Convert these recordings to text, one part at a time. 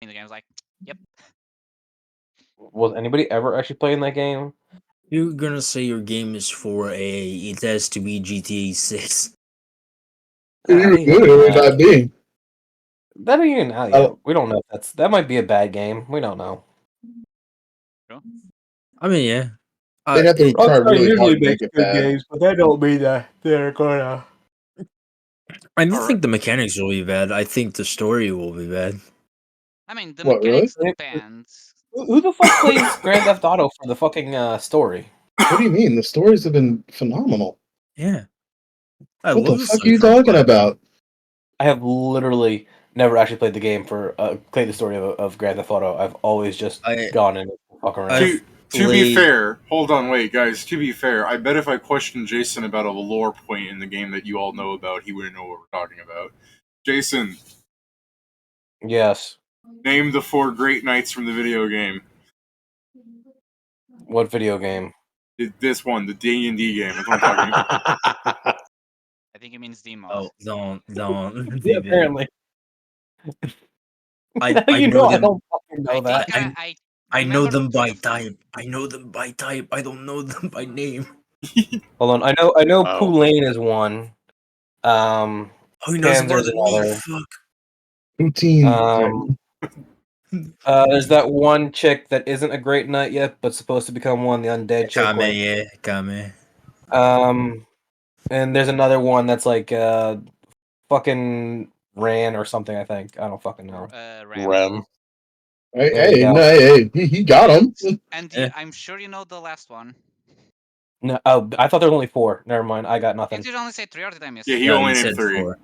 the game. I was like, yep. Was anybody ever actually playing that game? You're gonna say your game is 4A, it has to be GTA 6. If you were good, it would not be. That ain't even out yet. We don't know if that might be a bad game. We don't know. I mean, yeah. They'd have to try really hard to make it bad. games, but that don't mean that they're gonna. I don't think the mechanics will be bad. I think the story will be bad. I mean, the What, mechanics really? depends. Who the fuck plays Grand Theft Auto for the fucking story? What do you mean? The stories have been phenomenal. Yeah. What the fuck are you talking about? I have literally never actually played the game for played the story of Grand Theft Auto. I've always just gone and fuck around. To be fair, hold on, wait, guys. To be fair, I bet if I questioned Jason about a lore point in the game that you all know about, he wouldn't know what we're talking about. Jason. Yes. Name the 4 great knights from the video game. What video game? This one, the D&D game. That's what I'm talking about. I think it means demo. Oh, don't. Yeah, apparently. I you know know them. I don't fucking know that. I know them by type. I know them by type. I don't know them by name. Hold on. I know Poulain is one. He knows more Panzer's than me. another. Fuck. Poutine. There's that one chick that isn't a great knight yet, but supposed to become one. The undead chick. Kame. And there's another one that's like fucking Ran or something. I think I don't fucking know. Rem. Hey, he got him. And I'm sure you know the last one. No, I thought there was only 4. Never mind, I got nothing. You did only say 3, or did I miss? Yeah, he only named 3. 4.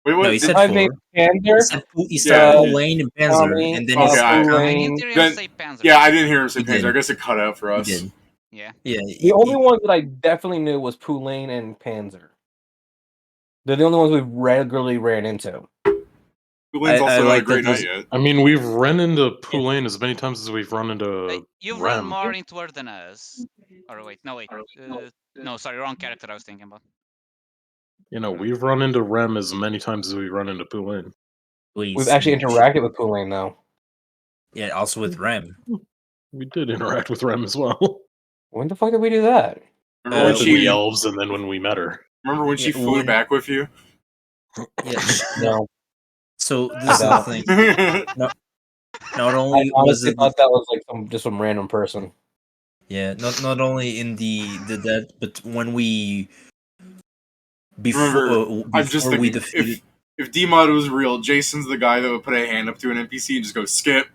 Wait, what? No, he said I 4. named Panzer. He said Poulain and Panzer, and then he said Panzer. Yeah, I didn't hear him say Panzer. I guess it cut out for us. Yeah. The only ones that I definitely knew was Poulain and Panzer. They're the only ones we've regularly ran into. Poulain's also not a great knight yet. I mean, we've run into Poulain as many times as we've run into You've Rem. run more into her than us. Or wait. No, sorry, wrong character I was thinking about. You know, we've run into Rem as many times as we run into Poulain. We've actually interacted with Poulain, though. Yeah, also with Rem. We did interact with Rem as well. When the fuck did we do that? Remember when we elves, and then when we met her. Remember when she flew back with you? Yeah. No. So this is the thing. Not only I was honestly it thought that was like just some random person. Yeah, not only in the that, but when we I'm just thinking, if D-Mod was real, Jason's the guy that would put a hand up to an NPC and just go skip.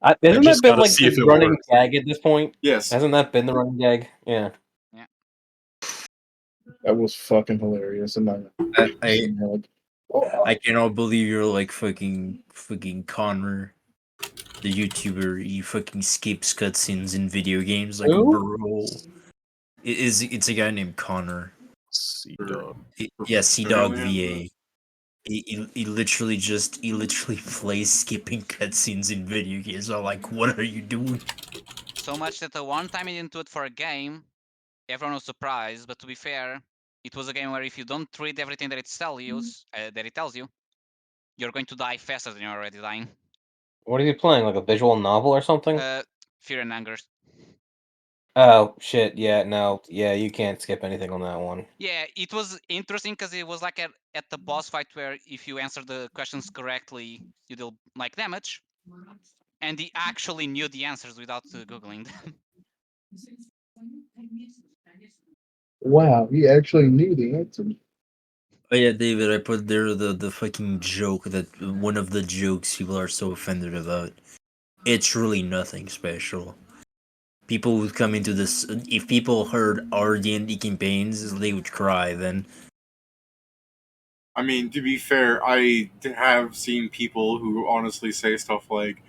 Hasn't that been like the running gag at this point? Yes. Hasn't that been the running gag? Yeah. That was fucking hilarious. I cannot believe you're like fucking Connor, the YouTuber. He fucking skips cutscenes in video games, like bro. It's a guy named Connor. C-Dog. C-Dog VA. He literally plays skipping cutscenes in video games. I'm like, what are you doing? So much that the one time he didn't do it for a game, everyone was surprised. But to be fair, it was a game where if you don't read everything that it tells you, you're going to die faster than you're already dying. What are you playing? Like a visual novel or something? Fear and Anger. Oh shit! Yeah, no, yeah, you can't skip anything on that one. Yeah, it was interesting because it was like at the boss fight where if you answer the questions correctly, you deal like damage, and he actually knew the answers without googling them. Wow, he actually knew the answer. Oh yeah, David, I put there the fucking joke that one of the jokes people are so offended about. It's really nothing special. People would come into this. If people heard our D&D campaigns, they would cry. Then, I mean, to be fair, I have seen people who honestly say stuff like,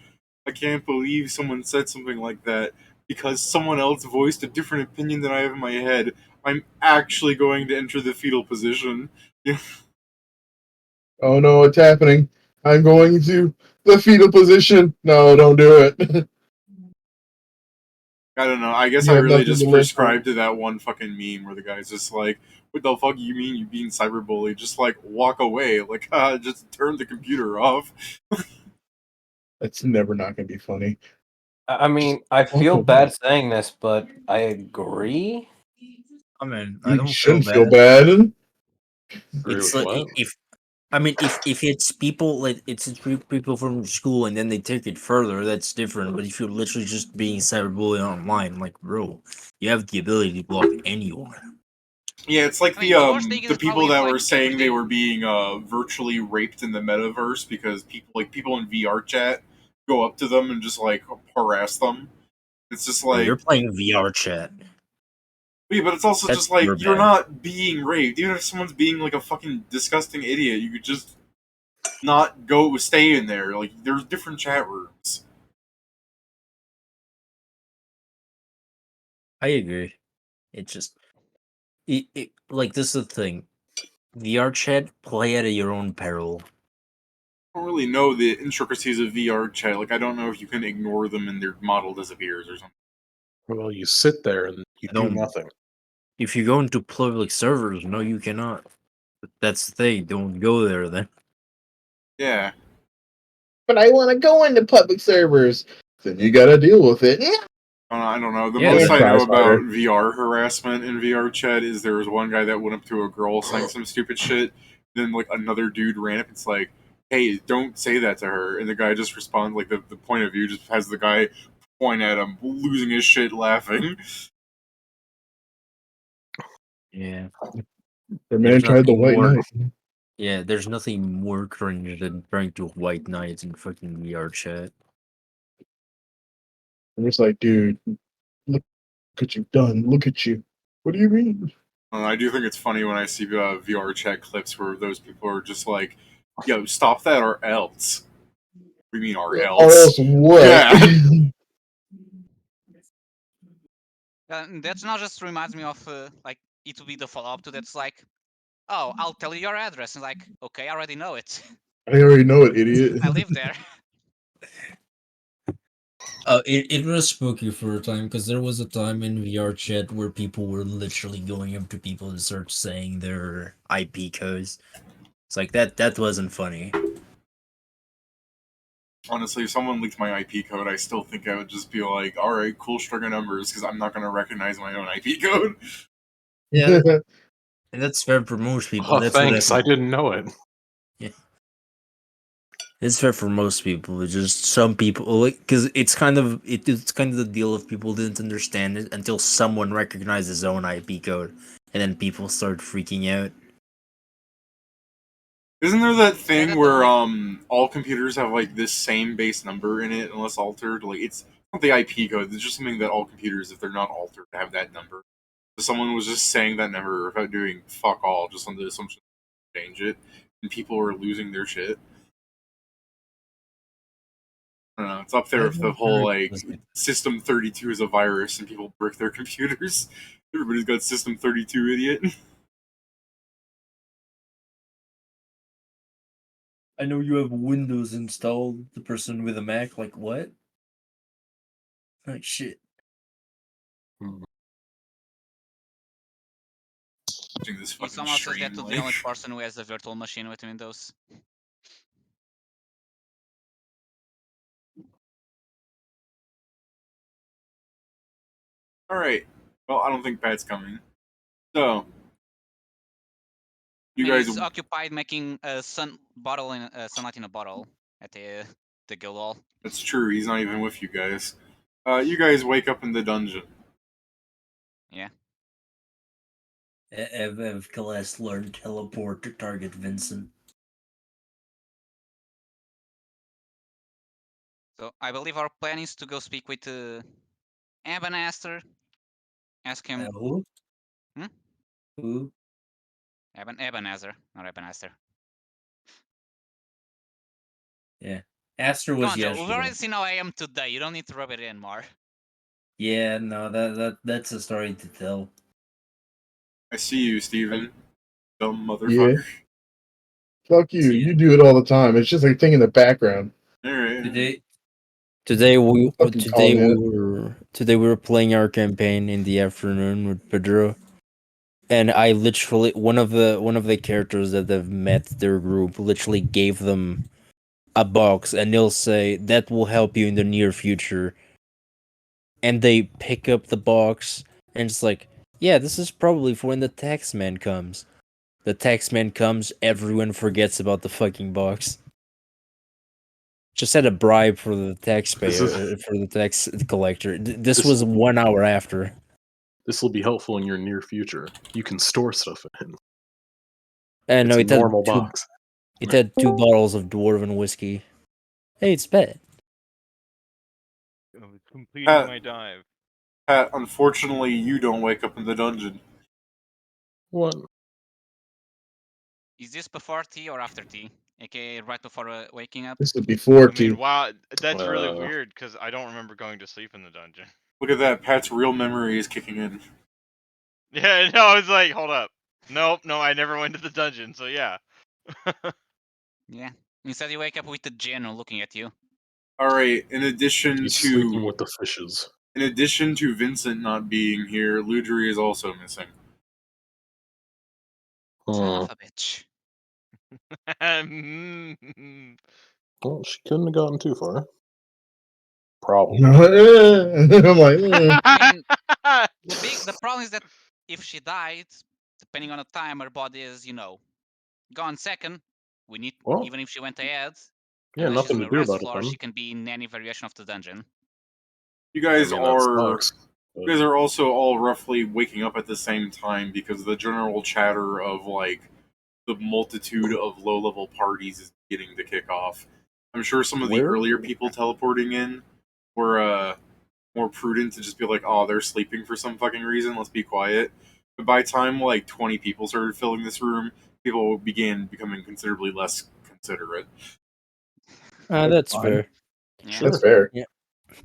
"I can't believe someone said something like that because someone else voiced a different opinion than I have in my head. I'm actually going to enter the fetal position." Oh no, it's happening. I'm going to the fetal position. No, don't do it. I don't know. I guess You I have really nothing just to live for. prescribe to that one fucking meme where the guy's just like, "What the fuck you mean you being cyberbullied? Just like walk away, like just turn the computer off." It's never not gonna be funny. I mean, I feel bad saying this, but I agree. I mean, I You don't feel shouldn't feel bad. bad. It's What? like if it's people like it's people from school and then they take it further, that's different. But if you're literally just being cyberbullied online, like bro, you have the ability to block anyone. Yeah, it's like I mean, the worst thing the is people probably that like were every saying they day. were being virtually raped in the metaverse because people in VR chat go up to them and just like harass them. It's just Bro, you're like, playing VR chat. yeah, but it's also That's just like your you're bad. not being raped. Even if someone's being like a fucking disgusting idiot, you could just not stay in there. Like there's different chat rooms. I agree. It just it like this is the thing. VR chat, play at your own peril. I don't really know the intricacies of VR chat. Like I don't know if you can ignore them and their model disappears or something. Well, you sit there and you I do don't. nothing. If you go into public servers, no, you cannot. But that's the thing. Don't go there then. Yeah. But I want to go into public servers. Then you got to deal with it. I don't know. The Yeah, most that- I know Tries about harder. VR harassment in VR chat is there was one guy that went up to a girl saying some stupid shit. Then like another dude ran up. It's like, hey, don't say that to her. And the guy just responds like the point of view just has the guy point at him, losing his shit, laughing. Yeah. The man There's tried the nothing white more. knight. Yeah, there's nothing more cringe than trying to white knights in fucking VR chat. I'm just like, dude, look what you've done. Look at you. What do you mean? I do think it's funny when I see VR chat clips where those people are just like, yo, stop that or else. What do you mean or Or else? else what? Yeah. That's not just reminds me of like it will be the follow up to that's like, oh, I'll tell you your address. And like, okay, I already know it. I already know it, idiot. I live there. It was spooky for a time because there was a time in VR chat where people were literally going up to people to start saying their IP codes. It's like that wasn't funny. Honestly, if someone leaked my IP code, I still think I would just be like, all right, cool string of numbers, because I'm not going to recognize my own IP code. Yeah, and that's fair for most people. Oh, That's thanks. what I didn't know it. it's fair for most people. It's just some people, like, because it's kind of the deal of people didn't understand it until someone recognized his own IP code, and then people start freaking out. Isn't there that Yeah, thing that's the where only. all computers have like this same base number in it unless altered? Like it's not the IP code. It's just something that all computers, if they're not altered, have that number. So someone was just saying that number without doing fuck all, just on the assumption to change it, and people were losing their shit. I don't know. It's up there with the whole like System 32 is a virus and people brick their computers. Everybody's got System 32, idiot. I know you have Windows installed. The person with a Mac, like what? Like shit. Watching this He fucking somehow says stream, that to the like. only person who has a virtual machine with Windows. Alright. Well, I don't think Pat's coming. So, you And guys. he's occupied making a sunlight in a bottle at the guild hall. That's true, he's not even with you guys. You guys wake up in the dungeon. Yeah. Ev Celeste learned teleport to target Vincent. So I believe our plan is to go speak with Ebenezer. Ask him. Who? Hmm? Who? Ebenezer, not Ebenezer. Yeah. Aster Come was on, Joe. We've already yesterday. seen how I am today. You don't need to rub it in more. Yeah, no, that's a story to tell. I see you, Steven. Dumb Yeah. motherfucker. Fuck you. Yeah. You do it all the time. It's just a thing in the background. Alright. Today Today we Fucking today we were playing our campaign in the afternoon with Pedro, and I literally one of the characters that have met their group literally gave them a box, and they'll say that will help you in the near future, and they pick up the box, and it's like, yeah, this is probably for when the tax man comes. The tax man comes, everyone forgets about the fucking box. Just had a bribe for the taxpayer, for the tax collector. This was 1 hour after. This will be helpful in your near future. You can store stuff in it. And no, It's a normal box. It had 2 bottles of dwarven whiskey. Hey, it's bad. I was completing my dive. Pat, unfortunately, you don't wake up in the dungeon. What? Is this before tea or after tea? AKA right before waking up? This is before I tea. mean, wow, that's really weird because I don't remember going to sleep in the dungeon. Look at that, Pat's real memory is kicking in. Yeah, no, I was like, hold up. Nope, no, I never went to the dungeon, so yeah. Yeah. Instead, you wake up with the Jinn looking at you. Alright, in addition He's to sleeping with the fishes. In addition to Vincent not being here, Ludri is also missing. Son of a bitch. Well, she couldn't have gotten too far. Probably. I'm like, I mean, the problem is that if she died, depending on the time, her body is, gone second. We need, Well, even if she went ahead, yeah, unless she's nothing on to the do rest about it floor, then. she can be in any variation of the dungeon. You guys that sucks, You guys are also all roughly waking up at the same time because the general chatter of like the multitude of low-level parties is beginning to kick off. I'm sure some of the earlier people teleporting in were more prudent to just be like, "Oh, they're sleeping for some fucking reason. Let's be quiet." But by the time like 20 people started filling this room, people began becoming considerably less considerate. That's fine. fair. Yeah. That's fair. Yeah.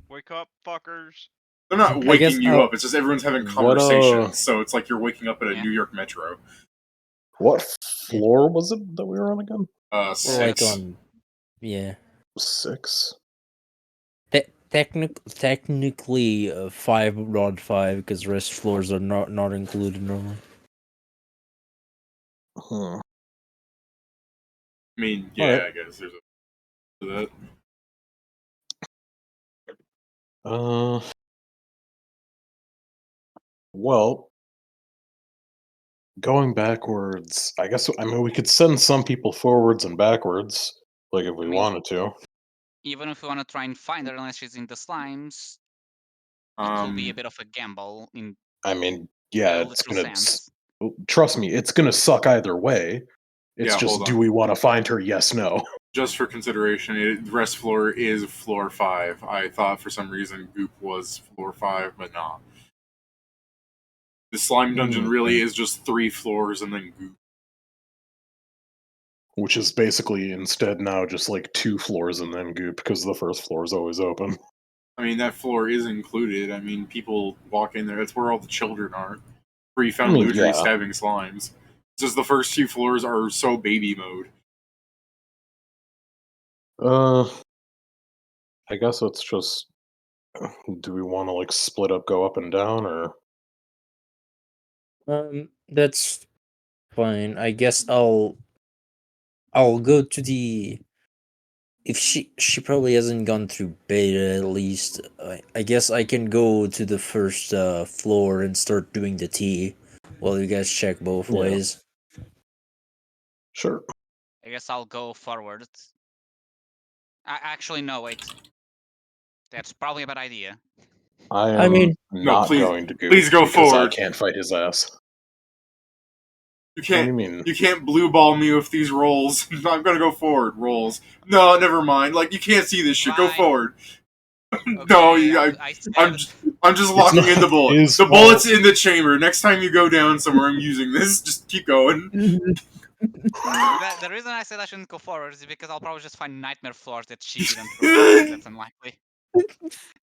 Wake up, fuckers. They're not I guess waking you up. It's just everyone's having conversations. So it's like you're waking up at a Yeah. New York Metro. What floor was it that we were on again? Or 6. like on, yeah. 6. Technically 5 rod 5 because rest floors are not included normally. Hmm. I mean, yeah, Alright. I guess there's a that. Well, going backwards, I guess. I mean, we could send some people forwards and backwards, like if we wanted to. Even if we want to try and find her, unless she's in the slimes, it will be a bit of a gamble in I mean, yeah, the it's literal gonna. sense. Trust me, it's gonna suck either way. It's Yeah, just, hold do on. we want to find her? Yes, no. Just for consideration, rest floor is floor 5. I thought for some reason Goop was floor 5, but not. The slime dungeon really is just 3 floors and then Goop. Which is basically instead now just like 2 floors and then Goop because the first floor is always open. I mean, that floor is included. I mean, people walk in there. That's where all the children are. Where you found Ludri stabbing slimes. It's just the first 2 floors are so baby mode. I guess it's just. Do we want to like split up, go up and down, or? That's fine. I guess I'll go to the. If she probably hasn't gone through beta at least, I guess I can go to the first floor and start doing the tea while you guys check both ways. Sure. I guess I'll go forward. Actually, no, wait. That's probably a bad idea. I mean, not going to go. Please go because forward. I can't fight his ass. You can't. What do you mean? You can't blue ball me with these rolls. I'm gonna go forward. Rolls. No, never mind. Like you can't see this shit. Go forward. No, I'm just locking in the bullet. The bullet's in the chamber. Next time you go down somewhere, I'm using this. Just keep going. The reason I said I shouldn't go forward is because I'll probably just find nightmare floors that she didn't roll. That's unlikely.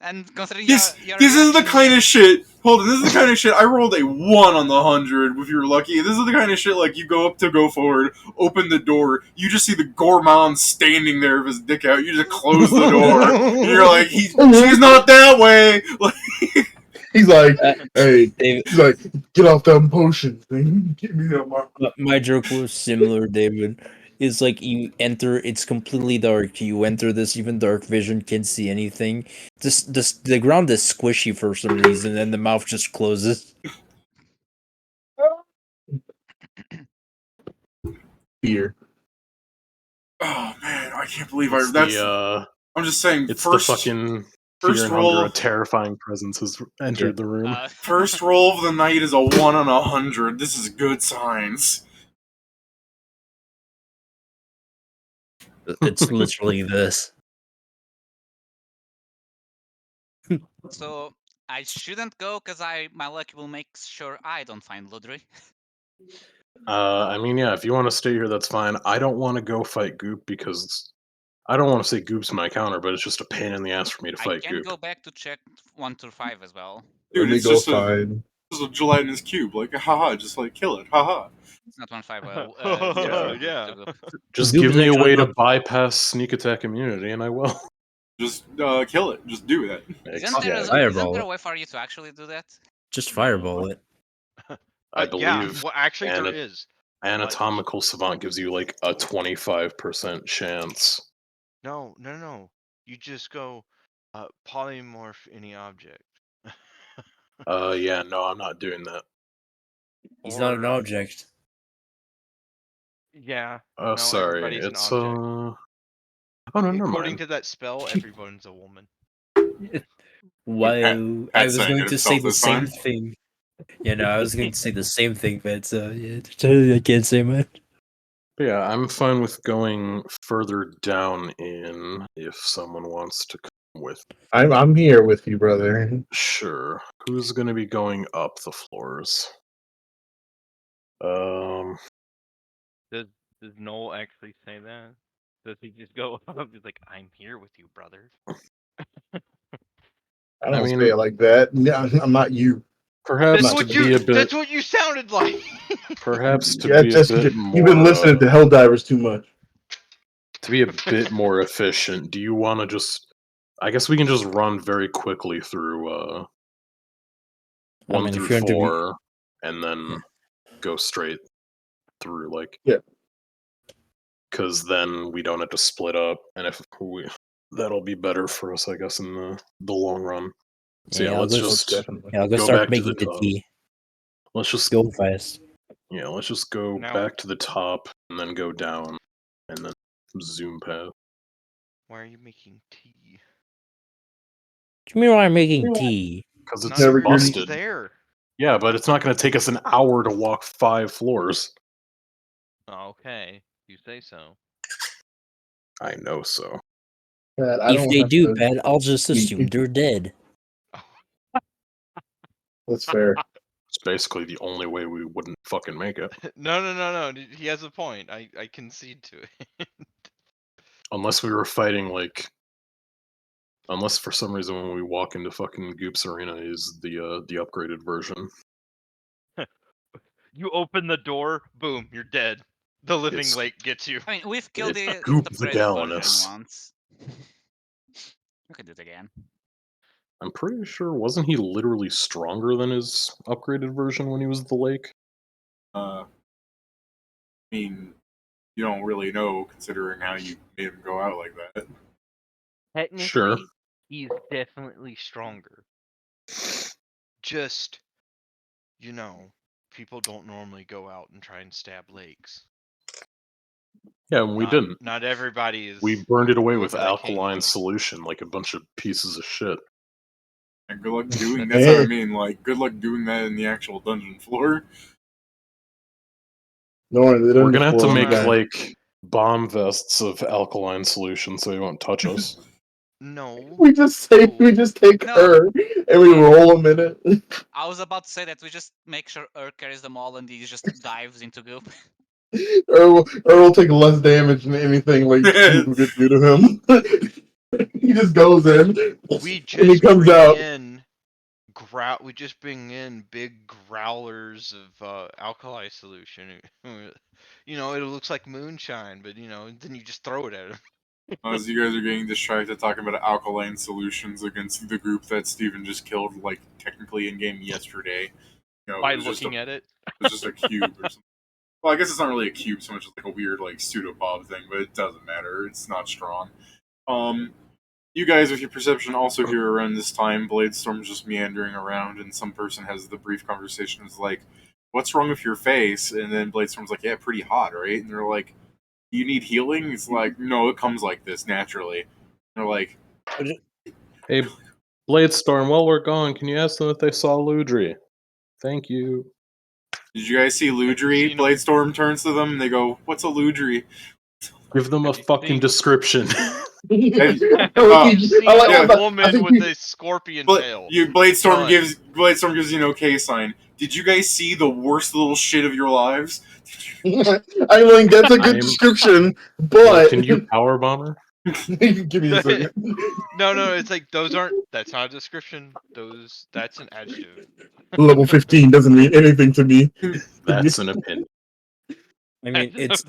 And considering This your is the reaction, kind of shit. Hold on, this is the kind of shit. I rolled a 1 on the 100. If you're lucky, this is the kind of shit like you go up to go forward, open the door, you just see the gourmand standing there with his dick out. You just close the door, and you're like, she's not that way. Like, He's like, hey, David, he's like, get off that potion thing. Get me that mark. my joke was similar, David. It's like you enter, it's completely dark. You enter this even dark vision, can't see anything. The ground is squishy for some reason, and the mouth just closes. Fear. oh man, I can't believe It's I'm just saying. it's First, the fucking first fear and roll- hunger. A terrifying presence has entered the room. first roll of the night is a 1 on 100. This is good signs. It's literally this. so I shouldn't go because my luck will make sure I don't find Ludri. I mean, yeah, if you want to stay here, that's fine. I don't want to go fight Goop because I don't want to say Goop's my counter, but it's just a pain in the ass for me to I fight can Goop. go back to check 1 through 5 as well. Dude, Let me it's go just find. a gelatinous cube. Like, haha, just like kill it. Haha. It's not 1-5. Yeah. Just Goop give is me a actually way to not- bypass sneak attack immunity, and I will. Just kill it. Just do that. Isn't there Fireball a it. way for you to actually do that? Just fireball it. I Yeah, believe well, actually, there and is. Anatomical Savant gives you like a 25% chance. No. You just go polymorph any object. Yeah, no, I'm not doing that. He's not an Or- object. Yeah. Oh, No, sorry. everybody's an It's object. Oh no, never According mind. to that spell, everyone's a woman. Wow. Pat I was sang going it to say himself the this same time. thing. Yeah, no, I was going to say the same thing, but yeah, I can't say much. But yeah, I'm fine with going further down in if someone wants to come with. I'm here with you, brother. Sure. Who's gonna be going up the floors? Does Noel actually say that? Does he just go up? He's like, "I'm here with you, brother." I don't mean- say it like that. No, I'm not you. Perhaps That's to what be you. a bit. That's what you sounded like. Perhaps to Yeah, be a just bit you've been more. listening to Helldivers too much. To be a bit more efficient, do you want to just? I guess we can just run very quickly through 1 mean, if through you're going to be- 4, and then go straight through. Like, Yeah. because then we don't have to split up, and if we, that'll be better for us, I guess, in the long run. So yeah, I'll let's go, just definitely. I'll go go start back to the making the top. tea. Let's just Go fast. Yeah, let's just go Now- back to the top and then go down and then zoom past. Why are you making tea? What do you mean why I'm making tea? Because Not it's Never everybody's busted. there. Yeah, but it's not going to take us an hour to walk 5 floors. Okay, you say so. I know so. Pat, I If don't they have do, to- Pat, I'll just assume they're dead. That's fair. It's basically the only way we wouldn't fucking make it. No. He has a point. I concede to it. Unless we were fighting, like... Unless for some reason when we walk into fucking Goop's Arena is the upgraded version. You open the door, boom, you're dead. The living It's- lake gets you. I mean, we've killed It's the Goop the upgraded version Gallinus. once. We could do it again. I'm pretty sure, wasn't he literally stronger than his upgraded version when he was at the lake? I mean, you don't really know considering how you made him go out like that. Technically, Sure. he's definitely stronger. Just, people don't normally go out and try and stab lakes. Yeah, and we Not- didn't. Not everybody is. We burned it away with Look at that king. alkaline solution like a bunch of pieces of shit. And good luck doing that's what I mean, like, good luck doing that in the actual dungeon floor. No, they We're gonna have to explode. make Yeah. like bomb vests of alkaline solution so he won't touch us. No. We just take No. her and we roll him in it. I was about to say that we just make sure Ur carries them all and he just dives into Goop. Or will take less damage than anything like Goop could do to him. He just goes in, We and he just comes bring out. in we just bring in big growlers of alkali solution. You know, it looks like moonshine, but you know, then you just throw it at him. As you guys are getting distracted talking about alkaline solutions against the group that Steven just killed, like technically in game yesterday. You know, By it was looking at it. It was just a cube or something. Well, I guess it's not really a cube so much as like a weird like pseudopob thing, but it doesn't matter. It's not strong. You guys with your perception also hear around this time Bladestorm's just meandering around, and some person has the brief conversation. Is like, "What's wrong with your face?" And then Bladestorm's like, "Yeah, pretty hot, right?" And they're like, "You need healing?" It's like, "No, it comes like this naturally." And they're like, Hey, Bladestorm, while we're gone, can you ask them if they saw Ludri? Thank you. "Did you guys see Ludri?" Bladestorm turns to them, and they go, "What's a Ludri?" Give them a fucking description. You've seen a woman with a scorpion tail. Bladestorm gives you an okay sign. Did you guys see the worst little shit of your lives? I mean, that's a good description, but Can you power bomber? Give me a second. No, it's like that's not a description. That's an adjective. Level 15 doesn't mean anything to me. That's an opinion. I mean, it's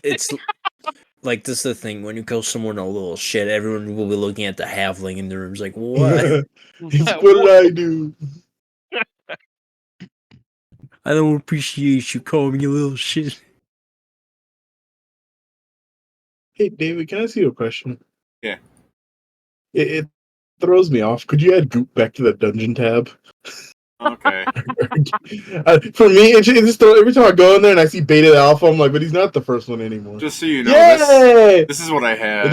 like this is the thing. When you kill someone a little shit, everyone will be looking at the halfling in the room. It's like, what? What did I do? I don't appreciate you calling me a little shit. Hey, David, can I ask you a question? Yeah. It throws me off. Could you add Goop back to the dungeon tab? Okay. For me, it just every time I go in there and I see Beta Alpha, I'm like, but he's not the first one anymore. Just so you know, Yay! this is what I have.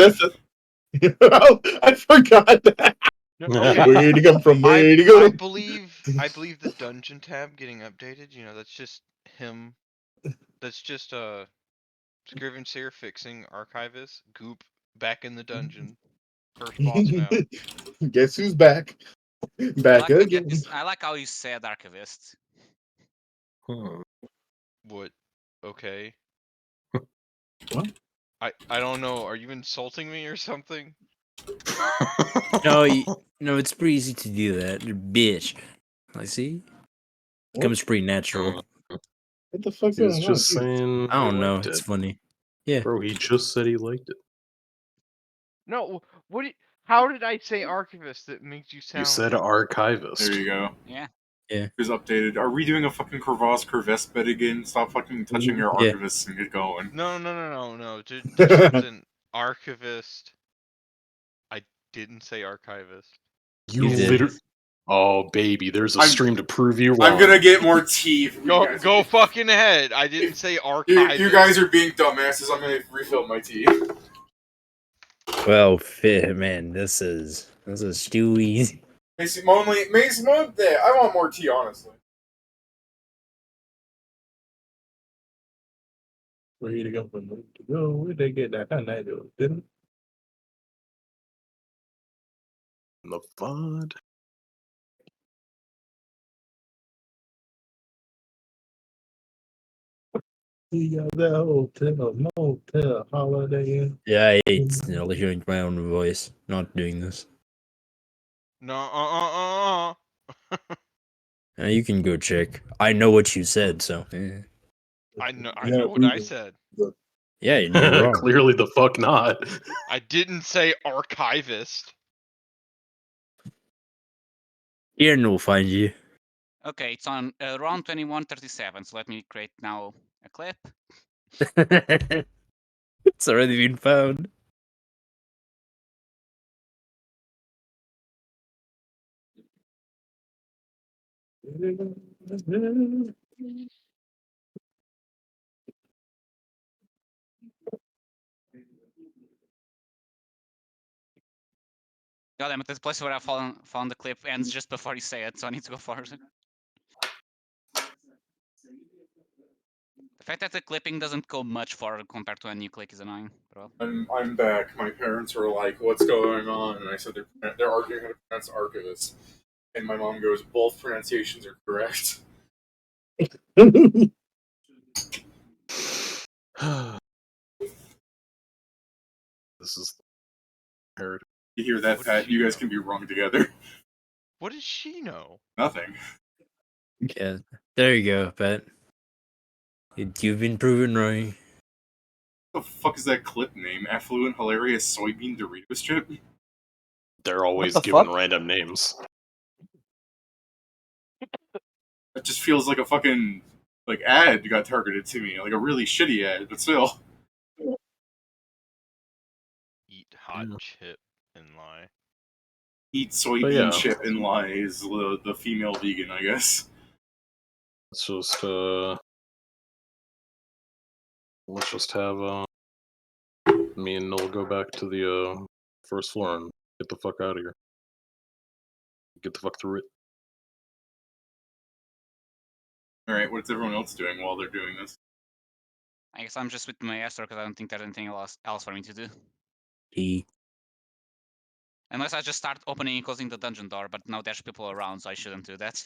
I forgot that. Where'd he come from? Where'd he go? I believe the dungeon tab getting updated. You know, that's just him. That's just Scrivenseer fixing Archivist Goop back in the dungeon. First boss now. Guess who's back? Back again. I like how you said Archivist. What? Okay. What? I don't know. Are you insulting me or something? No, it's pretty easy to do that. Bitch. I see. It comes pretty natural. What the fuck's He's going just on? saying. I don't he know. liked It's it. funny. Yeah. Bro, he just said he liked it. No. How did I say Archivist that makes you sound? You said archivist. There you go. Yeah. Yeah. It was updated. Are we doing a fucking Crevasse Curvest bet again? Stop fucking touching your Yeah. archivists and get going. No. There's something Archivist. I didn't say Archivist. You literally. Oh, baby, there's a stream to prove you wrong. I'm gonna get more tea. Go fucking ahead. I didn't say Archivist. You guys are being dumbasses. I'm gonna refill my tea. Well, man, this is too easy. Mason, there. I want more tea, honestly. Where he to go from to go? Where'd they get that? How night it didn't? The VOD. He got that hotel, motel, holiday Inn. Yeah, I hate hearing my own voice. Not doing this. No. You can go check. I know what you said, so. I know what I said. Yeah, you're wrong. Clearly the fuck not. I didn't say Archivist. Ian will find you. Okay, it's on round 21:37. So let me create now a clip. It's already been found. God damn it, this place where I found the clip ends just before you say it, so I need to go forward. The fact that the clipping doesn't go much forward compared to a new click is annoying. Bro. I'm back. My parents were like, "What's going on?" And I said, "They're arguing how to pronounce archivist." And my mom goes, "Both pronunciations are correct." This is hard. You hear that, What does Pat? she You guys know? can be wrong together. What does she know? Nothing. Yeah, there you go, Pat. You've been proven right. What the fuck is that clip name? Affluent, hilarious soybean Doritos chip? They're always the given fuck? random names. That just feels like a fucking like ad got targeted to me, like a really shitty ad, but still. Eat hot Yeah. chip and lie. Eat soybean yeah. chip and lie is the female vegan, I guess. Let's just have me and Noel go back to the first floor and get the fuck out of here. Get the fuck through it. Alright, what's everyone else doing while they're doing this? I guess I'm just with my Esther because I don't think there's anything else for me to do. Unless I just start opening and closing the dungeon door, but now there's people around, so I shouldn't do that.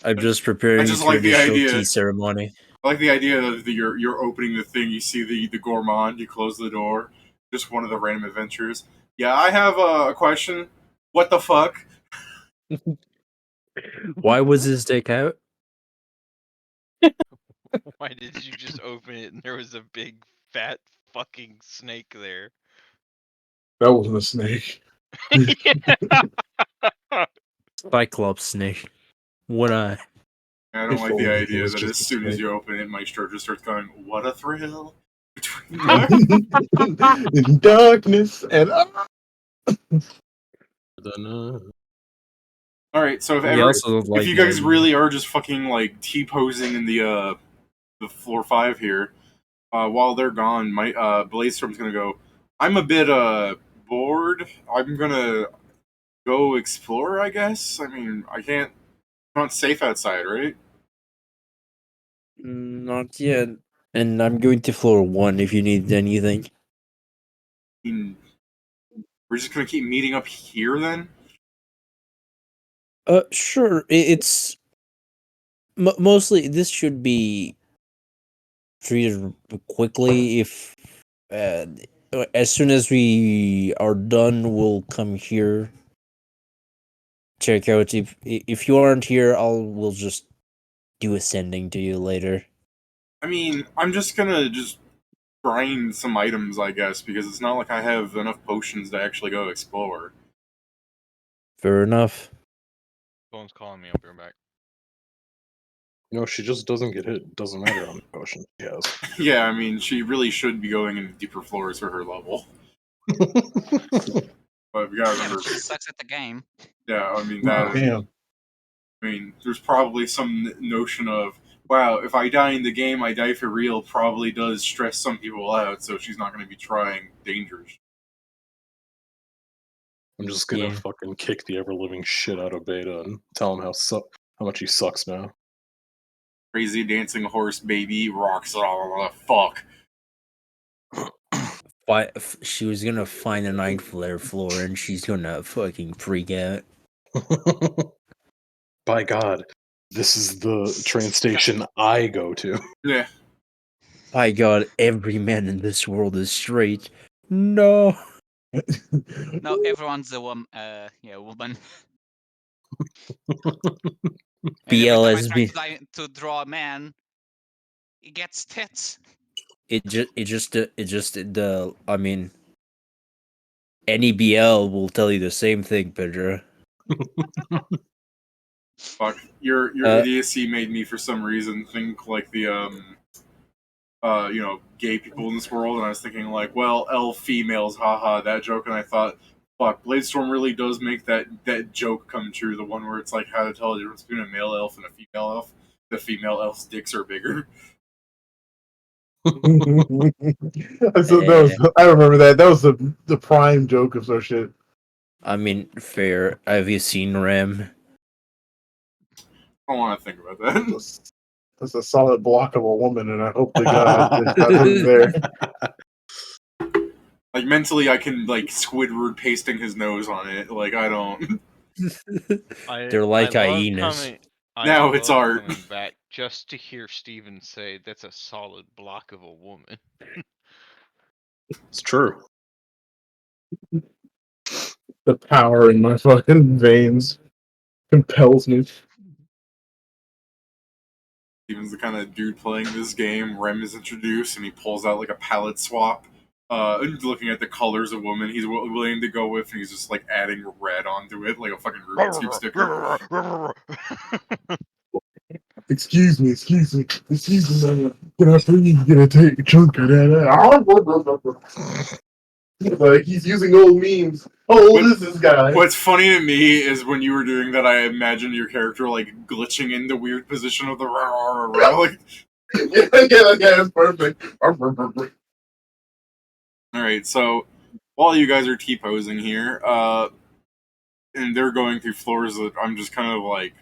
I'm just preparing just for like the the show idea. tea ceremony. I like the idea that you're opening the thing, you see the gourmand, you close the door, just one of the random adventures. Yeah, I have a question. What the fuck? Why was this deck out? Why did you just open it and there was a big fat fucking snake there? That wasn't a snake. Cyclops snake. One eye. I don't like the It idea was that as just a soon as snake. you open it, Maestro just starts going, "What a thrill!" In darkness and All right, so We also don't like if you the guys idea. really are just fucking like T-posing in the floor 5 here, while they're gone, my Bladestorm's gonna go. I'm a bit bored. I'm gonna go explore, I guess. I mean, I can't. I'm not safe outside, right? Not yet. And I'm going to floor 1 if you need anything. I mean, we're just gonna keep meeting up here then. Sure. It's mostly this should be treated quickly. If as soon as we are done, we'll come here. Check out if you aren't here, we'll just do a sending to you later. I mean, I'm just gonna grind some items, I guess, because it's not like I have enough potions to actually go explore. Fair enough. Someone's calling me. I'll be right back. No, she just doesn't get hit. Doesn't matter how many potions she has. Yeah, I mean, she really should be going into deeper floors for her level. But we gotta Yeah, remember. but she sucks at the game. Yeah, I mean that. damn. I mean, there's probably some notion of, wow, if I die in the game, I die for real. Probably does stress some people out, so she's not going to be trying dangerous. I'm just gonna Yeah. fucking kick the ever living shit out of Beta and tell him how much he sucks now. Crazy dancing horse baby rocks. Fuck. She was gonna find a 9th flare floor and she's gonna fucking freak out. By God, this is the train station I go to. Yeah. By God, every man in this world is straight. No. No, everyone's a woman. Woman. And every BL time I has try been. to draw a man, he gets tits. It just the. I mean, any BL will tell you the same thing, Pedro. Fuck. Your idiocy made me, for some reason, think like the gay people in this world, and I was thinking like, well, elf females, haha, that joke, and I thought, fuck, Bladestorm really does make that joke come true, the one where it's like how to tell the difference between a male elf and a female elf. The female elf's dicks are bigger. I remember that. That was the prime joke of some shit. I mean, fair. Have you seen Ram? I don't want to think about that. That's a solid block of a woman, and I hope to God there's nothing there. Like mentally, I can like Squidward pasting his nose on it. Like I don't. They're like I love hyenas. Now it's art. Coming back just to hear Steven say that's a solid block of a woman. It's true. The power in my fucking veins compels me. Steven's the kind of dude playing this game. Rem is introduced, and he pulls out like a palette swap. Looking at the colors of woman he's willing to go with, and he's just like adding red onto it, like a fucking Rubik's Cube sticker. Excuse me, man. Can I please get a take a chunk of that? Like he's using old memes. How old is this guy? What's funny to me is when you were doing that, I imagined your character like glitching in the weird position of the like. yeah, it's perfect. All right, so while you guys are T-posing here, and they're going through floors that I'm just kind of like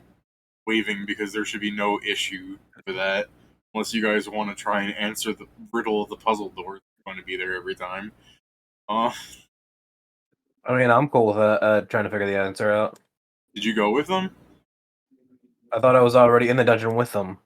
waving because there should be no issue for that, unless you guys want to try and answer the riddle of the puzzle door that's going to be there every time. I mean, I'm cool with trying to figure the answer out. Did you go with them? I thought I was already in the dungeon with them.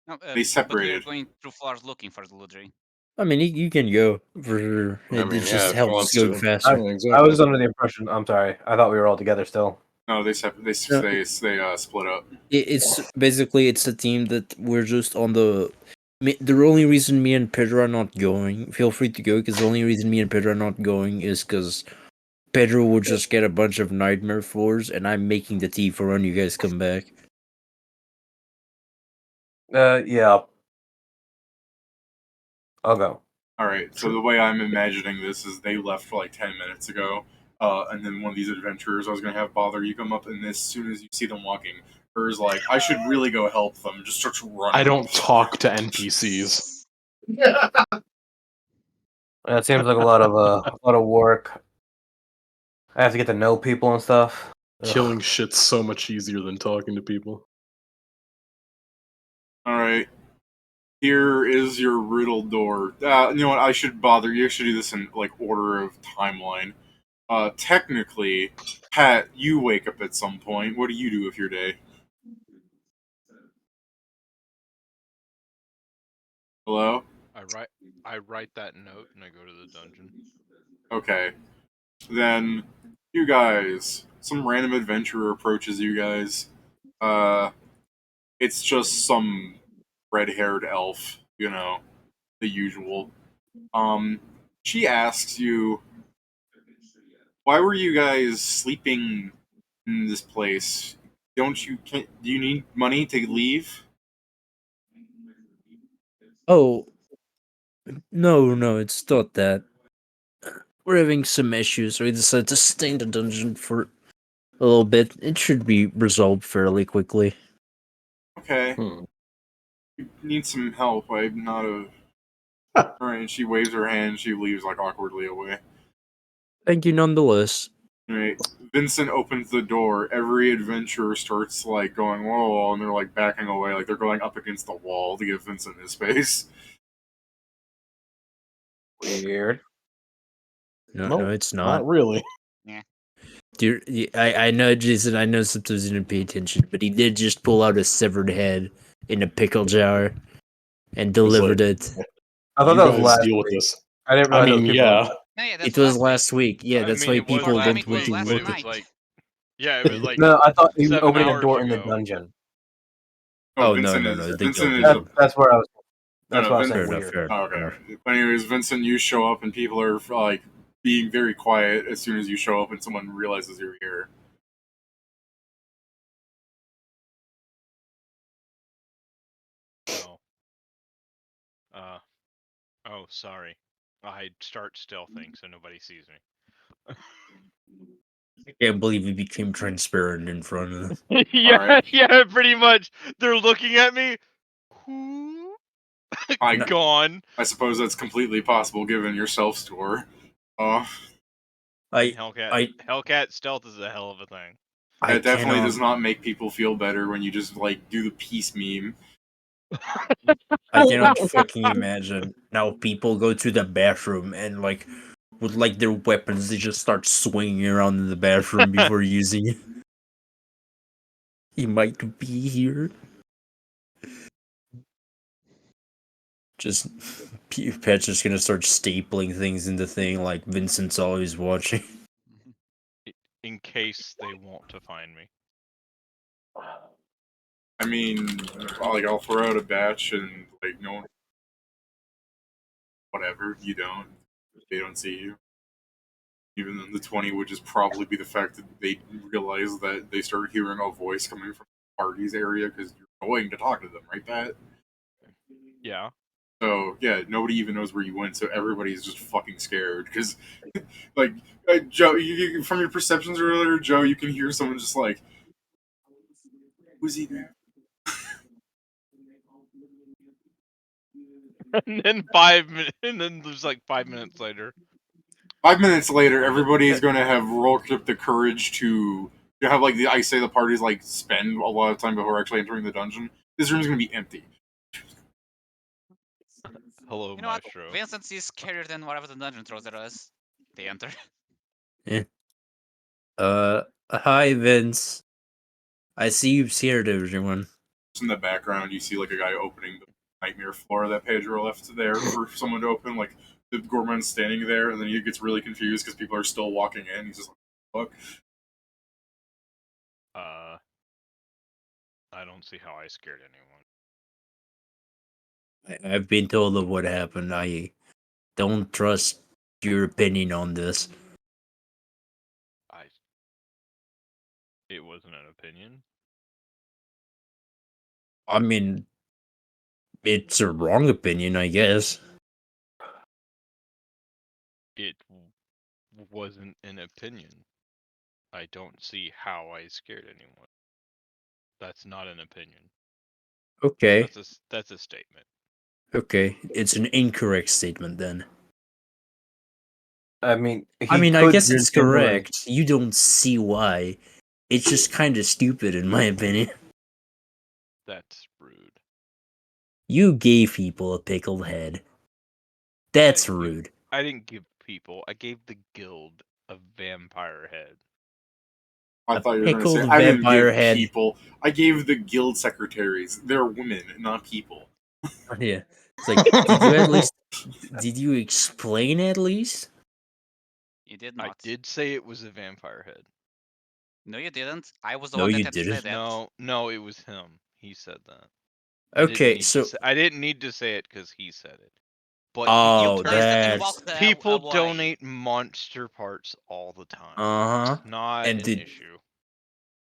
No, They But separated. we're going through floors looking for the Ludri. I mean, you can go for sure. I mean, It yeah, just if he helps wants go to. faster. Yeah, I exactly. was under the impression. I'm sorry. I thought we were all together still. No, they split up. It's basically it's a team that we're just on the. The only reason me and Pedro are not going, feel free to go, because the only reason me and Pedro are not going is because Pedro will just get a bunch of nightmare floors, and I'm making the tea for when you guys come back. Yeah. I'll go. Alright, so the way I'm imagining this is they left for like 10 minutes ago, and then one of these adventurers I was going to have bother you come up, and as soon as you see them walking, her's like, I should really go help them, just starts running. I don't talk to NPCs. It seems like a lot of work. I have to get to know people and stuff. Killing shit's so much easier than talking to people. Alright. Here is your riddle door. You know what? I should bother you. I should do this in like order of timeline. Technically, Pat, you wake up at some point. What do you do with your day? Hello? I write that note and I go to the dungeon. Okay. Then you guys, some random adventurer approaches you guys. It's just some red-haired elf, you know, the usual. She asks you, why were you guys sleeping in this place? Do you need money to leave? Oh, no, it's not that. We're having some issues, so we decided to stay in the dungeon for a little bit. It should be resolved fairly quickly. Okay. You need some help. I'm not a... Alright, she waves her hand, she leaves like awkwardly away. Thank you nonetheless. Right. Vincent opens the door. Every adventurer starts like going, whoa, and they're like backing away, like they're going up against the wall to give Vincent his space. Weird. No, it's not. really. Dude, I know, Jason. I know sometimes you didn't pay attention, but he did just pull out a severed head in a pickle jar and delivered it. I thought You that was guys last deal with week. this. I didn't I realize mean, those people. yeah. No, yeah, It was last week. Yeah, that's why it was people last don't week, want to last but look it at was night. like, yeah, it was like No, I thought he was 7 opening a hours door in the ago. dungeon. Oh, Vincent no, is, they Vincent don't is do a- that. That's where I was. No, That's no, why I was Vin- saying Fair enough, weird. fair Oh, enough, okay. fair enough. But anyways, Vincent, you show up and people are like being very quiet as soon as you show up and someone realizes you're here. Oh. Oh, sorry. I start stealthing so nobody sees me. I can't believe he became transparent in front of them. Yeah, Alright. yeah, pretty much. They're looking at me. Who? Gone. I suppose that's completely possible given your self-store. Hellcat stealth is a hell of a thing. That definitely does not make people feel better when you just like do the peace meme. I cannot fucking imagine now people go to the bathroom and like with like their weapons they just start swinging around in the bathroom before using it. He might be here. Just Pat's just gonna start stapling things in the thing like Vincent's always watching. in case they want to find me. I mean, I'll throw out a batch and no one, whatever. You don't, they don't see you. Even then, the 20 would just probably be the fact that they realize that they started hearing a voice coming from the party's area because you're going to talk to them, right, Pat? Yeah. So yeah, nobody even knows where you went, so everybody's just fucking scared because, Joe, from your perceptions earlier, Joe, you can hear someone just like, "Who's he there?" And then 5 minutes, and then there's like 5 minutes later. 5 minutes later, everybody's going to have rolled up the courage to have I say the parties spend a lot of time before actually entering the dungeon. This room's going to be empty. Hello, You know what? Maestro. Vincent is scarier than whatever the dungeon throws at us. They enter. Hi, Vince. I see you've scared everyone. In the background, you see a guy opening the nightmare floor that Pedro left there for someone to open. The gourmand's standing there, and then he gets really confused because people are still walking in. He's just like, "Fuck." I don't see how I scared anyone. I've been told of what happened. I don't trust your opinion on this. It wasn't an opinion. I mean, it's a wrong opinion, I guess. It wasn't an opinion. I don't see how I scared anyone. That's not an opinion. Okay. That's a statement. Okay, it's an incorrect statement then. I mean, I guess it's correct. You don't see why. It's just kind of stupid, in my opinion. That's rude. You gave people a pickled head. That's rude. I didn't give people. I gave the guild a vampire head. I thought you were going to pickled say, I didn't vampire give head. people. I gave the guild secretaries. They're women, not people. Yeah. It's like, did you at least... Did you explain at least? You did not. I did say it was a vampire head. No, you didn't. I was the No, one that you had to say didn't. that. No, it was him. He said that. Okay, so... I didn't need to say it because he said it. But Oh, placed it and that's... walked people away. donate monster parts all the time. Uh-huh. It's not And an issue.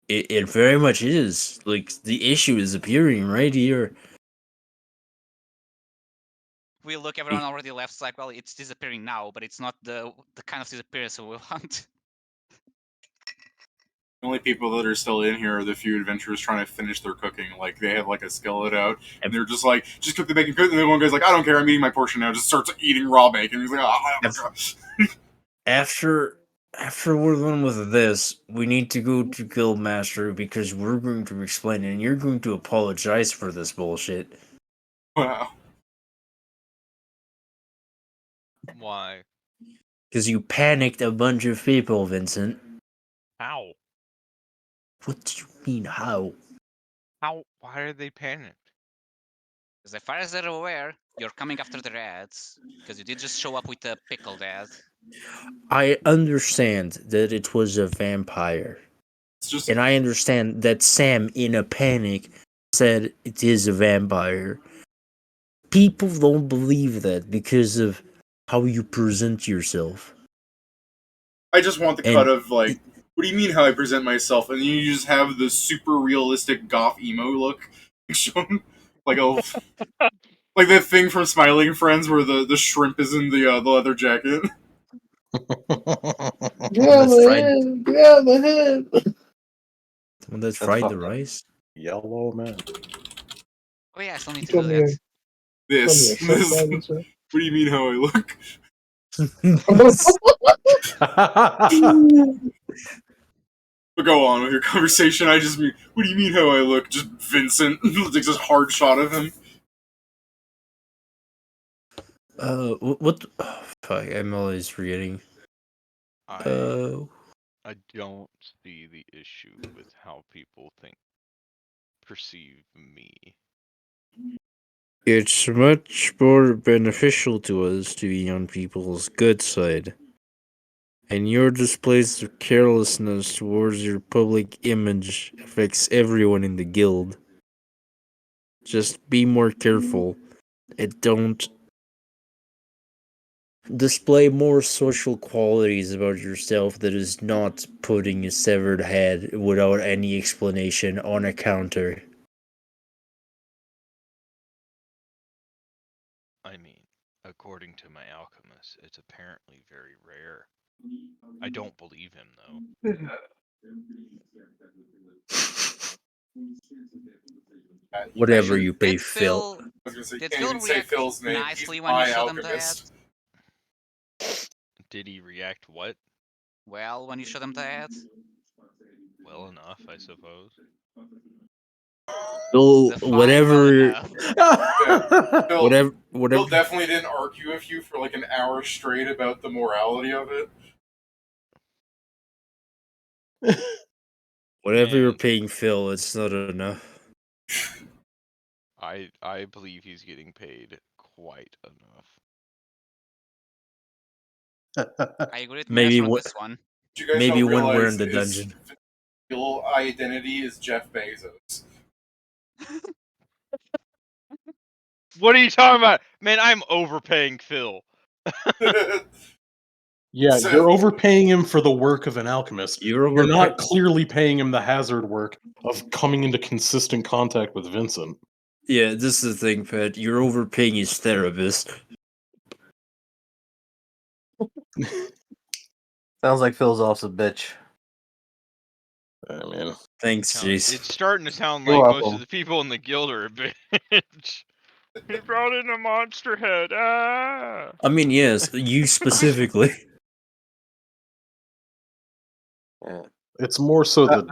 It very much is. Like, the issue is appearing right here. We look, everyone already left. It's like, well, it's disappearing now, but it's not the kind of disappearance we want. The only people that are still in here are the few adventurers trying to finish their cooking. They have a skillet out, and they're just like, just cook the bacon, cook. And then one guy's like, I don't care, I'm eating my portion now. Just starts eating raw bacon. He's like, oh my god. After we're done with this, we need to go to Guildmaster because we're going to explain it, and you're going to apologize for this bullshit. Wow. Why? Because you panicked a bunch of people, Vincent. How? What do you mean, how? How? Why are they panicked? As far as they're aware, you're coming after the ads because you did just show up with a pickled ad. I understand that it was a vampire. And I understand that Sam, in a panic, said it is a vampire. People don't believe that because of how you present yourself. I just want the cut of what do you mean how I present myself? And then you just have the super realistic goth emo look shown, like that thing from Smiling Friends where the shrimp is in the leather jacket. Get out of my head! Get out of my head! The one that fried the rice? Yellow man. Oh yeah, I still need to do that. This. What do you mean how I look? But go on with your conversation. I just mean, what do you mean how I look? Just Vincent. Takes this hard shot of him. What? Oh, fuck, I'm always forgetting. I don't see the issue with how people perceive me. It's much more beneficial to us to be on people's good side. And your displays of carelessness towards your public image affects everyone in the guild. Just be more careful and don't display more social qualities about yourself that is not putting a severed head without any explanation on a counter. I mean, according to my alchemist, it's apparently very rare. I don't believe him, though. Whatever Question: you pay Did Phil. I was gonna say, Did can't Phil even say react Phil's name. nicely He's when you my showed him the ad? alchemist. Did he react what? Well, when you showed him the ad? Well enough, I suppose. So Define well enough. Phil whatever definitely didn't argue with you for like an hour straight about the morality of it. whatever you're Man. paying Phil, it's not enough. I believe he's getting paid quite enough. I agree with Maybe Messer on this one. What you guys maybe don't when we're in realize the is dungeon. real identity is Jeff Bezos. What are you talking about? Man, I'm overpaying Phil. Yeah, So- you're overpaying him for the work of an alchemist. You're You're not clearly paying him the hazard work of coming into consistent contact with Vincent. Yeah, this is the thing, Pat. You're overpaying his therapist. Sounds like Phil's also a bitch. I mean, Thanks, Jason. It's starting to sound You're like most welcome. of the people in the guild are a bitch. He brought in a monster head. Ah! I mean, yes, you specifically. it's more so the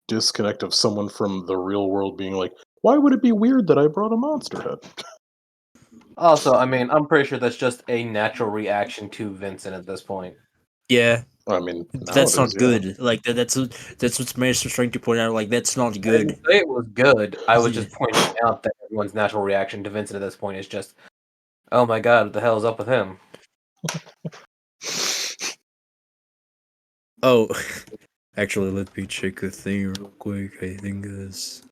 disconnect of someone from the real world being like, why would it be weird that I brought a monster head? Also, I mean, I'm pretty sure that's just a natural reaction to Vincent at this point. Yeah, I mean, that's not nowadays, yeah. good. Like that's what Smash was trying to point out. Like that's not I good. didn't say it was good. I was Yeah. just pointing out that everyone's natural reaction to Vincent at this point is just, oh my god, what the hell is up with him? Oh, actually, let me check a thing real quick. I think this.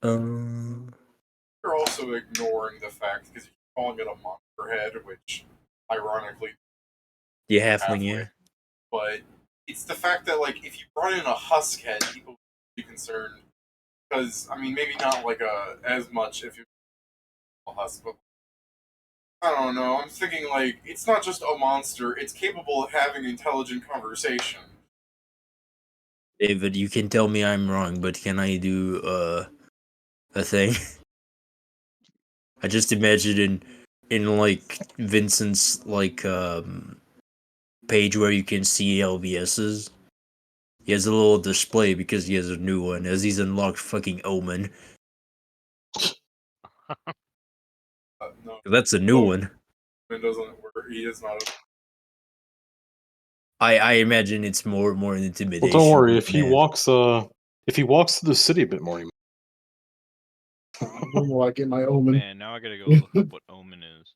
You're also ignoring the fact because you're calling it a monster head, which ironically Yeah, halfling, yeah. but it's the fact that like if you brought in a husk head, people would be concerned because I mean maybe not like as much if you a husk, but I don't know. I'm thinking like it's not just a monster; it's capable of having intelligent conversation. David, you can tell me I'm wrong, but can I do a thing? I just imagine in like Vincent's like page where you can see LVSs. He has a little display because he has a new one, as he's unlocked fucking Omen. No, That's a new one. it doesn't work. He is not. I imagine it's more an Well, intimidation. don't worry. If he man. walks through the city a bit more, he Normal, I get my omen. Man, now I gotta go look up what omen is.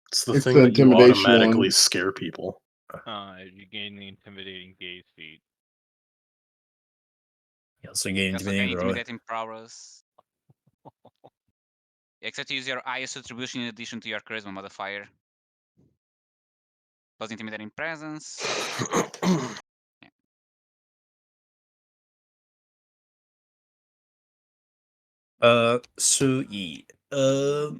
it's the It's thing the that you intimidation automatically one. scare people. You gain the intimidating gaze feat. You also gain Also gain intimidating, bro. intimidating prowess. Except use your IS attribution in addition to your charisma modifier. Plus intimidating presence. Sweet. Well,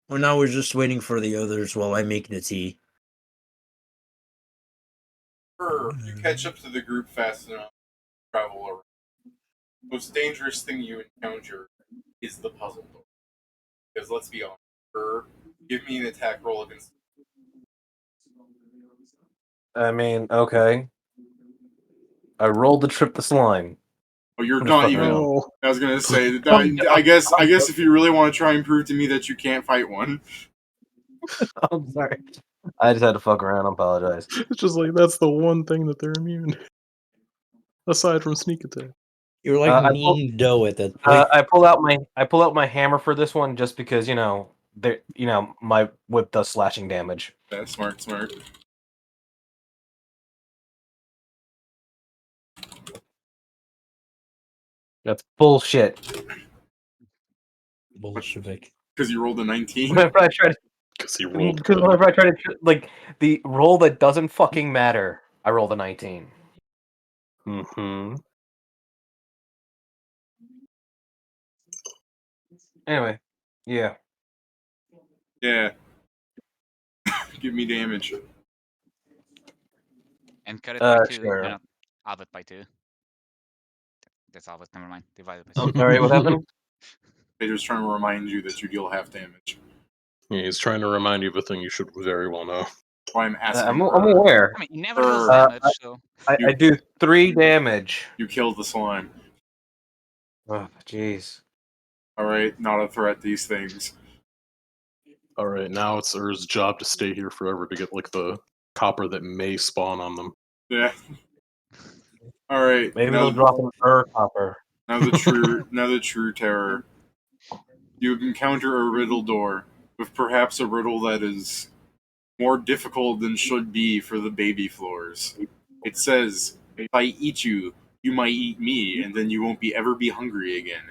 now we're just waiting for the others while I make the tea. Sure, you catch up to the group fast enough to travel around. The most dangerous thing you encounter is the puzzle door. Because let's be honest, give me an attack roll against. I mean, okay. I rolled the trip the slime. Oh, you're I'm not just even. fucking around. I was gonna say that. I guess if you really want to try and prove to me that you can't fight one, I'm sorry. I just had to fuck around. I apologize. It's just like that's the one thing that they're immune, aside from sneak attack. You're like I kneading dough at that point. I pull out my hammer for this one just because my whip does slashing damage. That's smart. That's bullshit. Bolshevik. Because you rolled a 19. Whenever I try to, Because he rolled. because whenever I try to like the roll that doesn't fucking matter, I rolled a 19. Mm-hmm. Anyway, yeah. Yeah. Give me damage. And cut it by 2. Sure. Not halve it by 2. That's halve it. Never mind. Divide it by 2. Oh, sorry, what happened? They're just trying to remind you that you deal half damage. Yeah, he's trying to remind you of a thing you should very well know. Why I'm asking. I'm aware. I mean, he never deals damage, so. I do 3 damage. You killed the slime. Oh, jeez. Alright, not a threat, these things. Alright, now it's Ur's job to stay here forever to get, like, the copper that may spawn on them. Yeah. Alright. Maybe they'll drop an copper. Now the true terror. You encounter a riddle door, with perhaps a riddle that is more difficult than should be for the baby floors. It says, if I eat you, you might eat me, and then you won't ever be hungry again.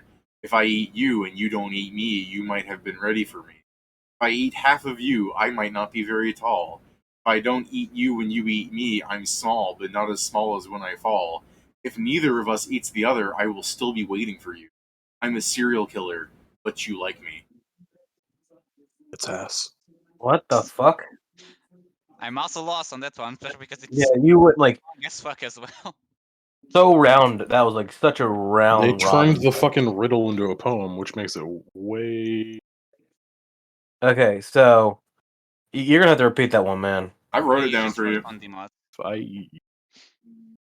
If I eat you and you don't eat me, you might have been ready for me. If I eat half of you, I might not be very tall. If I don't eat you when you eat me, I'm small, but not as small as when I fall. If neither of us eats the other, I will still be waiting for you. I'm a serial killer, but you like me. It's ass. What the fuck? I'm also lost on that one, especially because it's. Yeah, you would like. As fuck as well. So round. That was like such a round. They turned the fucking riddle into a poem, which makes it way. Okay, so you're gonna have to repeat that one, man. I wrote it down for you.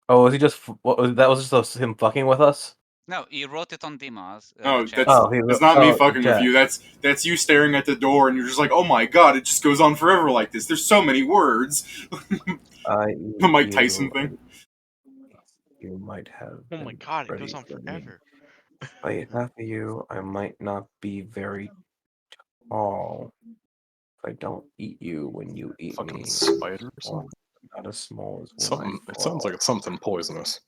Oh, was he just? That was just him fucking with us? No, he wrote it on Dima's. That's not me fucking with you. That's you staring at the door, and you're just like, oh my god, it just goes on forever like this. There's so many words. The Mike Tyson thing. You might have. Oh my god, it goes on forever. If I eat half of you, I might not be very tall. If I don't eat you when you eat fucking me, spider or something. Not as small as something. It sounds like it's something poisonous.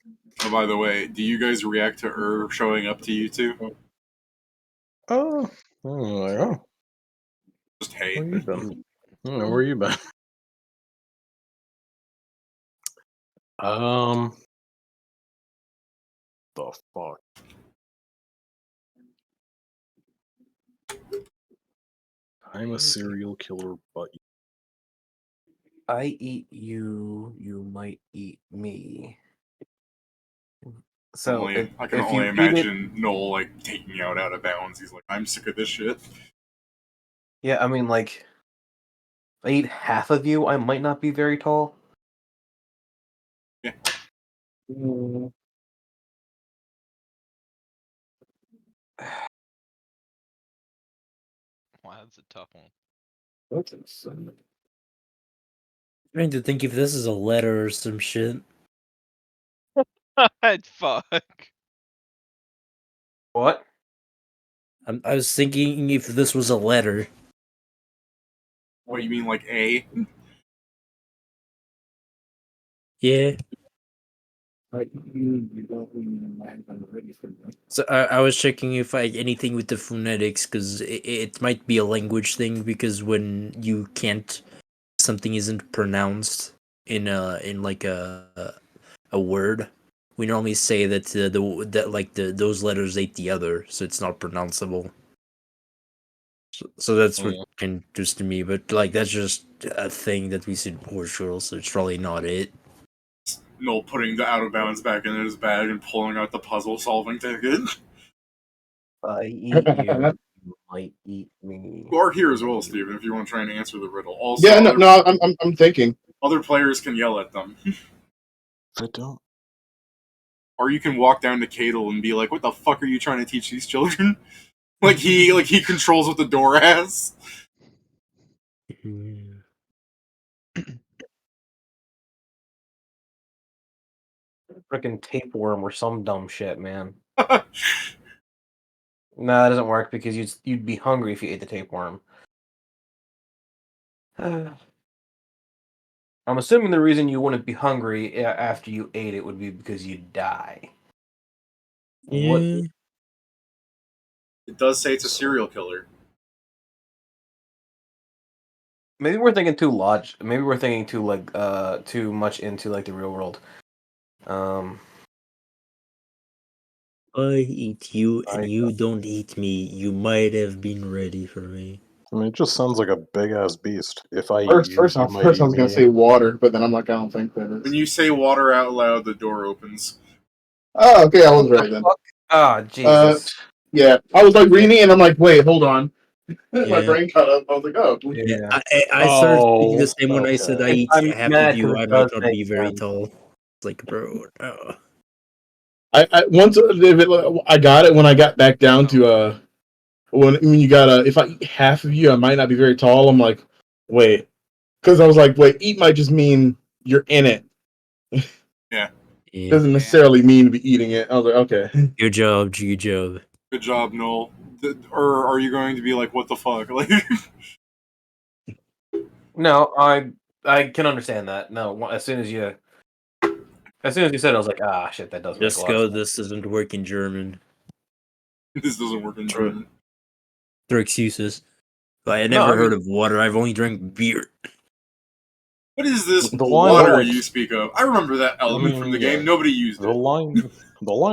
Oh, by the way, do you guys react to showing up to you two? Oh, just hey. Where you been? Where you been? The fuck. I'm a serial killer, but I eat you, you might eat me. So I can only imagine Noel like taking you out of bounds. He's like, I'm sick of this shit. Yeah, I mean, like, if I eat half of you, I might not be very tall. Yeah. Wow, that's a tough one. I'm trying to think if this is a letter or some shit. Fuck. What? I was thinking if this was a letter. What, you mean like A? Yeah. So I was checking if anything with the phonetics, because it might be a language thing, because when you can't, something isn't pronounced in like a word, we normally say that those letters ate the other, so it's not pronounceable. So that's what interests me, but like that's just a thing that we see in Portugal, so it's probably not it. Noel putting the out of bounds back in his bag and pulling out the puzzle solving ticket. I eat you, you might eat me. You are here as well, Steven, if you want to try and answer the riddle. Also, yeah, I'm thinking. Other players can yell at them. I don't. Or you can walk down to Cadle and be like, what the fuck are you trying to teach these children? like he controls what the door has. Freaking tapeworm or some dumb shit, man. No, that doesn't work because you'd be hungry if you ate the tapeworm. I'm assuming the reason you wouldn't be hungry after you ate it would be because you die. What? Yeah. It does say it's a serial killer. Maybe we're thinking too large. Maybe we're thinking too much into like the real world. I eat you and you don't eat me. You might have been ready for me. I mean, it just sounds like a big ass beast. If I eat First, you, first, you off, might first I eat was gonna me. say water, but then I'm like, I don't think that is. When you say water out loud, the door opens. Oh, okay, I was right then. Ah, Jesus. Yeah, I was like reading it, and I'm like, wait, hold on. My Yeah. brain cut up. I was like, oh. Yeah. I started thinking the Oh, same when I said I okay. eat I'm half mad of you. 'cause it I might does not make be very sense. tall. It's like, bro, no. I once I got it when I got back down to when you got if I eat half of you, I might not be very tall. I'm like, wait, because I was like, wait, eat might just mean you're in it. Yeah. Yeah. Doesn't necessarily mean to be eating it. I was like, okay. Good job, good job. Good job, Noel. Or are you going to be like, what the fuck? Like, No, I can understand that. No, as soon as you said it, I was like, ah, shit, that does make a Just lot go. of sense. This doesn't work in German. this doesn't work in True. German. They're excuses. I had No, never I heard mean- of water. I've only drank beer. What is this The line water that, like, you speak of? I remember that element from the game. yeah. Nobody used The it. line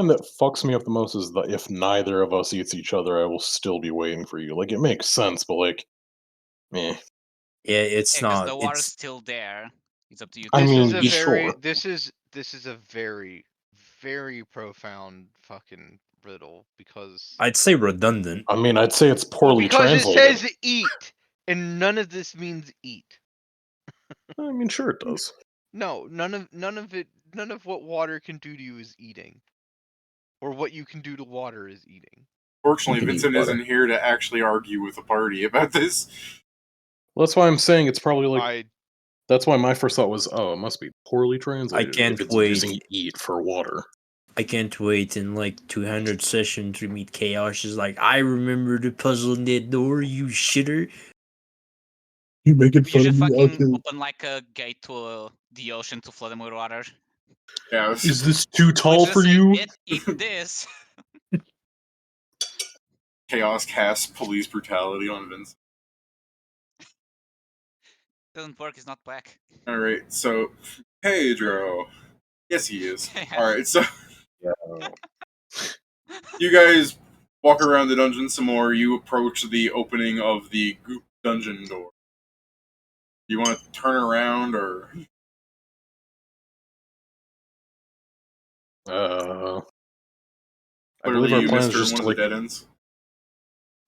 that fucks me up the most is that if neither of us eats each other, I will still be waiting for you. Like, it makes sense, but like, meh. Yeah, it's Because not. the water's It's still there. It's up to you. I to This mean, is a decide. very sure. this is a very very profound fucking riddle because I'd say redundant. I mean, I'd say it's poorly because it translated. says eat and none of this means eat. I mean, sure it does. No, none of what water can do to you is eating. Or what you can do to water is eating. Fortunately, You can eat Vincent water. isn't here to actually argue with the party about this. Well, that's why I'm saying it's probably like. I That's why my first thought was, oh, it must be poorly translated can't if it's wait. using eat for water. I can't wait in like 200 sessions to meet Chaos. Is like, I remember the puzzle in that door, you shitter. You making You fun should of me? fucking Okay. open like a gate to the ocean to flood them with water. Yeah, Is this too tall Let's just for say, you? eat this. Chaos casts police brutality on Vincent. Doesn't work. He's not black. All right, so Pedro. Yes, he is. Yeah. All right, so Yeah. you guys walk around the dungeon some more. You approach the opening of the goop dungeon door. You want to turn around or? I Clearly, believe our you plan missed is her in just one to of the like, dead ends.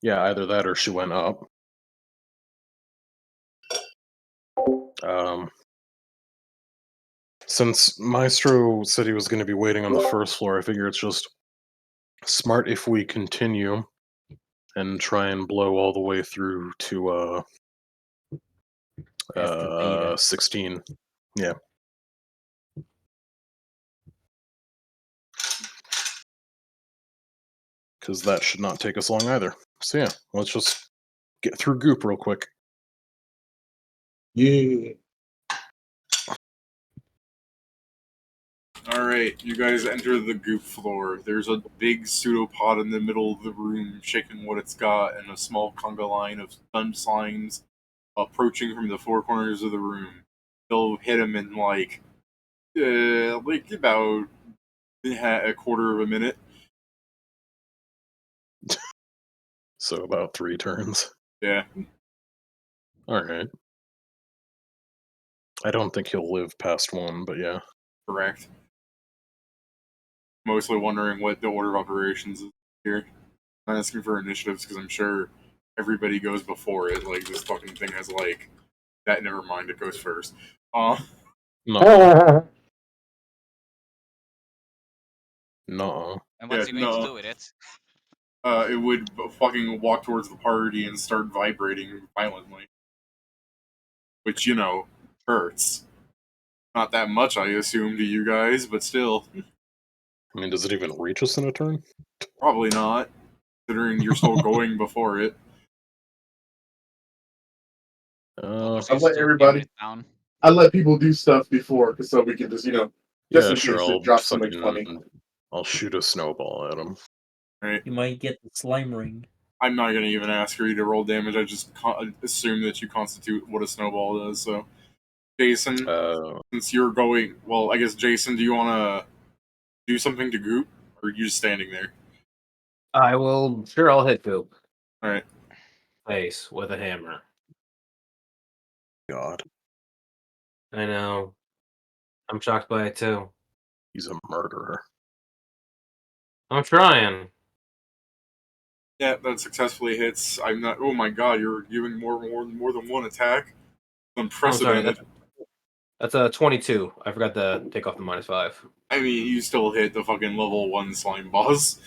yeah, either that or she went up. Since Maestro said he was going to be waiting on the first floor, I figure it's just smart if we continue and try and blow all the way through to After beta. 16. Yeah. Because that should not take us long either. So yeah, let's just get through goop real quick. Yeah. Alright, you guys enter the goop floor. There's a big pseudopod in the middle of the room, shaking what it's got, and a small conga line of stun slimes approaching from the four corners of the room. They'll hit him in like about a quarter of a minute. So about 3 turns. Yeah. Alright. I don't think he'll live past 1, but yeah. Correct. Mostly wondering what the order of operations is here. I'm asking for initiatives because I'm sure everybody goes before it. Like, this fucking thing has, like, that, never mind, it goes first. No. No. And what's Yeah, he going to no. do with it? It would fucking walk towards the party and start vibrating violently. Which, you know, hurts. Not that much, I assume, to you guys, but still. I mean, does it even reach us in a turn? Probably not, considering you're still going before it. Of course, I you let still hammer everybody. it down. I let people do stuff before, so we can just just Yeah, in sure. case it I'll drops something funny. I'll shoot a snowball at him. Right. You might get the slime ring. I'm not gonna even ask for you to roll damage. I just assume that you constitute what a snowball does. So, Jason, since you're going, well, I guess Jason, do you want to do something to Goop, or are you just standing there? I will. Sure, I'll hit Goop. All right. Face with a hammer. God, I know. I'm shocked by it too. he's a murderer. I'm trying. Yeah, that successfully hits. I'm not. Oh my god, you're doing more than one attack. Unprecedented. That's a 22. I forgot to take off the -5. I mean, you still hit the fucking level 1 slime boss.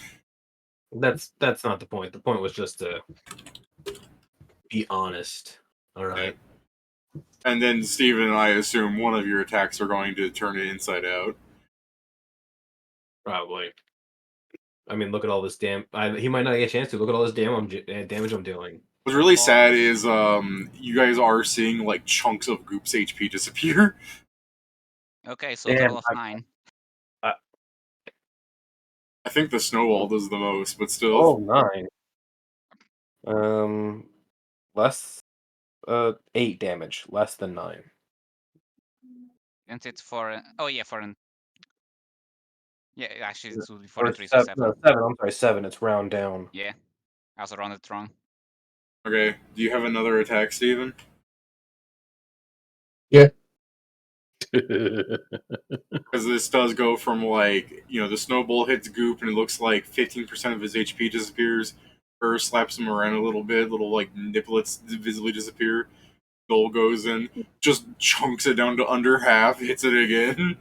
That's not the point. The point was just to be honest. All right. Yeah. And then Steven, I assume one of your attacks are going to turn it inside out. Probably. I mean, look at all this he might not get a chance to. Look at all this damage I'm doing. What's really sad is you guys are seeing like chunks of Goop's HP disappear. Okay, so total of 9. I think the snowball does the most, but still. 9. Less 8 damage, less than 9. And it's for oh yeah, for an yeah, actually it would be Or 43, so 7. No, 7. I'm sorry, 7. It's round down. Yeah, I also rounded it wrong. Okay, do you have another attack, Steven? Yeah. Because this does go from like, the snowball hits Goop and it looks like 15% of his HP disappears. Her slaps him around a little bit, little like niplets visibly disappear. Goal goes in, just chunks it down to under half, hits it again.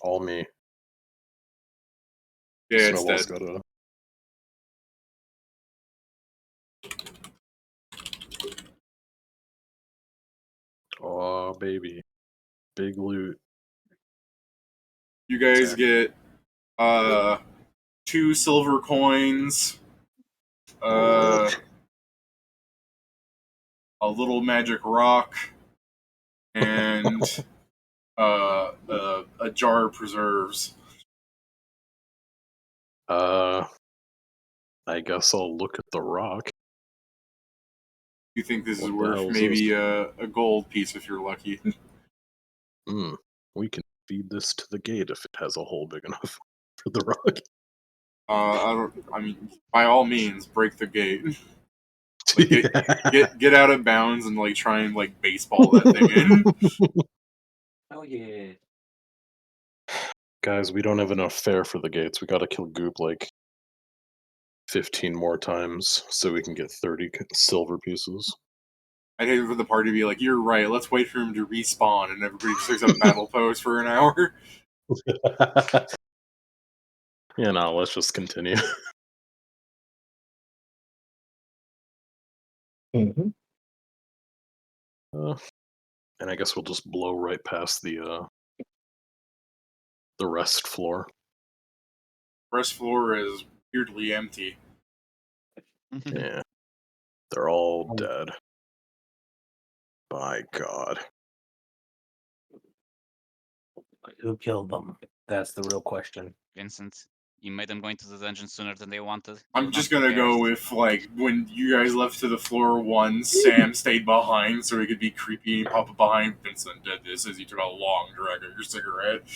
All me. Yeah, it's dead. Gotta... Oh, baby. Big loot. You guys get 2 silver coins, a little magic rock, and a jar of preserves. I guess I'll look at the rock. You think this is What the worth hell is maybe this? a gold piece if you're lucky. We can feed this to the gate if it has a hole big enough for the rock. I mean, by all means, break the gate. Like, get out of bounds and like try and like baseball that thing in. Oh yeah. Guys, we don't have enough fare for the gates. We gotta kill Goop like 15 more times so we can get 30 silver pieces. I'd hate for the party to be like, you're right, let's wait for him to respawn, and everybody just takes up battle pose for an hour. Yeah, no, let's just continue. Mm-hmm. And I guess we'll just blow right past the rest floor. Rest floor is weirdly empty. Yeah. They're all dead. By God. Who killed them? That's the real question. Vincent, you made them go into the dungeon sooner than they wanted. I'm just gonna go with, like, when you guys left to the floor 1, Sam stayed behind so he could be creepy and pop up behind Vincent did this as you took a long drag of your cigarette.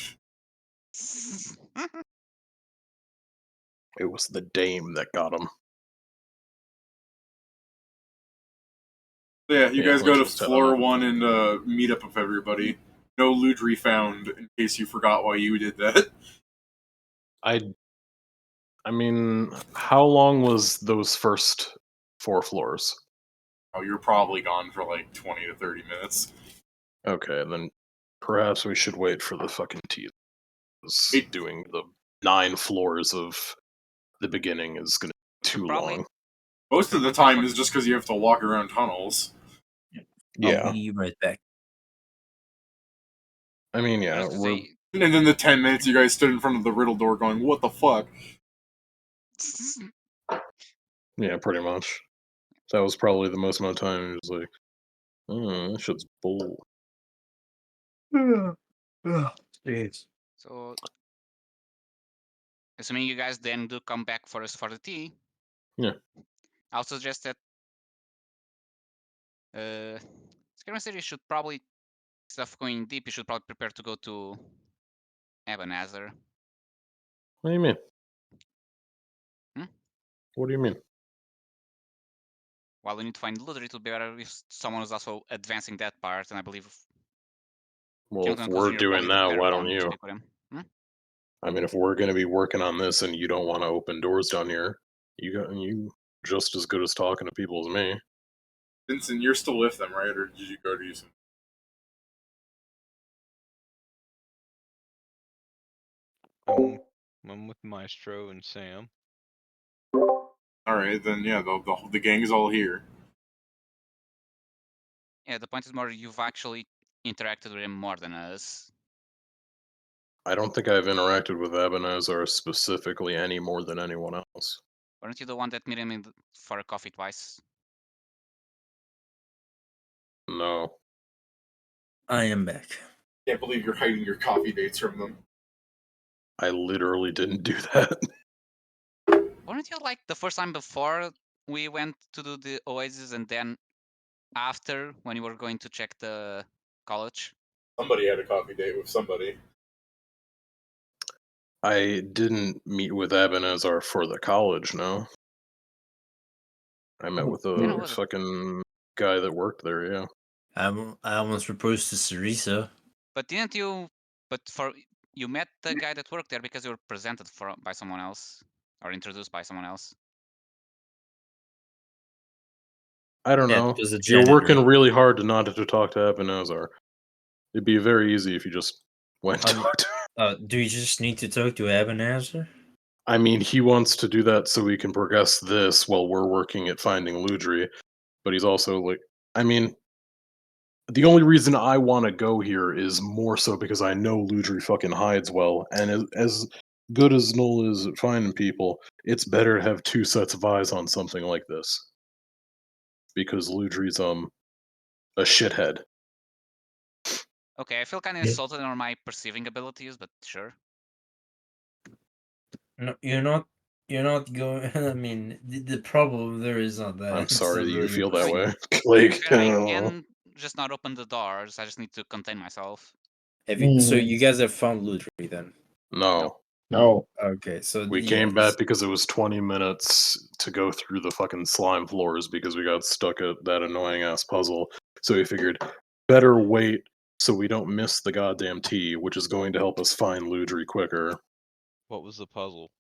It was the dame that got him. So yeah, you guys go to let's just floor 1 and meet up with everybody. No Ludri found, in case you forgot why you did that. I mean, how long was those first 4 floors? Oh, you're probably gone for like 20 to 30 minutes. Okay, then perhaps we should wait for the fucking teeth. Doing the 9 floors of the beginning is gonna be too long. Most of the time is just because you have to walk around tunnels. Yeah. I'll be right back. I mean, yeah, And then the 10 minutes you guys stood in front of the riddle door going, what the fuck? Yeah, pretty much. That was probably the most amount of time. He was like, "Oh, that shit's bull." Jeez. So, assuming you guys then do come back for us for the tea. Yeah. I'll suggest that Screamer City should probably, stuff going deep, you should probably prepare to go to Ebenezer. What do you mean? Hmm? What do you mean? While we need to find Ludri, it would be better if someone was also advancing that part, and I believe Well, if Gentleman we're Cousin, you're doing probably the that, better why one don't to you? speak with him. I mean, if we're going to be working on this and you don't want to open doors down here, you just as good as talking to people as me. Vincent, you're still with them, right? Or did you go do some? I'm with Maestro and Sam. All right, then yeah, the gang's all here. Yeah, the point is more you've actually interacted with him more than us. I don't think I've interacted with Ebenezer specifically any more than anyone else. Weren't you the one that met him for a coffee twice? No. I am back. Can't believe you're hiding your coffee dates from them. I literally didn't do that. Weren't you like the first time before we went to do the Oasis and then after when you were going to check the college? Somebody had a coffee date with somebody. I didn't meet with Ebenezer for the college, no. I met with Then it a was. fucking guy that worked there, yeah. I almost proposed to Sarisa. But didn't you? But you met the guy that worked there because you were presented by someone else or introduced by someone else. I don't Yeah, know. it was a You're working janitor. really hard not to talk to Ebenezer. It'd be very easy if you just went to talk to Do you just need to talk to Ebenezer? I mean, he wants to do that so we can progress this while we're working at finding Ludri. But he's also like, I mean, the only reason I want to go here is more so because I know Ludri fucking hides well, and as good as Null is at finding people, it's better to have two sets of eyes on something like this. Because Ludri's a shithead. Okay, I feel kind of insulted on my perceiving abilities, but sure. No, you're not. You're not going. I mean, the problem there is not that. I'm It's sorry not that you really feel that way. perceived. Like, Fair, I I don't know. can just not open the doors. I just need to contain myself. So you guys have found Ludri then? No. No. Okay, so We came back because it was 20 minutes to go through the fucking slime floors because we got stuck at that annoying ass puzzle. So we figured, better wait so we don't miss the goddamn tea, which is going to help us find Ludri quicker. What was the puzzle?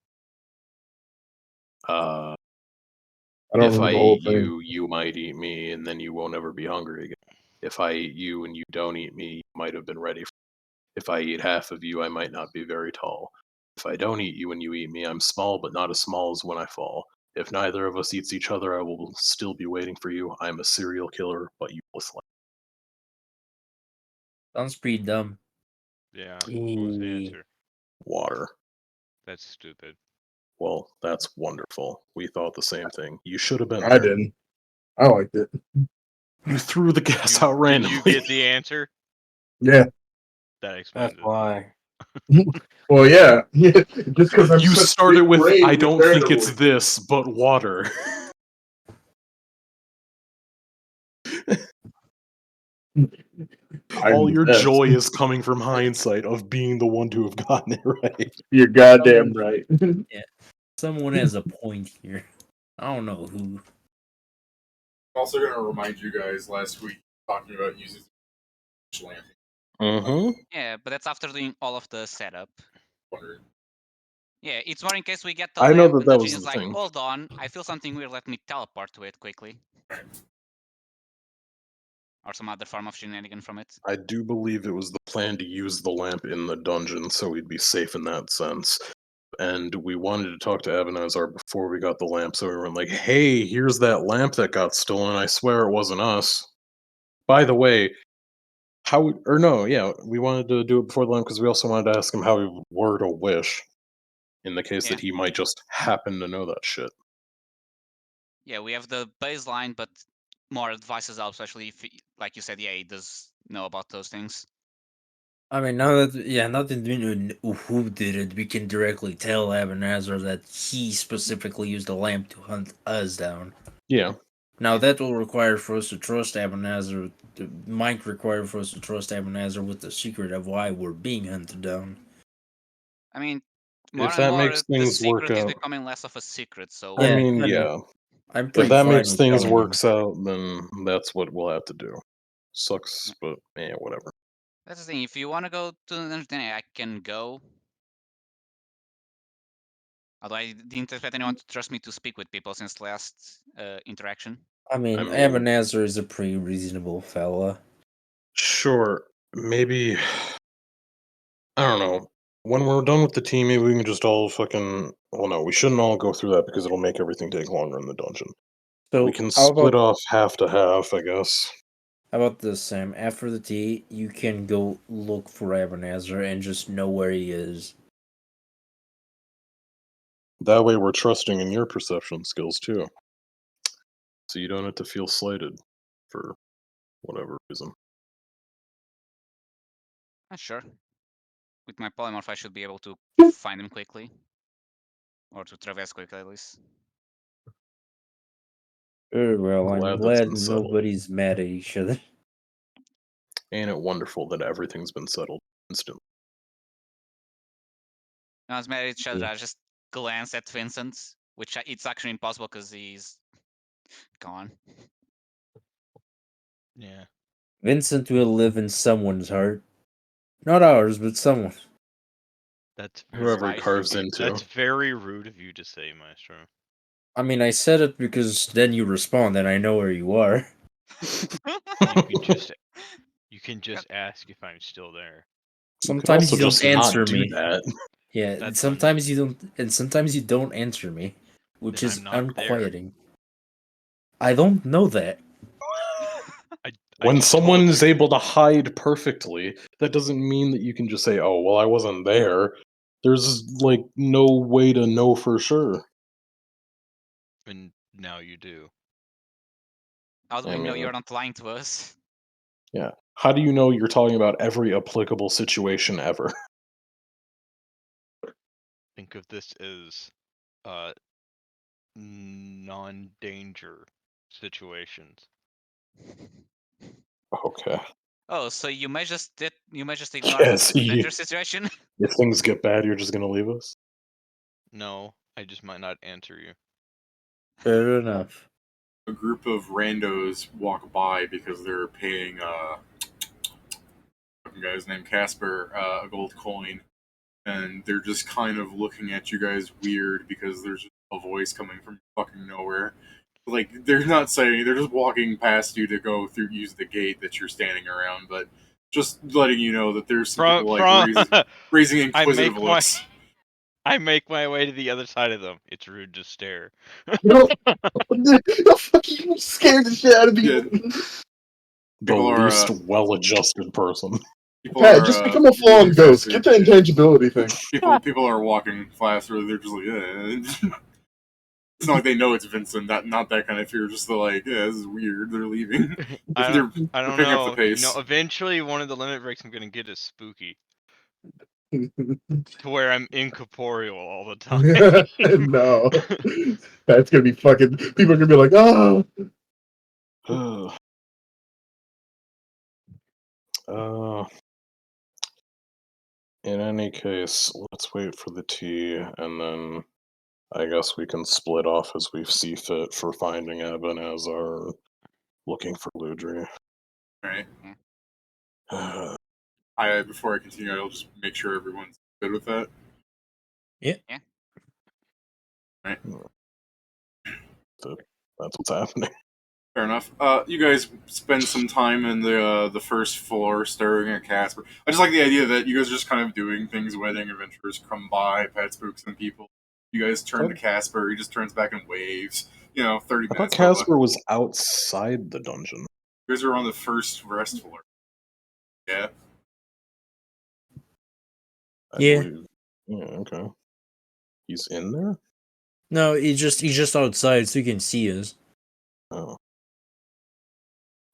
Uh, I don't if I remember the whole eat thing. you, you might eat me, and then you won't ever be hungry again. If I eat you and you don't eat me, you might have been ready. If I eat half of you, I might not be very tall. If I don't eat you and you eat me, I'm small, but not as small as when I fall. If neither of us eats each other, I will still be waiting for you. I am a serial killer, but useless. sounds pretty dumb. Yeah. What was the answer? Water. That's stupid. Well, that's wonderful. We thought the same thing. You should have been I there. didn't. I liked it. You threw the gas out randomly. Did you get the answer? Yeah. That explains That's it. why. Well, yeah. Just because I'm You such started big with, brain I don't think it's comparatively. this, but water. All I'm your the best. joy is coming from hindsight of being the one to have gotten it right. You're goddamn right. Someone has a point here. I don't know who. I'm also going to remind you guys last week talking about using lamp. Mm-hmm. Yeah, but that's after doing all of the setup. Wondering. Yeah, it's more in case we get the I know lamp that and the that was genie's the like, thing. hold on, I feel something weird, let me teleport to it quickly. Or some other form of shenanigan from it. I do believe it was the plan to use the lamp in the dungeon so we'd be safe in that sense. And we wanted to talk to Ebenezer before we got the lamp, so we were like, hey, here's that lamp that got stolen. I swear it wasn't us. By the way, we wanted to do it before the lamp because we also wanted to ask him how he would word a wish in the case Yeah. that he might just happen to know that shit. Yeah, we have the baseline, but more advices out, especially if, like you said, he does know about those things. I mean, now that we know who did it, we can directly tell Ebenezer that he specifically used the lamp to hunt us down. Yeah. Now that will require for us to trust Ebenezer. Might require for us to trust Ebenezer with the secret of why we're being hunted down. I mean, more If and that more, makes the things work secret is out, becoming less of a secret. So I Yeah, mean, I mean, yeah. I'm If pretty that fine makes with things telling works out, then that's what we'll have to do. Sucks, but whatever. that's the thing. If you want to go to the dungeon, I can go. Although I didn't expect anyone to trust me to speak with people since last interaction. I mean, I mean- Ebenezer is a pretty reasonable fella. Sure, maybe. I don't know. When we're done with the team, maybe we can just all fucking. Well, no, we shouldn't all go through that because it'll make everything take longer in the dungeon. So We can how split about off half to half, I guess. how about this, Sam? After the tea, you can go look for Ebenezer and just know where he is. That way, we're trusting in your perception skills too, so you don't have to feel slighted for whatever reason. Sure. With my polymorph, I should be able to find him quickly. Or to traverse quickly, at least. Very well, I'm Glad that's glad been settled. nobody's mad at each other. Ain't it wonderful that everything's been settled instantly? Now, as mad at each other, I just glance at Vincent, which it's actually impossible because he's gone. Yeah. Vincent will live in someone's heart. Not ours, but someone. That's Whoever he wife. carves into. That's very rude of you to say, Maestro. I mean, I said it because then you respond and I know where you are. You can just ask if I'm still there. Sometimes also you don't just not answer do me. that. Yeah, That's sometimes you don't, and sometimes you don't answer me, which Then is I'm not there. unquieting. I don't know that. I When just someone told is you. able to hide perfectly, that doesn't mean that you can just say, "Oh, well, I wasn't there." There's like no way to know for sure. And now you do. How do I we know mean, you're not lying to us? yeah. How do you know you're talking about every applicable situation ever? Think of this as non-danger situations. Okay. Oh, so you may just ignore Yes, the danger situation? if things get bad, you're just gonna leave us? No, I just might not answer you. Fair enough. A group of randos walk by because they're paying guy's named Casper a gold coin, and they're just kind of looking at you guys weird because there's just a voice coming from fucking nowhere. Like they're not saying, they're just walking past you to go through, use the gate that you're standing around, but just letting you know that there's some people like raising inquisitive looks. I make my way to the other side of them. It's rude to stare. No, fucking scared the shit out of people. The least well-adjusted person. Pat, just become a full-on ghost. Get the intangibility thing. People are walking faster. They're just like, eh. It's not like they know it's Vincent. Not that kind of fear. Just the like, yeah, this is weird. They're leaving. I don't picking know. up the pace. Eventually one of the limit breaks I'm gonna get is spooky. To where I'm incorporeal all the time. No. That's gonna be fucking. People are gonna be like, oh. In any case, let's wait for the tea, and then I guess we can split off as we see fit for finding Ebenezer, looking for Ludri. Right. Before I continue, I'll just make sure everyone's good with that. Yeah. Right. That's what's happening. Fair enough. You guys spend some time in the first floor staring at Casper. I just like the idea that you guys are just kind of doing things. Wedding adventurers come by, pet spook some people. You guys turn to Casper. He just turns back and waves. 30 I minutes. thought Casper was outside the dungeon. You guys are on the first rest floor. Yeah. I believe. Yeah, okay. He's in there? No, he's just outside, so you can see us. Oh.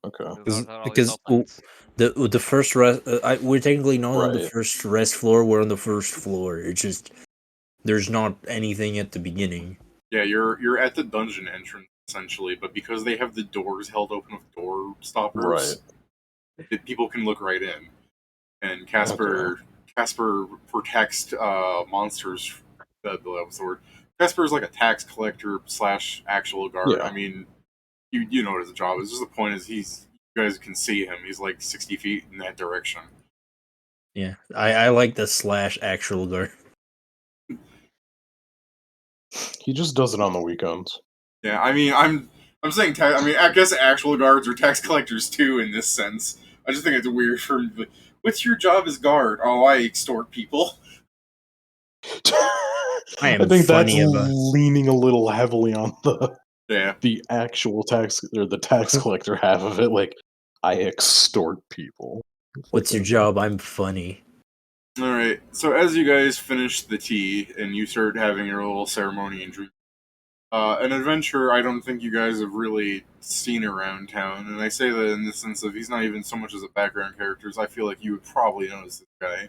Okay. The doors Because are always opened. the first rest, we're technically not on the Right. first rest floor. We're on the first floor. It's just there's not anything at the beginning. Yeah, you're at the dungeon entrance essentially, but because they have the doors held open with door stoppers, people can look right in. And Casper protects monsters. That was the word. Casper is like a tax collector / actual guard. Yeah. I mean, you know what his job is. Just the point is you guys can see him. He's like 60 feet in that direction. Yeah, I like the / actual guard. He just does it on the weekends. Yeah, I mean, I'm saying I guess actual guards are tax collectors too in this sense. I just think it's weird for him to be like, what's your job as guard? Oh, I extort people. I am think that's funny about. leaning a little heavily on Yeah. the actual tax or the tax collector half of it. Like, I extort people. What's your job? I'm funny. All right. So as you guys finish the tea and you start having your little ceremony and drink, an adventure I don't think you guys have really seen around town, and I say that in the sense of he's not even so much as a background character, as I feel like you would probably notice this guy.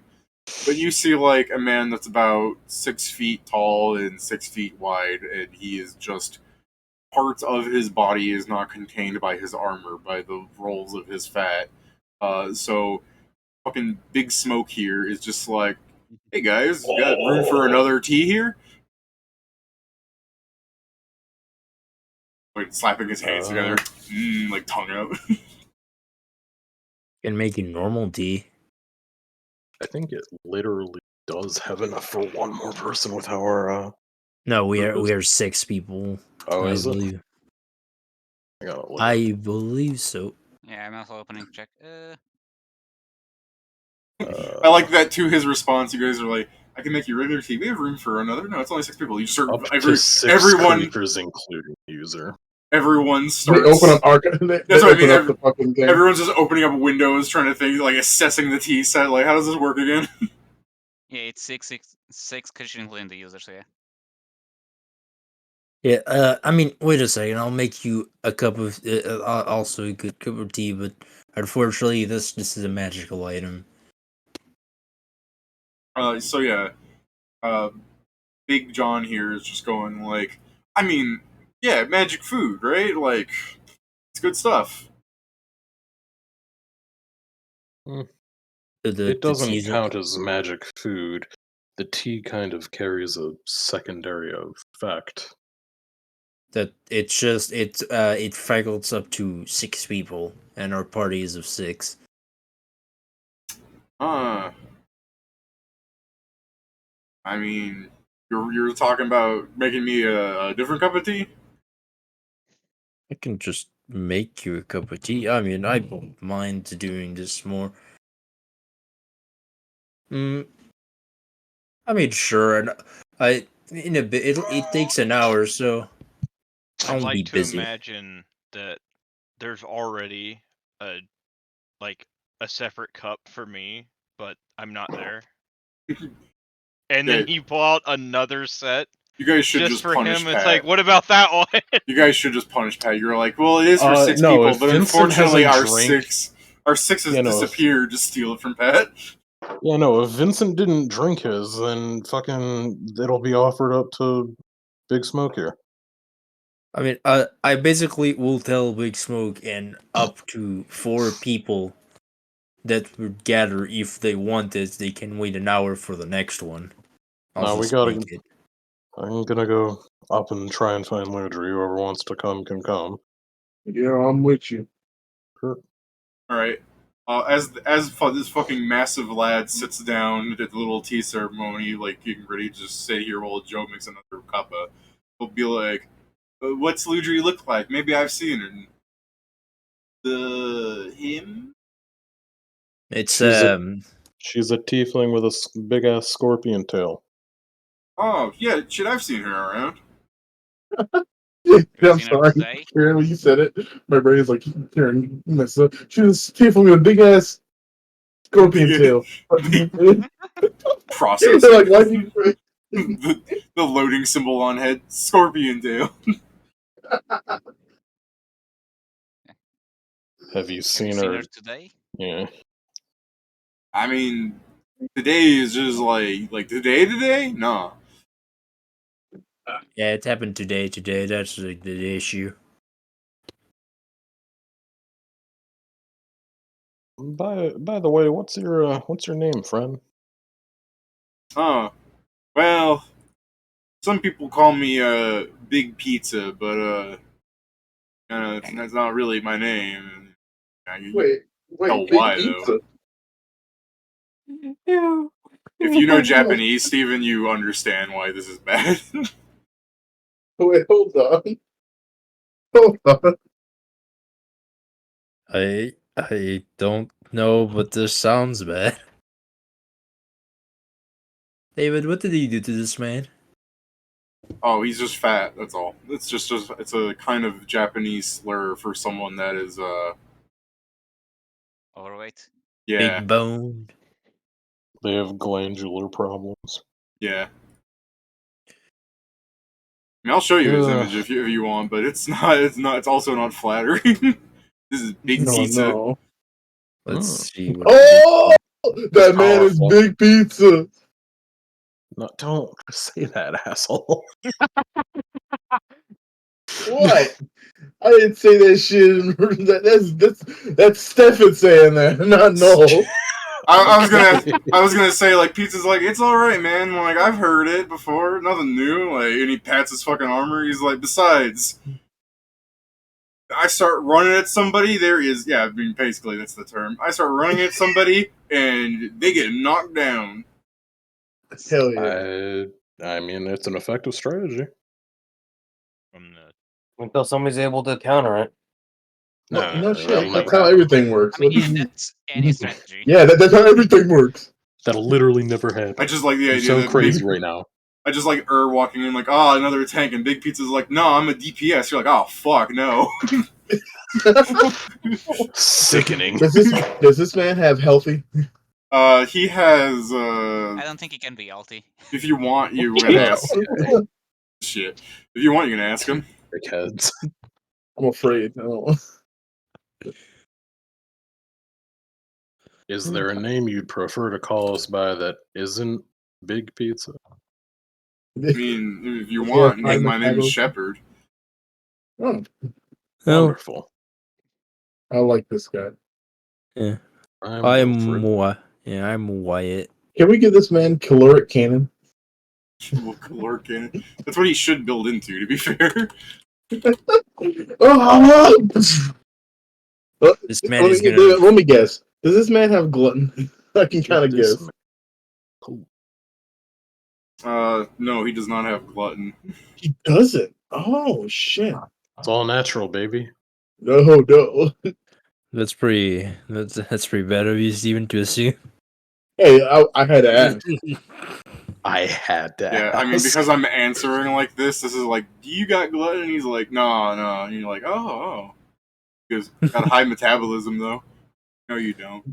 But you see like a man that's about 6 feet tall and 6 feet wide, and he is just parts of his body is not contained by his armor, by the rolls of his fat. So fucking Big Smoke here is just like, hey guys, you got room for another tea here? Like slapping his hands together, like tongue out. Can make you normal tea. I think it literally does have enough for one more person with our. No, we are 6 people. Oh, I is it? believe. I gotta look. I believe so. Yeah, I'm also opening check. I like that too. His response, you guys are like, I can make you regular tea. We have room for another. No, it's only 6 people. You start Up to 6 everyone, creatures, including user. everyone They starts. open up That's what I mean. The fucking thing. Everyone's just opening up windows, trying to think, like assessing the tea set. Like, how does this work again? Yeah, it's six creatures including the user. So yeah. Yeah, I mean, wait a second. I'll make you a cup of also a good cup of tea, but unfortunately, this is a magical item. So yeah, Big John here is just going like, I mean, yeah, magic food, right? Like, it's good stuff. It doesn't count as magic food. The tea kind of carries a secondary effect. That it's just it facultates up to 6 people, and our party is of 6. I mean, you're talking about making me a different cup of tea? I can just make you a cup of tea. I mean, I don't mind doing this more. I mean, sure, and in a bit it takes an hour, so I'd I'll like be to busy. imagine that there's already a separate cup for me, but I'm not there. And then you pull out another set. You guys should just just for punish him. Pat. It's like, what about that one? You guys should just punish Pat. You're like, well, it is for 6 no, people, if but Vincent has unfortunately, a our drink- six has Yeah, no, if- disappeared. Just steal it from Pat. Yeah, no, if Vincent didn't drink his, then fucking it'll be offered up to Big Smoke here. I mean, I basically will tell Big Smoke and up to 4 people that would gather if they want it. They can wait an hour for the next one. No, we gotta. I'm gonna go up and try and find Ludri. Whoever wants to come can come. Yeah, I'm with you. Sure. All right. As this fucking massive lad sits down at the little tea ceremony, like getting ready to just sit here while Joe makes another cuppa, he'll be like, "What's Ludri look like? Maybe I've seen her." Him? It's She's a tiefling with a big ass scorpion tail. Oh yeah, shit, I've seen her around. I'm sorry. Karen, when you said it, my brain is like, Karen, you messed up. She was tearful with a big ass scorpion tail. Process. Like, why do you? the loading symbol on head, scorpion tail. Have you seen her? Today? Yeah. I mean, today is just like today? Nah. Yeah, it happened today. That's like the issue. By the way, what's your name, friend? Oh, well, some people call me Big Pizza, but that's not really my name. Wait, Oh, Big why Pizza. though? If you know Japanese, Steven, you understand why this is bad. Wait, hold on. Hold on. I don't know, but this sounds bad. David, what did he do to this man? Oh, he's just fat. That's all. It's a kind of Japanese slur for someone that is overweight. Yeah. Big bone. They have glandular problems. Yeah. I mean, I'll show you his image if you want, but it's also not flattering. This is Big Pizza. No. Let's see. Oh, that man is Big Pizza. No, don't say that, asshole. What? I didn't say that shit. That's Stefan saying that, not no. I was gonna say like Pizza's like it's all right, man. Like I've heard it before, nothing new. Like, and he pats his fucking armor. He's like, besides, I start running at somebody. There is, yeah, I mean, basically that's the term. I start running at somebody and they get knocked down. Hell yeah! I mean, it's an effective strategy. Until somebody's able to counter it. No shit. That's how everything works. I mean, that's any strategy. Yeah, that's how everything works. That'll literally never happen. I just like the You're idea so that crazy right now. I just like walking in like, oh, another tank, and Big Pizza's like, no, I'm a DPS. You're like, oh fuck, no. Sickening. Does this man have healthy? He has. I don't think he can be healthy. If you want, you can ask. Shit. If you want, you can ask him. Dickheads. I'm afraid. No. Is there a name you'd prefer to call us by that isn't Big Pizza? I mean, if you want, my name is Shepard. Oh. Wonderful. I like this guy. Yeah. I'm Wyatt. Can we give this man caloric cannon? Caloric cannon. That's what he should build into, to be fair. This man is gonna. Let me guess. Does this man have glutton? I can kind of guess. No, he does not have glutton. He doesn't. Oh shit! It's all natural, baby. No. That's pretty bad of you, Steven, to assume. Hey, I had to ask. I had to Yeah, ask. I mean, because I'm answering like this is like, do you got glutton? And he's like, no. And you're like, oh. Because got high metabolism, though. No, you don't.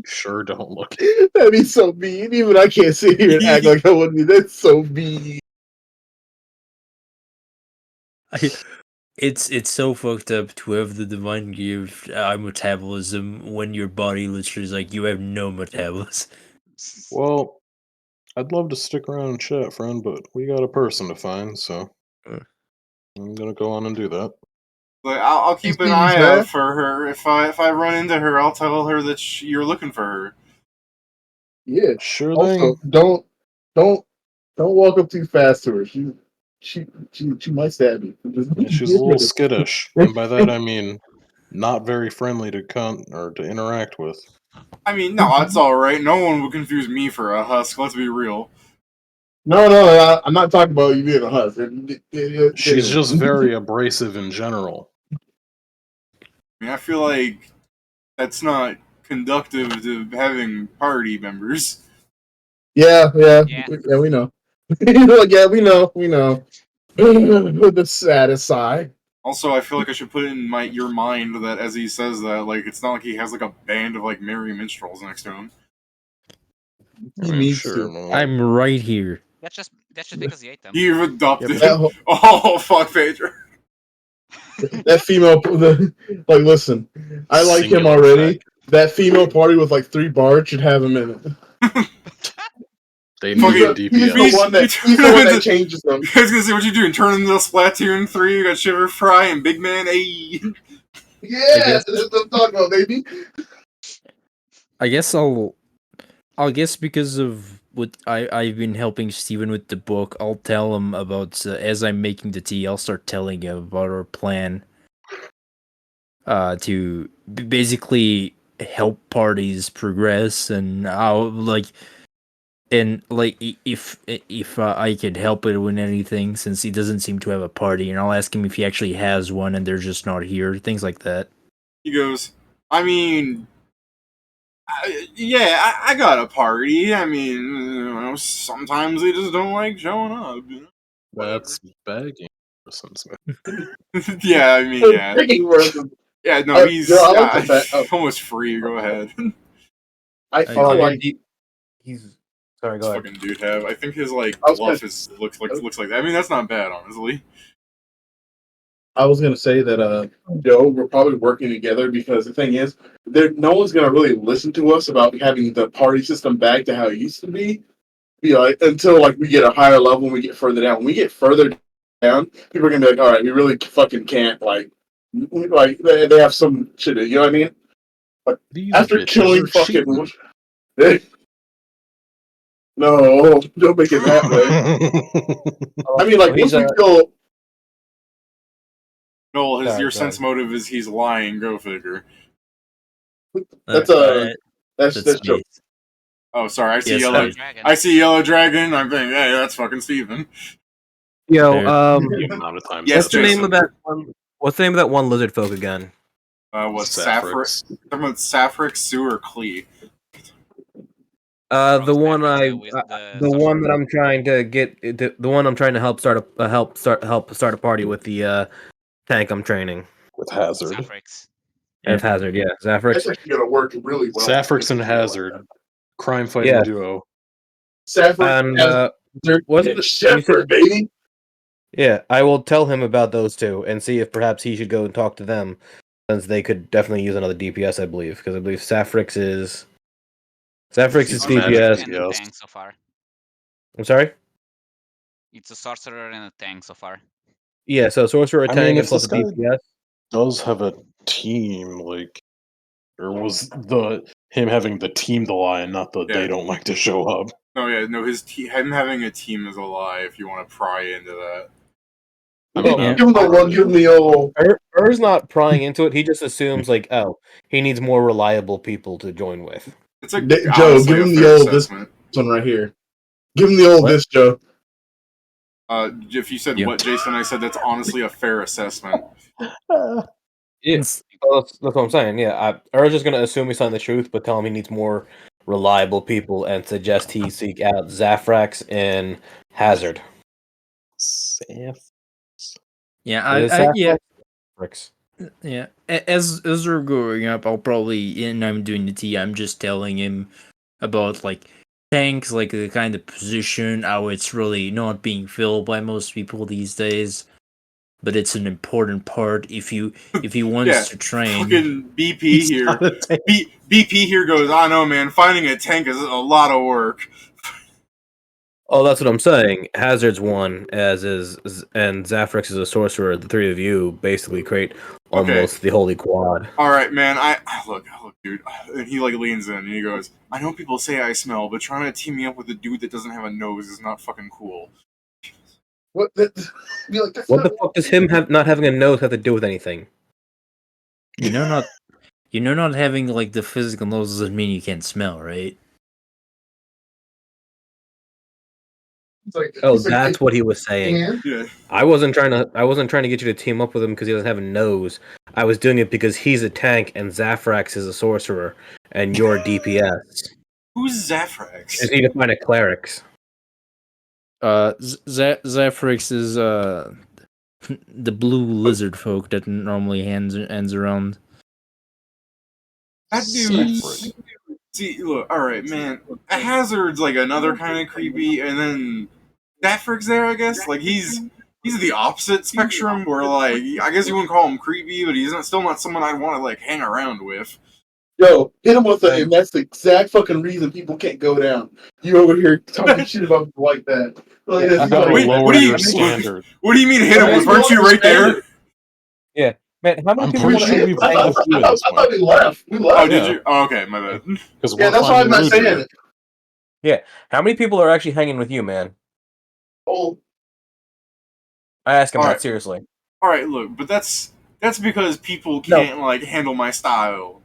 Sure don't look. That'd be so mean. Even I can't sit here and act like I wouldn't be. That's so mean. It's so fucked up to have the divine gift metabolism when your body literally is like you have no metabolism. Well, I'd love to stick around and chat, friend, but we got a person to find, so I'm gonna go on and do that. But I'll keep an eye out for her. If I run into her, I'll tell her that you're looking for her. Yeah. Sure also, thing. don't walk up too fast to her. She might stab you. Yeah, she's a little skittish, and by that I mean not very friendly to to interact with. I mean, no, it's all right. No one would confuse me for a husk. Let's be real. No, I'm not talking about you being a husk. She's just very abrasive in general. I mean, I feel like that's not conductive to having party members. Yeah, we know. Yeah, we know. With the saddest sigh. Also, I feel like I should put it in your mind that as he says that, like, it's not like he has like a band of like merry minstrels next to him. He I'm needs sure, to. man. I'm right here. That's just because he ate them. You've adopted That, him. Oh fuck, Pedro. that female, like, listen, I like him Singular already. fact. That female party with like 3 bars should have him in it. They Fucking- need He's DPS. the one that You turn changes them. You guys gonna see what you doing? Turn into Splatoon 3, you got Shiver Fry and Big Man. Ayy. Yeah, guess- that's what I'm talking about, baby. I guess because of what I've been helping Steven with the book, I'll tell him about as I'm making the tea. I'll start telling him about our plan. To basically help parties progress and how if I could help it with anything, since he doesn't seem to have a party, and I'll ask him if he actually has one and they're just not here, things like that. He goes, I mean, yeah, I got a party. I mean, you know, sometimes they just don't like showing up. You know? That's begging for some Yeah, I mean, yeah. Freaking random. Yeah, no, he's I like the fact. almost free. Go ahead. I feel like he's sorry. Go ahead. Fucking dude have. I think his like I was bluff gonna- is looks like that. I mean, that's not bad, honestly. I was gonna say that Joe, we're probably working together because the thing is, no one's gonna really listen to us about having the party system back to how it used to be. You know, until like we get a higher level and we get further down. When we get further down, people are gonna be like, all right, we really fucking can't like they have some shit. You know what I mean? These After bitches killing are fucking. cheating. No, don't make it that way. I mean, like, once we kill. Noel, Sorry, your go sense motive is he's lying. Go figure. That's Joe. me. Oh, sorry. I see Yes, yellow. Dragon. I see yellow dragon. I'm thinking, hey, that's fucking Steven. Yo, The amount of times Yes, what's the name Jason. of that one? What's the name of that one lizard folk again? What's Sapphirex. Sapphirex, Sue, or Klee? The one the the one that I'm trying to get, the one I'm trying to help start a party with the tank I'm training. With Hazard. Sapphirex. F Hazard, yeah, That's Zafrix. actually gonna work really well. Sapphirex and Hazard. Crime fighting Yeah. duo. Saffron And has what the you shepherd, said- baby. Yeah, I will tell him about those two and see if perhaps he should go and talk to them, since they could definitely use another DPS. I believe, because I believe Sapphirex is He's a magic DPS. And a Yes. tank so far. I'm sorry. It's a sorcerer and a tank so far. Yeah, so sorcerer, I tank, mean, and if plus this a guy DPS. does have a team, like, or was him having the team the lie and not the Yeah. they don't like to show up? No, yeah, no. Him having a team is a lie. If you want to pry into that. I mean, Yeah. Give him the one, give him the old. Er's not prying into it. He just assumes like, oh, he needs more reliable people to join with. It's a Joe, honestly give a him fair the old assessment. this one right here. Give him the old What? this, Joe. If you said Yeah. what, Jason, I said that's honestly a fair assessment. Yes, that's what I'm saying. Yeah, Er's just gonna assume he's telling the truth, but tell him he needs more reliable people and suggest he seek out Zafrax and Hazard. Yeah, Is it Zafrax? Yeah, as we're growing up, I'll probably, and I'm doing the tea, I'm just telling him about like tanks, like the kind of position, how it's really not being filled by most people these days, but it's an important part if he wants Yeah, to train. Fucking BP here. BP here goes, I know, man. Finding a tank is a lot of work. Oh, that's what I'm saying. Hazard's one, as is, and Zafrax is a sorcerer. The three of you basically create almost the holy quad. All right, man. Look, dude. And he like leans in and he goes, I know people say I smell, but trying to team me up with a dude that doesn't have a nose is not fucking cool. What? Be like, that's What not the fuck does him not having a nose have to do with anything? Not having like the physical nose doesn't mean you can't smell, right? It's like, Oh, it's like, that's what he was saying. man. Yeah. I wasn't trying to get you to team up with him because he doesn't have a nose. I was doing it because he's a tank and Zafrax is a sorcerer, and you're DPS. Who's Zafrax? Just need to find a clerics. Zafrix is the blue lizard folk that normally hands around. That dude. See, look, all right, man. Hazard's like another kind of creepy, and then Daffrick's there, I guess. Like he's the opposite spectrum, where like I guess you wouldn't call him creepy, but he's still not someone I'd want to like hang around with. Yo, hit him with it, and that's the exact fucking reason people can't go down. You over here talking shit about people like that. Like, You gotta Wait, lower what do you- your standard. What do you mean hit him with? Weren't you right there? Yeah, man. How many I'm people pretty want sure to we've hang all with few you? at this I point. thought we left. We left. Oh, did Yeah. you? Oh, okay, my bad. Because Yeah, that's why I'm not saying it. Yeah, how many people are actually hanging with you, man? Oh, I ask him All that right. seriously. All right, look, but that's because people can't like handle my style.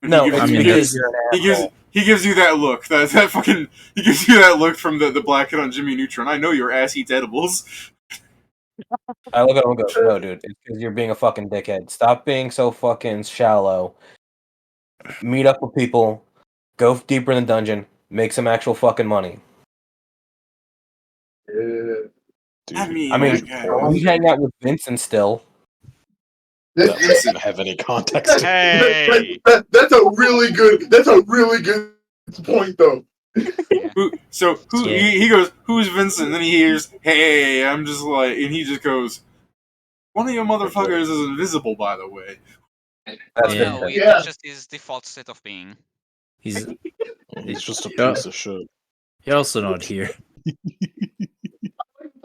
And No, he gives, it's he because gives, you're an he gives asshole. he gives you that look. That fucking he gives you that look from the black kid on Jimmy Neutron. I know your ass eats edibles. I look at him and go, no, dude, it's because you're being a fucking dickhead. Stop being so fucking shallow. Meet up with people, go deeper in the dungeon, make some actual fucking money. yeah. Dude, I mean, I mean, guess. we hang out with Vincent still. that doesn't have any context. Hey! That's a really good. That's a really good point, though. He goes, who's Vincent? And then he hears, hey, I'm just like, and he just goes, one of you motherfuckers is invisible, by the way. That's Yeah. No, Vincent. that's just his default state of being. He's He's just a Yeah. piece of shit. You're also not here.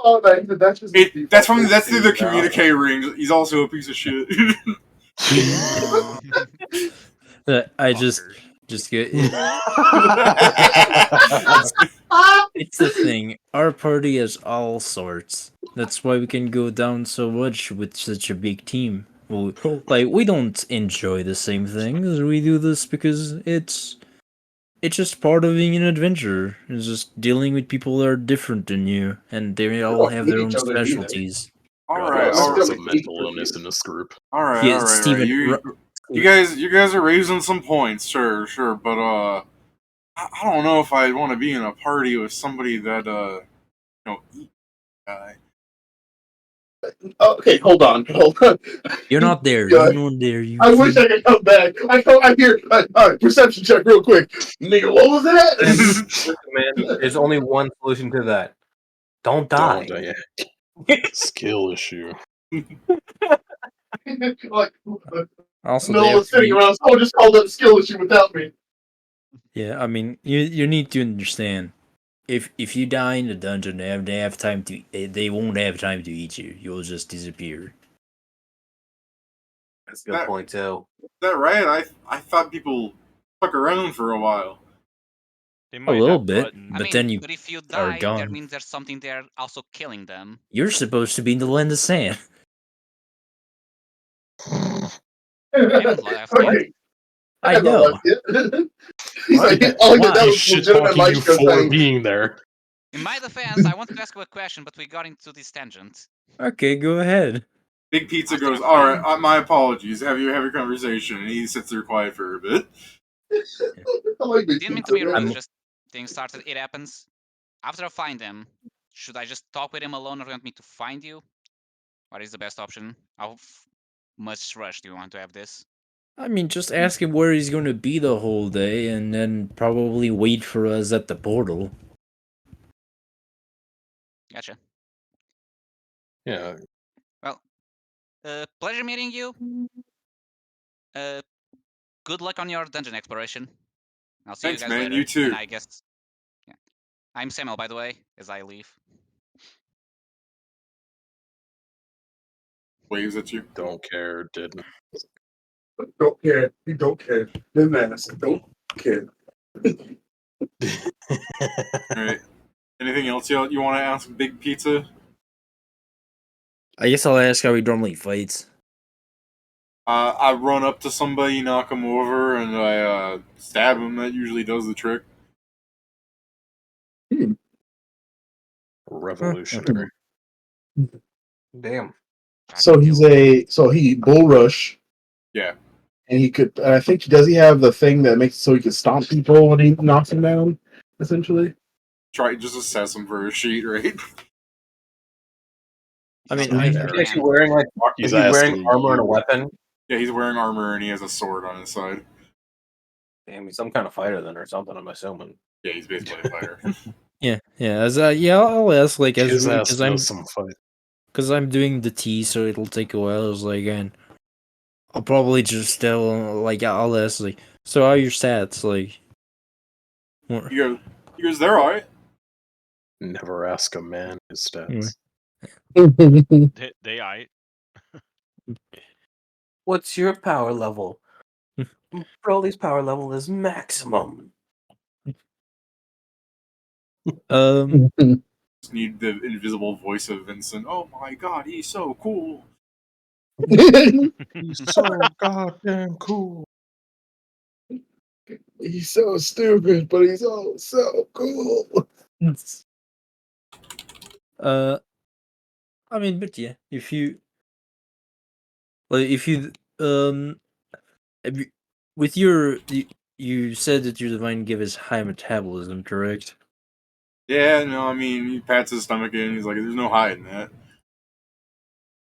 Oh, that's just That's through the communique ring. He's also a piece of shit. I just get it's the thing. Our party has all sorts. That's why we can go down so much with such a big team. Like we don't enjoy the same things. We do this because it's just part of being an adventurer. It's just dealing with people that are different than you, and they all have their own specialties. all Got right, all all sorts right, of mental illness in this group. all right, Yeah, all right. Steven, You guys are raising some points, sure, but I don't know if I want to be in a party with somebody that eat guy. Okay, hold on. you're not there. Yeah. You're not there. You I wish I could come back. I hear. All right, perception check real quick. Nigga, what was that? Listen, man, there's only one solution to that. Don't die. Don't die. Skill issue. Like, Also, no they have one's to sitting be- around. Someone just called up skill issue without me. Yeah, I mean, you need to understand. If you die in the dungeon, they have time to. They won't have time to eat you. You'll just disappear. That's a good point too. Is that right? I thought people stuck around for a while. They A might little have bit, buttons. but then you But if you are die, gone. that means there's something there also killing them. You're supposed to be in the land of sand. I haven't left yet. Okay, I know. He's like, oh, yeah, that He's was shit legitimate talking you Mike for saying. being there. In my defense, I wanted to ask you a question, but we got into this tangent. Okay, go ahead. Big Pizza After goes, a all right, fight. my apologies. Have your conversation, and he sits there quiet for a bit. I like Big Didn't mean to Pizza, be man. rude, just things started, it happens. After I find him, should I just talk with him alone or do you want me to find you? What is the best option? How much rush do you want to have this? I mean, just ask him where he's going to be the whole day, and then probably wait for us at the portal. Gotcha. Yeah. Well, pleasure meeting you. Good luck on your dungeon exploration. I'll see Thanks, you guys man. later. You too. And I guess, yeah. I'm Samuel, by the way, as I leave. Waves at you. Don't care, didn't. Don't care. You don't care. Them ass. Don't care. Alright. Anything else you want to ask Big Pizza? I guess I'll ask how he normally fights. I run up to somebody, knock him over, and I stab him. That usually does the trick. Revolutionary. Damn. So he bull rush. Yeah. And he could. I think does he have the thing that makes it so he can stomp people when he knocks them down? Essentially. Try just assess him for a sheet, right? I mean, Is he actually wearing like He's is he wearing asking armor and a you. weapon? Yeah, he's wearing armor and he has a sword on his side. Damn, he's some kind of fighter then, or something. I'm assuming. Yeah, he's basically a fighter. Yeah. As I'll ask like as His ass because I'm does some fight. because I'm doing the tea, so it'll take a while. I was like, and I'll probably just tell like I'll ask like, so how are your stats like? What- He goes, they're alright. Never ask a man his stats. They I What's your power level? Broly's power level is maximum. Just need the invisible voice of Vincent. Oh my god, he's so cool. He's so goddamn cool. He's so stupid, but he's all so cool. I mean, but yeah, if you like, if you have you- with your you said that your divine give is high metabolism, correct? Yeah, no, I mean, he pats his stomach in. He's like, there's no hiding that.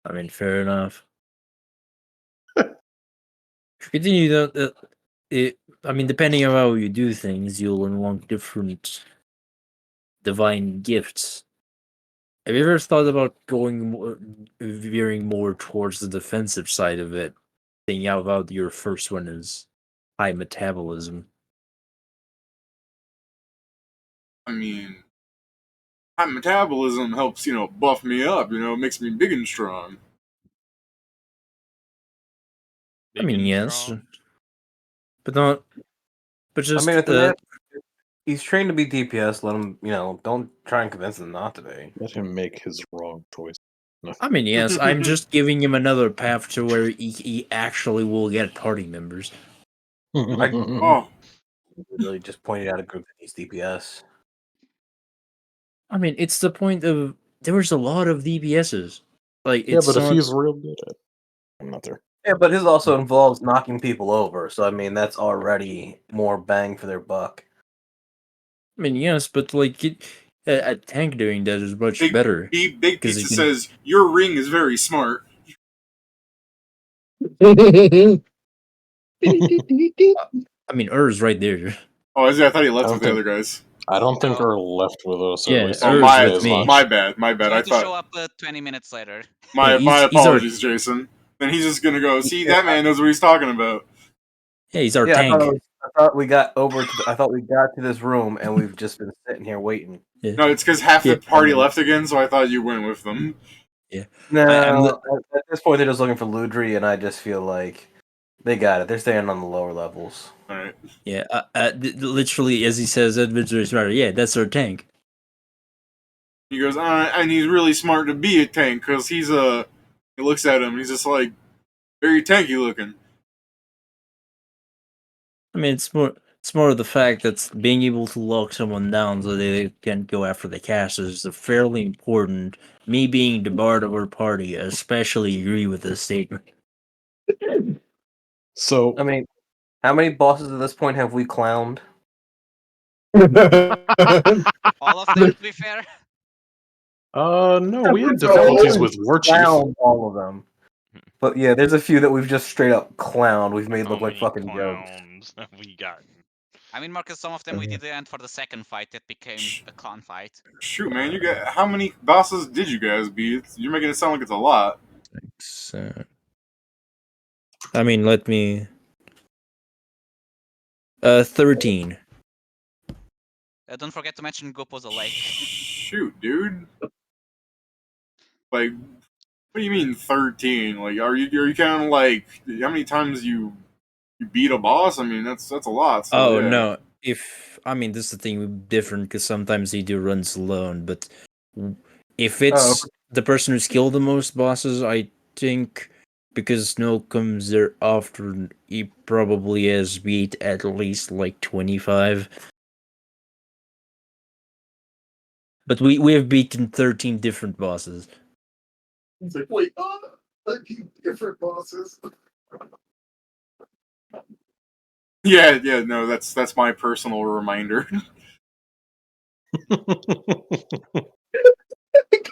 I mean, fair enough. Continue though. I mean, depending on how you do things, you'll unlock different divine gifts. Have you ever thought about going veering more towards the defensive side of it? Thinking out about your first one is high metabolism. I mean, high metabolism helps, buff me up, makes me big and strong. I mean, and yes, strong. but not. But I just mean, at the minute, he's trained to be DPS. Let him, don't try and convince him not to be. Let him make his wrong choice. I mean, yes, I'm just giving him another path to where he actually will get party members. Oh, Really just pointed out a group that needs DPS. I mean, it's the point of there was a lot of DPSs. Like, Yeah, it's but if not. he's real good at it, I'm not there. Yeah, but his also involves knocking people over. So I mean, that's already more bang for their buck. I mean, yes, but like a tank doing that is much Big, better Big because Pizza it can. says, your ring is very smart. I mean, Ur's right there. Oh, is it? I thought he I left don't with the think other guys. I don't think No. Earl left with us, or Yeah, at least Oh, he Ur's didn't my, say with as me. much. my bad. I Going to show thought, up 20 minutes later. Yeah, my he's our. apologies, Jason. Then he's just gonna go, see, that man knows what he's talking about. Yeah, he's our Yeah, tank. I thought we got over. I thought we got to this room and we've just been sitting here waiting. Yeah. No, it's because half the Yeah. party left again, so I thought you went with them. No, I'm the- at this point they're just looking for Ludri, and I just feel like they got it. They're staying on the lower levels. Alright. Yeah, literally, as he says, Adventurous Rider. Yeah, that's our tank. He goes, and he's really smart to be a tank, because he looks at him, and he's just like, very tanky looking. I mean, it's more of the fact that being able to lock someone down so they can go after the casters is a fairly important. Me being the bard of our party, especially agree with this statement. So I mean, how many bosses at this point have we clowned? All of them, to be fair. no, we had No. difficulties with War Chief. Clowned all of them. But yeah, there's a few that we've just straight up clowned. We've made How look like many fucking jokes. clowns have we got? I mean, Marcus, some of them we did end for the second fight that became a clown fight. Shoot, man, how many bosses did you guys beat? You're making it sound like it's a lot. I mean, let me. 13. Don't forget to mention Goop was a lake. Shoot, dude. Like, what do you mean 13? Like, are you counting like how many times you beat a boss? I mean, that's a lot. So, Oh yeah. no! I mean, this is the thing different because sometimes they do runs alone, but if it's the person who's killed the most bosses, I think because Snow comes there after, he probably has beat at least like 25. But we have beaten 13 different bosses. He's like, wait, 13 different bosses. Yeah, no, that's my personal reminder.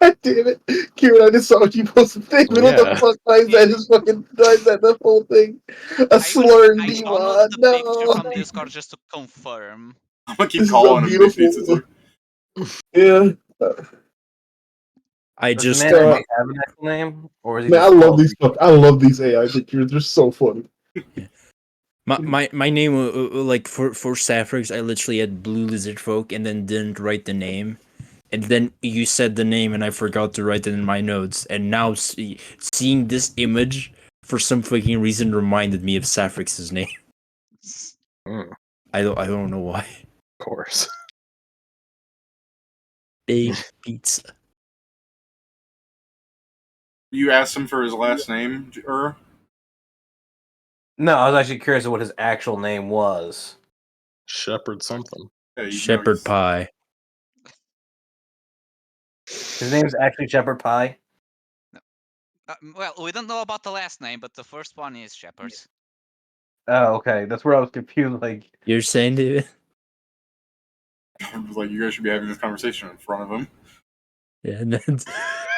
God damn it. Kieran, I just saw what you posted. David, what the Yeah. fuck? Why is that just fucking, why is that the whole thing? A slur in I D1. downloaded the picture No. from Discord just to confirm. I'm gonna keep This is so calling him Big Pizza beautiful. too. Yeah. I Does the just man actually have an actual name, or is he Man, just called? I love these AI pictures. They're so funny. my name like for Sapphics, I literally had Blue Lizard Folk and then didn't write the name. And then you said the name and I forgot to write it in my notes. And now seeing this image for some fucking reason reminded me of Sapphics' name. Mm, I don't know why. of course. Big pizza. You asked him for his last name, No, I was actually curious of what his actual name was. Shepherd something. Yeah, you know Shepherd he's- pie. His name's actually Shepherd Pie. Well, we don't know about the last name, but the first one is Shepard's. Oh, okay. That's where I was confused. Like, You're saying David? I was like, you guys should be having this conversation in front of him. Yeah, and then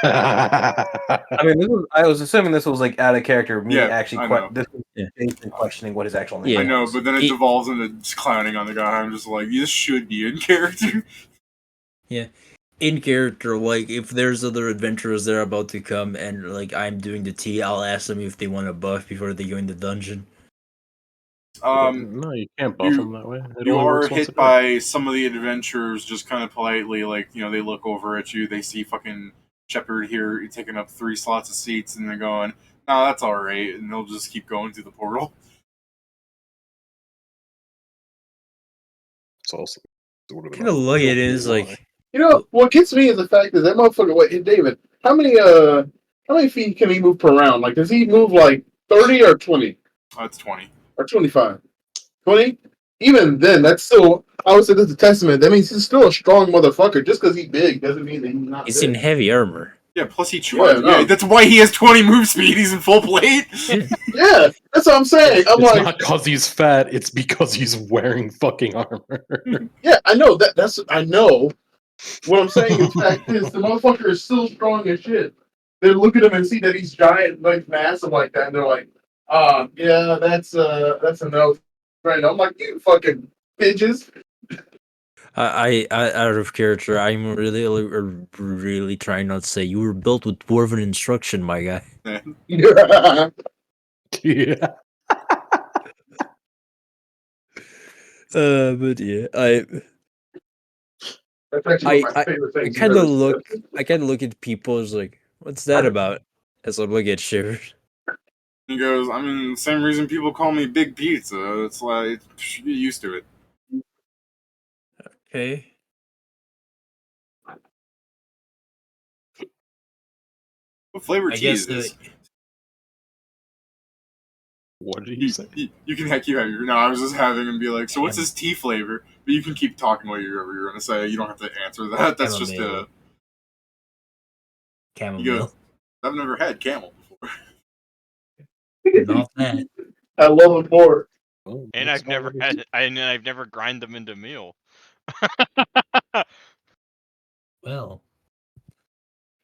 I mean, I was assuming this was like out of character. Me Yeah, actually, I know. this was Yeah. basically questioning what his actual name Yeah. I know, was. but then it devolves into just clowning on the guy. I'm just like, this should be in character. Yeah. In character, like if there's other adventurers that are about to come and like I'm doing the tea, I'll ask them if they want a buff before they go in the dungeon. No, you can't buff you- them that way. It You only are works once a hit day. by some of the adventurers just kind of politely, like, you know, they look over at you, they see fucking Shepard here taking up 3 slots of seats, and they're going, no, that's alright, and they'll just keep going through the portal. It's also sort of Kind of look at it as why. like You know, what gets me is the fact that motherfucker, wait, David, how many feet can he move per round? Like, does he move like 30 or 20? That's 20. Or 25? 20? Even then, that's still, I would say that's a testament. That means he's still a strong motherfucker. Just because he's big doesn't mean that he's not it's big. in heavy armor. Yeah, plus he charges. no. Yeah, that's why he has 20 move speed, he's in full plate! Yeah, that's what I'm saying. I'm It's like, not because he's fat, it's because he's wearing fucking armor. yeah, I know I know. What I'm saying is fact is the motherfucker is still strong as shit. They look at him and see that he's giant, like massive like that, and they're like, yeah, that's a no. Right? I'm like, you fucking bitches. I out of character, I'm really trying not to say you were built with dwarven instruction, my guy. Yeah. Yeah. But yeah, That's actually one of my I favorite I things. kind of look at people as like, what's that about? As I look at Shiver. He goes, I mean, the same reason people call me Big Pizza. It's like, get used to it. Okay. What flavor I tea guess is this? What did you say? You can keep having your. No, I was just having him be like, so what's this tea flavor? But you can keep talking whatever you're going to say. You don't have to answer that. That's just a. Chamomile. I've never had camel before. Not that. I love him more. Oh, And that's I've never already- I've never grind them into meal. Well,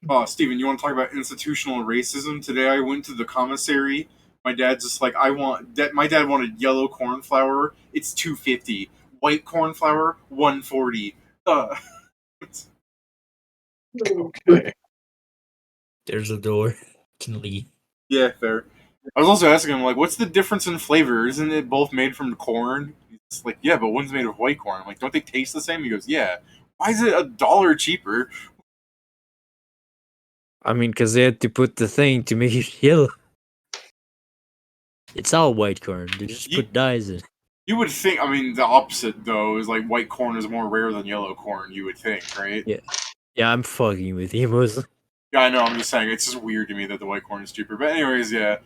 Oh, Steven, you want to talk about institutional racism? Today I went to the commissary. My dad's just like, my dad wanted yellow corn flour. It's $2.50. White corn flour, $1.40. Okay. there's a door. Can leave. Yeah, fair. I was also asking him, like, what's the difference in flavor? Isn't it both made from corn? He's like, yeah, but one's made of white corn. I'm like, don't they taste the same? He goes, yeah. Why is it $1 cheaper? I mean, because they had to put the thing to make it yellow. It's all white corn. They just put dyes in. You would think, I mean, the opposite, though, is like white corn is more rare than yellow corn, you would think, right? Yeah. Yeah, I'm fucking with you, mostly. Yeah, I know, I'm just saying, it's just weird to me that the white corn is cheaper. But anyways, yeah,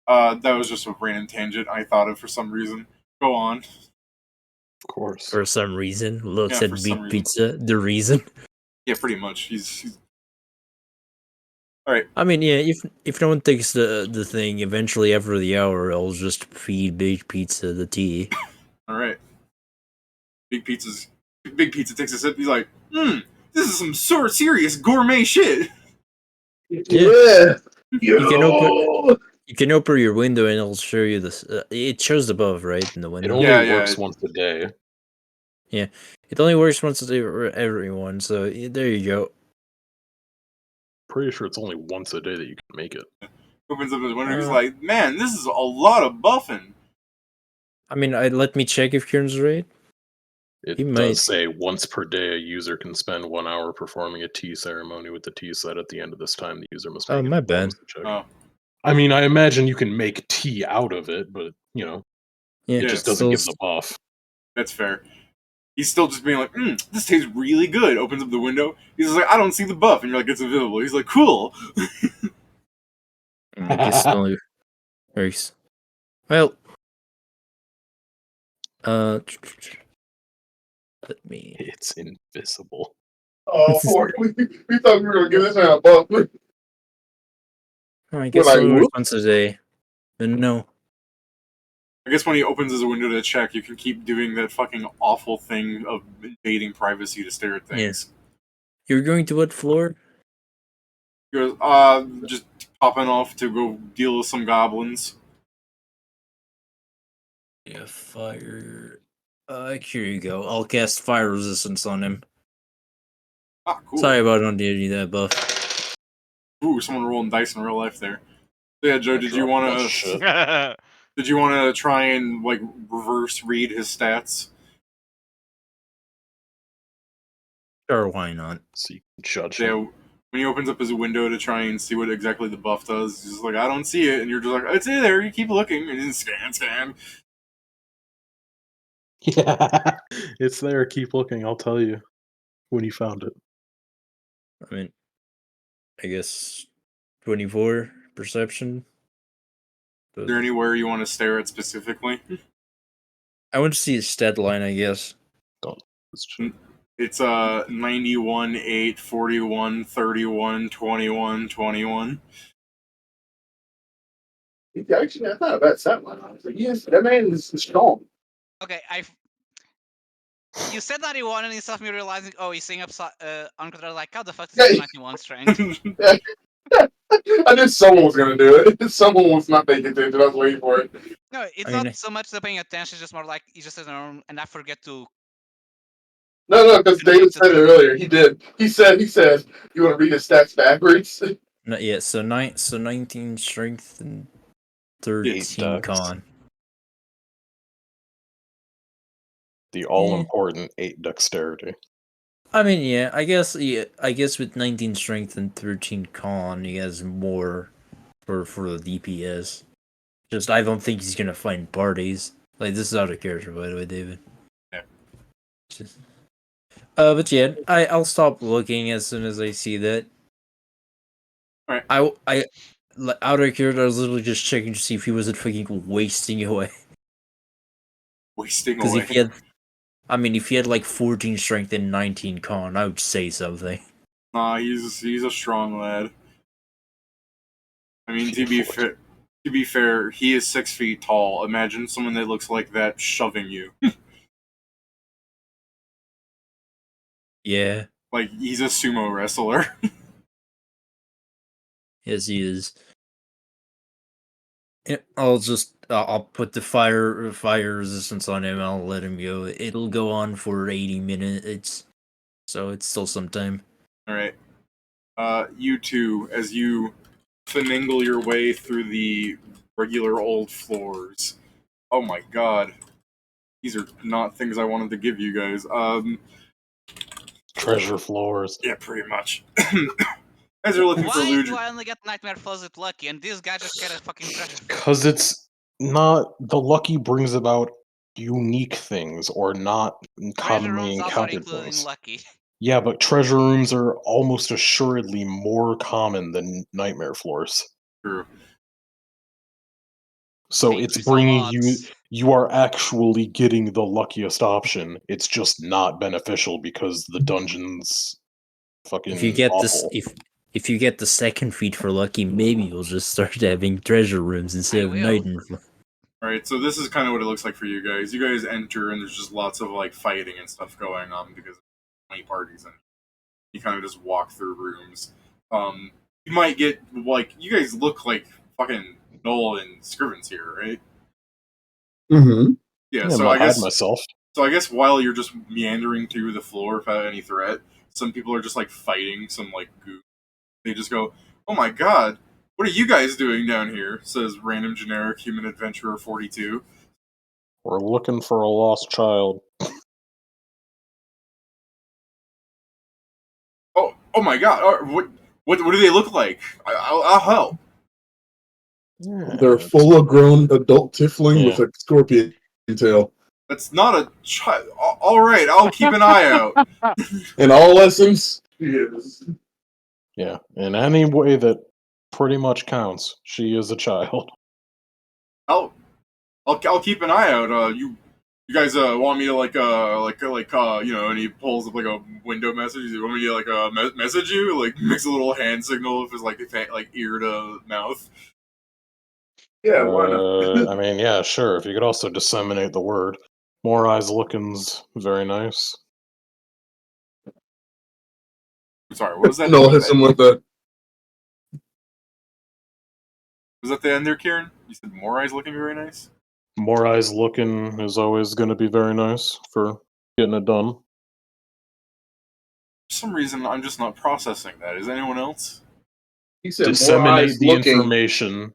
that was just a random tangent I thought of for some reason. Go on. Of course. For some reason. Looks Yeah, at for some Big reason. Pizza. The reason. Yeah, pretty much. He's... Alright. I mean, yeah, if no one takes the thing, eventually after the hour, I'll just feed Big Pizza the tea. Alright. Big Pizza takes a sip, he's like, this is some serious gourmet shit. Yeah. You can open. You can open your window and it'll show you this. It shows above, right, in the It window. only Yeah, works yeah. once a day. Yeah, it only works once a day for everyone. So there you go. Pretty sure it's only once a day that you can make it. Opens up his window. He's Uh, like, "Man, this is a lot of buffing." I mean, let me check if Kieran's right. It He does might. say once per day a user can spend 1 hour performing a tea ceremony with the tea set. At the end of this time, the user must Oh, make my a bad. diplomacy check. Oh, I mean, I imagine you can make tea out of it, but you know, Yeah, it Yeah, just doesn't give the buff. that's fair. He's still just being like, "This tastes really good." Opens up the window. He's just like, "I don't see the buff," and you're like, "It's invisible." He's like, "Cool." I guess it only works. Well, let me. It's invisible. Oh, we thought we were gonna give this man a buff. I guess like, it only works whoop. once a day. But no. I guess when he opens his window to check, you can keep doing that fucking awful thing of invading privacy to stare at things. You're going to what floor? He goes, just popping off to go deal with some goblins. Yeah, fire. Here you go. I'll cast fire resistance on him. Ah, cool. Sorry about not giving you that buff. Ooh, someone rolling dice in real life there. So yeah, Joe, I did you dropped want a bunch of to? shit. Did you want to try and like reverse read his stats? Sure, why not? So you can judge Yeah. him. When he opens up his window to try and see what exactly the buff does, he's just like, "I don't see it," and you're just like, "It's in there." You keep looking, and then scan. Yeah, it's there. Keep looking. I'll tell you when you found it. I mean, I guess 24 perception. Is there anywhere you want to stare at specifically? I want to see his stat line, I guess. Don't. It's true. It's 91, 8, 41, 31, 21, 21. Actually, I thought about that one. I was like, yes, that man is strong. Okay, you said 91 and instead of me realizing, oh, he's saying on control, like, how the fuck is he 91 strength? I knew someone was gonna do it. Someone was not paying attention. I was waiting for it. No, it's I mean, not so much the paying attention, it's just more like, he just says, and I forget to. No, because David said it earlier. He did. He said, you want to read his stats backwards? not yet. So 19 strength and 13 dex. con. The all-important 8 dexterity. I mean, yeah. I guess with 19 strength and 13 con, he has more for the DPS. Just I don't think he's gonna find parties. Like, this is out of character, by the way, David. Yeah. Just, but yeah, I'll stop looking as soon as I see that. Alright. I out of character, I was literally just checking to see if he wasn't fucking wasting away. Wasting Because away. if he had like 14 strength and 19 con, I would say something. Nah, he's a strong lad. I mean, to be fair, he is 6 feet tall. Imagine someone that looks like that shoving you. Yeah, Like, he's a sumo wrestler. yes, he is. Yeah, I'll put the fire resistance on him. I'll let him go. It'll go on for 80 minutes, so it's still some time. Alright. You two, as you finagle your way through the regular old floors. Oh my god. These are not things I wanted to give you guys. Treasure floors. Yeah, pretty much. As you're looking for Why do Ludri. I only get Nightmare Falls with Lucky, and this guy just get a fucking treasure? Because it's not. The lucky brings about unique things or not Treasure commonly rooms also are encountered included in things. Lucky. Yeah, but treasure rooms are almost assuredly more common than nightmare floors. True. So Thank it's you so bringing much. you are actually getting the luckiest option. It's just not beneficial because the dungeon's fucking If you get awful. if you get the second feat for lucky, maybe you'll just start having treasure rooms instead I of will. nightmare. Alright, so this is kind of what it looks like for you guys. You guys enter and there's just lots of like fighting and stuff going on because of 20 parties and you kind of just walk through rooms. you might get like you guys look like fucking Noel and Scrivens here, right? Mm-hmm. Yeah. I'm So not I guess hide myself. so. I guess while you're just meandering through the floor without any threat, some people are just like fighting some like goo. They just go, "Oh my god, what are you guys doing down here?" Says random generic human adventurer 42. We're looking for a lost child. Oh my god, what do they look like? I'll help. Yeah, They're full of grown adult tiefling with Yeah. a scorpion tail. That's not a child. All right, I'll keep an eye out. In all essence, yes. Yeah, in any way that pretty much counts, she is a child. I'll keep an eye out. You guys want me to you know, and he pulls up like a window message. You want me to like message you? Like makes a little hand signal with his like ear to mouth. Yeah, why not? I mean, yeah, sure. If you could also disseminate the word. More eyes looking's very nice. I'm sorry, what was that? No, hits him with the. Was that the end there, Kieran? You said more eyes looking very nice. More eyes looking is always going to be very nice for getting it done. For some reason, I'm just not processing that. Is anyone else? He said more Disseminate eyes the looking. information.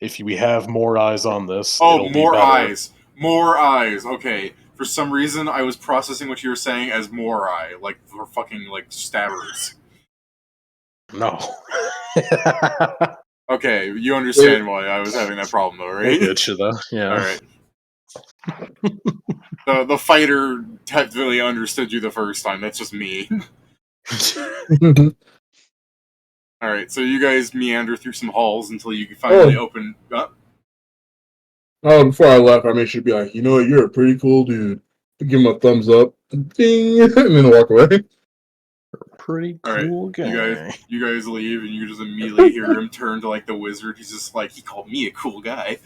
If we have more eyes on this, Oh, it'll be more better. eyes. More eyes. Okay. For some reason, I was processing what you were saying as more eye, like for fucking like stabbers. No. Okay, you understand why I was having that problem, though, I right? get you, though. Yeah. All right. The fighter definitely understood you the first time. That's just me. All right, so you guys meander through some halls until you finally open. Oh, before I left, I made sure to be like, you know what, you're a pretty cool dude. Give him a thumbs up, ding, and then walk away. Pretty All right, cool guy. you guys leave, and you just immediately hear him turn to like the wizard. He's just like, he called me a cool guy.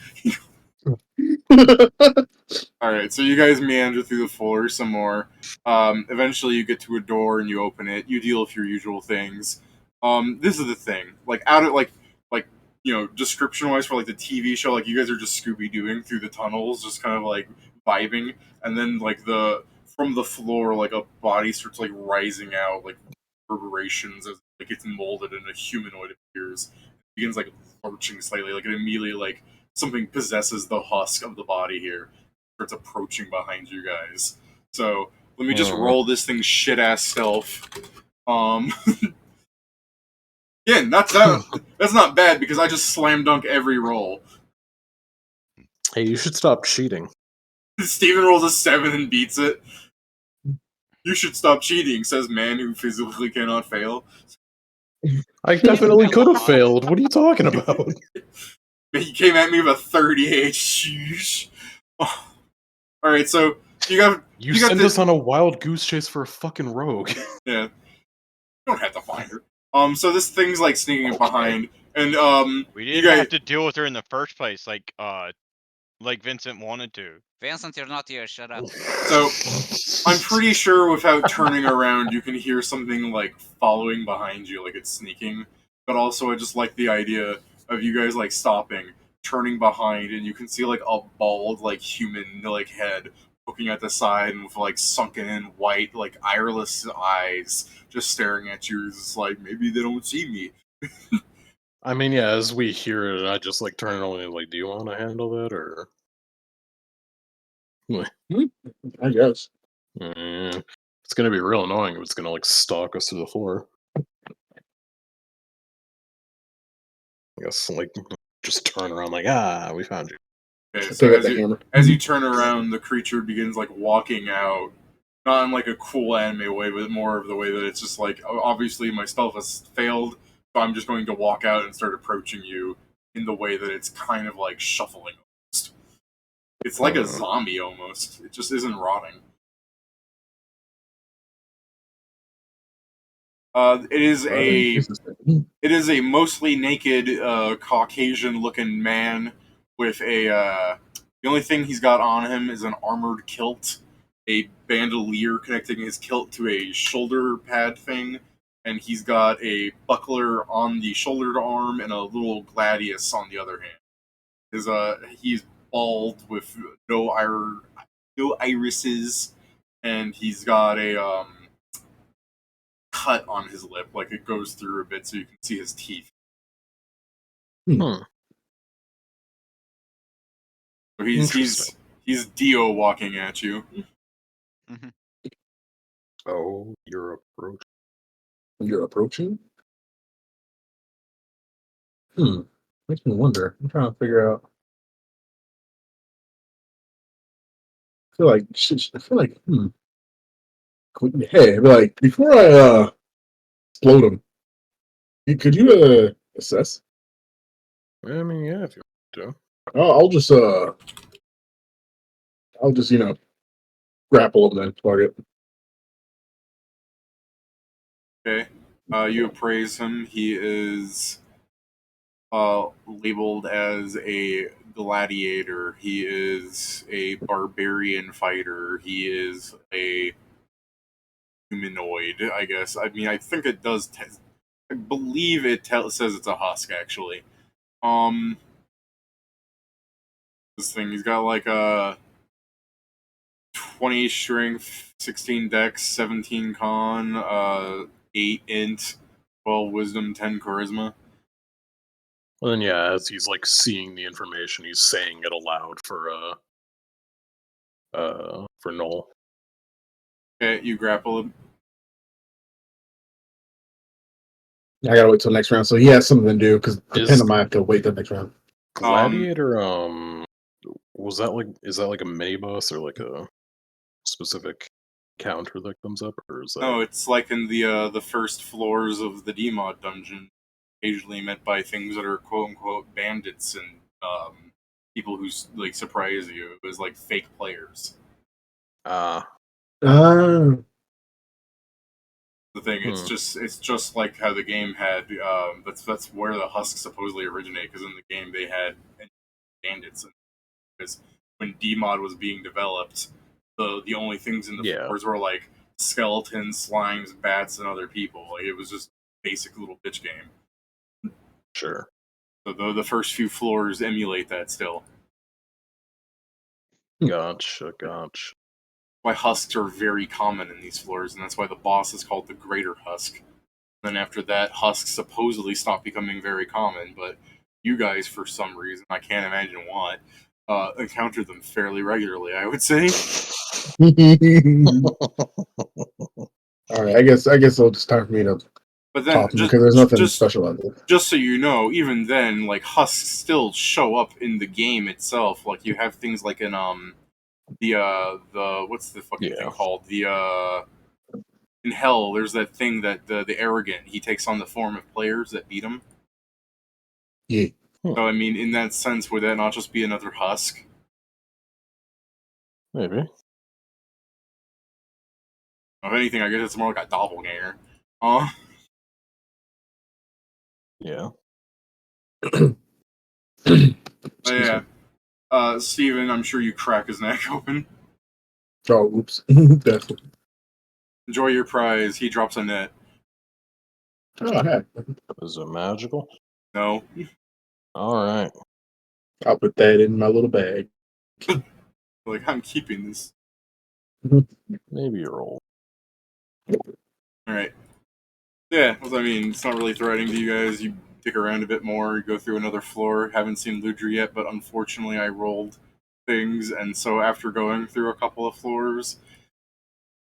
All right, so you guys meander through the floor some more. Eventually, you get to a door and you open it. You deal with your usual things. This is the thing, like out of like you know, description wise for like the TV show, like you guys are just Scooby Dooing through the tunnels, just kind of like vibing, and then like from the floor, like a body starts like rising out, like reverberations as like it's molded and a humanoid appears. It begins like lurching slightly, like it immediately like something possesses the husk of the body here. Starts approaching behind you guys. So let me just roll this thing's shit ass stealth. Again, that's not bad because I just slam dunk every roll. Hey, you should stop cheating. Steven rolls a 7 and beats it. You should stop cheating, says man who physically cannot fail. I definitely could have failed. What are you talking about? He came at me with a 38. Sheesh. Oh. All right, so you sent us on a wild goose chase for a fucking rogue. Yeah, you don't have to find her. So this thing's like sneaking behind, and we didn't have to deal with her in the first place, like Vincent wanted to. Vincent, you're not here. Shut up. So I'm pretty sure without turning around, you can hear something like following behind you, like it's sneaking. But also, I just like the idea of you guys like stopping, turning behind, and you can see like a bald, like human, like head poking at the side and with like sunken in white, like ireless eyes, just staring at you. It's like maybe they don't see me. I mean, yeah, as we hear it, I just like turn it on and like, do you want to handle that or? I guess. It's gonna be real annoying if it's gonna like stalk us to the floor. I guess like just turn around like, we found you. Okay, so as you turn around, the creature begins like walking out, not in like a cool anime way, but more of the way that it's just like obviously my stealth has failed, so I'm just going to walk out and start approaching you in the way that it's kind of like shuffling almost. It's like a zombie almost. It just isn't rotting. It is a mostly naked Caucasian-looking man with a. The only thing he's got on him is an armored kilt, a bandolier connecting his kilt to a shoulder pad thing, and he's got a buckler on the shouldered arm and a little gladius on the other hand. He's bald with no irises, and he's got a cut on his lip, like it goes through a bit so you can see his teeth. Hmm. So Interesting. he's Dio walking at you. Mhm. Oh, you're approaching. You're approaching? Makes me wonder. I'm trying to figure out. I feel like, Hey, like, before I explode him, could you assess? I mean, yeah, if you want I'll just grapple him then, target. Okay. You appraise him. He is labeled as a gladiator. He is a barbarian fighter. He is a humanoid, I guess. I mean, I think it does. I believe it says it's a husk, actually. This thing, he's got like a 20 strength, 16 dex, 17 con, 8 int, 12 wisdom, 10 charisma. Well, then, yeah, as he's like seeing the information, he's saying it aloud for Noel. Okay, you grapple him. I gotta wait till next round, so he has something to do because depending on I have to wait till next round. Gladiator, is that like a mini boss or like a specific counter that comes up, or is that? No, it's like in the first floors of the DMod dungeon, occasionally met by things that are quote unquote bandits and people who like surprise you. It was like fake players. The thing, it's just like how the game had. That's where the husks supposedly originate, because in the game they had bandits. Because when DMod was being developed, the only things in the floors were like skeletons, slimes, bats, and other people. Like it was just basic little bitch game. Sure. So the first few floors emulate that still. Gotcha. Why husks are very common in these floors, and that's why the boss is called the Greater Husk. Then after that, husks supposedly stopped becoming very common, but you guys, for some reason, I can't imagine why, encounter them fairly regularly, I would say. All right, I guess it'll just time for me to But then, talk because there's nothing special about it. Just so you know, even then, like husks still show up in the game itself. Like you have things like in the what's the fucking thing called? In Hell, there's that thing that the arrogant, he takes on the form of players that beat him. Yeah. So I mean, in that sense, would that not just be another husk? Maybe. If anything, I guess it's more like a doppelganger. Yeah. Yeah. Steven, I'm sure you crack his neck open. Oh, oops. Definitely. Enjoy your prize. He drops a net. Oh, heck. Is it magical? No. Alright. I'll put that in my little bag. Like, I'm keeping this. Maybe you're old. Alright. Yeah, I mean, it's not really threatening to you guys. You dick around a bit more, go through another floor. Haven't seen Ludri yet, but unfortunately I rolled things, and so after going through a couple of floors,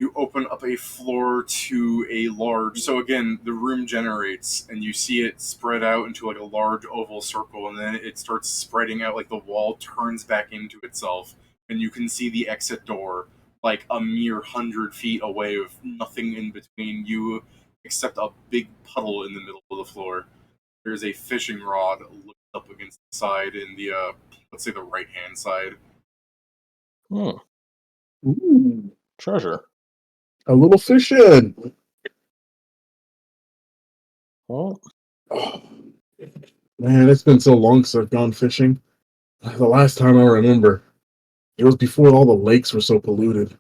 you open up a floor to a large. So again, the room generates, and you see it spread out into like a large oval circle, and then it starts spreading out. Like the wall turns back into itself, and you can see the exit door like a mere 100 feet away, with nothing in between you except a big puddle in the middle of the floor. There's a fishing rod lifted up against the side in the let's say the right hand side. Ooh. Treasure. A little fishing. Well, oh, man, it's been so long since I've gone fishing. The last time I remember, it was before all the lakes were so polluted.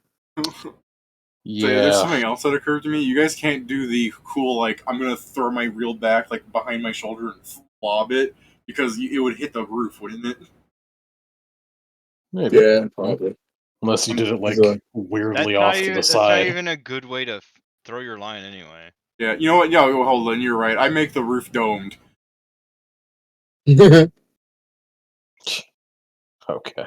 So yeah, there's Yeah. something else that occurred to me. You guys can't do the cool like I'm gonna throw my reel back like behind my shoulder and lob it because it would hit the roof, wouldn't it? Maybe. Yeah, probably. Unless you did it like So- weirdly That's off not to even. the That's not side. even a good way to throw your line anyway. Yeah, you know what? Yeah, hold on. You're right. I make the roof domed. Okay.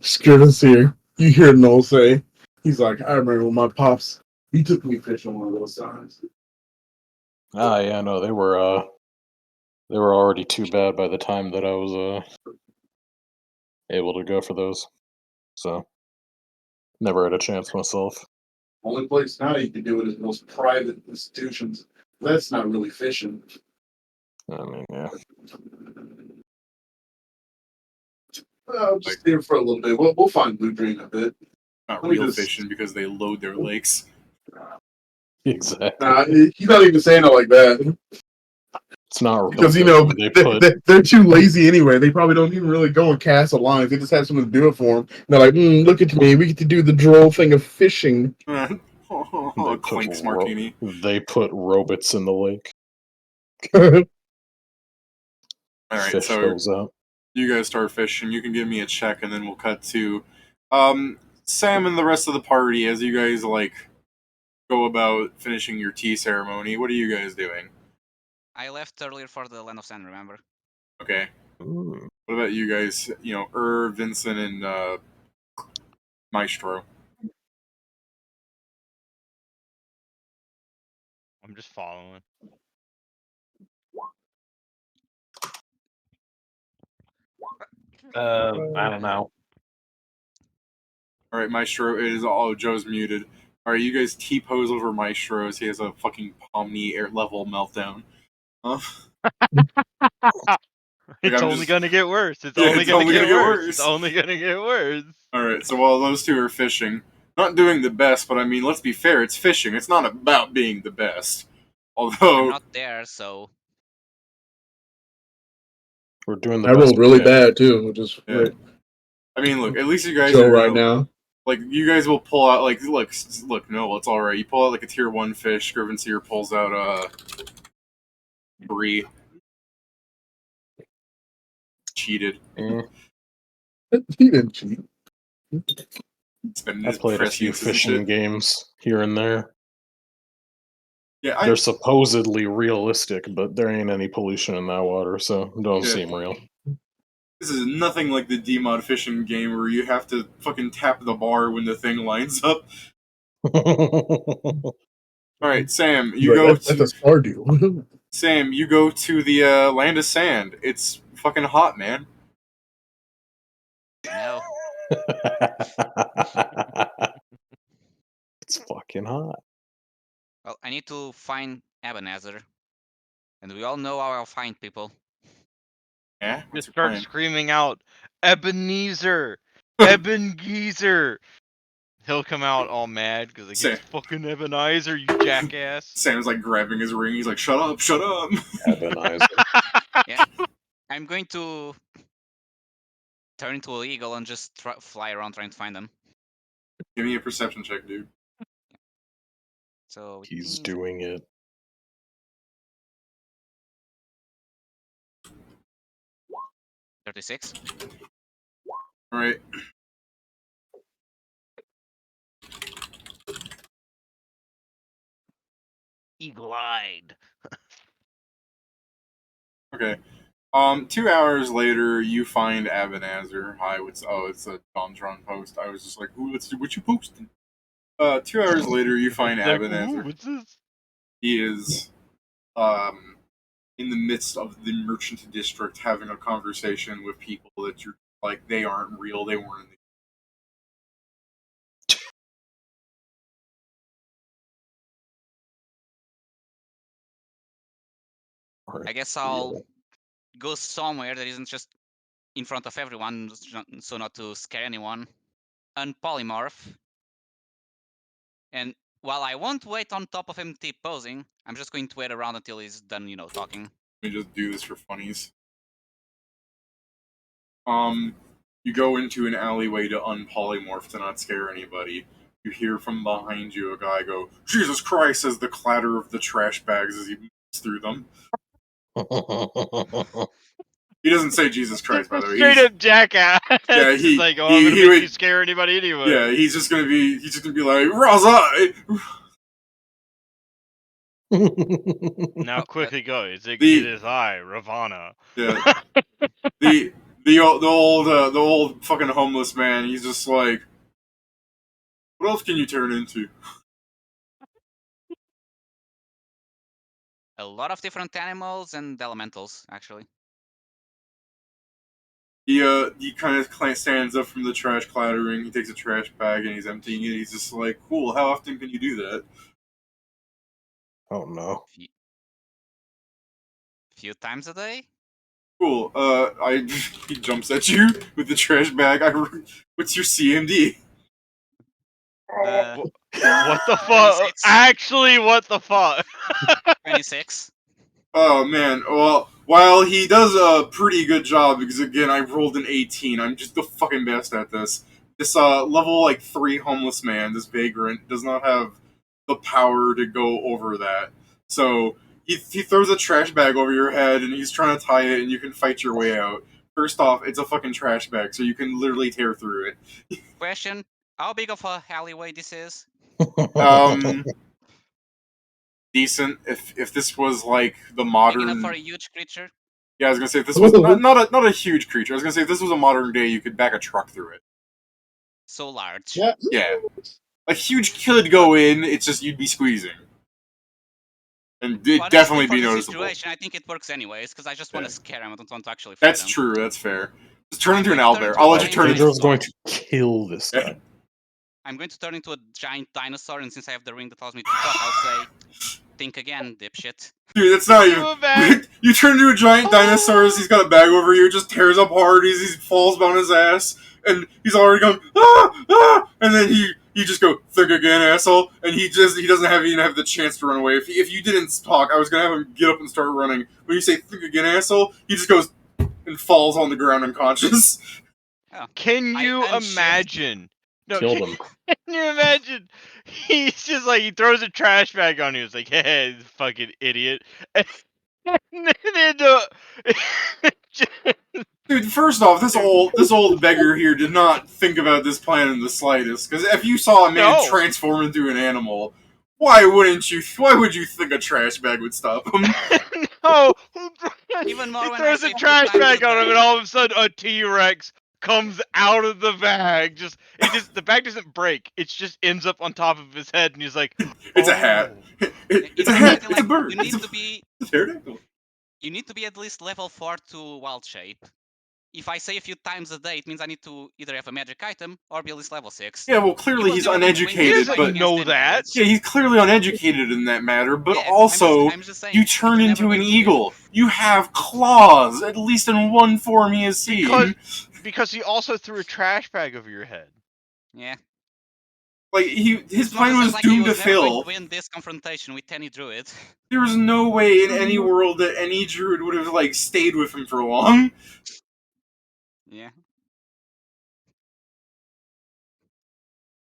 Scriven's here. You hear Noel say, he's like, I remember when my pops, he took me fishing one of those times. Ah, yeah, no, they were already too bad by the time that I was able to go for those. So never had a chance myself. Only place now you can do it is most private institutions. That's not really fishing. I mean, yeah. I'll just stay for a little bit. We'll find Ludri in a bit. Not Let me real just- fishing because they load their lakes. Exactly. Nah, he's not even saying it like that. It's not real Because, they're too lazy anyway. They probably don't even really go and cast a line. They just have someone to do it for them. They're like, look at me. We get to do the droll thing of fishing. Clinks martini. They put robots in the lake. All right, Fish so those out. you guys start fishing. You can give me a check, and then we'll cut to Sam and the rest of the party as you guys like go about finishing your tea ceremony. What are you guys doing? I left earlier for the Land of Sand, remember? Okay. Ooh. What about you guys? You know, Vincent, and Maestro. I'm just following. I don't know. All right, Maestro. It is all Joe's muted. All right, you guys T-pose over Maestro as he has a fucking Pomni air level meltdown. It's I'm only just- gonna get worse. It's Yeah, only it's gonna only get gonna get worse. worse. It's only gonna get worse. All right, so while those two are fishing, not doing the best, but I mean, let's be fair. It's fishing. It's not about being the best. I'm Although not there, so We're doing the I best rolled we really can. bad, too, which is Yeah. I mean, look. At least you guys Joe are right gonna, now. like you guys will pull out like look. No, it's all right. You pull out like a tier 1 fish. Scriven Seer pulls out 3. Cheated. Eh, He didn't cheat. Spending I his played a few prescience and fishing shit. games here and there. Yeah, They're supposedly realistic, but there ain't any pollution in that water, so it don't Yeah. seem real. this is nothing like the Dmod fishing game where you have to fucking tap the bar when the thing lines up. All right, Sam, you go That's a to Stardew. Sam. You go to the Land of Sand. It's fucking hot, man. no. It's fucking hot. Well, I need to find Ebenezer. And we all know how I'll find people. Yeah, what's Just your start plan? screaming out, Ebenezer, Ebenezer. He'll come out all mad because like Say- it's fucking Ebenezer, you jackass. Sam's like grabbing his ring. He's like, "Shut up, shut up." Ebenezer. Yeah. I'm going to turn into an eagle and just fly around trying to find them. Give me a perception check, dude. So He's doing it. 36. All right. Eagle-eyed. Okay. 2 hours later, you find Ebenezer. Hi, it's a Domtron post. I was just like, "Ooh, let's do what you posted." 2 hours later, you find Like, Ebenezer. ooh, what's this? He is, in the midst of the merchant district, having a conversation with people that you're like, they aren't real. They weren't in the. I guess I'll go somewhere that isn't just in front of everyone, so not to scare anyone. Unpolymorph. And while I won't wait on top of him T-posing, I'm just going to wait around until he's done, talking. Let me just do this for funnies. You go into an alleyway to unpolymorph to not scare anybody. You hear from behind you a guy go, "Jesus Christ," as the clatter of the trash bags as he moves through them. He doesn't say Jesus Christ, by the way. Straight up jackass. Yeah, It's he- like, oh, he- I'm gonna he make would- you scare anybody anyway. Yeah, he's just gonna be like, "Raza!" Now quickly guys, it The- is I, Ravana. Yeah. The old fucking homeless man. He's just like, what else can you turn into? A lot of different animals and elementals, actually. He kind of stands up from the trash clattering. He takes a trash bag and he's emptying it. He's just like, cool. How often can you do that? Oh no. Few times a day. Cool. He jumps at you with the trash bag. What's your CMD? What the fuck? 26. Actually, what the fuck? 26. Oh man, well, while he does a pretty good job, because again, I rolled an 18, I'm just the fucking best at this. This, level, 3 homeless man, this vagrant, does not have the power to go over that. So, he throws a trash bag over your head, and he's trying to tie it, and you can fight your way out. First off, it's a fucking trash bag, so you can literally tear through it. Question: how big of a alleyway this is? Decent. If this was, the Big modern... enough for a huge creature? Yeah, I was gonna say, if this was not a huge creature, I was gonna say, if this was a modern day, you could back a truck through it. So large. Yeah. Yeah. A huge could go in, it's just you'd be squeezing. And it'd But definitely for be the noticeable. situation, I think it works anyways, because I just want Yeah. to scare him. I don't want to actually fight That's him. true, that's fair. Just turn I'm into an going to turn owlbear. into I'll a let you giant turn into... Pedro's going to kill this Yeah. guy. I'm going to turn into a giant dinosaur, and since I have the ring that allows me to talk, I'll say, think again, dipshit. Dude, that's not You even... a bag. You turn into a giant dinosaur as he's got a bag over you, just tears up hard, he falls down his ass, and he's already going, ah, ah, and then you just go, think again, asshole, and he doesn't even have the chance to run away. If you didn't talk, I was gonna have him get up and start running. When you say, think again, asshole, he just goes and falls on the ground unconscious. Can I you unshift. imagine? No, Killed him. Can you imagine? He's just like, he throws a trash bag on you. It's like, hey, fucking idiot. And then, Dude, first off, this old beggar here did not think about this plan in the slightest. Because if you saw a man No. transform into an animal, why would you think a trash bag would stop him? no, Even more he when throws I a say trash few bag times a on him, day. and all of a sudden a T-Rex comes out of the bag. The bag doesn't break. It just ends up on top of his head, and he's like, It's a hat. "Oh." It's a hat. Exactly, It's a like, bird. You need It's to be a pterodactyl. you need to be at least level 4 to wild shape. If I say a few times a day, it means I need to either have a magic item or be at least level 6. Yeah, well, clearly he's uneducated, doesn't but know that. yeah, he's clearly uneducated in that matter. But Yeah, also, I'm just saying, you it's turn never into an going to be- eagle. You have claws, at least in one form he has seen. Because he also threw a trash bag over your head. Yeah. Like his It's not plan just was like doomed he to was never going fail. to win this confrontation with any druid. There was no way in any world that any druid would have stayed with him for long. Yeah.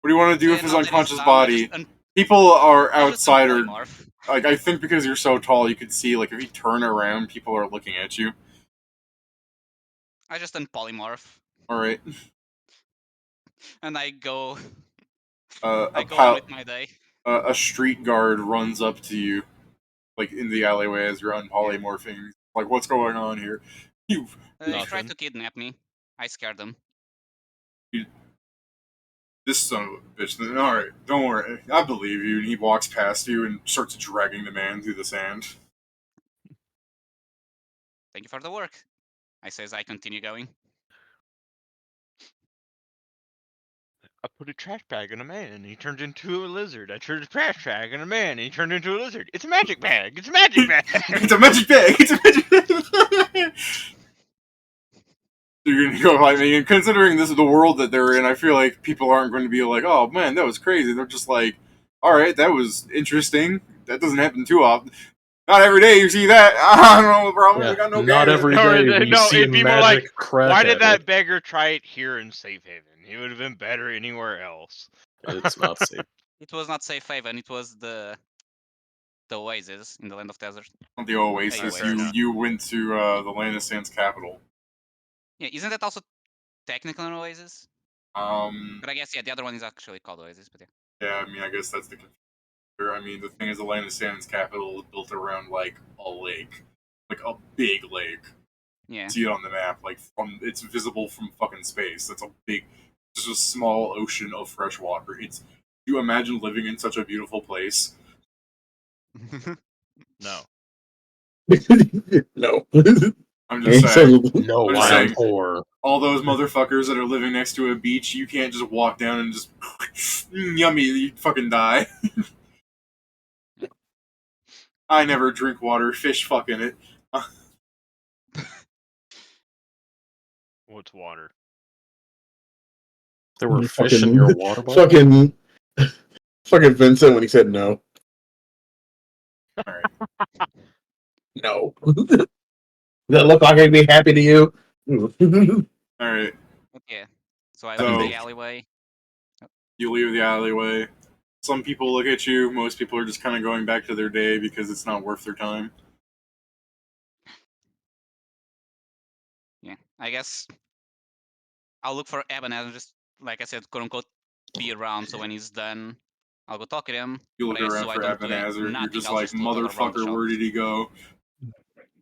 What do you want to do So, with his now that he's unconscious down, body? People are I just outside or polymorph. I think because you're so tall, you could see if you turn around, people are looking at you. I just unpolymorph. All right. And I go A go on with my day. a street guard runs up to you, in the alleyway as you're unpolymorphing. Like, what's going on here? He tried Nothing. to kidnap me. I scared him. This son of a bitch. Then, all right, don't worry. I believe you. And he walks past you and starts dragging the man through the sand. Thank you for the work. I say as I continue going. I put a trash bag on a man, and he turned into a lizard. I turned a trash bag on a man, and he turned into a lizard. It's a magic bag. It's a magic bag. It's a magic bag. It's a magic bag. You're gonna go. I mean, considering this is the world that they're in, I feel like people aren't going to be like, "Oh man, that was crazy." They're just like, "All right, that was interesting. That doesn't happen too often." Not every day you see that. I don't know what problem. Yeah, We got no not games. every No, day do you see a it'd be more like, magic crack why did at that it. beggar try it here in Safe Haven? He would have been better anywhere else. It's not safe. It was not safe haven. It was the oasis in the land of desert. The Oasis. fair enough. You went to the Land of Sands capital. Yeah, isn't that also technically an oasis? But I guess yeah, the other one is actually called oasis. But yeah, Yeah, I mean, I guess that's the confusion. I mean, the thing is, the Land of Sands capital is built around like a lake, like a big lake. yeah. See it on the map, like it's visible from fucking space. That's a big, just a small ocean of fresh water. It's. Do you imagine living in such a beautiful place? No. No. I'm just saying. No, I'm just I am saying. poor. All those motherfuckers that are living next to a beach, you can't just walk down and just yummy, you fucking die. I never drink water, fish fucking it. What's water? There were fish in your water bottle? Fucking Vincent when he said no. Alright. No. Does that look like I'd be happy to you? Alright. Yeah. So I So- leave the alleyway. You leave the alleyway. Some people look at you, most people are just kind of going back to their day because it's not worth their time. Yeah, I guess I'll look for Ebenezer and just, like I said, quote unquote, be around. So when he's done, I'll go talk to him. You look But I guess around so I for don't do Ebenezer, you're nothing. just I'll like, just look all around the motherfucker, shop. where did he go?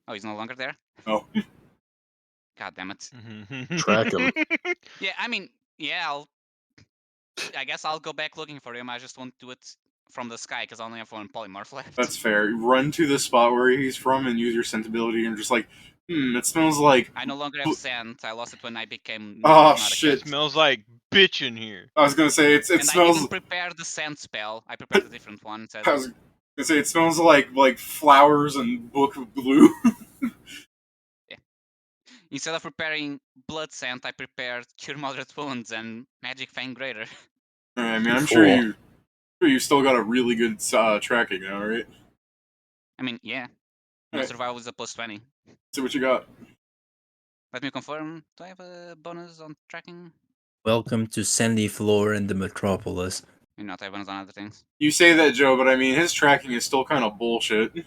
Oh, he's no longer there. Oh, God damn it. Track him. Yeah, I mean, yeah, I guess I'll go back looking for him. I just won't do it from the sky because I only have one polymorph left. that's fair. Run to the spot where he's from and use your scent ability and just like, it smells like. I no longer have scent. I lost it when I became Oh, not a shit. cat. Smells like bitch in here. I was gonna say it And I smells. didn't prepare the scent spell. I prepared a different one. It says, I was gonna say it smells like flowers and book glue. instead of preparing blood scent, I prepared cure moderate wounds and magic fang greater. I mean, I'm Fool. sure you still got a really good tracking now, right? I mean, yeah. My Alright. survival is a +20. See what you got. Let me confirm. Do I have a bonus on tracking? Welcome to Sandy Floor in the Metropolis. I not have bonus on other things. You say that, Joe, but I mean, his tracking is still kind of bullshit. Oh,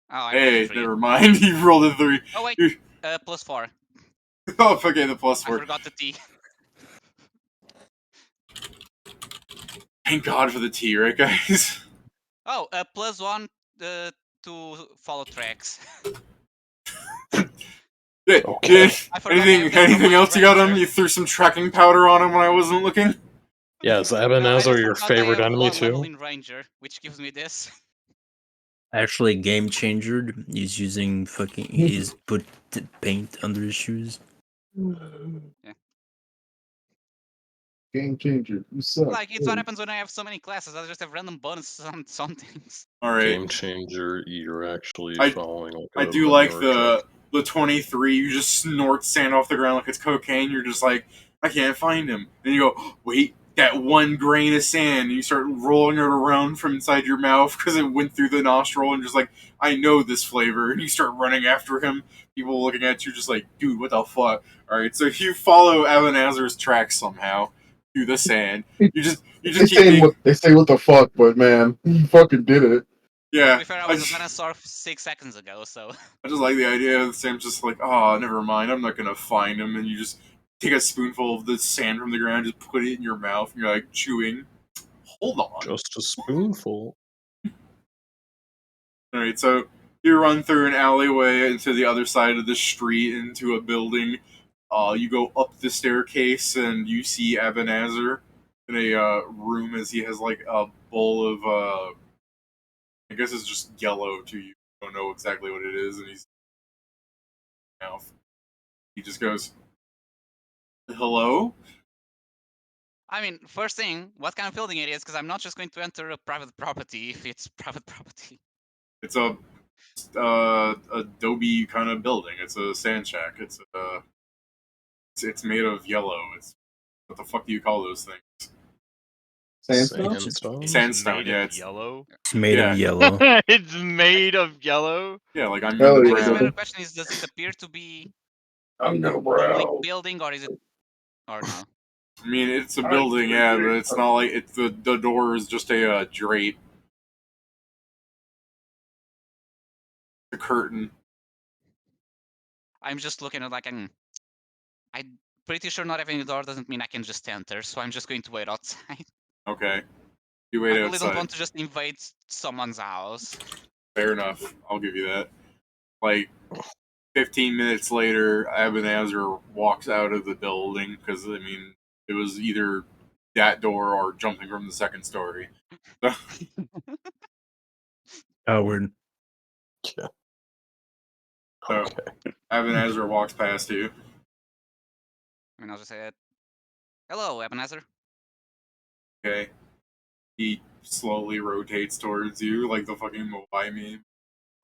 I rolled Hey, a 3. never mind. You rolled a 3. Oh wait, You- +4. Oh, okay, the I +4. forgot the T. Thank God for the T, right, guys? Oh, +1 to follow tracks. Yeah, Okay. yeah. I forgot Anything everything from my else you got on? ranger. You threw some tracking powder on him when I wasn't looking? Yeah, is No, I Ebenezer just your forgot I favorite have enemy 1 level too? in ranger, which gives me this. Actually, Game Changer. He's using fucking. He's put paint under his shoes. Game changer. You suck. Like, it's what happens when I have so many classes. I just have random bonuses on some things. Alright. Game changer, you're actually I- following like I a do like vanilla the 23, you just snort sand off the ground like it's cocaine. You're just like, I can't find him. And you go, wait, that one grain of sand. And you start rolling it around from inside your mouth because it went through the nostril. And just like, I know this flavor. And you start running after him. People looking at you just like, dude, what the fuck? Alright, so if you follow Ebenezer's tracks somehow through the sand, you just They keep say being, what the fuck, but man, you fucking did it. To yeah. be fair, I I was a just- dinosaur 6 seconds ago, so... I just like the idea of Sam just like, oh, never mind, I'm not gonna find him, and you just take a spoonful of the sand from the ground, just put it in your mouth, and you're like chewing. Hold on. Just a spoonful. Alright, so you run through an alleyway into the other side of the street into a building. You go up the staircase and you see Ebenezer in a room as he has like a bowl of I guess it's just yellow to you. Don't know exactly what it is, and he's mouth. He just goes, "Hello." I mean, first thing, what kind of building it is, because I'm not just going to enter a private property if it's private property. It's a adobe kind of building. It's a sand shack. It's made of yellow. It's what the fuck do you call those things? Sandstone? Sandstone? Sandstone, made yeah, of it's yellow. It's made Yeah. of yellow. It's made of yellow. yeah, like I'm Oh, in the yeah. I guess the better ground. question is, does it appear to be I'm no a public building, or is it, or no? I mean, it's a building, yeah, but it's not like it's the door is just a drape, a curtain. I'm just looking at like I'm pretty sure not having a door doesn't mean I can just enter, so I'm just going to wait outside. Okay, you I wait really don't outside. want to just invade someone's house. Fair enough. I'll give you that. Like 15 minutes later, Ebenezer walks out of the building because I mean it was either that door or jumping from the second story. Howard. So Okay. Ebenezer walks past you. I mean, I'll just say, hello, Ebenezer. Okay, he slowly rotates towards you like the fucking Moai meme.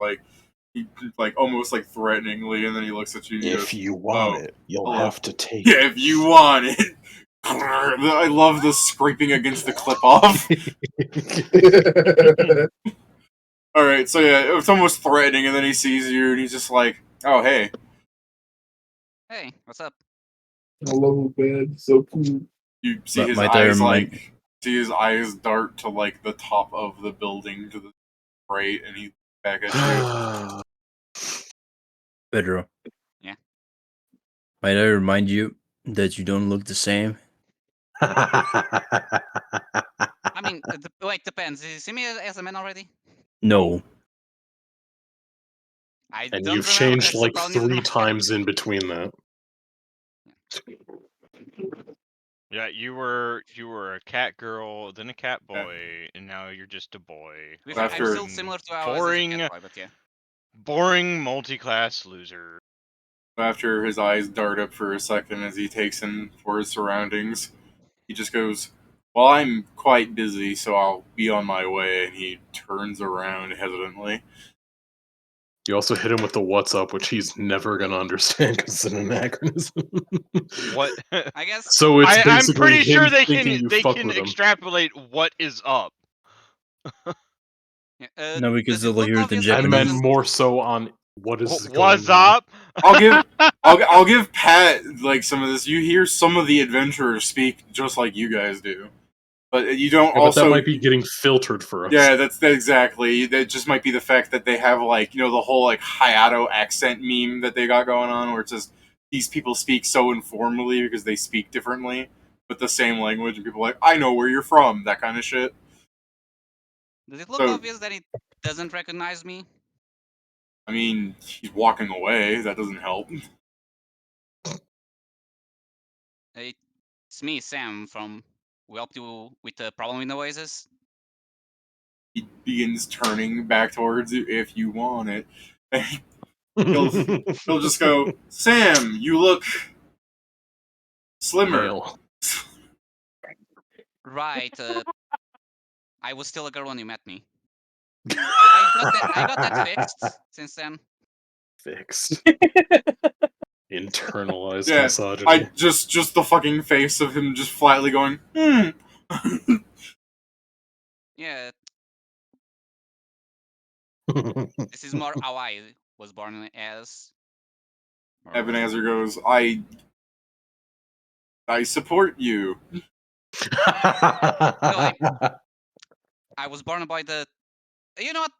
Like he like almost like threateningly, and then he looks at you. And he If goes, you want "Oh, it, you'll hello. have to take Yeah, if you want it." I love the scraping against the clip off. All right, so yeah, it's almost threatening, and then he sees you, and he's just like, "Oh, hey." Hey, what's up? Hello, man. So cool. You see his Might I eyes remind- like see his eyes dart to like the top of the building to the right, and he back at you. Pedro. Yeah. Might I remind you that you don't look the same? I mean, wait, depends. Did you see me as a man already? No. I And don't you've remember. changed That's the like problem with 3 my times in between that. Yeah, you were a cat girl, then a cat boy, and now you're just a boy. I'm After- still similar to how I was as a boring, cat boy, but yeah. boring multi-class loser. After his eyes dart up for a second as he takes in for his surroundings, he just goes, "Well, I'm quite busy, so I'll be on my way." And he turns around hesitantly. You also hit him with the what's up, which he's never gonna understand because it's an anachronism. What? I guess. So it's I'm basically pretty him sure they thinking can you they fuck can with him. extrapolate what is up. Yeah, No, because does it they'll look hear it in obvious that I it meant Japanese. doesn't? more so on what is going What's on. up? I'll give Pat like some of this. You hear some of the adventurers speak just like you guys do, but you don't Yeah, but also. that might be getting filtered for us. Yeah, that's exactly. That just might be the fact that they have like the whole like Hayato accent meme that they got going on, where it's just these people speak so informally because they speak differently, but the same language, and people are like, I know where you're from, that kind of shit. Does it look So- obvious that it doesn't recognize me? I mean, he's walking away. That doesn't help. It's me, Sam, from We Helped You with the Problem with Oasis. He begins turning back towards you if you want it. He'll just go, Sam, you look slimmer. Male. Right. I was still a girl when you met me. I got that fixed since then. Fixed. Internalized Yeah, misogyny. just the fucking face of him just flatly going, Yeah, this is more how I was born as. Ebenezer goes, I support you. I was born by the. You know what?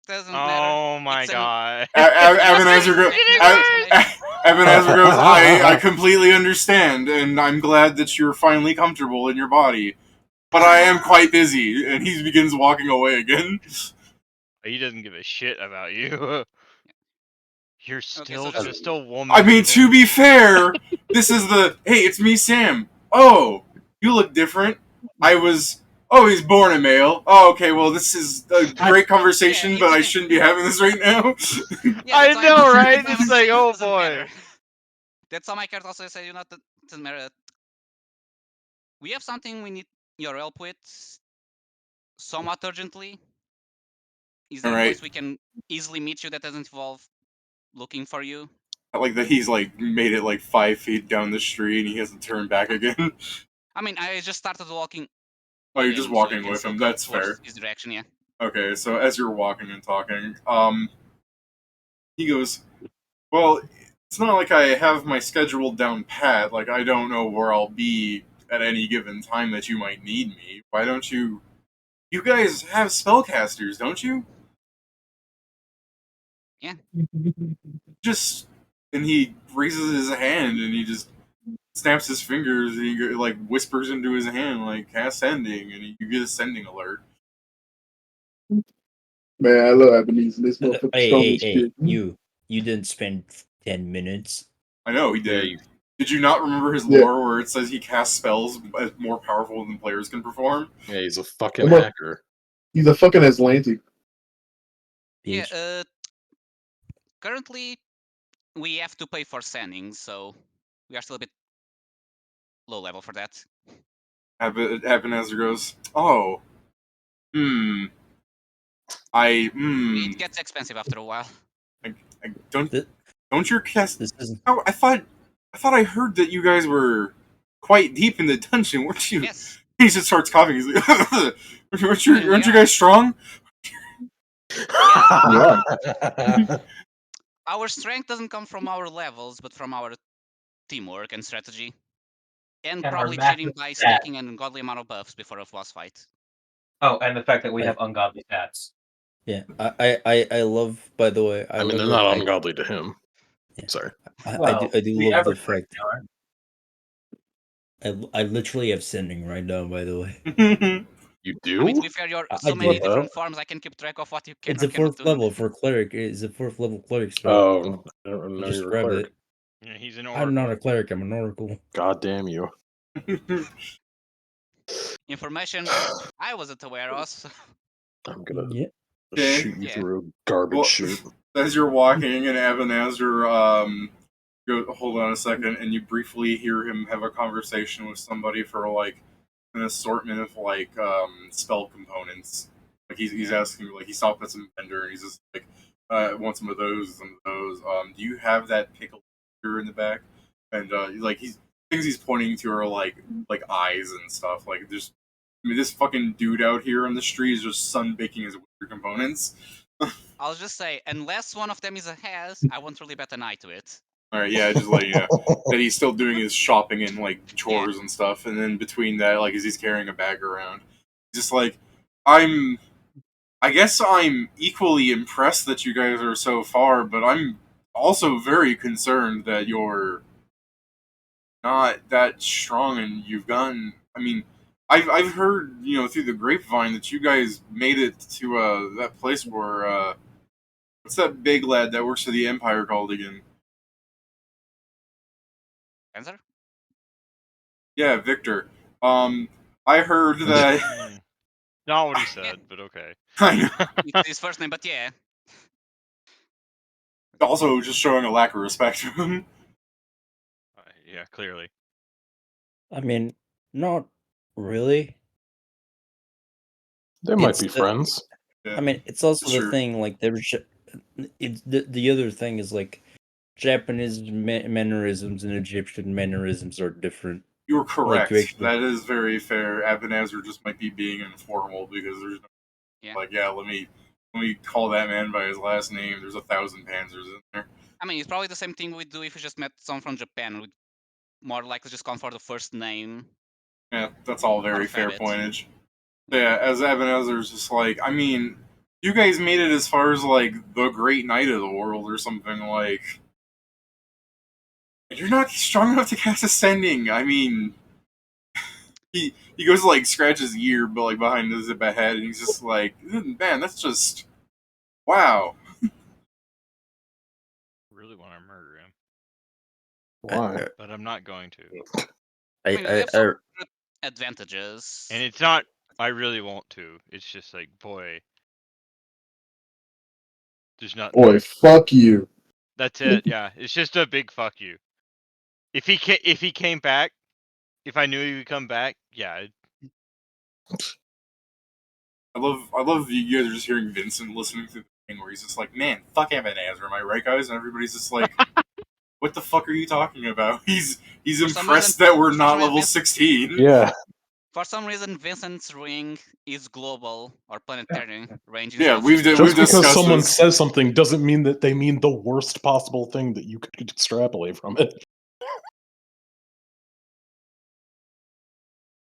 Doesn't matter. Oh my It's an- god. Ebenezer goes, Ebenezer goes, I completely understand, and I'm glad that you're finally comfortable in your body. But I am quite busy, and he begins walking away again. He doesn't give a shit about you. You're so still just- just a woman. I mean, to be fair, this is hey, it's me, Sam. Oh, you look different. He's born a male. Oh, okay, well, this is a great conversation, Yeah, but I it's- shouldn't be having this right now. Yeah, I that's why know, I'm- right? that's why It's I'm like, saying it oh doesn't boy. matter. That's how my character also said, that doesn't matter. We have something we need your help with somewhat urgently. Is there a Alright. place we can easily meet you that doesn't involve looking for you? I like that he's like made it like 5 feet down the street and he hasn't turned back again. I mean, I just started walking Oh, you're him just so he walking can with still him. go That's towards fair. his direction. Yeah. Okay, so as you're walking and talking, he goes, "Well, it's not like I have my schedule down pat. Like I don't know where I'll be at any given time that you might need me. Why don't you? You guys have spellcasters, don't you? Yeah. Just." And he raises his hand and he just snaps his fingers and he like whispers into his hand like cast sending, and you get a sending alert. Man, I love Ebenezer. This motherfucker stole this shit. You didn't spend 10 minutes. I know he Yeah, did. Did you not remember his Yeah. lore where it says he casts spells as more powerful than players can perform? yeah, he's a fucking Come on. hacker. He's a fucking Atlantic. Yeah. Bitch. Currently, we have to pay for sending, so we are still a bit low level for that. Ebenezer goes, "Oh, it It gets expensive after a while. don't Th- your cast. This is Oh, I thought I heard that you guys were quite deep in the dungeon, weren't you?" Yes. He just starts coughing. He's like, aren't I mean, we you are. guys strong?" Yeah. Yeah. Our strength doesn't come from our levels, but from our teamwork and strategy. And And our probably cheating massive by stats. stacking an ungodly amount of buffs before a boss fight. Oh, and the fact that we I- have ungodly stats. yeah. I love. By the way, I mean, love they're the not fact- ungodly to him. Yeah. Sorry. I do the love the average fact. person, right? I literally have sending right now. By the way, You I mean, to do? be fair, you're I so do. many What the hell? different forms, I can keep track of what you can it's or a cannot fourth do. level for cleric. It's a fourth level cleric spell. Oh, I don't I know just you're a grabbed cleric. it. Yeah, he's an I'm not a oracle. cleric. I'm an oracle. God damn you. Information I wasn't aware of. So I'm gonna Yeah. Okay. shoot you Yeah. through a garbage Well, chute. as you're walking, and Ebenezer, go, hold on a second, and you briefly hear him have a conversation with somebody for like an assortment of like spell components. Like he's asking, like he stopped at some vendor and he's just like, "I want some of those, some of those. Do you have that pickle here in the back?" And like things he's pointing to are like eyes and stuff. Like there's, I mean, this fucking dude out here on the street is just sunbaking his winter components. I'll just say, unless one of them is a has, I won't really bet an eye to it. All right, yeah, just like that he's still doing his shopping and like chores and stuff, and then between that, like as he's carrying a bag around, just like I guess I'm equally impressed that you guys are so far, but I'm also very concerned that you're not that strong and you've gotten. I mean, I've heard through the grapevine that you guys made it to that place where what's that big lad that works for the Empire called again? Panzer? Yeah, Victor. I heard that. Not what he said, but okay. I know. It's his first name, but yeah. Also, just showing a lack of respect to him. Yeah, clearly. I mean, not really. They might It's be the- friends. I mean, it's also It's the true. thing. Like, it's the other thing is like Japanese mannerisms and Egyptian mannerisms are different. You're correct. you actually- That is very fair. Ebenezer just might be being informal because there's no, Yeah. like, yeah, let me call that man by his last name. There's 1,000 Panzers in there. I mean, it's probably the same thing we'd do if we just met someone from Japan. We'd more likely just call for the first name. Yeah, that's all very Out of fair habit. pointage. Yeah, as Ebenezer's just like, I mean, you guys made it as far as like the Great Knight of the World or something like. You're not strong enough to cast Ascending. I mean, he goes to like scratch his ear, but like behind his head, and he's just like, man, that's just wow. Really want to murder him, Why? but I'm not going to. I mean, we have some good advantages. And it's not. I really want to. It's just like, boy, there's not. Boy, fuck you. That's it. Yeah, it's just a big fuck you. If he came back, if I knew he would come back, yeah. I love you guys are just hearing Vincent listening to the thing where he's just like, man, fuck Ebenezer, am I right, guys? And everybody's just like, what the fuck are you talking about? He's For some impressed reason, that we're not for some level reason- 16. Yeah. For some reason, Vincent's ring is global or planetary range. Yeah, instead of we've just Just because discussed someone this. says something doesn't mean that they mean the worst possible thing that you could extrapolate from it.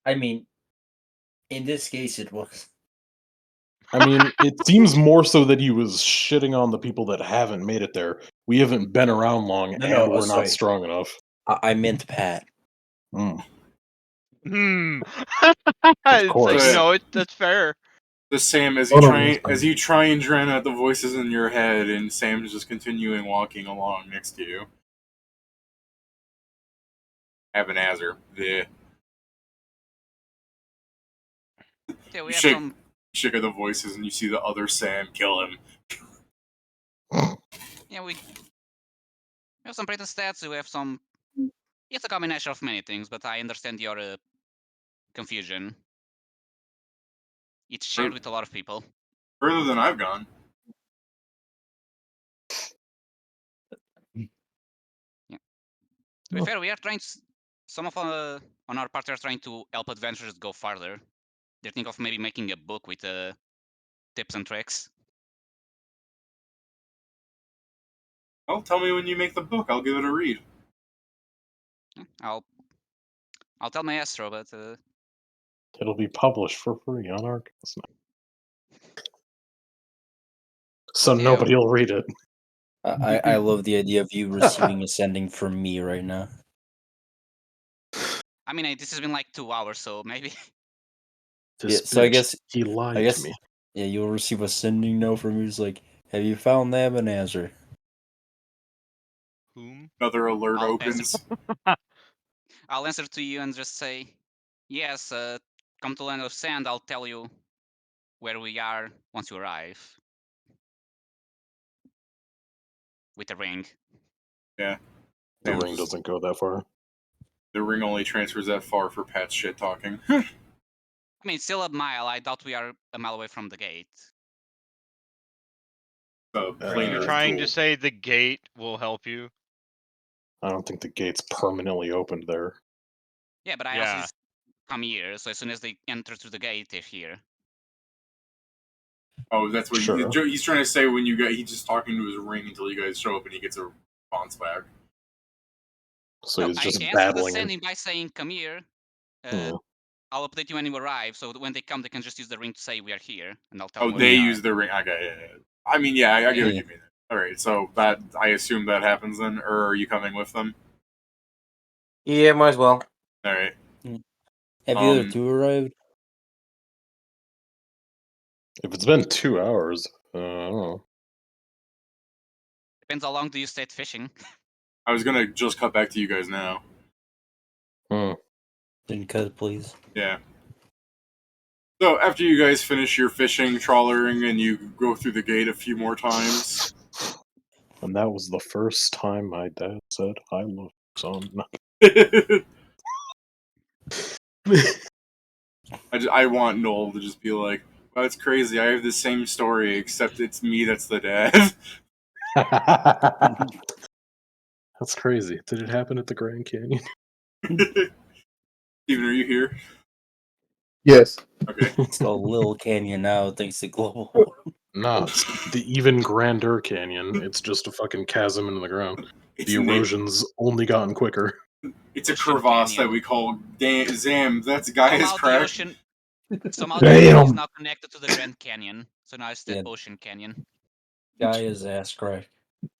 I mean, in this case, it was. I mean, it seems more so that he was shitting on the people that haven't made it there. We haven't been around long, No, and we're sorry. not strong enough. I meant Pat. Mm. It's course. like, that's fair. The Sam, as Oh, no, it's fine. you try and drown out the voices in your head, and Sam's just continuing walking along next to you. Ebenezer. Yeah. yeah, we You have shake, some shake of the voices, and you see the other Sam kill him. yeah we have some pretty stats. We have some. It's a combination of many things, but I understand your confusion. It's shared with a lot of people. Further than I've gone. To be fair, we are trying. Some of on our part are trying to help adventurers go farther. They think of maybe making a book with tips and tricks. Well, tell me when you make the book. I'll give it a read. I'll tell my Astro, but It'll be published for free on our. So Ew. nobody will read it. I love the idea of you receiving a sending from me right now. I mean, this has been like 2 hours, so maybe. This Yeah, so I bitch, guess- he lied I guess to me. yeah, you'll receive a sending note from me. It's like, have you found the Ebenezer? Whom? Another alert I'll opens. I'll answer to you and just say, yes, come to Land of Sand. I'll tell you where we are once you arrive. With the ring. Yeah. The Sam's ring just- doesn't go that far. The ring only transfers that far for Pat's shit talking. I mean, it's still a mile. I doubt we are a mile away from the gate. So, So planar you're is trying to cool. say the gate will help you? I don't think the gate's permanently opened there. Yeah, but I also come here, so as soon as they enter through the gate, they're here. Oh, that's what Sure. he's trying to say when you get. He's just talking to his ring until you guys show up and he gets a response back. So No, he's just I answered the battling him. sending by saying, come here. I'll update you when you arrive, so when they come, they can just use the ring to say we are here, and I'll tell them Oh, where they we use the ring. Okay, yeah. I mean, yeah, I get what Yeah. you mean. All right, so that I assume that happens then, or are you coming with them? Yeah, might as well. All right. Have the other two arrived? If it's been 2 hours, I don't know. Depends how long do you stay fishing. I was gonna just cut back to you guys now. Then cut, please. Yeah. So after you guys finish your fishing, trawlering, and you go through the gate a few more times. And that was the first time my dad said, I love son. I want Noel to just be like, "Well, that's crazy. I have the same story, except it's me that's the dad." That's crazy. Did it happen at the Grand Canyon? Steven, are you here? Yes. Okay. It's called Little Canyon now, thanks to global. Nah, it's the even grander canyon. It's just a fucking chasm in the ground. It's The erosion's only gotten quicker. It's a Ocean crevasse Canyon. that we call Zam. That's guy is Somehow the cracked. ocean, somehow the ocean is Damn. now connected to the Grand Canyon, so now it's the Yeah. Ocean Canyon. Guy is ass crack.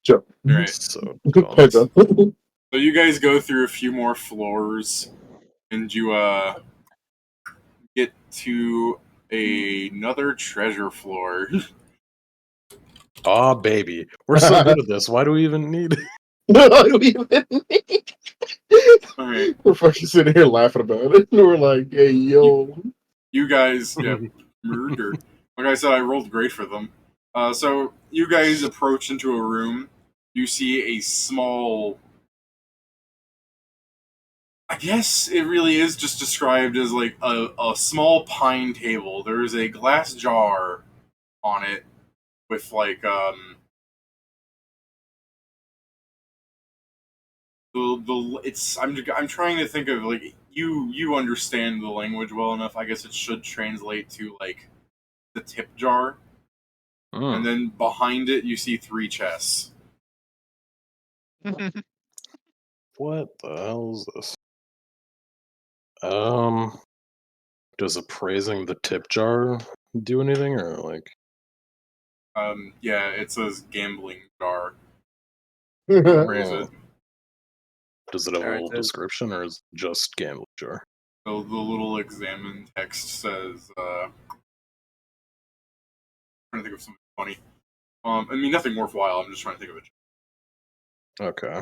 Joe. Right. So Pedro. So you guys go through a few more floors, and you get to another treasure floor. Aw, baby. We're so good at this. Why do we even need No, I don't even need. Alright. We're fucking sitting here laughing about it. We're like, hey, yo. You guys, yeah, murder. Like I said, I rolled great for them. So you guys approach into a room. You see a small. I guess it really is just described as like a small pine table. There's a glass jar on it with like it's I'm trying to think of like you understand the language well enough. I guess it should translate to like the tip jar, and then behind it you see 3 chests. What the hell is this? Does appraising the tip jar do anything, or like? Yeah, it says gambling jar. Appraise it. Does it have a Alright, little there's- description, or is it just gambling jar? So the little examine text says, trying to think of something funny. I mean, nothing worthwhile. I'm just trying to think of it. Okay.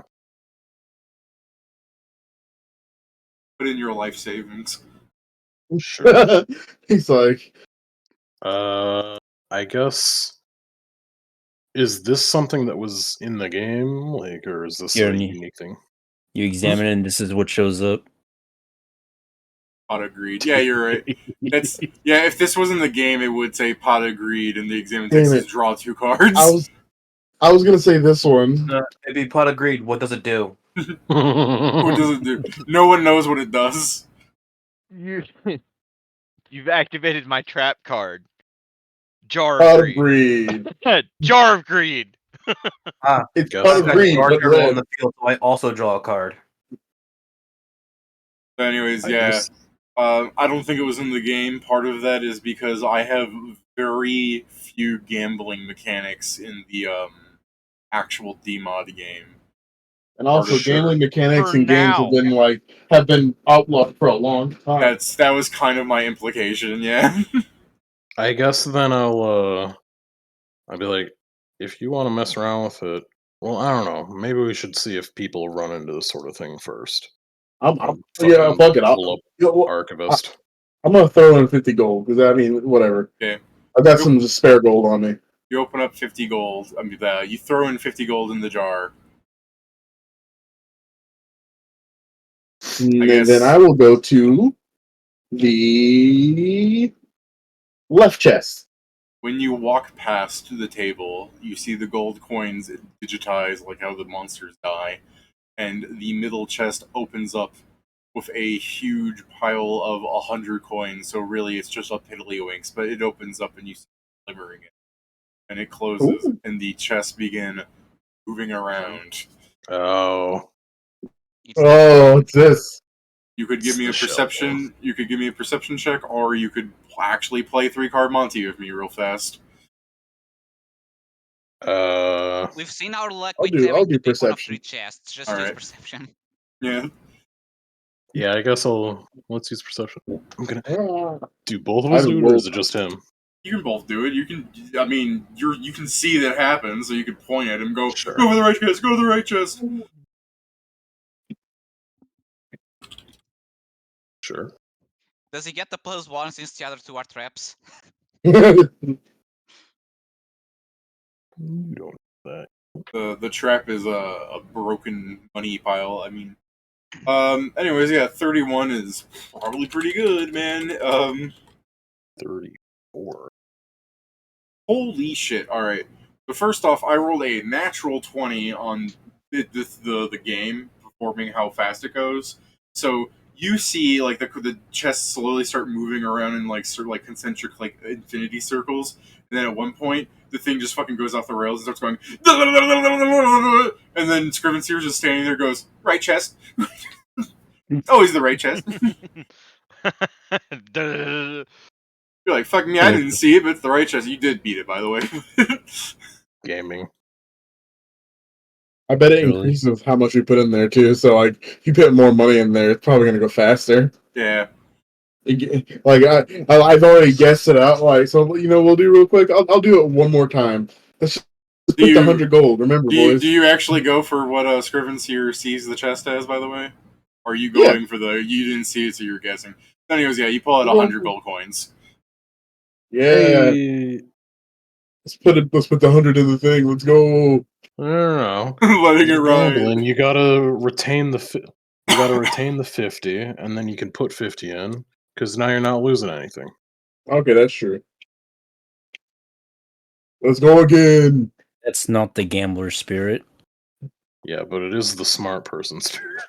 Put in your life savings. Sure. He's like, I guess. Is this something that was in the game, like, or is this Here, a you- unique thing? You examine it, and this is what shows up. Pot of greed. Yeah, you're right. That's if this was in the game, it would say pot of greed, and the examine text Damn is it. draw 2 cards. I was gonna say this one. It'd be pot agreed. What does it do? What does it do? No one knows what it does. You've activated my trap card. Jar Pot of of greed. greed. Jar of greed. It's Guess pot I've of got greed, Jar but Jar on red. the field, so I also draw a card. But anyways, I yeah. guess- I don't think it was in the game. Part of that is because I have very few gambling mechanics in the actual DMod game. And also, Sure. gambling mechanics For in games now. have been outlawed for a long time. That was kind of my implication, yeah. I guess then I'll be like, if you want to mess around with it, well, I don't know. Maybe we should see if people run into this sort of thing first. Yeah, Fucking fuck it. pull up You know what? Archivist. I'm gonna throw in 50 gold because I mean, whatever. Okay. I've got some spare gold on me. You open up 50 gold. I mean, you throw in 50 gold in the jar. And guess- then I will go to the left chest. When you walk past the table, you see the gold coins digitize like how the monsters die, and the middle chest opens up with a huge pile of 100 coins. So really, it's just a piddlywinks, but it opens up and you see it glimmering it, and it closes, Ooh. and the chests begin moving around. Oh, It's Oh, it's this. You could give It's me a the shell perception. game. You could give me a perception check, or you could actually play 3-card Monty with me real fast. We've seen our luck I'll with do having to perception. pick one of 3 chests. Just use Alright. perception. Yeah. yeah. I guess let's use perception. I'm gonna. Ah. Do both of I us have do it, or is it just him? You can both do it. You can. I mean, you can see that happen, so you can point at him, go Sure. go for the right chest, go to the right chest. Sure. Does he get the +1 since the other 2 are traps? You don't know that. The trap is a broken money pile. I mean, anyways, yeah, 31 is probably pretty good, man. 34. Holy shit! All right. But first off, I rolled a natural 20 on the game, performing how fast it goes. So you see like the chests slowly start moving around in like sort of like concentric like infinity circles, and then at one point the thing just fucking goes off the rails and starts going, and then Scriven Sears just standing there, goes right chest. Always the right chest. Duh. You're like, fuck me, I didn't see it, but it's the right chest. You did beat it, by the way. Gaming. I bet it Really? increases with how much we put in there too. So like, if you put more money in there, it's probably gonna go faster. Yeah. Like I've already guessed it out. Like, so you know, we'll do real quick. I'll do it one more time. Let's just put Do the you- 100 gold. Remember, boys. Do you actually go for what Scriven Seer sees the chest as, by the way? Or are you Yeah. going for you didn't see it, so you're guessing? Anyways, yeah, you pull out 100 gold coins. Yeah, Hey, let's put the 100 in the thing. Let's go. I don't know. Letting it You're ride. gambling. You gotta retain the. You gotta retain the 50, and then you can put 50 in, because now you're not losing anything. Okay, that's true. Let's go again. That's not the gambler spirit. Yeah, but it is the smart person spirit.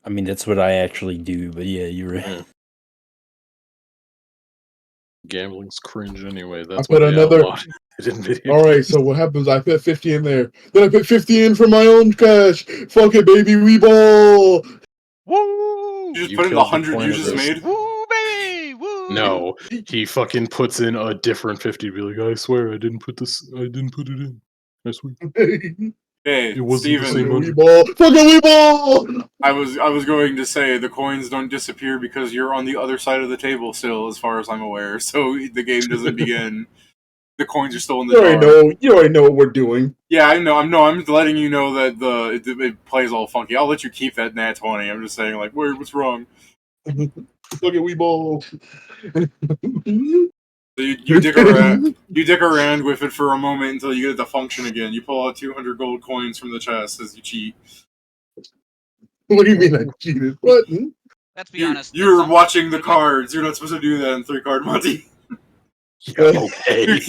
I mean, that's what I actually do, but yeah, you're right. Yeah. Gambling's cringe anyway. I That's put why they another. outlawed it in video All right, games. so what happens? I put 50 in there. Then I put 50 in for my own cash. Fuck it, baby, we ball. Woo! You just You put in the killed the 100 point you of just this. made. Woo, baby! Woo! No, he fucking puts in a different 50. Be like, I swear I didn't put this. I didn't put it in. I swear Hey, it wasn't the Steven, same Fucking we 100. ball. Fucking we ball. I was going to say the coins don't disappear because you're on the other side of the table still, as far as I'm aware. So the game doesn't begin. The coins are still in the You already jar. know. You already know what we're doing. Yeah, I know. I'm letting you know that it plays all funky. I'll let you keep that nat 20. I'm just saying, like, what's wrong? Fucking we ball. So you dick around with it for a moment until you get it to function again. You pull out 200 gold coins from the chest as you cheat. What do you mean I cheated? What? Let's be honest. at You're some point, watching the you're going- cards. You're not supposed to do that in 3-card Monty. Yeah, okay.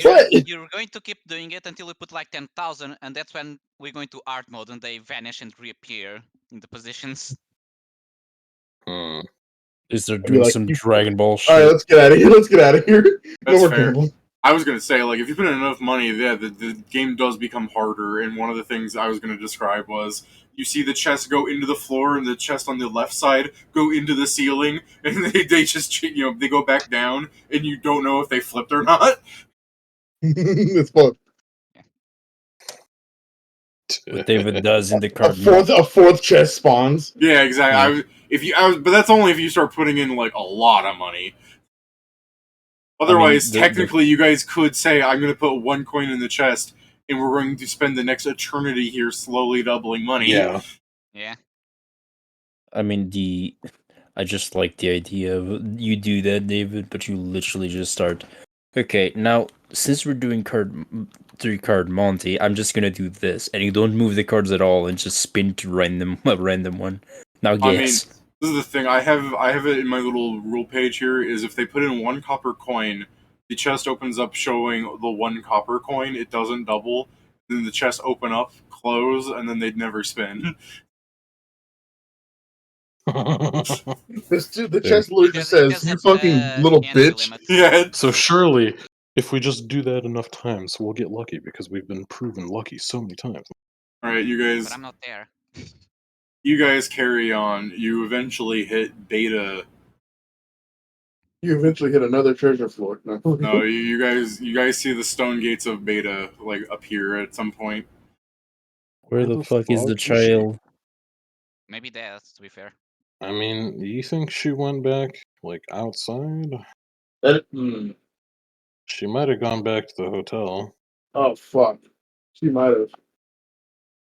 What? You're going to keep doing it until we put like 10,000, and that's when we're going to art mode and they vanish and reappear in the positions. Hmm. Is there I'd be doing like, some you- Dragon Ball All right, shit? let's get out of here. Let's get out of here. That's No more fair. gambling. I was gonna say, like, if you put in enough money, yeah, the game does become harder. And one of the things I was gonna describe was you see the chest go into the floor, and the chest on the left side go into the ceiling, and they just they go back down, and you don't know if they flipped or not. It's fun. What David does in the A card. fourth chest spawns. Yeah, exactly. Yeah. But that's only if you start putting in like a lot of money. Otherwise, the- technically, you guys could say, "I'm going to put one coin in the chest, and we're going to spend the next eternity here, slowly doubling money." Yeah. Yeah. I mean, I just like the idea of you do that, David, but you literally just start. Okay, now since we're doing 3-card Monty, I'm just gonna do this, and you don't move the cards at all, and just spin to a random one. Now I mean, guess. this is the thing. I have it in my little rule page here. Is if they put in one copper coin, the chest opens up showing the one copper coin. It doesn't double. Then the chest open up, close, and then they'd never spin. The chest literally just It says, "You has fucking little entry bitch." limit. Yeah. So surely, if we just do that enough times, we'll get lucky because we've been proven lucky so many times. All right, you But guys. I'm not there. You guys carry on. You eventually hit beta. You eventually hit another treasure floor. No. No, you guys see the stone gates of beta like appear at some point. Where the fuck is the she? child? Maybe that's to be fair. I mean, you think she went back like outside? Hmm. She might have gone back to the hotel. Oh fuck. She might have.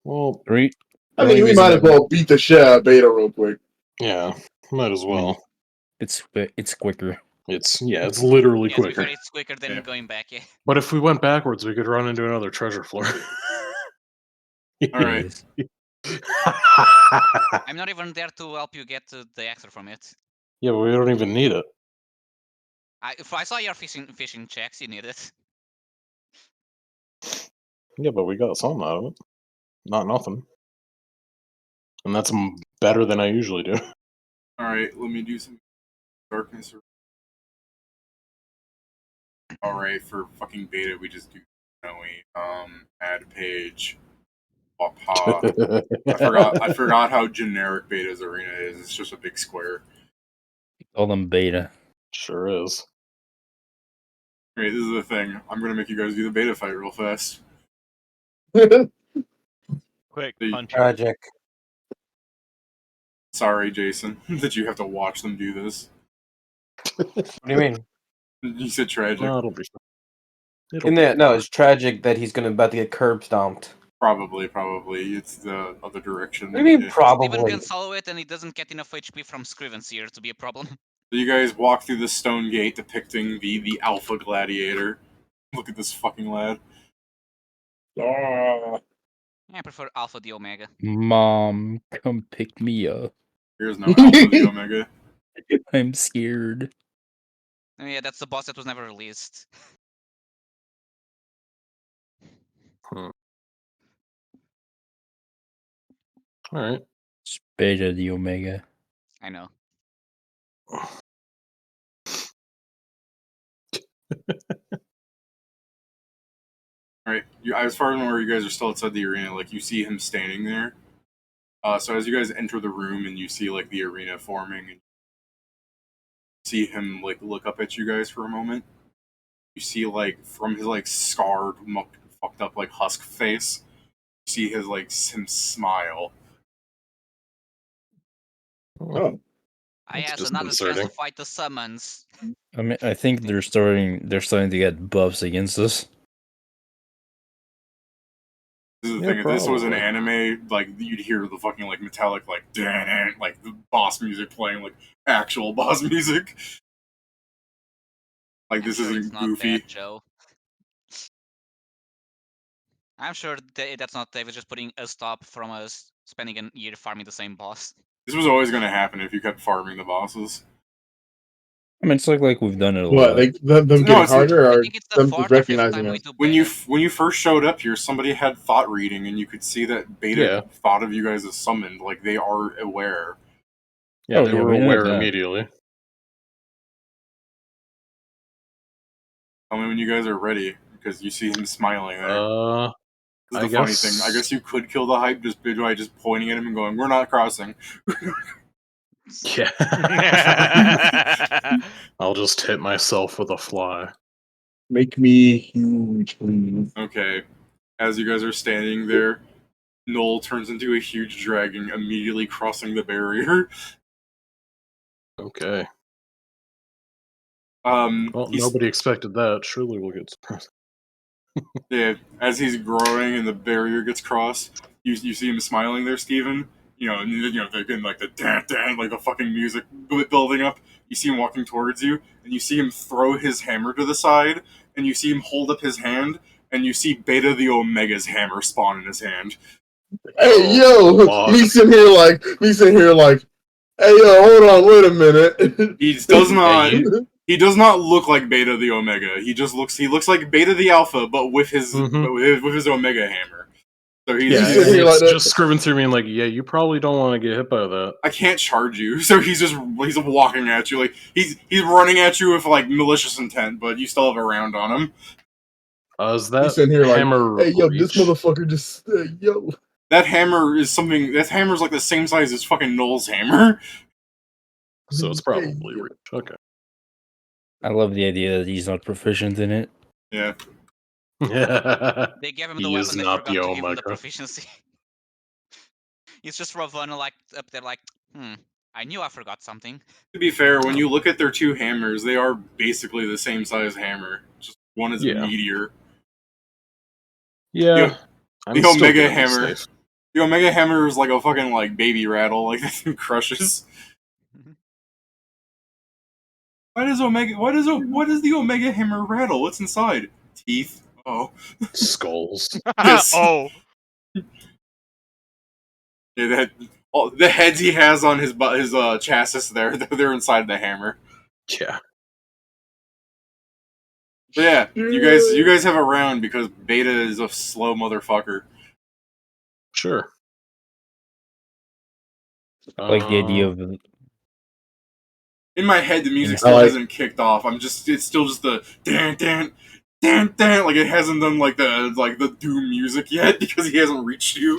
Well, Three. I The only think we reason might as well beat the shit out of Beta real quick. yeah, might as well. It's quicker. It's literally Yeah, to be quicker. fair, it's quicker than Yeah. going back. Yeah. But if we went backwards, we could run into another treasure floor. All right. I'm not even there to help you get the extra from it. Yeah, but we don't even need it. If I saw your fishing checks, you need it. Yeah, but we got something out of it. Not nothing. And that's better than I usually do. All right, let me do some darkness. All right, for fucking beta, we just do add page. Papa. I forgot how generic beta's arena is. It's just a big square. Call them beta. Sure is. All right, this is the thing. I'm gonna make you guys do the beta fight real fast. Quick, The- punch him. Tragic. Sorry, Jason, that you have to watch them do this. What do you mean? You said tragic. No, it'll be fine. In there, no, it's tragic that he's about to get curb stomped. Probably. It's the other direction. What do you mean, Yeah. Steven probably? can solo it, and he doesn't get enough HP from Scriven's here to be a problem. So you guys walk through the stone gate depicting the alpha gladiator. Look at this fucking lad. Ah. I prefer Alpha the Omega. Mom, come pick me up. Here's no alpha the omega. I'm scared. Oh, yeah, that's the boss that was never released. Alright. Beta the Omega. I know. Right. As far as where you guys are still outside the arena, like you see him standing there. So as you guys enter the room and you see like the arena forming, and see him like look up at you guys for a moment. You see like from his like scarred, fucked up like husk face, you see his like him smile. Oh, I That's asked another chance to disconcerting. fight the summons. I mean, I think they're starting to get buffs against us. This is the Yeah, thing. If this was an probably. anime, like you'd hear the fucking like metallic like like the boss music playing, like actual boss music. Like I'm this sure it's isn't not goofy. that, Joe. I'm sure that's not David just putting a stop from us spending a year farming the same boss. This was always going to happen if you kept farming the bosses. I mean, it's like we've done it a what? lot. Them No, getting it's harder, I or think it's the them just 4th or 5th recognizing time we us? do when you beta. when you first showed up here, somebody had thought reading, and you could see that Beta Yeah. thought of you guys as summoned. Like they are aware. Yeah, Oh, they yeah, were we know aware that. immediately. Tell me when you guys are ready, because you see him smiling there. This is I the funny thing. I guess. guess you could kill the hype just by just pointing at him and going, "We're not crossing." Yeah. I'll just hit myself with a fly. Make me huge, please. Okay. As you guys are standing there, Noel turns into a huge dragon, immediately crossing the barrier. Okay. Well, He's nobody expected that. Surely we'll get surprised. yeah. As he's growing and the barrier gets crossed, you see him smiling there, Steven. They're getting like the dan dan, like the fucking music building up. You see him walking towards you, and you see him throw his hammer to the side, and you see him hold up his hand, and you see Beta the Omega's hammer spawn in his hand. Hey, Oh, yo, fuck. me sitting here like, hey, yo, hold on, wait a minute. He does Yeah, not. you. He does not look like Beta the Omega. He looks like Beta the Alpha, but with his Mhm. with his Omega hammer. So he's Yeah, He's sitting and here it's like that. just screaming through me like, yeah, you probably don't want to get hit by that. I can't charge you. So he's walking at you like he's running at you with like malicious intent, but you still have a round on him. Is He's that sitting here like, hammer hey, yo, this reach? motherfucker just, yo. That hammer is something. That hammer's like the same size as fucking Noel's hammer. So it's Hey, probably yo. reach. Okay. I love the idea that he's not proficient in it. Yeah. They gave him the He is weapon, they not the forgot to give him the Omega. proficiency. It's just Ravonna like up there like, I knew I forgot something. To be fair, when you look at their two hammers, they are basically the same size hammer. Just one is Yeah. meatier. Yeah. I'm The still Omega gonna be hammer. safe. The Omega hammer is like a fucking like baby rattle. Like that thing crushes. Why does the Omega hammer rattle? What's inside? Teeth. Oh. Skulls. Yes. Oh, Yeah, the heads he has on his chassis there, they're inside the hammer. Yeah. But yeah, you guys have a round because Beta is a slow motherfucker. Sure. Like the idea of In my head, the music And still I like, hasn't kicked off. It's still just the dan dan dan dan. Like it hasn't done like the doom music yet because he hasn't reached you.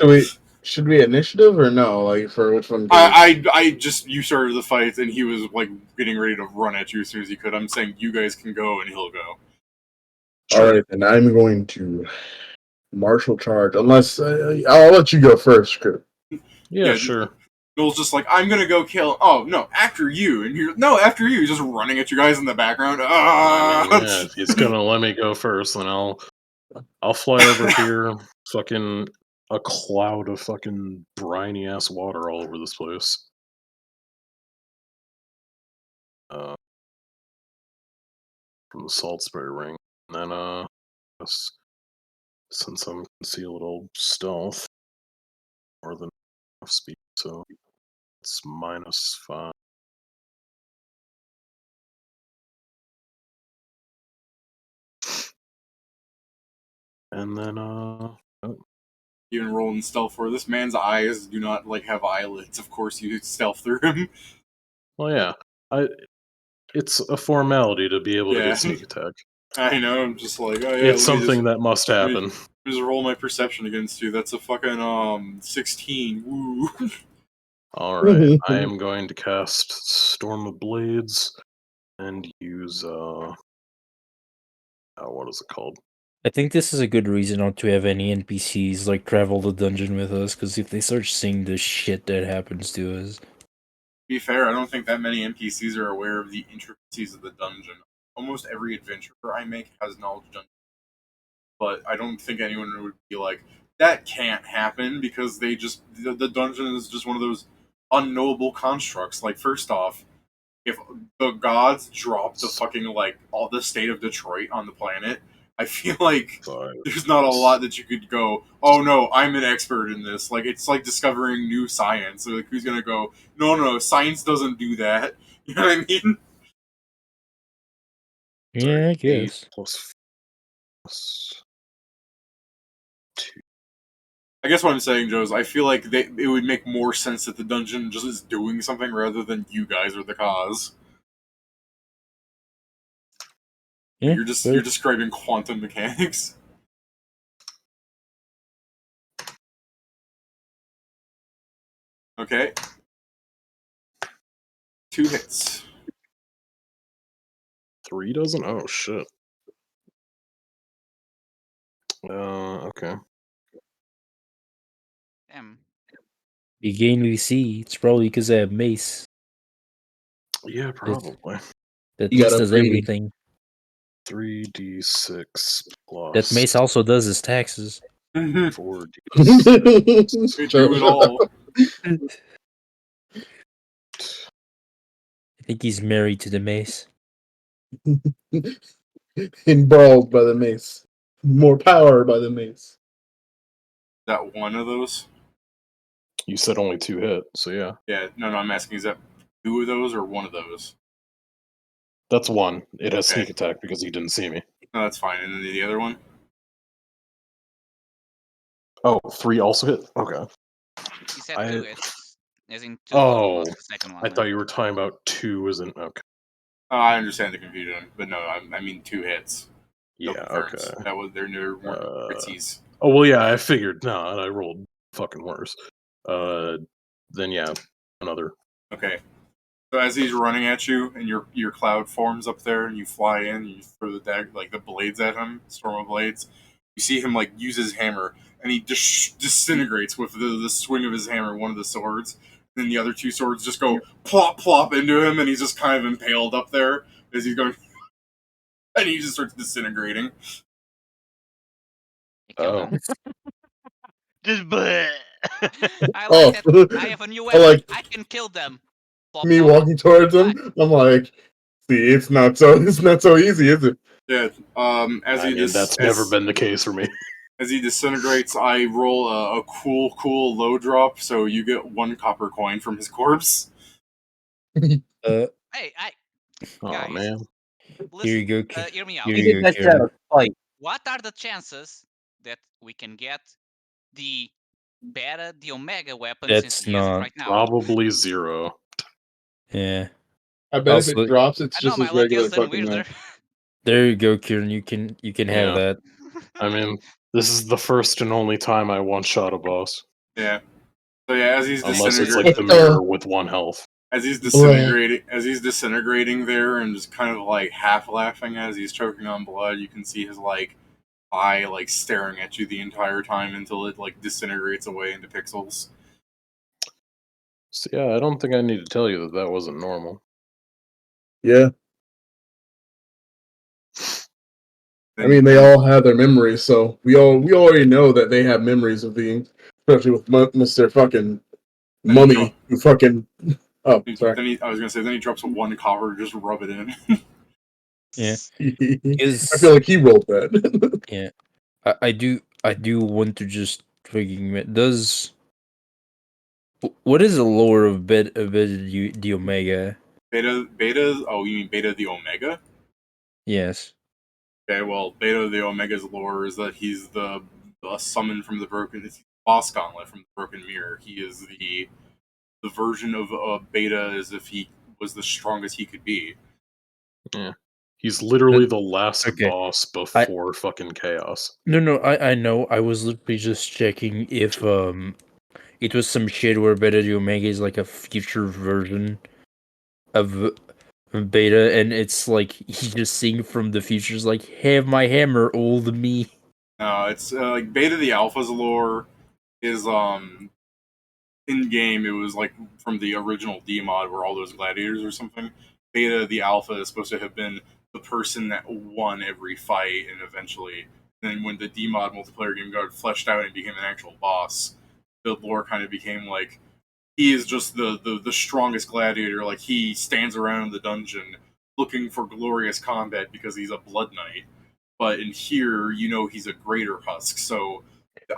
should we initiative or no? Like, for which one? I just you started the fight and he was like getting ready to run at you as soon as he could. I'm saying you guys can go and he'll go. Sure. All right, then I'm going to martial charge. Unless I'll let you go first, Chris. Yeah, sure. Noel's just like, I'm gonna go kill. Oh no, after you, and you're no, after you. He's just running at you guys in the background. I mean, yeah, if he's gonna let me go first, then I'll fly over here. Fucking a cloud of fucking briny ass water all over this place. From the Salisbury ring. And then since I'm concealed, I'll stealth more than enough speed, so it's -5. And then even rolling stealth for this man's eyes do not like have eyelids. Of course, you stealth through him. Well, yeah. It's a formality to be able to Yeah. get sneak attack. I know. I'm just like, oh yeah. It's something that must let me happen. just roll my perception against you. That's a fucking 16. Woo. Alright, I am going to cast Storm of Blades and use what is it called? I think this is a good reason not to have any NPCs like travel the dungeon with us, because if they start seeing the shit that happens to us. To be fair, I don't think that many NPCs are aware of the intricacies of the dungeon. Almost every adventure I make has knowledge dungeon, but I don't think anyone would be like, that can't happen, because the dungeon is just one of those unknowable constructs. Like, first off, if the gods drop the fucking, like, all the state of Detroit on the planet, I feel like there's not a lot that you could go, oh no, I'm an expert in this. Like, it's like discovering new science. So, like, who's gonna go, no, science doesn't do that. You know what I mean? Yeah, I 8 guess. plus I guess what I'm saying, Joe, is I feel like it would make more sense that the dungeon just is doing something rather than you guys are the cause. Yeah, You're describing quantum mechanics. Okay. 2 hits. 3 doesn't? Oh shit. Okay. Damn. You gain VC. It's probably because I have mace. Yeah, probably. That You got mace does upgraded. everything. 3d6 plus That mace also does his taxes. 4d6. We do it all. I think he's married to the mace. Enthralled by the mace. More power by the mace. That one of those? You said only 2 hit, so yeah. Yeah, no, I'm asking, is that 2 of those or 1 of those? That's 1. It has Okay. sneak attack because he didn't see me. No, that's fine. And then the other one? Oh, 3 also hit? Okay. He said 2 hits. As in 2 Oh, plus the second one. I thought you were talking about 2 as in. Okay. I understand the confusion, but no, I mean 2 hits. No Yeah, confirms. okay. That was their new critsies. Oh, well, yeah, I figured. No, I rolled fucking worse. Then yeah, another. Okay. So as he's running at you, and your cloud forms up there, and you fly in, and you throw the blades at him, storm of blades. You see him like use his hammer, and he disintegrates with the swing of his hammer, one of the swords. And then the other 2 swords just go plop into him, and he's just kind of impaled up there as he's going, and he just starts disintegrating. You killed him. Just bleh. I like that. I have a new weapon. I can kill them. Plop, Me plop. walking towards him. I'm like, see, it's not so easy, is it? Yeah. That's never been the case for me. As he disintegrates, I roll a cool low drop, so you get 1 copper coin from his corpse. Hey, Oh guys, man. listen, Here you go. hear me out. Here you go, Kieran. What are the chances that we can get the Omega weapon since That's he has it not right now? Probably 0. Yeah. I bet if Also, it drops, it's I know just my as luck regular is done fucking weirder. there you go, Kieran. You can have Yeah. that. I mean, this is the first and only time I one-shot a boss. Yeah. So yeah, as he's Unless it's disintegrating, like the mirror with 1 health. as he's disintegrating there, and just kind of like half laughing as he's choking on blood, you can see his like eye like staring at you the entire time until it like disintegrates away into pixels. So yeah, I don't think I need to tell you that wasn't normal. Yeah. I mean, they all have their memories, so we already know that they have memories of things, especially with Mr. fucking Mummy, who fucking. Oh, sorry. I was gonna say, then he drops 1 copper, just rub it in. Yeah. I feel like he rolled that. Yeah. I do want to just freaking does. What is the lore of the Omega? Beta. Oh, you mean Beta the Omega? Yes. Okay, well, Beta the Omega's lore is that he's the summon from the broken. boss gauntlet from the Broken Mirror. He is the version of Beta as if he was the strongest he could be. Yeah. He's literally the last Okay. boss before fucking chaos. No, I know. I was literally just checking if it was some shit where Beta the Omega is like a future version of Beta, and it's like he's just seeing from the futures, like, have my hammer, old me. No, it's like Beta the Alpha's lore is in game. It was like from the original D mod where all those gladiators or something. Beta the Alpha is supposed to have been the person that won every fight, and eventually, then when the D mod multiplayer game got fleshed out and became an actual boss, the lore kind of became like he is just the strongest gladiator. Like he stands around the dungeon looking for glorious combat because he's a blood knight. But in here, he's a greater husk. So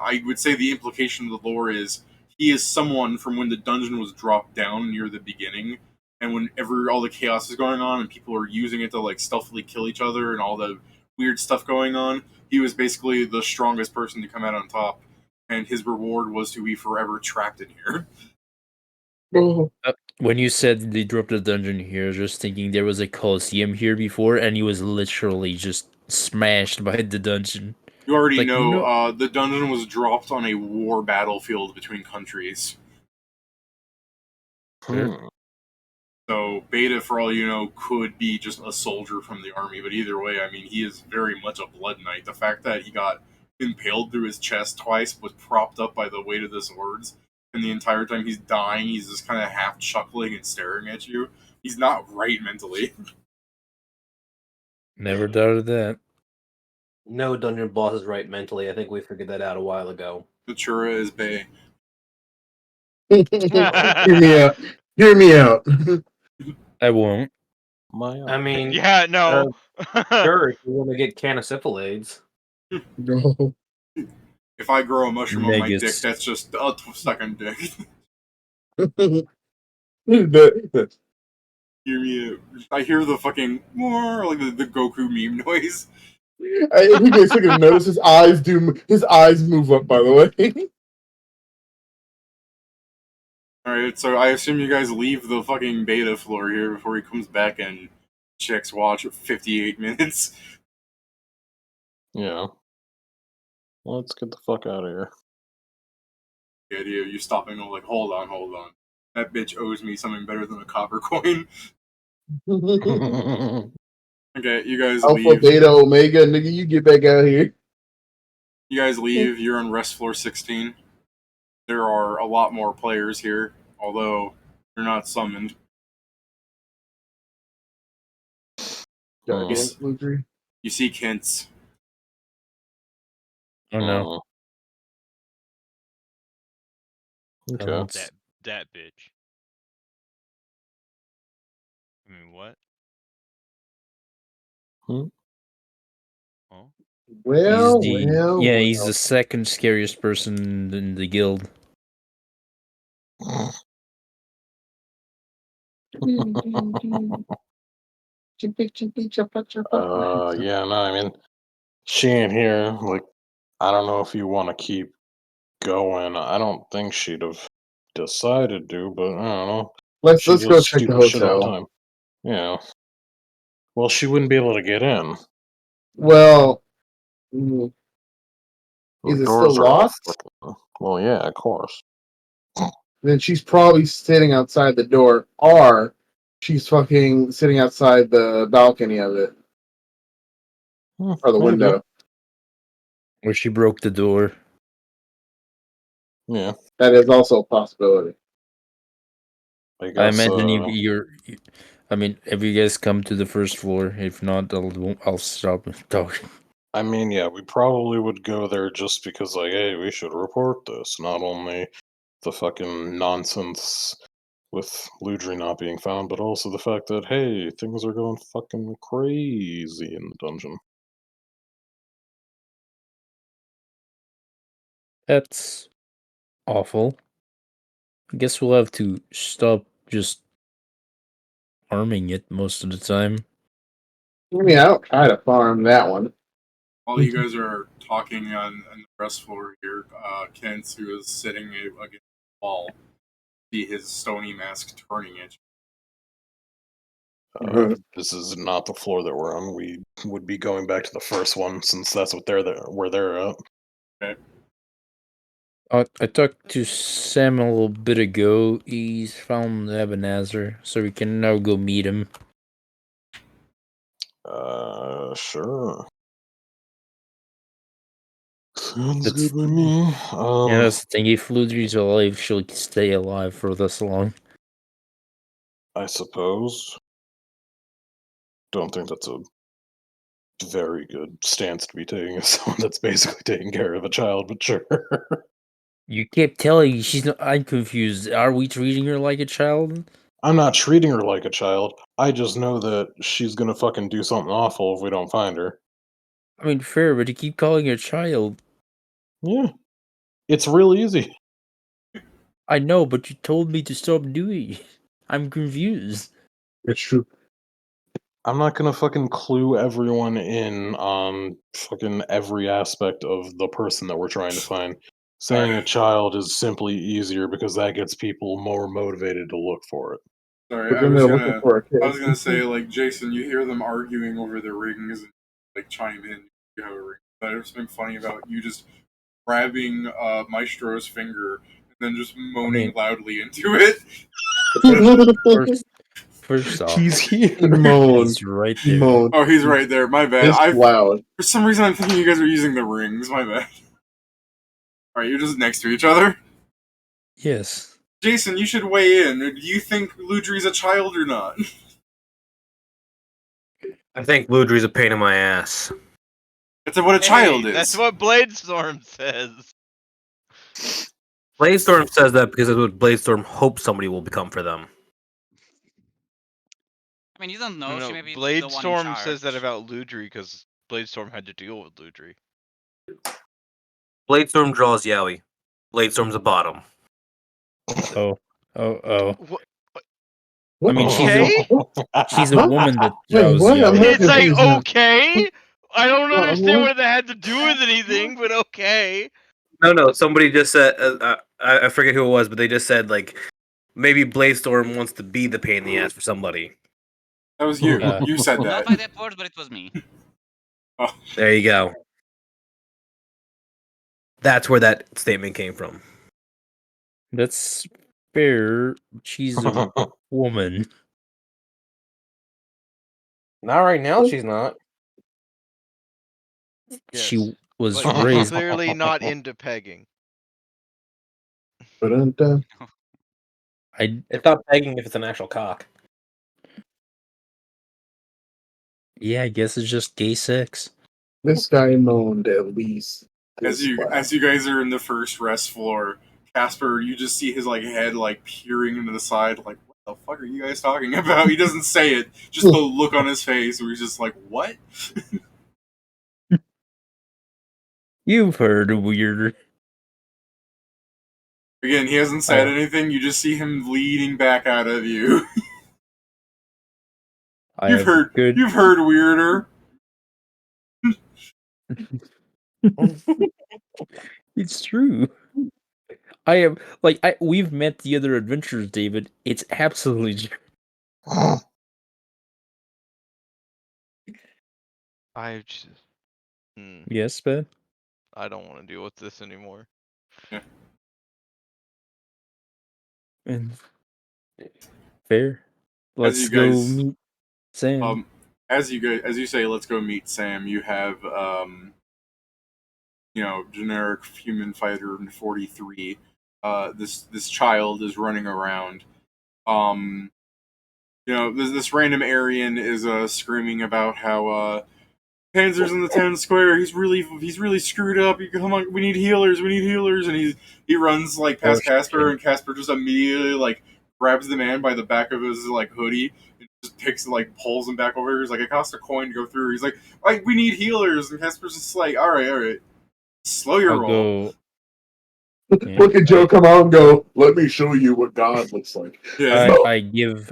I would say the implication of the lore is he is someone from when the dungeon was dropped down near the beginning, and whenever all the chaos is going on and people are using it to like stealthily kill each other and all the weird stuff going on, he was basically the strongest person to come out on top, and his reward was to be forever trapped in here. When you said they dropped a dungeon here, I was just thinking there was a Colosseum here before, and he was literally just smashed by the dungeon. You already Like, know no. the dungeon was dropped on a war battlefield between countries. Hmm. So Beta, for all you know, could be just a soldier from the army. But either way, I mean, he is very much a blood knight. The fact that he got impaled through his chest twice was propped up by the weight of the swords, and the entire time he's dying, he's just kind of half chuckling and staring at you. He's not right mentally. Never doubted that. No dungeon boss is right mentally. I think we figured that out a while ago. Natura is Bay. Hear me out. Hear me out. I won't. I mean, Yeah, no. sure, if you want to get canosyphilades. No. If I grow a mushroom on my dick, Negus. that's just a second dick. The- Hear me out. I hear the fucking more like the Goku meme noise. if you guys took a notice, his eyes move up. By the way, Alright, so I assume you guys leave the fucking beta floor here before he comes back and checks watch at 58 minutes. Yeah. Let's get the fuck out of here. The idea of you stopping and like, hold on. That bitch owes me something better than a copper coin. Okay, you guys Alpha, leave. Beta, Omega, nigga, you get back out here. You guys leave. You're on rest floor 16. There are a lot more players here, although they're not summoned. Got You, Hmm. s- Ludri. you see Kent's. Oh no. Okay. that bitch. I mean, what? Hmm? Oh. Well, he's the second scariest person in the guild. Yeah, no, I mean, she ain't here. Like, I don't know if you want to keep going. I don't think she'd have decided to, but I don't know. Let's She go does check the stupid shit all the hotel. time. Yeah. Well, she wouldn't be able to get in. Well, The is it doors still are all locked? fucking. Well, yeah, of course. Then she's probably sitting outside the door, or she's fucking sitting outside the balcony of it, or the Maybe. window. Or she broke the door. Yeah, That is also a possibility. I I guess. imagine I mean, have you guys come to the first floor? If not, I'll stop talking. I mean, yeah, we probably would go there just because, like, hey, we should report this. Not only the fucking nonsense with Ludri not being found, but also the fact that, hey, things are going fucking crazy in the dungeon. That's awful. I guess we'll have to stop just farming it most of the time. I mean, I don't try to farm that one. While you guys are talking on the press floor here, Kent, who is sitting against the wall, see his stony mask turning at you. This is not the floor that we're on. We would be going back to the first one since that's what where they're at. Okay. I talked to Sam a little bit ago. He's found Ebenezer, so we can now go meet him. Sure. Sounds That's- good with me. Yeah, that's the thing. If Ludri's alive, she'll stay alive for this long. I suppose. Don't think that's a very good stance to be taking as someone that's basically taking care of a child, but sure. You kept telling she's not. I'm confused. Are we treating her like a child? I'm not treating her like a child. I just know that she's gonna fucking do something awful if we don't find her. I mean, fair, but you keep calling her a child. Yeah. It's real easy. I know, but you told me to stop doing it. I'm confused. It's true. I'm not gonna fucking clue everyone in on fucking every aspect of the person that we're trying to find. Saying a child is simply easier because that gets people more motivated to look for it. Sorry, But then they're looking for a kid. I was gonna say, like, Jason, you hear them arguing over the rings and like chime in. You have a ring. But there's something funny about you just grabbing Maestro's finger and then just moaning loudly into it. First off, He's here. Moan. he's right there. Moan. Oh, he's right there. My bad. It's loud. For some reason, I'm thinking you guys are using the rings. My bad. Alright, you're just next to each other. Yes. Jason, you should weigh in. Do you think Ludri's a child or not? I think Ludri's a pain in my ass. That's what a child is. That's what Bladestorm says. Bladestorm says that because it's what Bladestorm hopes somebody will become for them. I mean, you don't know. No, She may be the one in Bladestorm charge. says that about Ludri because Bladestorm had to deal with Ludri. Bladestorm draws Yowie. Bladestorm's a bottom. Oh. What? I mean, Okay. she's a woman that Wait, draws what? I'm Yowie. not It's like confused now. okay. I don't What? understand What? what that had to do with anything, but okay. No. Somebody just said, I forget who it was, but they just said, like, maybe Bladestorm wants to be the pain in the ass for somebody. That was you. Uh, You said Not that. by that word, but it was me. Oh, There you go. That's where that statement came from. That's fair. She's a woman. Not right now, she's not. She Yes. was But she's raised. clearly not into pegging. Ba-dun-dun. It's not pegging if it's an actual cock. Yeah, I guess it's just gay sex. This guy moaned at least. as you guys are in the first rest floor, Casper, you just see his like head like peering into the side, like, what the fuck are you guys talking about? He doesn't say it, just the look on his face where he's just like, what? You've heard weirder. Again, he hasn't said anything, you just see him leading back out of you. You've heard weirder. It's true. We've met the other adventurers, David. It's absolutely true. I just. Yes, Ben? I don't want to deal with this anymore. And fair. As Let's you go guys, meet Sam. as you say, let's go meet Sam. You have, generic human fighter in 43. This child is running around. This random Aryan is screaming about how Panzer's in the town square. He's really screwed up. Come on, we need healers. And he runs like past Casper, and Casper just immediately like grabs the man by the back of his like hoodie and just pulls him back over. He's like, it costs a coin to go through. He's like, we need healers, and Casper's just like, all right, slow your roll. Look at Joe come out and go, let me show you what God looks like. Yeah, I give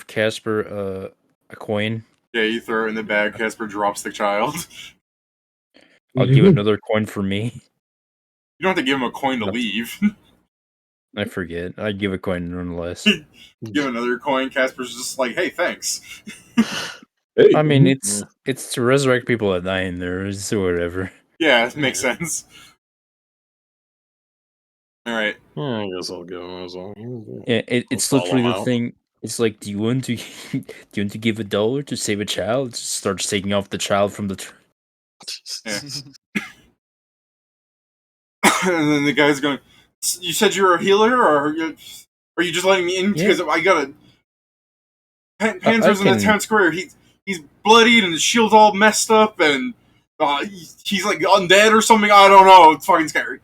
Casper a coin. yeah. You throw it in the bag. Casper drops the child. I'll give another coin for me. You don't have to give him a coin to That's- leave. I forget. I'd give a coin nonetheless. Give another coin. Casper's just like, hey, thanks. Hey, I mean, it's to resurrect people that die in there, so whatever. Yeah, it makes sense. All right. Yeah, I guess I'll give him as well. Yeah, it's stall literally him the out. thing. It's like, do you want to give $1 to save a child? Just starts taking off the child from the. Yeah. And then the guy's going, you said you're a healer, or are you just letting me in because I got a Panzer's in the town square. He's bloodied and his shield's all messed up, and he's like undead or something. I don't know. It's fucking scary.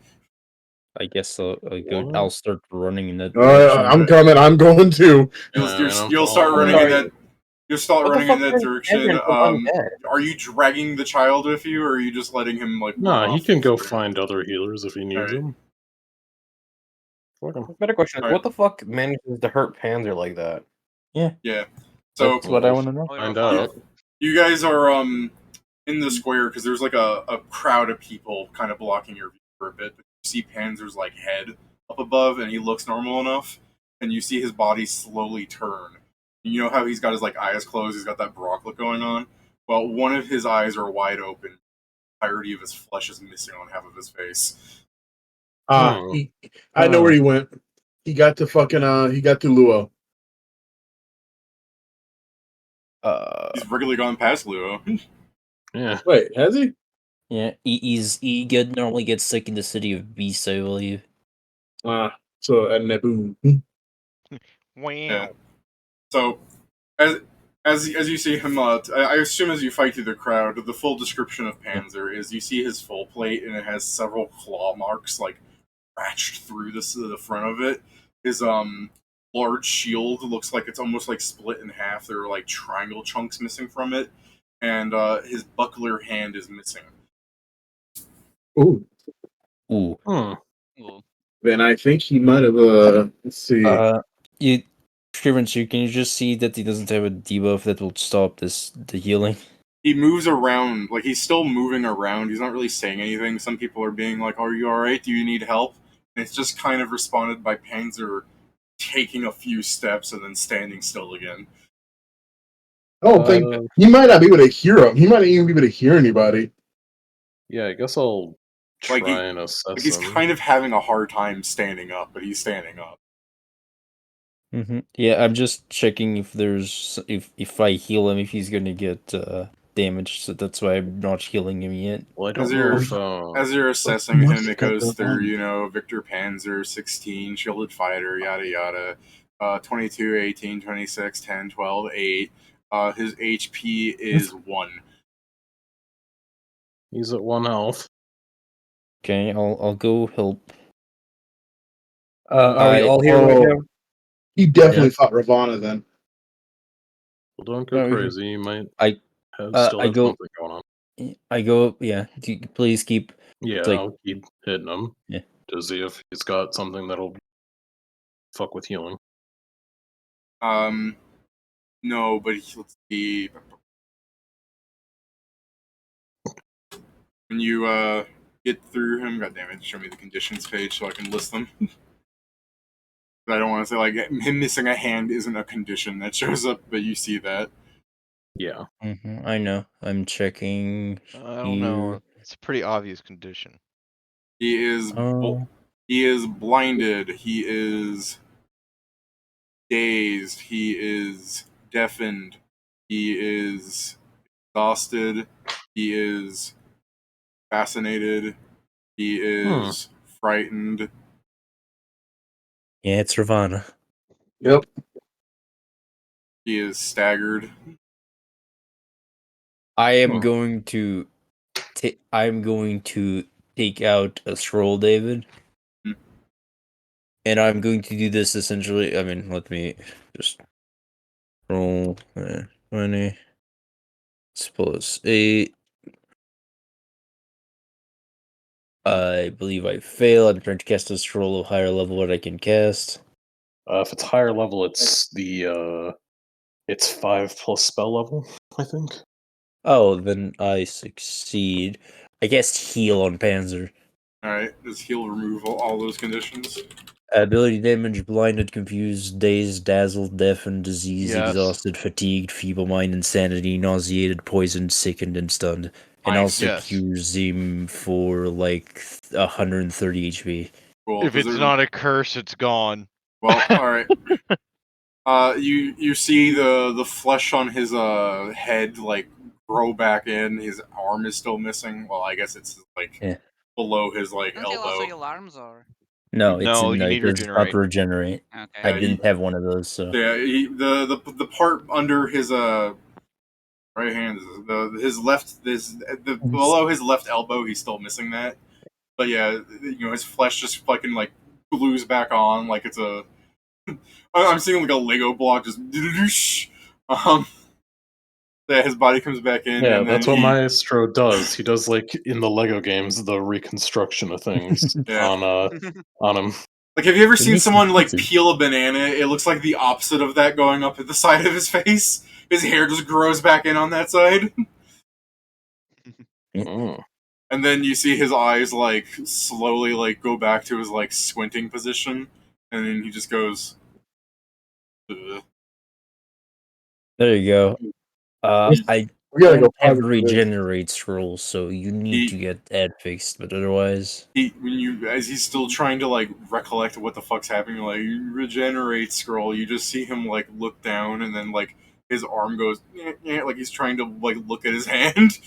I guess I'll start running in that I'm direction. coming. I'm going to. You'll start running in that. You'll start running in that direction. undead? Are you dragging the child with you, or are you just letting him like? No, run he off can the go square? find other healers if he needs Alright. them. Fuck him. Better question is, Alright. what the fuck manages to hurt Panzer like that? Yeah. So That's what I want to know. Find out. you guys are in the square because there's like a crowd of people kind of blocking your view for a bit. But you see Panzer's like head up above, and he looks normal enough, and you see his body slowly turn. You know how he's got his like eyes closed, he's got that Brock look going on. Well, one of his eyes are wide open. The entirety of his flesh is missing on half of his face. I know where he went. He got to fucking he got to Luo. He's regularly gone past Luo. Yeah. Wait, has he? Yeah, normally gets sick in the city of Beast, I believe. So at Naboo. Wow. Yeah. So, as you see him, I assume as you fight through the crowd, the full description of Panzer is you see his full plate, and it has several claw marks like scratched through the front of it. His large shield looks like it's almost like split in half. There are like triangle chunks missing from it, and his buckler hand is missing. Ooh. Ooh. Then I think he might have let's see. Scrivensu, can you just see that he doesn't have a debuff that will stop the healing? He moves around, like he's still moving around. He's not really saying anything. Some people are being like, "Are you all right? Do you need help?" And it's just kind of responded by Panzer taking a few steps and then standing still again. I don't think he might not be able to hear him. He might not even be able to hear anybody. Yeah, I guess I'll try and assess Like he's him. kind of having a hard time standing up, but he's standing up. Mm-hmm. Yeah, I'm just checking if there's if I heal him, if he's gonna get damage. So that's why I'm not healing him yet. Well, I don't know if As you're assessing him, it goes through, Victor Panzer, 16, Shielded Fighter, yada yada, 22, 18, 26, 10, 12, 8. His HP is 1. he's at 1 health. Okay, I'll go help. Are we all here right now? He definitely fought Ravana then. Well, don't go No, crazy. You might I still have something going on. I go. Yeah, please keep. Yeah, like- I'll keep hitting him. Yeah. To see if he's got something that'll fuck with healing. No, but let's see. When you get through him, goddammit, show me the conditions page so I can list them. I don't want to say like him missing a hand isn't a condition that shows up, but you see that. Yeah. Mm-hmm, I know. I'm checking. I don't know. It's a pretty obvious condition. He is he is blinded. He is dazed. He is deafened. He is exhausted. He is fascinated. He is frightened. Yeah, it's Ravana. Yep. He is staggered. I am going to. I'm going to take out a scroll, David. And I'm going to do this essentially. I mean, let me just roll 20. Plus 8. I believe I fail. I'm trying to cast a scroll of higher level what I can cast. If it's higher level, it's it's 5 plus spell level, I think. Oh, then I succeed. I guess heal on Panzer. Alright, does heal remove all those conditions? Ability damage: blinded, confused, dazed, dazzled, deafened, diseased, Yes. exhausted, fatigued, feeble mind, insanity, nauseated, poisoned, sickened, and stunned. And Nice. also Yes. cures him for like 130 HP. Cool. If Does it's it- not a curse, it's gone. Well, alright. You see the flesh on his head like grow back in. His arm is still missing. Well, I guess it's like Yeah. below his like Don't you also elbow. heal arms or? No, it's No, no, you it need does not regenerate. regenerate. Okay. I Yeah, didn't have one of those, so Yeah, the part under his right hand is his left the below his left elbow. He's still missing that. But yeah, his flesh just fucking like glues back on like it's a. I'm seeing like a Lego block just. Yeah, his body comes back in. Yeah, and that's then what Maestro does. He does like in the Lego games the reconstruction of things Yeah. on him. Like, have you ever It seen makes someone me like fancy. peel a banana? It looks like the opposite of that going up at the side of his face. His hair just grows back in on that side. Mm. And then you see his eyes like slowly like go back to his like squinting position, and then he just goes. "Ugh." there you go. I We gotta go don't have positive for this. regenerate scrolls, so you need to get that fixed. But otherwise, As he's still trying to like recollect what the fuck's happening, like you regenerate scroll, you just see him like look down, and then like his arm goes like he's trying to like look at his hand.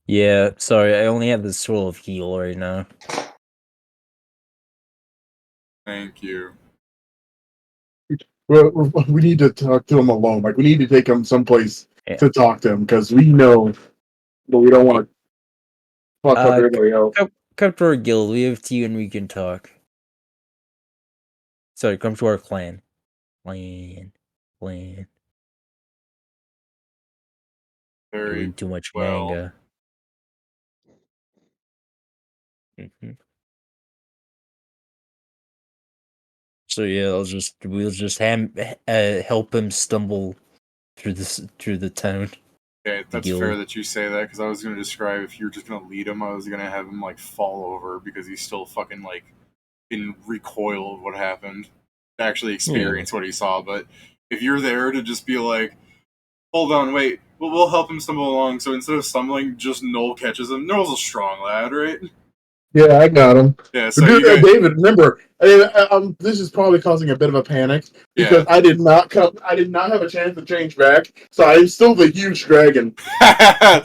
yeah. Sorry, I only have the scroll of heal right now. Thank you. Well, we need to talk to him alone. Like we need to take him someplace Yeah. to talk to him because we know, but we don't want to fuck up everybody else. Come to our guild. We have tea and we can talk. Sorry, come to our clan. Clan. Very Reading too much well. manga. hmm So yeah, we'll just help him stumble through the town. Okay, that's guild. fair that you say that because I was going to describe if you're just going to lead him, I was going to have him like fall over because he's still fucking like in recoil of what happened to actually experience what he saw. But if you're there to just be like, hold on, wait, we'll help him stumble along. So instead of stumbling, just Noel catches him. Noel's a strong lad, right? Yeah, I got him. Yeah. So Dude, you guys, David, remember, this is probably causing a bit of a panic because I did not have a chance to change back, so I'm still the huge dragon. I'd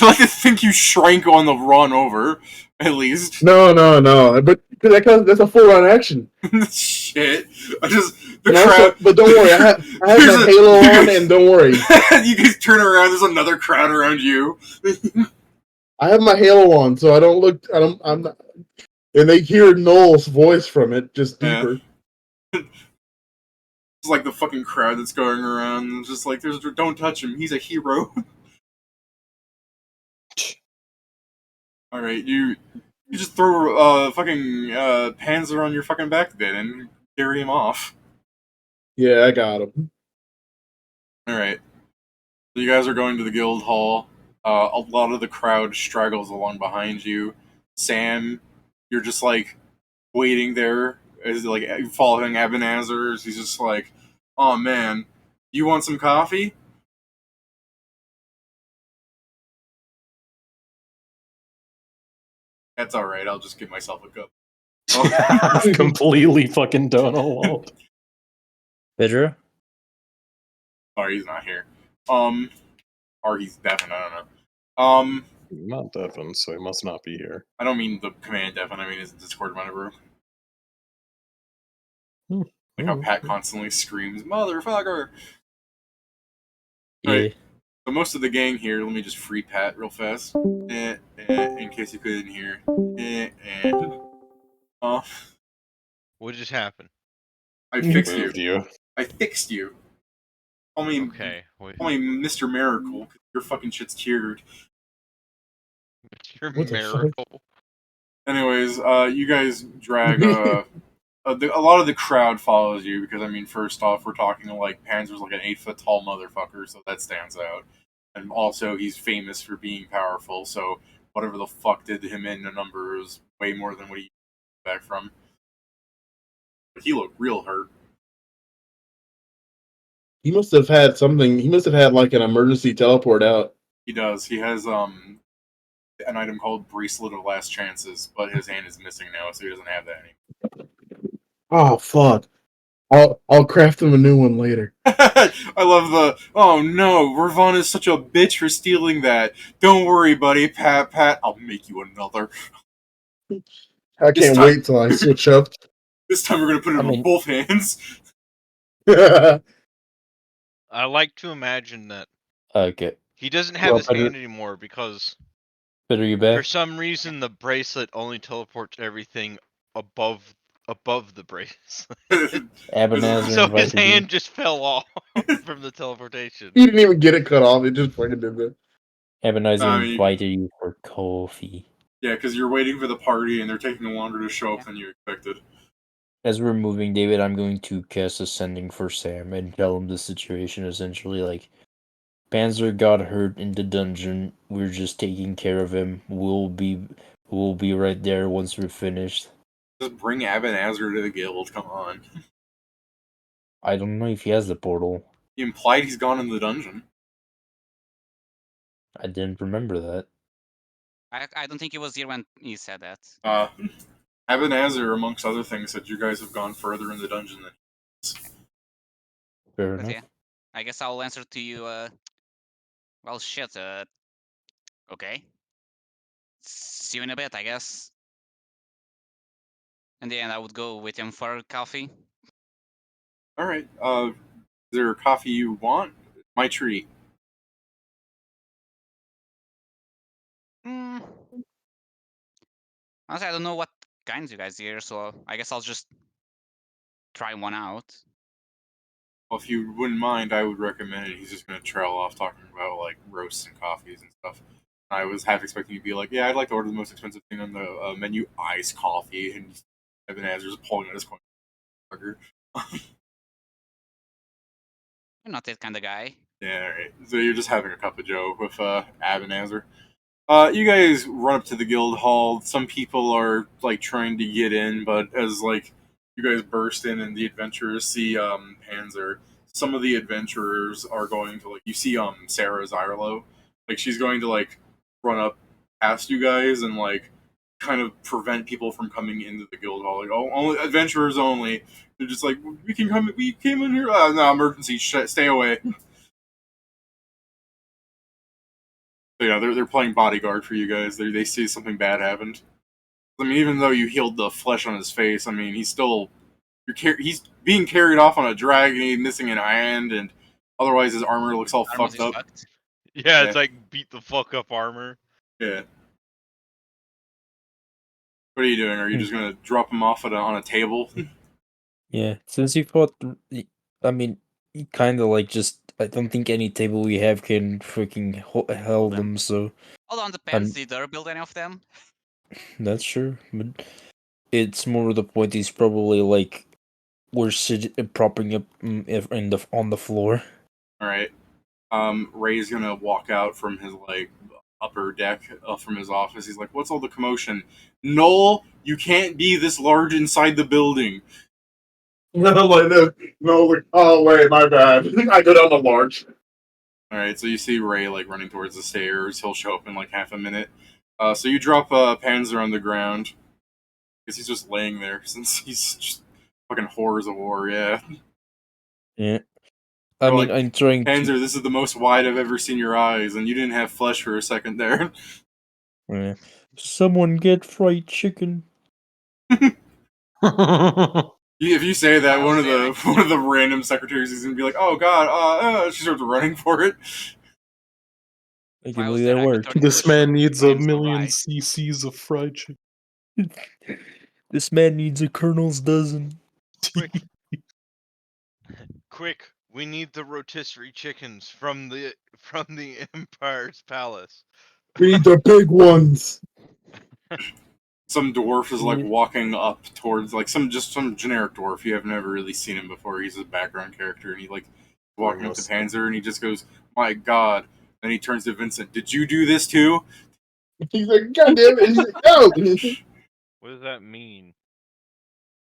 like to think you shrank on the run over, at least. No, but that's a full on action. Shit. But don't worry, I have my halo on, and don't worry. You guys turn around, there's another crowd around you. I have my halo on, so I'm not. And they hear Noel's voice from it, just deeper. It's like the fucking crowd that's going around, and just like, don't touch him, he's a hero. Alright, you just throw fucking Panzer on your fucking back then and carry him off. Yeah, I got him. Alright. So you guys are going to the guild hall. A lot of the crowd straggles along behind you. Sam, you're just like waiting there as like following Ebenezer. He's just like, oh man, you want some coffee? That's alright, I'll just give myself a cup. Completely fucking Donald Walt. Pedro? Sorry, he's not here. Or he's deafened, I don't know. Not Devin, so he must not be here. I don't mean the command deafened, I mean his Discord monitor. Like how Pat constantly screams, motherfucker! Yeah. Right. So most of the gang here, let me just free Pat real fast. In case you couldn't hear. What just happened? I fixed Moved you. you. I fixed you. Call me, Okay. Wait. call me Mr. Miracle, because your fucking shit's cured. Your What the miracle. Anyways, you guys drag, a lot of the crowd follows you, because, I mean, first off, we're talking like Panzer's like an 8-foot tall motherfucker, so that stands out. And also, he's famous for being powerful, so whatever the fuck did him in a number is way more than what he back from. But he looked real hurt. He must have had something. He must have had like an emergency teleport out. He does. He has an item called Bracelet of Last Chances, but his hand is missing now, so he doesn't have that anymore. Oh fuck! I'll craft him a new one later. I love the, oh no, Ravon is such a bitch for stealing that. Don't worry, buddy, Pat, I'll make you another. I can't wait till I switch up. This time we're gonna put it in both hands. I like to imagine that Okay. he doesn't have his hand anymore because Peter, you back? for some reason the bracelet only teleports everything above the bracelet. Ebenezer So his invited you. hand just fell off from the teleportation. He didn't even get it cut off. It just fucking did that. Ebenezer invited you for coffee. Yeah, because you're waiting for the party and they're taking longer to show up than you expected. As we're moving, David, I'm going to cast Ascending for Sam and tell him the situation. Essentially, like, Panzer got hurt in the dungeon. We're just taking care of him. We'll be right there once we're finished. Just bring Abenazer to the guild. Come on. I don't know if he has the portal. He implied he's gone in the dungeon. I didn't remember that. I don't think he was here when he said that. Abenazer, amongst other things, said you guys have gone further in the dungeon than he has. Fair But enough. yeah, I guess I'll answer to you. Well, shit. Okay. See you in a bit, I guess. In the end, I would go with him for coffee. All right. Is there a coffee you want? My treat. Honestly, I don't know what kinds you guys here, so I guess I'll just try one out. Well, if you wouldn't mind, I would recommend it. He's just going to trail off talking about like roasts and coffees and stuff. I was half expecting you to be like, "Yeah, I'd like to order the most expensive thing on the menu, iced coffee," and Ebenezer's pulling at his coin. You're not that kind of guy. Yeah, alright. So you're just having a cup of joe with Abenazer. You guys run up to the guild hall. Some people are like trying to get in, but as like you guys burst in and the adventurers see Panzer, some of the adventurers are going to like you see Sarah Zyrlo. Like she's going to like run up past you guys and like kind of prevent people from coming into the guild hall. Like, oh, only adventurers only. They're just like, we can come. We came in here. No, emergency. Stay away. So, yeah, they're playing bodyguard for you guys. They see something bad happened. I mean, even though you healed the flesh on his face, I mean, he's still he's being carried off on a dragon, he's missing an hand, and otherwise his armor looks all fucked up. Yeah, it's like beat the fuck up armor. Yeah. What are you doing? Are you just gonna drop him off on a table? Yeah, since you fought, I mean, kind of like just. I don't think any table we have can freaking hold them. So. All on depends. Did there build any of them? That's true, but it's more the point. He's probably like we're propping up on the floor. All right. Ray's gonna walk out from his like upper deck from his office. He's like, "What's all the commotion?" Noel, you can't be this large inside the building. No, like no. Oh wait, my bad. I go down the large. All right, so you see Ray like running towards the stairs. He'll show up in like half a minute. So you drop Panzer on the ground because he's just laying there since he's just fucking horrors of war. Yeah. Yeah. I mean, I'm trying. Panzer, this is the most wide I've ever seen your eyes, and you didn't have flesh for a second there. Yeah. Someone get fried chicken. If you say that, one of the random secretaries is gonna be like, "Oh God!" She starts running for it. I can believe that worked. This man needs a million cc's of fried chicken. This man needs a colonel's dozen. Quick! We need the rotisserie chickens from the Empire's palace. We need the big ones. Some dwarf is like walking up towards like some generic dwarf. You have never really seen him before. He's a background character, and he like walking up to Panzer, and he just goes, "My God, Then he turns to Vincent. Did you do this too? He's like, God damn it! He's like, no. What does that mean?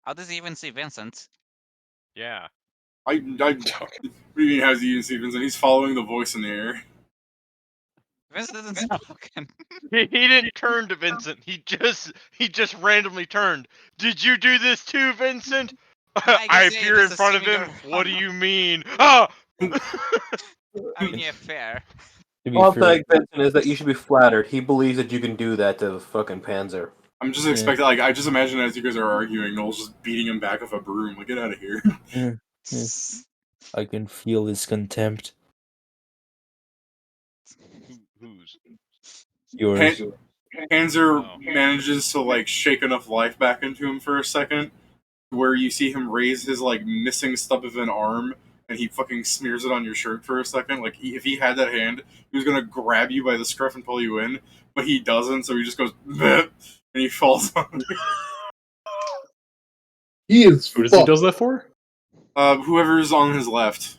How does he even see Vincent? Yeah. What do you mean, how's he even see Vincent? He's following the voice in the air. Vincent isn't spoken. He didn't turn to Vincent. He just randomly turned. Did you do this too, Vincent? I I guess, yeah, appear in just front of assuming him. you're What do you mean? Ah! I mean, yeah, fair. To be All I'm fair, saying, Vincent, is that you should be flattered. He believes that you can do that to fucking Panzer. I'm just expecting, like, I just imagine as you guys are arguing, Noel's just beating him back with a broom. Like, get out of here. I can feel his contempt. Whose? Yours. Panzer Oh. manages to, like, shake enough life back into him for a second, where you see him raise his, like, missing stub of an arm, and he fucking smears it on your shirt for a second. Like, if he had that hand, he was gonna grab you by the scruff and pull you in, but he doesn't, so he just goes, bleh, and he falls on you. He is Who does he fucked. does that for? Whoever's on his left.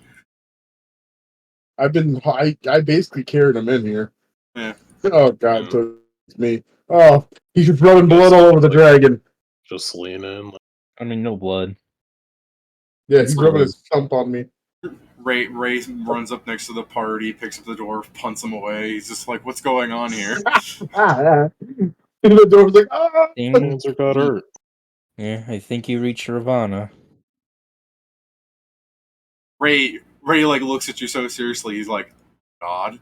I basically carried him in here. Yeah. Oh God, Yeah. so it's me. Oh, he's just rubbing blood all over the dragon. Just lean in. I mean, no blood. Yeah, It's he's rubbing blood. his thump on me. Ray runs up next to the party, picks up the dwarf, punts him away. He's just like, "What's going on here?" And the dwarf's like, ah! Panzer got hurt. Yeah, I think you reached Ravana. Ray like looks at you so seriously. He's like, "God."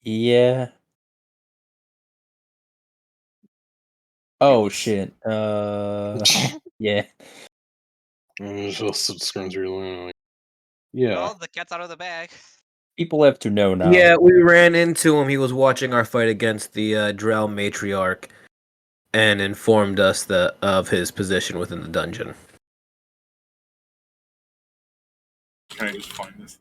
Yeah. Oh Yes. shit. Yeah. Just screams really like, yeah. Well, the cat's out of the bag. People have to know now. Yeah, we ran into him. He was watching our fight against the Drow matriarch and informed us of his position within the dungeon. Can I just find this?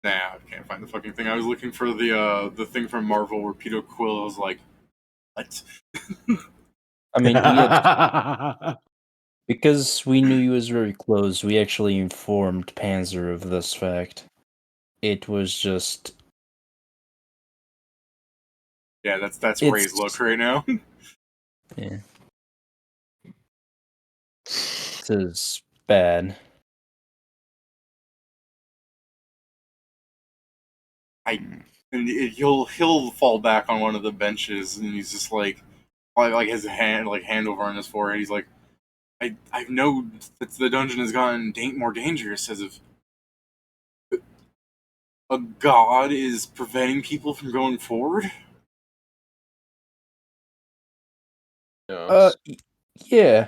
Nah, I can't find the fucking thing. I was looking for the thing from Marvel where Peter Quill was like, "What?" I mean, yeah, because we knew he was very close, we actually informed Panzer of this fact. It was just... Yeah, that's It's- Ray's look right now. Yeah. This is bad. He'll fall back on one of the benches, and he's just like his hand over on his forehead. He's like, I know that the dungeon has gotten more dangerous as if a god is preventing people from going forward. Yeah. Yeah.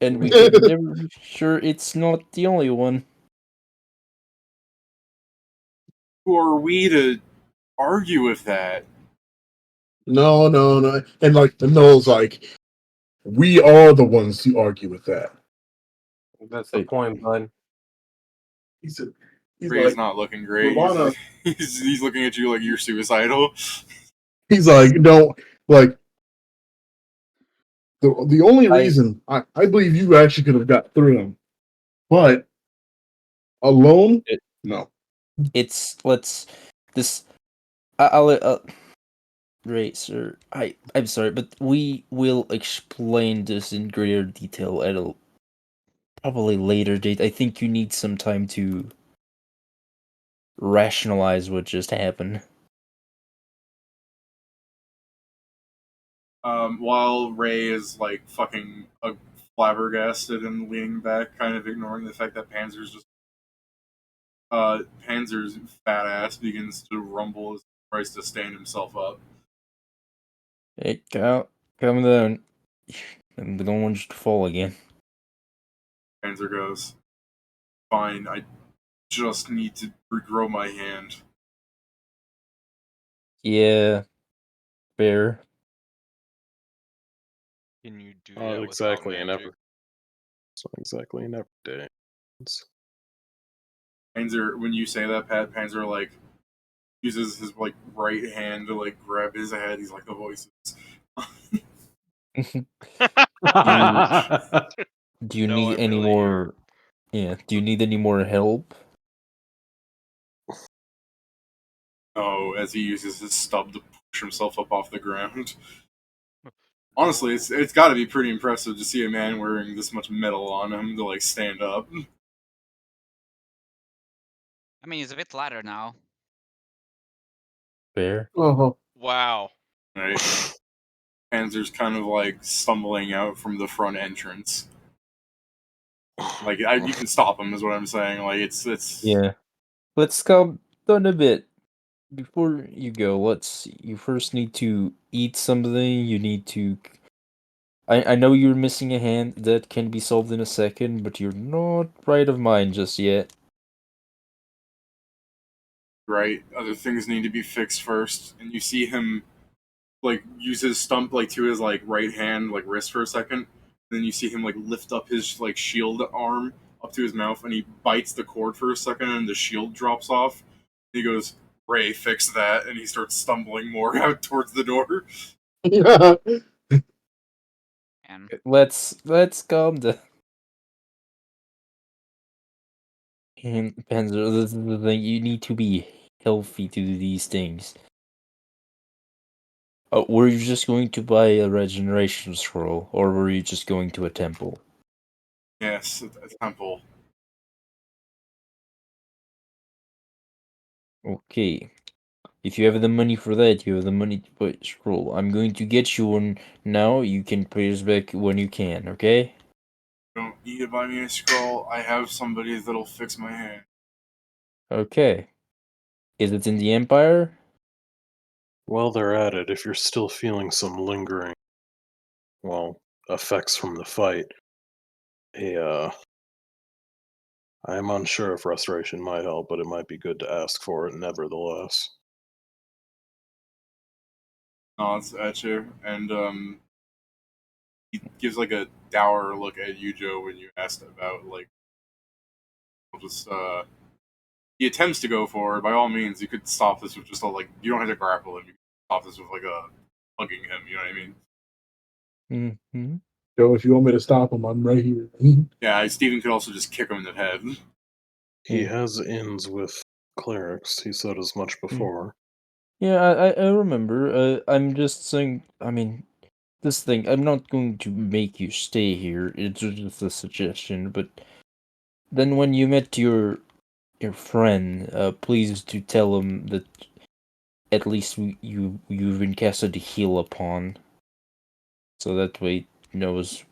And we can never be sure it's not the only one. Who are we to argue with that? No. And like the Noel's like, we are the ones to argue with that. That's the point, bud. He's Ray's like, not looking great. Ravana. He's looking at you like you're suicidal. He's like, no, like the only reason I believe you actually could have got through him, but alone, no. I'll right, sir. I'm sorry, but we will explain this in greater detail at a probably later date. I think you need some time to rationalize what just happened. While Ray is like fucking flabbergasted and leaning back, kind of ignoring the fact that Panzer's fat ass begins to rumble as he tries to stand himself up. Hey, calm down. I don't want you to fall again. Panzer goes, "Fine, I just need to regrow my hand." Yeah, fair. Can you do Not that exactly without an magic? every. It's not exactly an everyday. Panzer, when you say that, Panzer like uses his like right hand to like grab his head. He's like the voices. Do you No, need any really, more Yeah. Do you need any more help? Oh, as he uses his stub to push himself up off the ground. Honestly, it's got to be pretty impressive to see a man wearing this much metal on him to like stand up. I mean, he's a bit lighter now. Fair. Uh-huh. Wow. Right? Panzer's kind of like stumbling out from the front entrance. Like you can stop him, is what I'm saying. Like it's Yeah. Let's calm down a bit. Before you go, you first need to eat something. You need to. I know you're missing a hand. That can be solved in a second, but you're not right of mind just yet. right. Other things need to be fixed first, and you see him like use his stump like to his like right hand like wrist for a second. Then you see him like lift up his like shield arm up to his mouth, and he bites the cord for a second, and the shield drops off. He goes, "Ray, fix that," and he starts stumbling more out towards the door. Yeah. And Let's calm down. And Panzer, this is the thing. You need to be healthy to do these things. Were you just going to buy a regeneration scroll, or were you just going to a temple? Yes, a temple. Okay. If you have the money for that, you have the money to buy a scroll. I'm going to get you one now. You can pay us back when you can, okay? Don't need to buy me a scroll. I have somebody that'll fix my hand. Okay. Is it in the Empire? While they're at it, if you're still feeling some lingering, well, effects from the fight, I'm unsure if restoration might help, but it might be good to ask for it nevertheless. Nods at you, and he gives like a dour look at you, Joe, when you asked about like just he attempts to go forward. By all means, you could stop this with just a like you don't have to grapple him. You can stop this with like a hugging him. You know what I mean? Mm-hmm. So if you want me to stop him, I'm right here. Yeah, Steven could also just kick him in the head. He Yeah. has ins with clerics. He said as much before. Yeah, I remember. I'm just saying. I mean, this thing. I'm not going to make you stay here. It's just a suggestion. But then, when you met your friend, please do tell him that at least you've been casted to heal upon, so that way he knows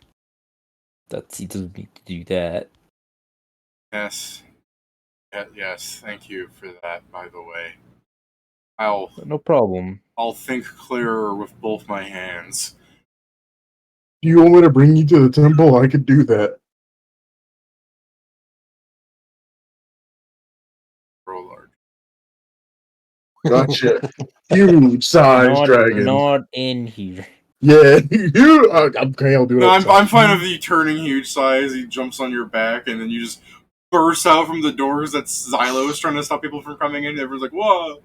that he doesn't need to do that. Yes, yes. Thank you for that. By the way, I'll No problem. I'll think clearer with both my hands. Do you want me to bring you to the temple? I could do that. Rollard. Gotcha. Huge size dragon. Not in here. Yeah, you. Okay, I'll do it. No, I'm outside. fine with you turning huge size. He jumps on your back, and then you just burst out from the doors. That's Xylos trying to stop people from coming in. Everyone's like, "Whoa!"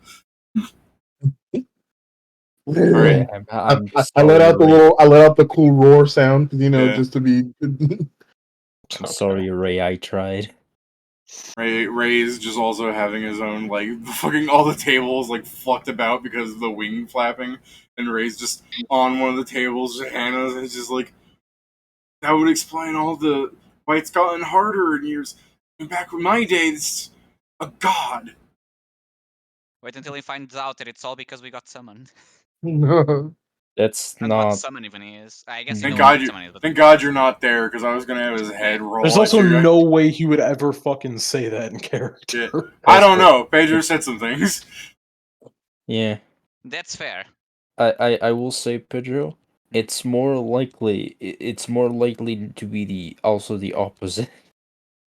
All right. I'm I let out the Ray. little. I let out the cool roar sound, Yeah. just to be. I'm sorry, Ray. I tried. Ray's just also having his own like fucking all the tables like fucked about because of the wing flapping, and Ray's just on one of the tables. Hannah's is just like that would explain all the why it's gotten harder in years. And back in my days, a god. wait until he finds out that it's all because we got summoned. That's I don't know what not. summon even is. I guess you Thank know what God, summon is, but thank God you're not there because I was gonna have his head roll. There's at also you. no way he would ever fucking say that in character. Yeah. I don't know. Pedro said some things. Yeah. that's fair. I will say, Pedro. It's more likely. It's more likely to be the opposite.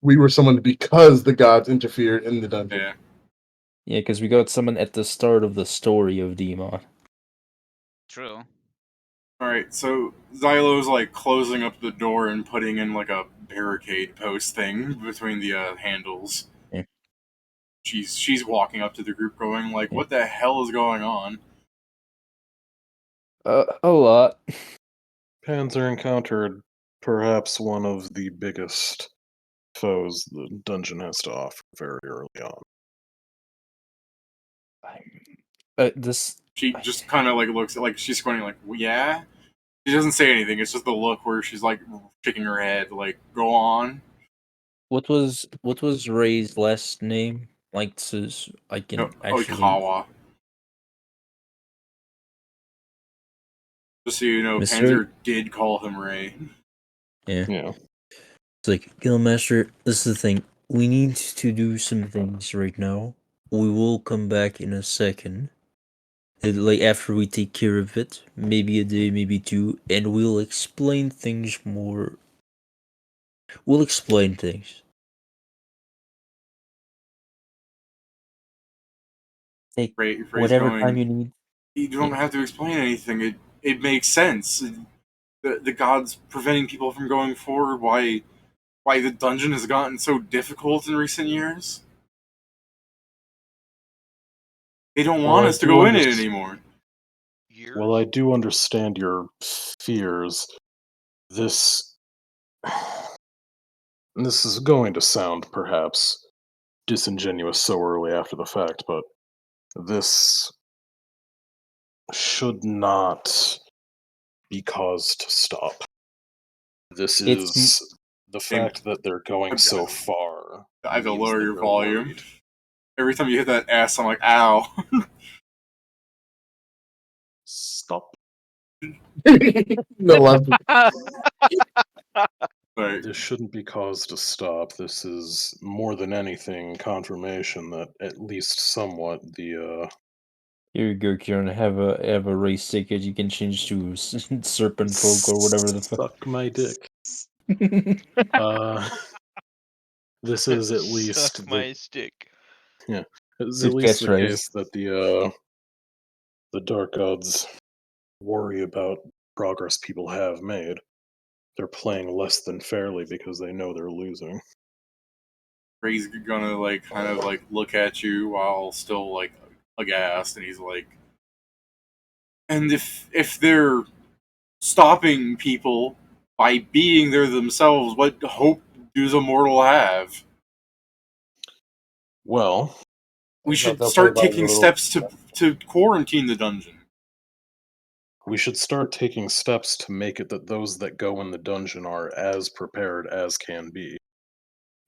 We were summoned because the gods interfered in the dungeon. Yeah. Yeah, because we got someone at the start of the story of Demon. True. All right. So Xylo's like closing up the door and putting in like a barricade post thing between the handles. Yeah. She's walking up to the group, going like, Yeah. "What the hell is going on?" A lot. Panzer encountered perhaps one of the biggest foes the dungeon has to offer very early on. This She just kind of like looks like she's squinting, like, well, yeah. She doesn't say anything. It's just the look where she's like shaking her head, like, go on. what was Ray's last name? Like, so I can actually. Oikawa. Just so you know, Mr. Panzer did call him Ray. Yeah. Yeah. It's like, Guildmaster, this is the thing. We need to do some things right now. We will come back in a second. Like, after we take care of it. Maybe a day, maybe two. And we'll explain things more. We'll explain things. Take Ray's whatever going, time you need. you don't Yeah. have to explain anything. It makes sense. The gods preventing people from going forward. Why the dungeon has gotten so difficult in recent years? They don't Well, want I us to do go in it underst- anymore. Years? Well, I do understand your fears. This is going to sound perhaps disingenuous so early after the fact, but this should not be caused to stop. This It's is the fact that they're going so far. I have to means lower that your they're volume. worried. Every time you hit that S, I'm like, ow. Stop. No, Like, This shouldn't be caused to stop. This is more than anything confirmation that at least somewhat the Here you go, Kieran. Have a race ticket. You can change to Serpent Folk or whatever the fuck. suck my dick. This is at least Suck my stick. it's Good at least the catchphrase. case that the dark gods worry about progress people have made. They're playing less than fairly because they know they're losing. Ray's gonna like kind of like look at you while still like aghast, and he's like, and if they're stopping people by being there themselves, what hope does a mortal have? Well, We They'll should play start by taking little- steps to quarantine the dungeon. we should start taking steps to make it that those that go in the dungeon are as prepared as can be.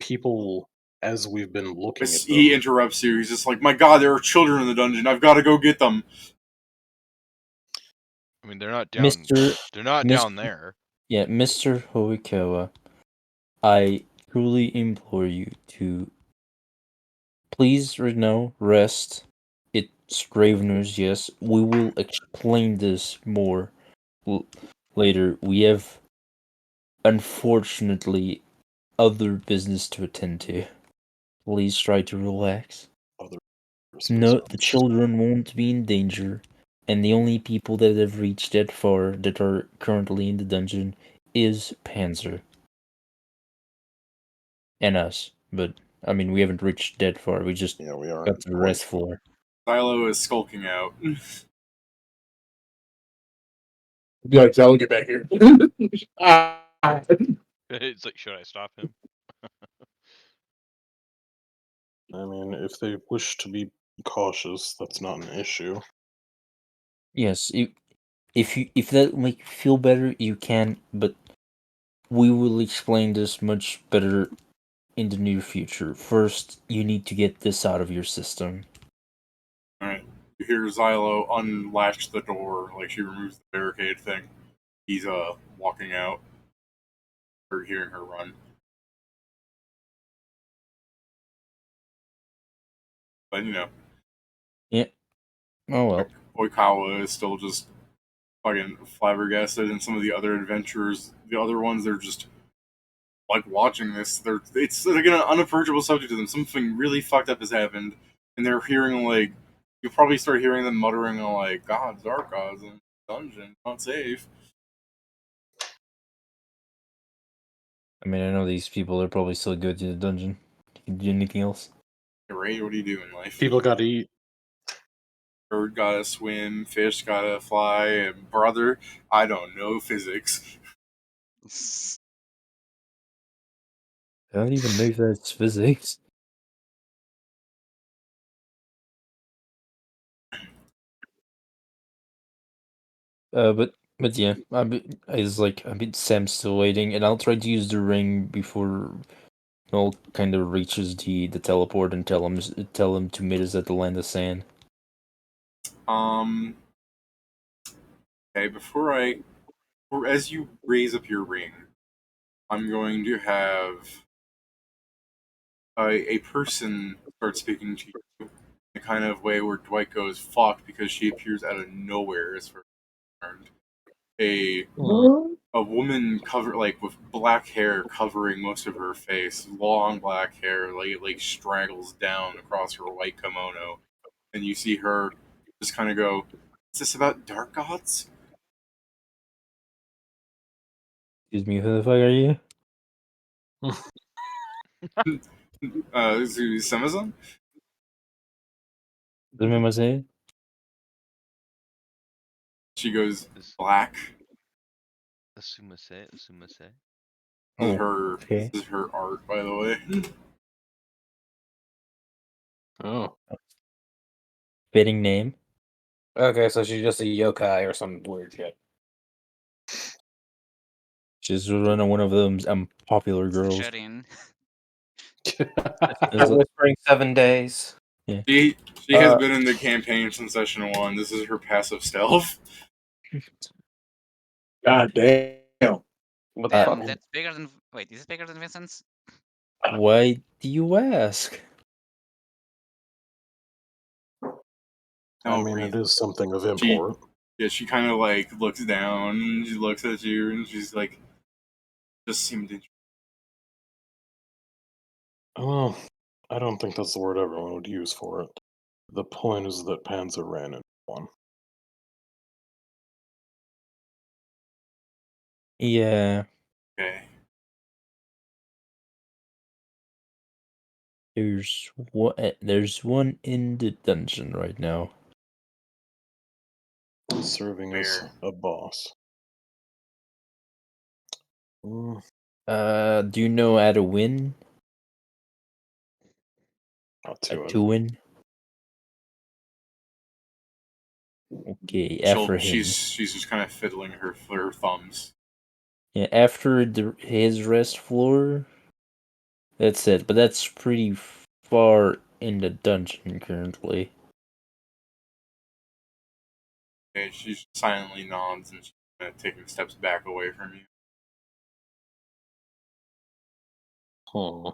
People, as we've been looking at them, He interrupts you. He's just like, my god, there are children in the dungeon. I've got to go get them. I mean, they're not down. Mr. They're not Mr. down there. Yeah, Mr. Hoikawa, I truly implore you to please right now rest. It's grave news, yes. We will explain this more later. We have, unfortunately, other business to attend to. Please try to relax. No, the children won't be in danger, and the only people that have reached that far that are currently in the dungeon is Panzer. And us. But, I mean, we haven't reached that far, we just yeah, we aren't got to the rest floor. Silo is skulking out. be like, Zalo, get back here. It's like, should I stop him? I mean, if they wish to be cautious, that's not an issue. Yes, if that will make you feel better, you can, but we will explain this much better in the near future. First, you need to get this out of your system. Alright. You hear Xylo unlatch the door, like she removes the barricade thing. He's walking out. Or hearing her run. But you know. Yeah. Oh well. Oikawa is still just fucking flabbergasted, and some of the other adventurers, the other ones, they're just like watching this. It's like an unapproachable subject to them. Something really fucked up has happened, and they're hearing like you'll probably start hearing them muttering like "gods, dark gods, in the dungeon, not safe." I mean, I know these people are probably still good to the dungeon. You can do anything else. Hey, Ray, what do you do in life? People gotta eat. Bird gotta swim, fish gotta fly, and brother, I don't know physics. I don't even know if that's physics. But yeah, it's like a bit Sam's still waiting, and I'll try to use the ring before Noel kind of reaches the teleport and tell him to meet us at the land of sand. Okay, as you raise up your ring, I'm going to have a person start speaking to you in a kind of way where Dwight goes, fuck, because she appears out of nowhere as far as I'm concerned. A woman with black hair covering most of her face, long black hair, like straggles down across her white kimono, and you see her just kind of go, "Is this about dark gods?" Excuse me, who the fuck are you? Is Samazon? Remember saying? She goes, "Black." Asumase. This Oh, is her. okay. This is her art, by the way. Oh, Fitting name. Okay, so she's just a yokai or some weird shit. She's one of them popular girls. Shut-in. There's a- Whispering 7 days. yeah. She has been in the campaign since session 1. This is her passive stealth. God damn. What the Uh, fuck? That's bigger than. Wait, is it bigger than Vincent's? Why do you ask? I No mean, it reason. is something of She import. she kind of like looks down and she looks at you and she's like, just seemed interesting. Well, I don't think that's the word everyone would use for it. The point is that Panzer ran into one. Yeah, Okay. there's one in the dungeon right now. Serving as Where? a boss. Mm, Do you know how to win? not to it. To win? Okay, after him. She's just kind of fiddling her thumbs. Yeah, after his rest floor. That's it, but that's pretty far in the dungeon currently. Okay, she silently nods and she's kind of taking steps back away from you. Hmm.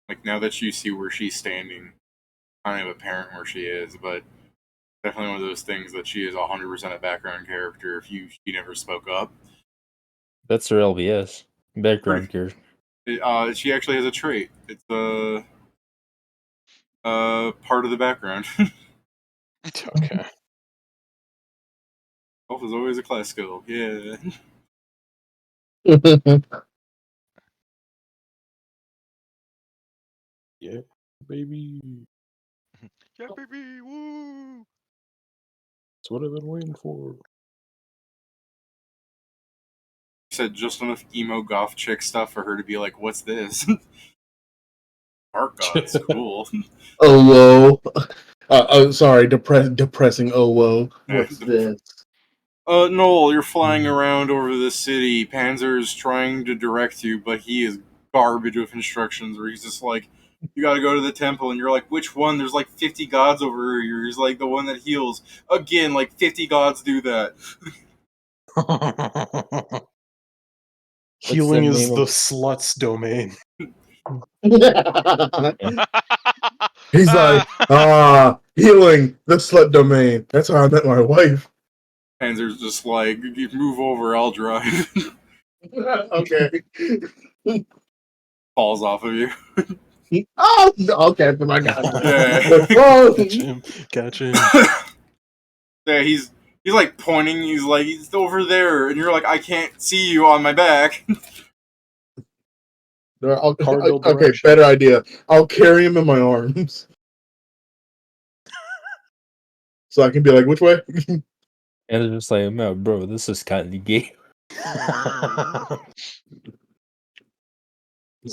Like now that you see where she's standing, kind of apparent where she is, but definitely one of those things that she is 100% a background character if she never spoke up. That's her LBS. Background character. She actually has a trait. It's part of the background. Okay. Health is always a class skill. Yeah. Yeah, baby. Yeah, baby. Woo. That's what I've been waiting for. Said just enough emo goth chick stuff for her to be like, "What's this?" Dark gods, cool. Oh whoa. Sorry, depressing. Oh whoa. What's this? Noel, you're flying around over the city. Panzer's trying to direct you, but he is garbage with instructions. Where he's just like, "You got to go to the temple," and you're like, "Which one?" There's like 50 gods over here. He's like, "The one that heals." Again, like 50 gods do that. Healing the is name the of- slut's domain. He's like, healing the slut domain. That's how I met my wife. Panzer's just like, "You move over, I'll drive." Okay. Falls off of you. Oh, okay, but I got Yeah. Oh, Catch him. Catch him. Yeah, he's like pointing. He's like, "He's over there," and you're like, "I can't see you on my back." Cardinal okay, direction. better idea. I'll carry him in my arms. So I can be like, which way? And it's just like, no, bro, this is kind of gay.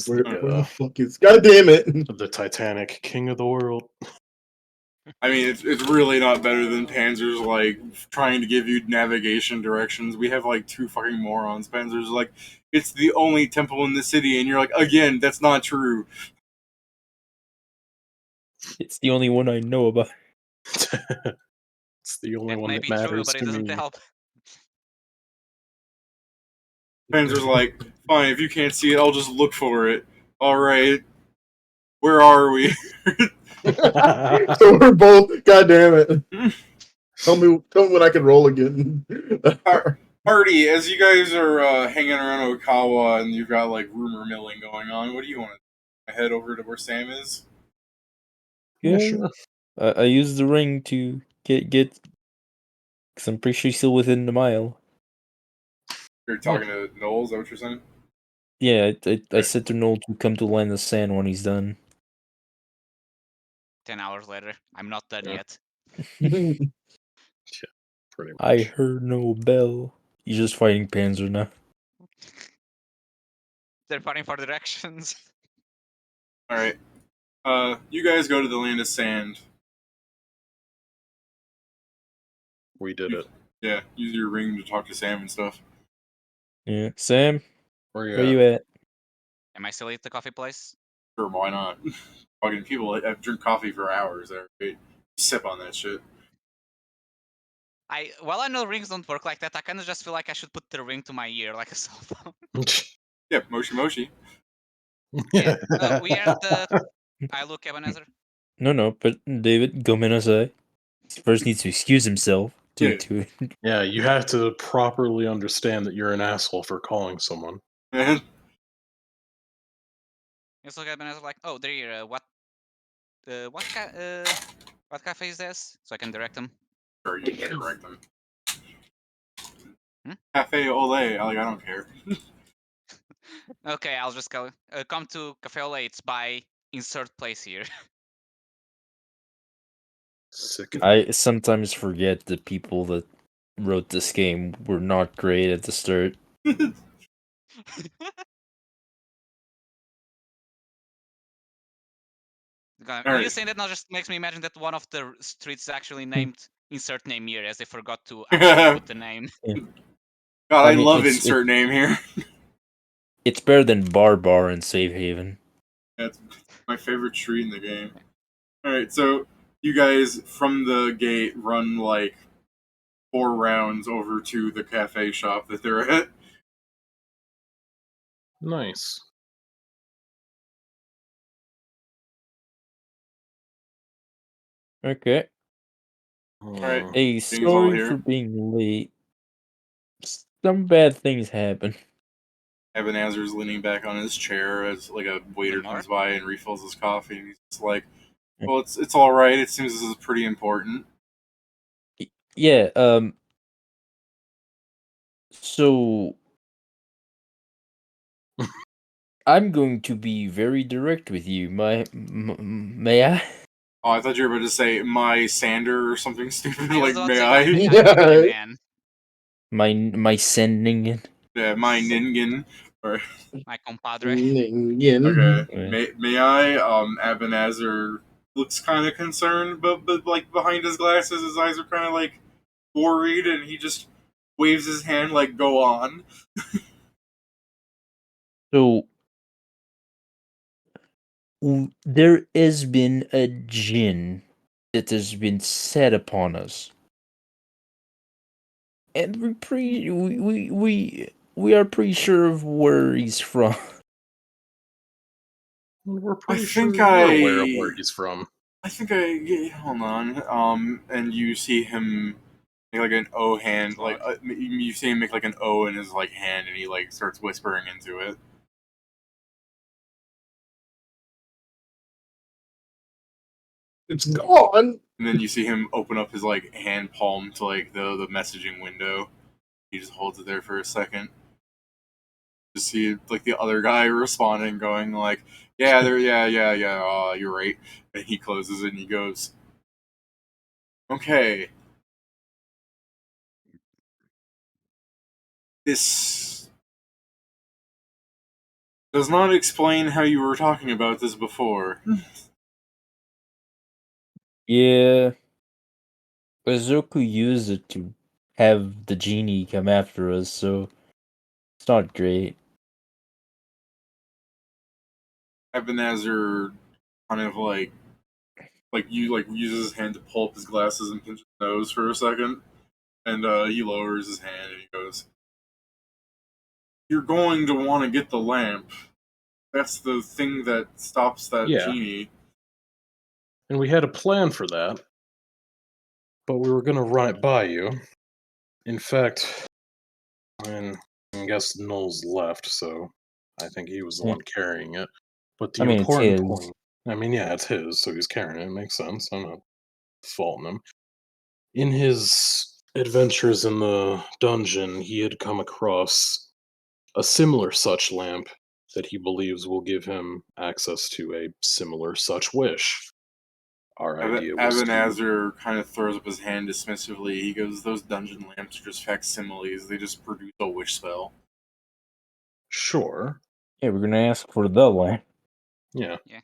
Where the fuck is? God damn it! The Titanic, king of the world. I mean, it's really not better than Panzer's like trying to give you navigation directions. We have like two fucking morons. Panzer's like, it's the only temple in the city, and you're like, again, that's not true. It's the only one I know about. It's the only That one may that be true, matters but it to doesn't me. help. Panzer's like, fine, if you can't see it, I'll just look for it. All right, where are we? So we're both. God damn it! Tell me when I can roll again. Hardy, as you guys are hanging around Okawa and you've got like rumor milling going on, what do you want to head over to where Sam is? Yeah, sure. I used the ring to get, because I'm pretty sure he's still within the mile. You're talking to Noel, is that what you're saying? Yeah, I said to Noel to come to land the sand when he's done. 10 hours later, I'm not done Yeah. yet. Pretty much. I heard no bell. He's just fighting Panzer now. They're fighting for directions. Alright. You guys go to the land of sand. We did it. Yeah, use your ring to talk to Sam and stuff. Yeah, Sam, Where where you at? Am I still at the coffee place? Sure, why not? Fucking people have drink coffee for hours there. Right? Sip on that shit. While I know rings don't work like that, I kind of just feel like I should put the ring to my ear like a cell phone. Yeah, Moshi Moshi. Yeah. We are at the. I look Ebenezer. No, but David, go Minasai. He first needs to excuse himself Yeah. to Yeah, you have to properly understand that you're an asshole for calling someone. Man. Just look at Ebenezer like, oh, they're here. What cafe is this? So I can direct them. Sure, you can direct them. Hmm? Cafe Ole, I don't care. Okay, I'll just go. Come to Cafe Ole. It's by insert place here. Sick. I sometimes forget the people that wrote this game were not great at the start. You Alright. saying that now just makes me imagine that one of the streets is actually named insert name here, as they forgot to actually put the name. God, I mean, love it's insert name here. it's better than Bar and Save Haven. That's my favorite street in the game. Alright, so you guys from the gate run like 4 rounds over to the cafe shop that they're at. Nice. Okay. Alright. Hey, Things all sorry here. for being late. Some bad things happen. Ebenezer's leaning back on his chair as like a waiter more? comes by and refills his coffee, and he's just like, "Well, it's all right. It seems this is pretty important." Yeah, so I'm going to be very direct with you. May I? Oh, I thought you were about to say "my Sander" or something stupid. I was Like, about to may say I? my man, My sending it. Yeah, my Ningen. Or my compadre. okay, Yeah. may I? Ebenezer looks kind of concerned, but like behind his glasses, his eyes are kind of like worried, and he just waves his hand like, "Go on." So there has been a djinn that has been set upon us, and we are pretty sure of where he's from. We're I pretty sure think you're aware of where he's from. hold on. And you see him make like an O hand, like you see him make like an O in his like hand, and he like starts whispering into it. It's gone. And then you see him open up his like hand palm to like the messaging window. He just holds it there for a second. Just see like the other guy responding, going like, "Yeah, yeah. You're right." And he closes it and he goes, "Okay, this Does not explain how you were talking about this before. Yeah. Azoku used it to have the genie come after us, so it's not great. Ebenezer kind of uses his hand to pull up his glasses and pinch his nose for a second, and he lowers his hand and he goes, "You're going to want to get the lamp. That's the thing that stops that Yeah. genie." And we had a plan for that, but we were going to run it by you. In fact, I guess Knowles left, so I think he was the one carrying it. But the It's important his. point, yeah, it's his, so he's carrying it. It makes sense. I'm not faulting him. In his adventures in the dungeon, he had come across a similar such lamp that he believes will give him access to a similar such wish. Our idea was to... Ebenezer kind of throws up his hand dismissively. He goes, "Those dungeon lamps are just facsimiles. They just produce a wish spell." Sure. Yeah, we're gonna ask for the lamp. Yeah. He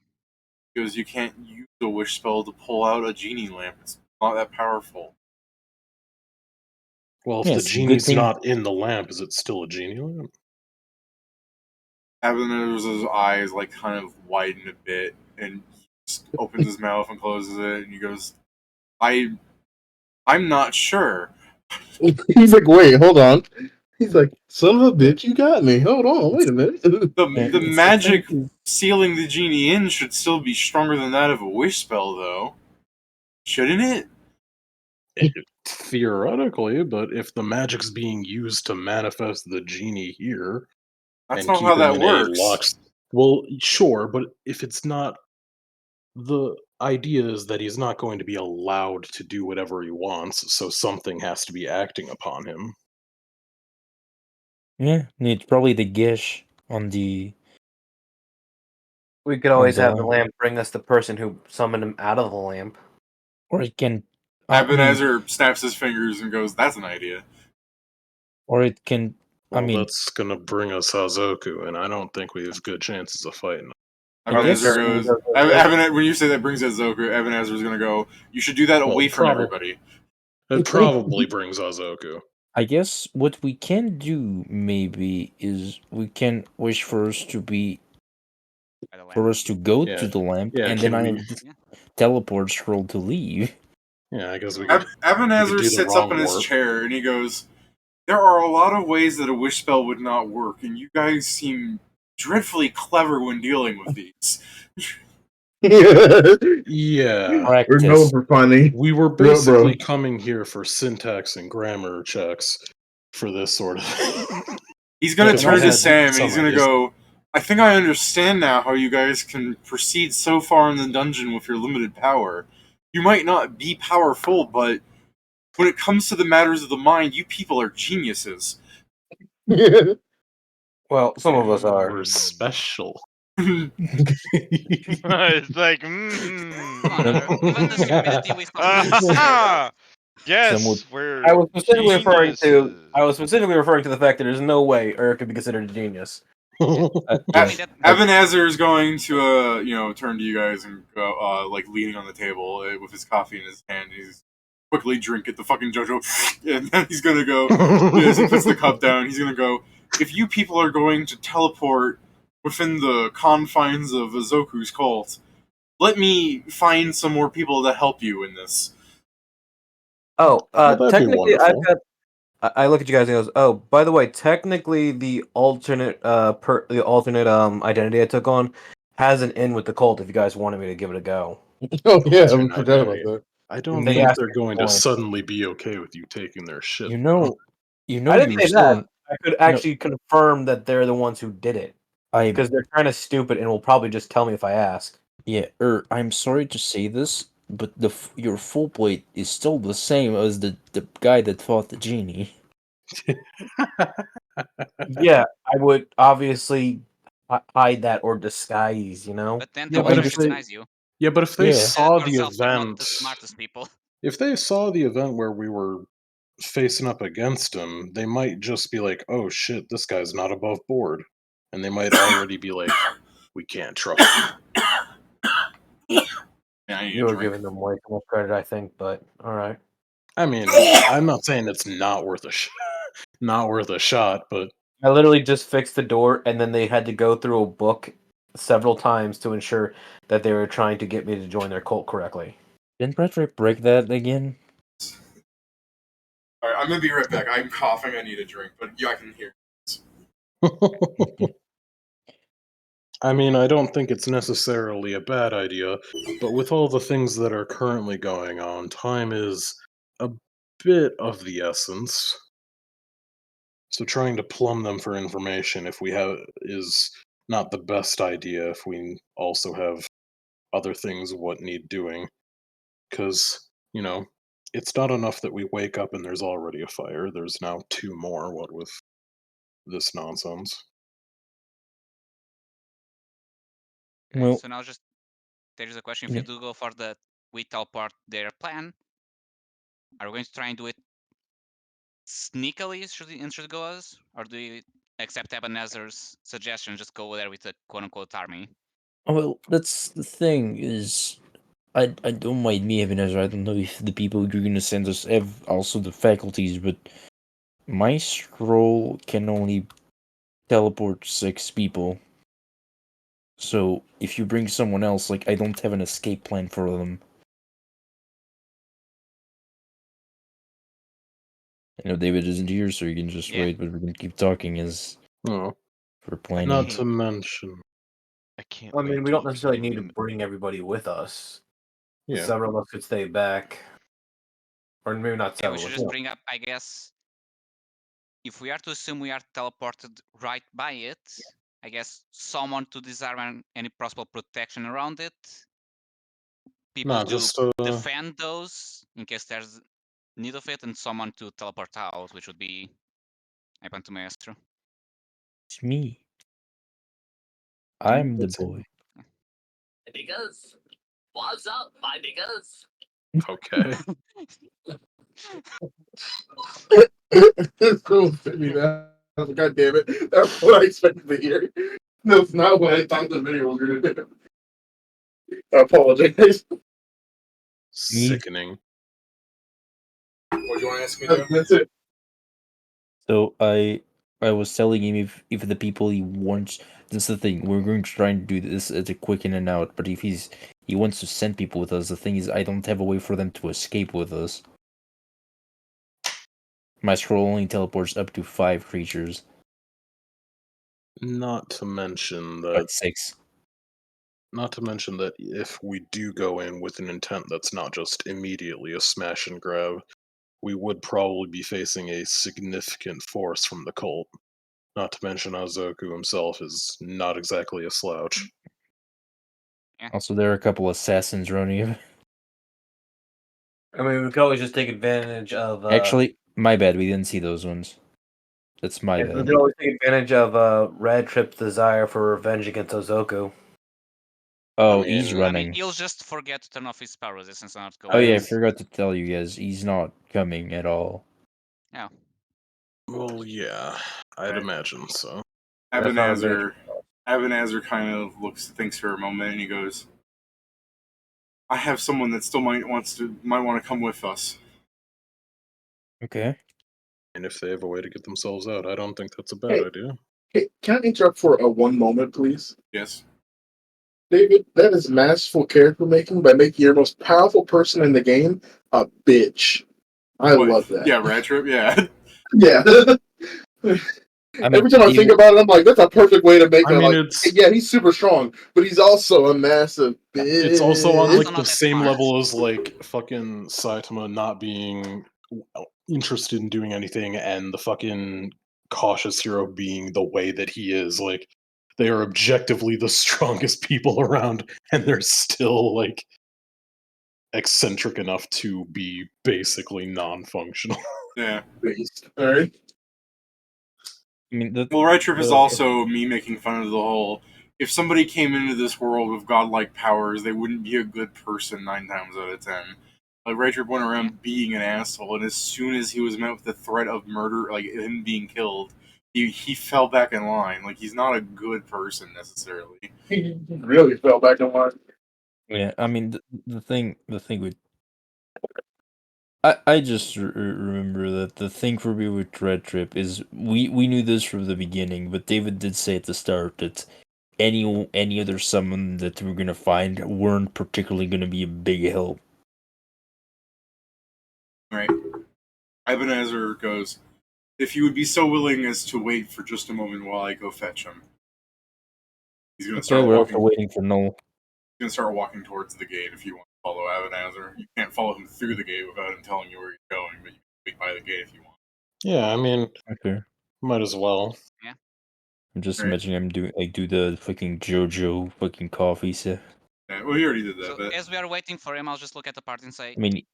goes, "You can't use a wish spell to pull out a genie lamp. It's not that powerful." Well, if Yes, the good genie's thing- not in the lamp, is it still a genie lamp? Ebenezer's eyes kind of widen a bit, and he just opens his mouth and closes it, and he goes, I'm not sure." He's like, wait, hold on. He's like, son of a bitch, you got me. Hold on, wait a minute. The magic sealing the genie in should still be stronger than that of a wish spell, though. Shouldn't it? Theoretically, but if the magic's being used to manifest the genie here That's and not keep how him that in works. a locked... Well, sure, but if it's not... The idea is that he's not going to be allowed to do whatever he wants, so something has to be acting upon him. Yeah, it's probably the gish on the. We could always have the the- lamp bring us the person who summoned him out of the lamp. Or it can. Ebenezer snaps his fingers and goes, "That's an idea." Or it can. Well, that's gonna bring us Hazoku, and I don't think we have good chances of fighting him. Ebenezer goes, when you say that brings Azoku, Ebenezer's gonna go, "You should do that away from everybody." It probably brings Hazoku. I guess what we can do maybe is we can wish for us to be. For us to go to the lamp, and then I teleports Troll to leave. Yeah, I guess we could. Ebenezer do the sits up wrong in his warp. chair and he goes, "There are a lot of ways that a wish spell would not work, and you guys seem dreadfully clever when dealing with these." Yeah. We're known for funny. We were Bro. basically coming here for syntax and grammar checks for this sort of thing. He's gonna Because turn we to had Sam and some he's gonna ideas. go, "I think I understand now how you guys can proceed so far in the dungeon with your limited power. You might not be powerful, but when it comes to the matters of the mind, you people are geniuses." Well, some of us are. We're special. It's like, Come on, even this humility we fucking yes, we're I was specifically referring to. geniuses. I was specifically referring to the fact that there's no way Eric could be considered a genius. Ebenezer is going to, turn to you guys and go, leaning on the table with his coffee in his hand. He's quickly drink it, the fucking JoJo, and then he's gonna go. As he puts the cup down, he's gonna go. "If you people are going to teleport within the confines of Azoku's cult, let me find some more people to help you in this." Oh, that'd be technically, I've wonderful. got. I look at you guys and goes, "Oh, by the way, technically, the alternate identity I took on has an in with the cult. If you guys wanted me to give it a go." Oh yeah, I Alternate forgot about identity. that. I don't They think asked they're me going to to join. suddenly be okay with you taking their shit. You I know didn't you're say still. that. I could actually confirm that they're the ones who did it because they're kind of stupid and will probably just tell me if I ask. Yeah, I'm sorry to say this, but your full plate is still the same as the guy that fought the genie. Yeah, I would obviously hide that or disguise. But then they Yeah, will but if they, recognize you. yeah, but if they saw the Ourselves are not event, the smartest people. if they saw the event where we were facing up against him, they might just be like, "Oh shit, this guy's not above board," and they might already be like, "We can't trust you." Yeah, I need You a were drink. giving them way too much credit, I think, but all right. I mean, I'm not saying it's not worth a not worth a shot, but I literally just fixed the door, and then they had to go through a book several times to ensure that they were trying to get me to join their cult correctly. Didn't Patrick break that again? All right, I'm gonna be right back. I'm coughing. I need a drink, but yeah, I can hear. I mean, I don't think it's necessarily a bad idea, but with all the things that are currently going on, time is a bit of the essence. So trying to plumb them for information if we have is not the best idea if we also have other things what need doing. Because, it's not enough that we wake up and there's already a fire. There's now 2 more, what with this nonsense. Okay, Well, so now there's a question: if yeah. you do go for the we teleport their plan, are we going to try and do it sneakily should go as, or do you accept Ebenezer's suggestion, just go there with a quote unquote army? Well, that's the thing is, I don't mind me having Ezra. I don't know if the people you're gonna send us have also the faculties, but my scroll can only teleport 6 people. So if you bring someone else, like I don't have an escape plan for them. I know David isn't here, so you can just Yeah. wait, but we're gonna keep talking as Oh, for planning. not to mention. I can't I wait mean, we till don't you necessarily see need to me. bring everybody with us. Yeah. Several of us could stay back. Or maybe not Yeah, we several. should just bring up, I guess, if we are to assume we are teleported right by it, I guess someone to disarm any possible protection around it. People Nah, to just defend those in case there's need of it, and someone to teleport out, which would be Ipan to Maestro. It's me. do I'm the what's in- boy. Niggas, what's up, my niggas? Okay. It's so silly now. God damn it. That's what I expected to hear. That's not what I thought the video was going to do. I apologize. Sickening. What do you want to ask me, Joe? That's it. So I was telling him if the people he wants. That's the thing. We're going to try and do this as a quick in and out. But if he wants to send people with us, the thing is I don't have a way for them to escape with us. My scroll only teleports up to 5 creatures. Not to mention Like that 6. Not to mention that if we do go in with an intent that's not just immediately a smash and grab, we would probably be facing a significant force from the cult. Not to mention Azoku himself is not exactly a slouch. Also, there are a couple assassins running. I mean, we could always just take advantage of. Actually, my bad. We didn't see those ones. That's my we bad. could always take advantage of Red Trip's desire for revenge against Ozoku. Oh, I he's mean- running. He'll just forget to turn off his spell resistance and not go. Oh yeah, I with it. forgot to tell you guys. He's not coming at all. Yeah. Well, yeah, I'd Right. imagine so. That's not a very- Ebenezer kind of thinks for a moment, and he goes, "I have someone that still might want to come with us." Okay. And if they have a way to get themselves out, I don't think that's a bad Hey. idea. Hey, can I interrupt for one moment, please? Yes. David, that is masterful character making by making your most powerful person in the game a bitch. I What? love that. Yeah, Red Trip. Yeah. Yeah. I mean, Every time I think even- about it, I'm like, that's a perfect way to make I it. mean, Like, it's- yeah, he's super strong, but he's also a massive bitch. It's also on Also like not the that same smart. level as like fucking Saitama not being interested in doing anything and the fucking cautious hero being the way that he is. Like they are objectively the strongest people around and they're still like eccentric enough to be basically non-functional. Yeah. Beast. All right. I mean, Well, Red Trip is also me making fun of the whole. If somebody came into this world with godlike powers, they wouldn't be a good person 9 times out of 10. Like Red Trip went around being an asshole, and as soon as he was met with the threat of murder, like him being killed, he fell back in line. Like, he's not a good person necessarily. He really fell back in line. Yeah, I mean the thing with I just remember that the thing for me with Red Trip is we knew this from the beginning, but David did say at the start that any other summon that we're gonna find weren't particularly gonna be a big help. Right. Ebenezer goes, if you would be so willing as to wait for just a moment while I go fetch him. He's gonna Okay, start we're walking. also waiting for Noel. He's gonna start walking towards the gate if you want to follow Ebenezer. You can't follow him through the gate without him telling you where he's going, but you can wait by the gate if you want. Yeah, I mean, Okay. might as well. I'm just Right. imagining I'm do the fucking JoJo fucking coffee set. Yeah, well, he already did that, So but as we are waiting for him, I'll just look at the party and say, I mean,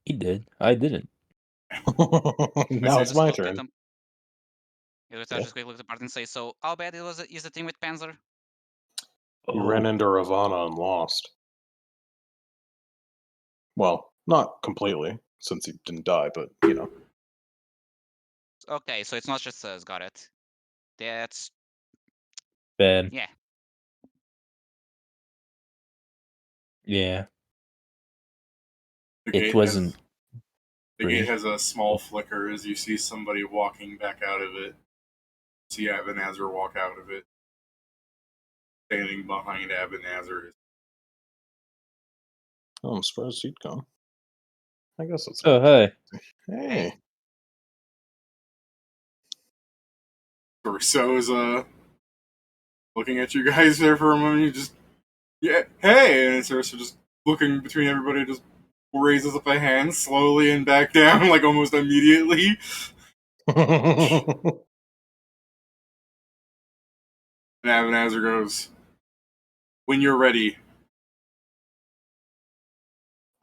he did. I didn't. Now it's just my look at turn. them. I'll Yeah. just quickly look at the party and say, so how bad is the thing with Panzer? You ran into Ravana and lost. Well, not completely, since he didn't die, but you know. Okay, so it's not just us, got it. That's Bad. yeah. Yeah. the It gate wasn't. the gate great. has a small flicker as you see somebody walking back out of it. See Ebenezer walk out of it. Standing behind Ebenezer is Oh, I'm surprised he'd come. I guess it's. Oh, hey. Hey. So's looking at you guys there for a moment. You just hey, and Sarissa just looking between everybody, just raises up a hand slowly and back down, like almost immediately. And Ebenezer goes, "When you're ready."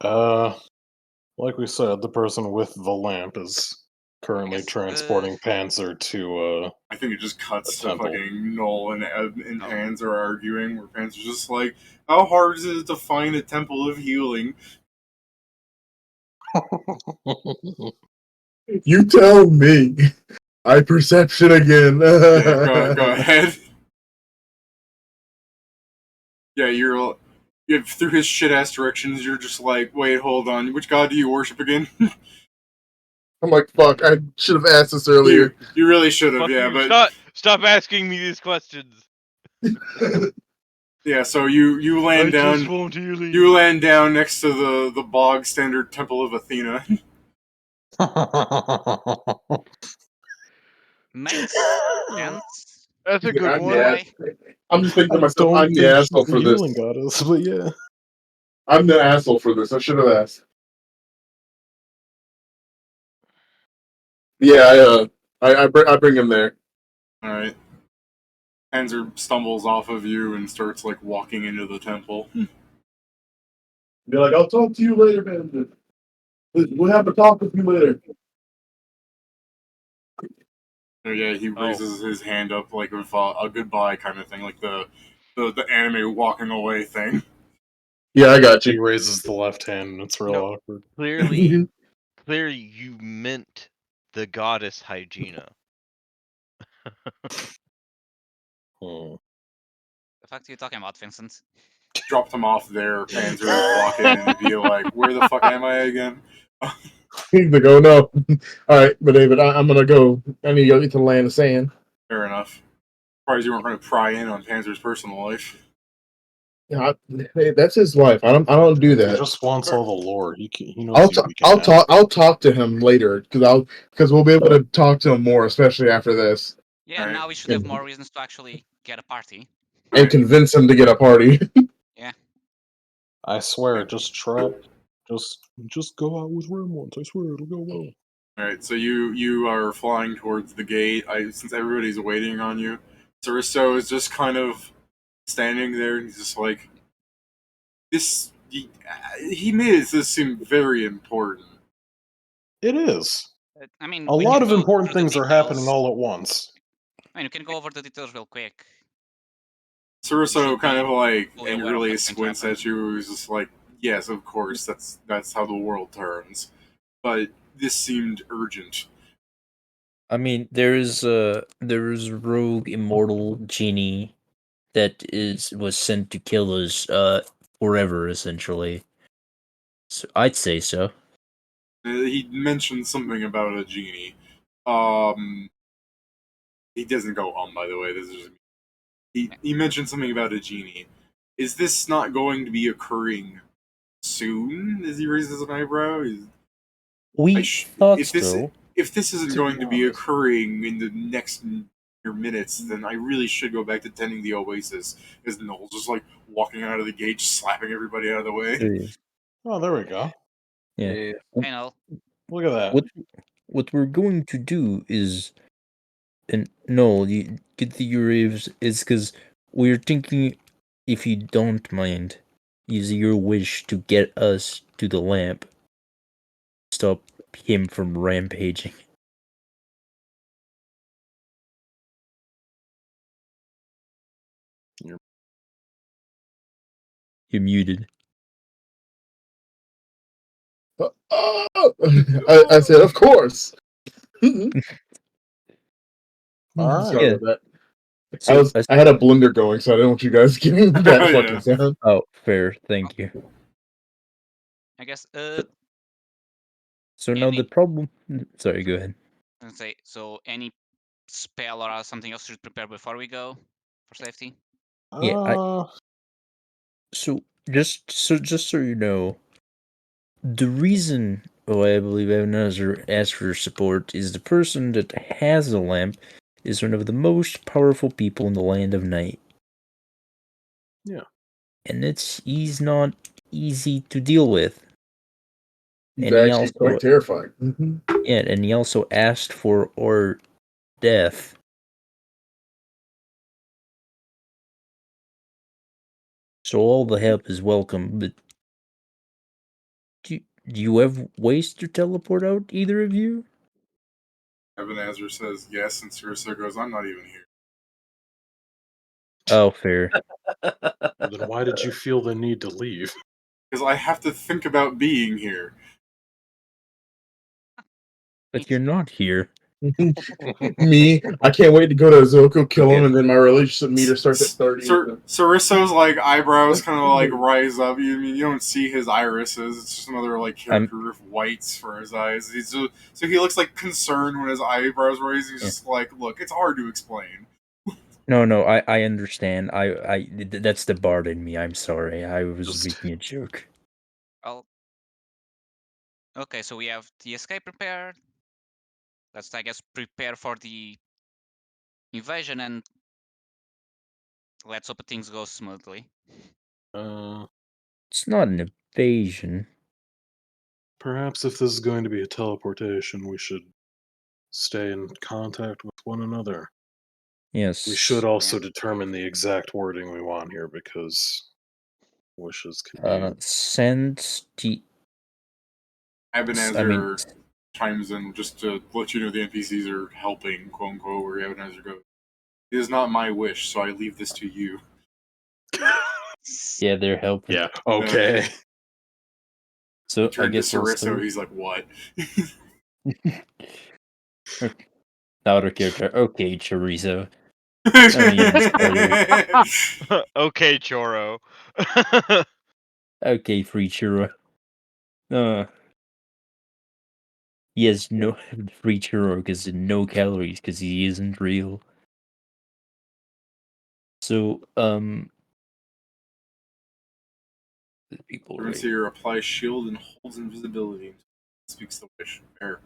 Like we said, the person with the lamp is currently guess, transporting Panzer to I think it just cuts A to temple. fucking Null and Oh. Panzer arguing, where Panzer's just like, "How hard is it to find a temple of healing?" You tell me. I perception again. Yeah, go ahead. Yeah, you're through his shit ass directions. You're just like, wait, hold on, which god do you worship again? I'm like, fuck, I should have asked this earlier. You really should have, Fuck yeah, you. but Stop asking me these questions. yeah. So you land I down. just want healing. You land down next to the bog standard Temple of Athena. Makes sense. That's a good I'm, one. the Why? I'm just thinking I to myself, don't I'm the think asshole she's for the this. healing goddess, but yeah. I'm the asshole for this. I should have asked. Yeah, I bring him there. All right. Panzer stumbles off of you and starts like walking into the temple. Be like, I'll talk to you later, man. We'll have to talk with you later. So yeah, he Oh. raises his hand up like with a goodbye kind of thing, like the anime walking away thing. Yeah, I got He you. raises the left hand and it's real No. awkward. Clearly you meant the goddess Hygiena. The fact you're talking about, Vincent. Dropped him off there. Panzer walk in and be like, "Where the fuck am I again?" He's like, oh no. All right, but David, I'm gonna go. I need to go get to the land of sand. Fair enough. Surprised you weren't going to pry in on Panzer's personal life. Yeah, hey, that's his life. I don't do He that. just wants all the lore. He knows we I'll can't. talk to him later because we'll be able to talk to him more, especially after this, Yeah, Right. now we should have more reasons to actually get a party. and Right. convince him to get a party. I swear, just try. Just go out with Rim once. I swear it'll go well. All right, so you are flying towards the gate. Since everybody's waiting on you, Saristo is just kind of standing there, and he's just like, "This." He made this seem very important. It is. I mean, A we lot can of go important through the things are happening details. all at once. I mean, we can go over the details real quick. Saristo Should kind be of like fully aware of angrily what's going to squints happen. at you. He's just like, "Yes, of course. That's how the world turns." But this seemed urgent. I mean, there's a rogue immortal genie that was sent to kill us forever, essentially. So I'd say so. He mentioned something about a genie. He doesn't go on, by the way. This is he mentioned something about a genie. Is this not going to be occurring soon? As he raises an eyebrow, We thought if this so. if this isn't To going be to be honest. occurring in the next minutes, then I really should go back to tending the Oasis. As Noel's just like walking out of the gate, slapping everybody out of the way. Oh, there we go. Yeah. Yeah. I know. Look at that. What we're going to do is, and no, you get the Uraves is because we're thinking, if you don't mind, use your wish to get us to the lamp. Stop him from rampaging. You're muted. I said, of course. All right. Sorry Yeah. about that. So I had a blender going, so I didn't want you guys getting that Yeah. fucking sound. oh, fair. Thank you. I guess. So now Any- the problem. Sorry, go ahead. Let's say so. Any spell or something else should prepare before we go for safety. Yeah, So just so you know, the reason why I believe Ebenezer asked for support is the person that has the lamp is one of the most powerful people in the land of night. Yeah. And he's not easy to deal with. He's And he actually also quite terrifying. yeah, and he also asked for our death. So all the help is welcome, but do you have ways to teleport out, either of you? Ebenezer says yes, and Sarissa goes, "I'm not even here." Oh, fair. Then why did you feel the need to leave? Because I have to think about being here. But you're not here. Me, I can't wait to go to Zoko, kill him, and then my relationship meter starts at 30. Sarisso's like eyebrows kind of like rise up. You don't see his irises. It's just another like character of whites for his eyes. So he looks like concerned when his eyebrows raise. He's just like, look, it's hard to explain. No, I understand. That's the bard in me. I'm sorry. I was making a joke. Well, okay, so we have the escape prepared. Let's, I guess, prepare for the invasion and let's hope things go smoothly. It's not an invasion. Perhaps if this is going to be a teleportation, we should stay in contact with one another. Yes. We should also determine the exact wording we want here because wishes can be. Send the. Ebenezer chimes in just to let you know the NPCs are helping, quote unquote, where Ebenezer goes. It is not my wish, so I leave this to you. Yeah, they're helping. Yeah. Okay. So I guess to I'll Sarisso, start. he's like, "What?" Out of character. Okay, chorizo. I mean, Okay, Choro. okay, free churro. He has no free churro because no calories because he isn't real. So people We're going to see her apply shield and holds invisibility. Speaks the wish. Fair.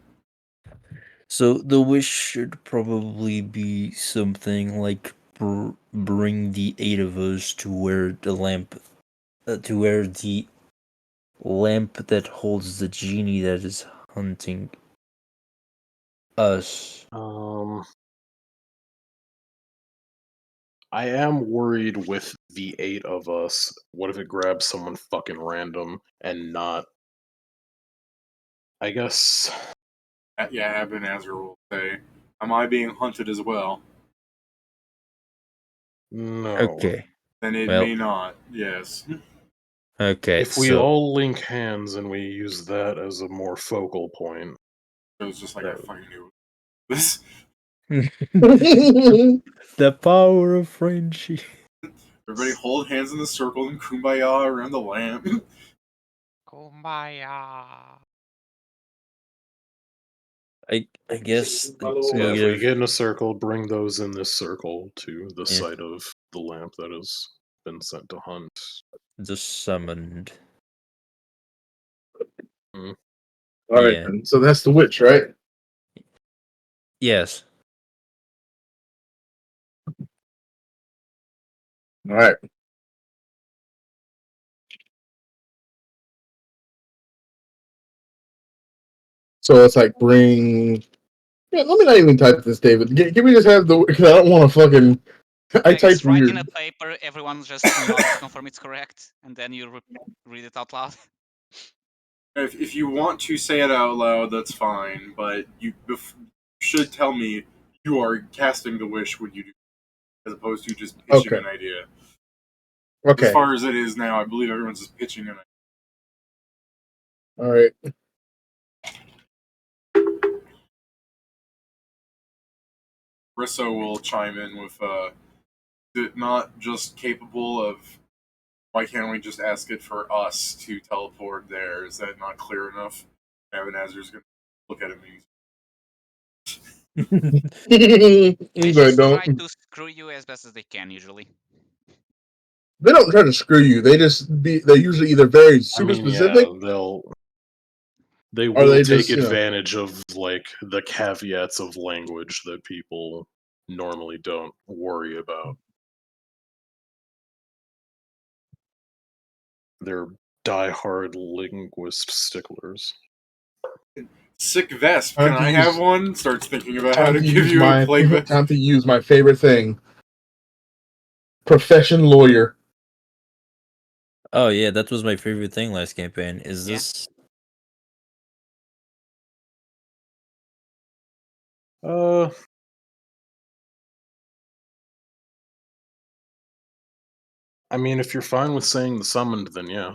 So the wish should probably be something like bring the 8 of us to where the lamp, to where the lamp that holds the genie that is hunting us. I am worried with the 8 of us. What if it grabs someone fucking random and not? I guess. Yeah, Ebenezer will say, "Am I being hunted as well?" No. Okay. Then it Well, may not. Yes. Okay. If we so all link hands and we use that as a more focal point. It was just like I fucking knew. This The power of friendship. everybody hold hands in the circle and kumbaya around the lamp. Kumbaya. I guess So yeah, if we get in a circle, bring those in this circle to the Yeah. site of the lamp that has been sent to hunt. just summoned. All right, Yeah. then. So that's the witch, right? Yes. All right. So it's like bring. Yeah, let me not even type this, David. Give me just have the because I don't want to fucking. I I guess typed write weird. in a paper, everyone just nods to confirm it's correct, and then you read it out loud. If you want to say it out loud, that's fine. But you should tell me you are casting the wish when you do, as opposed to just pitching Okay. an idea. Okay. As far as it is now, I believe everyone's just pitching an idea. All right. Risso will chime in with, is it not just capable of, why can't we just ask it for us to teleport there? Is that not clear enough? Avanazer's going to look at him and They They just try don't. to screw you as best as they can, usually. They don't try to screw you. They just be. They're usually either very I super mean, specific. yeah, they Or will they take just, you know- advantage of like the caveats of language that people normally don't worry about. They're diehard linguist sticklers. sick Vesp, Time can to I use- have one? Starts thinking about how Time to to give use you a my. play. Time to use my favorite thing. Profession lawyer. Oh yeah, that was my favorite thing last campaign. Is Yeah. this I mean, if you're fine with saying the summoned, then yeah.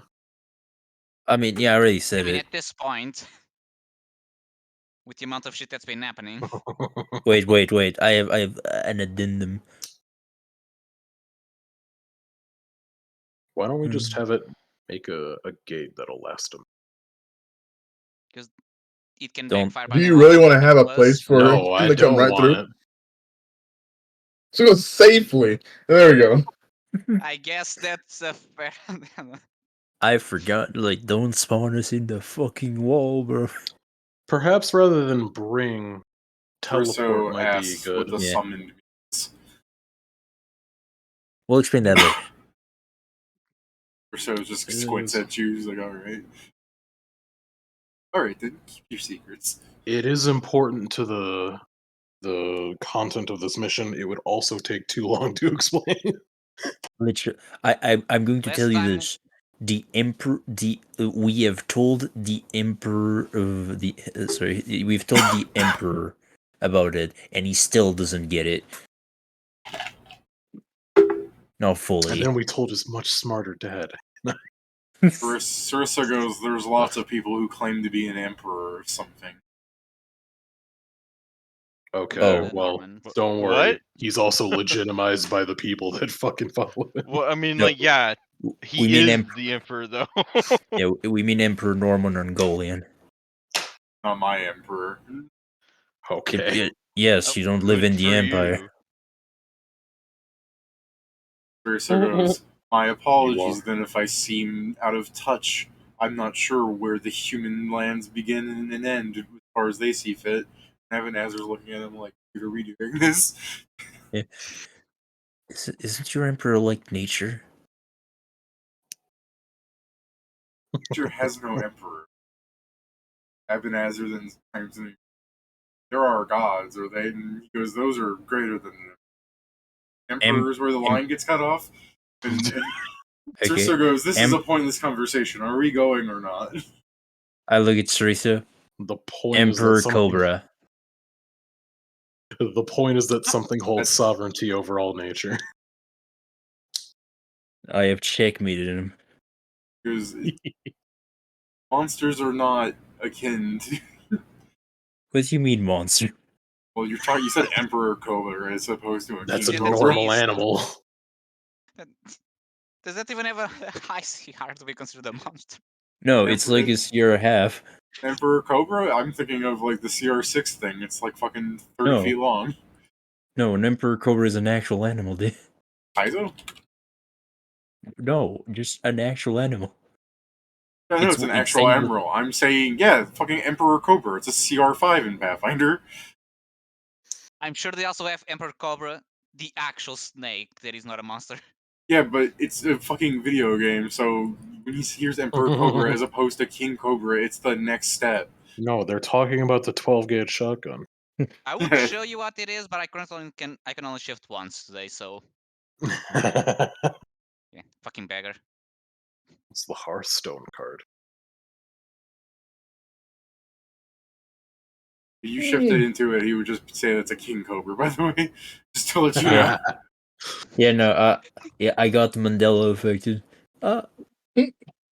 I mean, yeah, I already I said mean, it. at this point, with the amount of shit that's been happening, Wait. I have an addendum. Why don't we just Hmm. have it make a gate that'll last him? because it can Don't- backfire. By Do the you way, really what want to have happened a was- place for No, I them to come don't right want through? it. So go safely. There we go. I guess that's a fair. I forgot. Like, don't spawn us in the fucking wall, bro. Perhaps rather than bring, teleport Risso might be asks good. what the Yeah. summoned means. We'll explain that later. Risso just It squints is- at you. He's like, alright. Alright, then keep your secrets. It is important to the content of this mission. It would also take too long to explain. Literally, I'm going to Last tell you time- this. The emperor, we have told the emperor of the sorry, we've told the emperor about it, and he still doesn't get it. Not And fully. then we told his much smarter dad. Sarissa goes, there's lots of people who claim to be an emperor or something. Okay, Oh. well, Norman. don't worry. What? He's also legitimized by the people that fucking follow him. Well, I mean, No, like, yeah, we he mean is the emperor, though. Yeah, we mean Emperor Norman Ungolian. Not my emperor. Okay. Yes, you don't live Good in the for Empire. you. Sarissa goes, my apologies You are. then if I seem out of touch. I'm not sure where the human lands begin and end as far as they see fit. Avanazer's looking at him like, are we doing this? Isn't your Emperor like nature? Nature has no emperor. Abinazer then chimes in. There are gods, are they? And he goes, those are greater than emperors where the line gets cut off. And Okay. Sarissa goes, this is Em- a pointless conversation. Are we going or not? I look at Sarissa. The point Emperor is that something, Cobra. the point is that something holds That's- sovereignty over all nature. I have checkmated him. Because monsters are not akin to What do you mean, monster? Well, you said Emperor Cobra as opposed to a That's a King Yeah, that's Cobra. normal beast. animal. Does that even have a high CR to be considered a monster? No, it's like a Sierra half. Emperor Cobra? I'm thinking of like the CR6 thing. It's like fucking 30 No. feet long. No, an emperor cobra is an actual animal, dude. Kaizo? No, just an actual animal. I know it's an actual same- emerald. I'm saying, yeah, fucking Emperor Cobra. It's a CR5 in Pathfinder. I'm sure they also have Emperor Cobra, the actual snake that is not a monster. Yeah, but it's a fucking video game, so when he hears Emperor Cobra as opposed to King Cobra, it's the next step. No, they're talking about the 12-gauge shotgun. I would show you what it is, but I currently can only shift once today, so yeah, fucking beggar. It's the Hearthstone card. If you shifted into it, he would just say that's a King Cobra, by the way. Just to let you know. Yeah, no, yeah, I got Mandela affected. Yeah,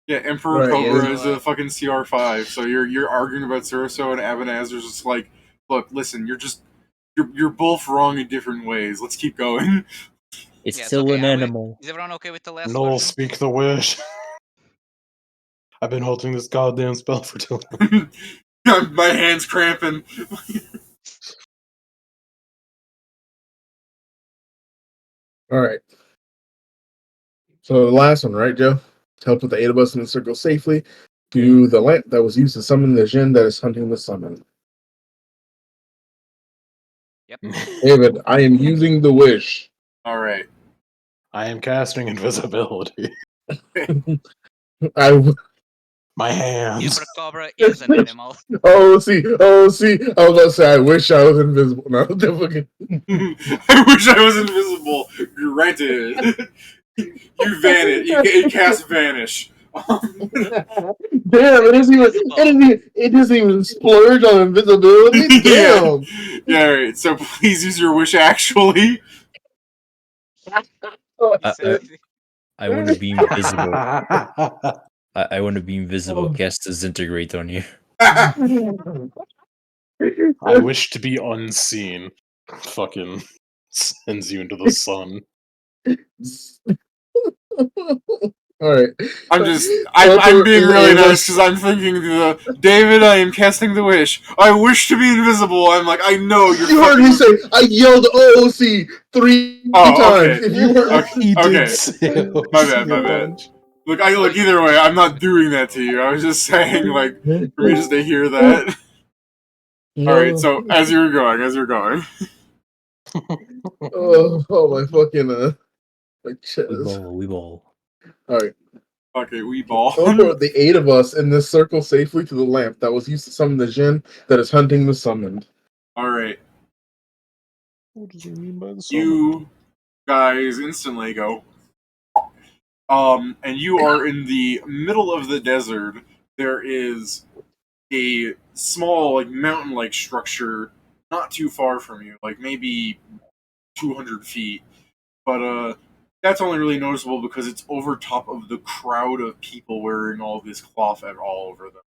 Emperor Right, Cobra so, is a fucking CR5, so you're arguing about Suroso and Abanazar's just like, look, listen, you're both wrong in different ways. Let's keep going. It's yes, still okay, an animal. Is everyone okay with the last Noel, version? speak the wish. I've been holding this goddamn spell for too long. My hand's cramping. All right. So the last one, right, Joe? To help with the 8 of us in the circle safely to the lamp that was used to summon the Jinn that is hunting the summon. Yep. David, I am using the wish. Alright. I am casting invisibility. I My hands. Emperor Cobra is an animal. see. I was about to say I wish I was invisible. No, the fucking I wish I was invisible. Granted. You vanish. You cast Vanish. damn, it doesn't even splurge on invisibility. Damn. Yeah, alright. So please use your wish actually. I want to be invisible. I want to be invisible. Cast disintegrate on you. I wish to be unseen. Fucking sends you into the sun. All right. I'm being really nice because I'm thinking David, I am casting the wish. I wish to be invisible. I'm like, I know you're. You heard me say I yelled OOC 3 times. Okay. If you heard He Okay. did say My bad. Look, either way, I'm not doing that to you. I was just saying, like, for me just to hear that. Alright, so as you're going. oh my fucking my chest. We ball. All right. Okay, we ball. Teleport the 8 of us in this circle safely to the lamp that was used to summon the Jinn that is hunting the summoned. Alright. What does he mean by the sun? You guys instantly go. And you are in the middle of the desert. There is a small, like, mountain-like structure not too far from you, like maybe 200 feet. But that's only really noticeable because it's over top of the crowd of people wearing all this cloth all over them.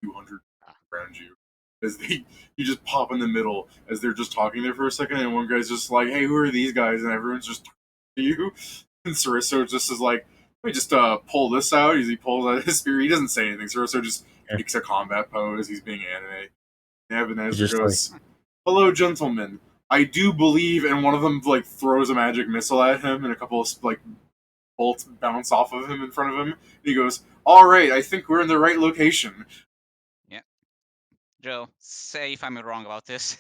200 around you. As you just pop in the middle as they're just talking there for a second, and one guy's just like, "Hey, who are these guys?" And everyone's just talking to you. And Sariso just is like, "Let me just pull this out." As he pulls out his spear, he doesn't say anything. Sariso just takes a combat pose. He's being anime. And Ebenezer goes, "Hello, gentlemen. I do believe," and one of them like throws a magic missile at him, and a couple of like bolts bounce off of him in front of him. And he goes, "All right, I think we're in the right location." Joe, say if I'm wrong about this.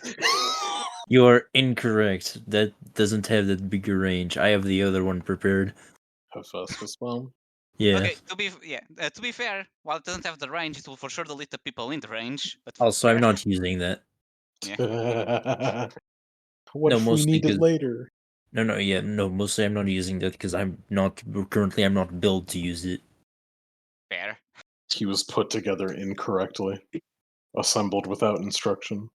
You are incorrect. That doesn't have that bigger range. I have the other one prepared. Hephaestus bomb. Yeah. Okay, to be fair, while it doesn't have the range, it will for sure delete the people in the range. But Also, I'm not using that. What No, if we mostly need it 'cause- later? No, mostly I'm not using that because I'm not built to use it. fair. He was put together incorrectly. Assembled without instruction.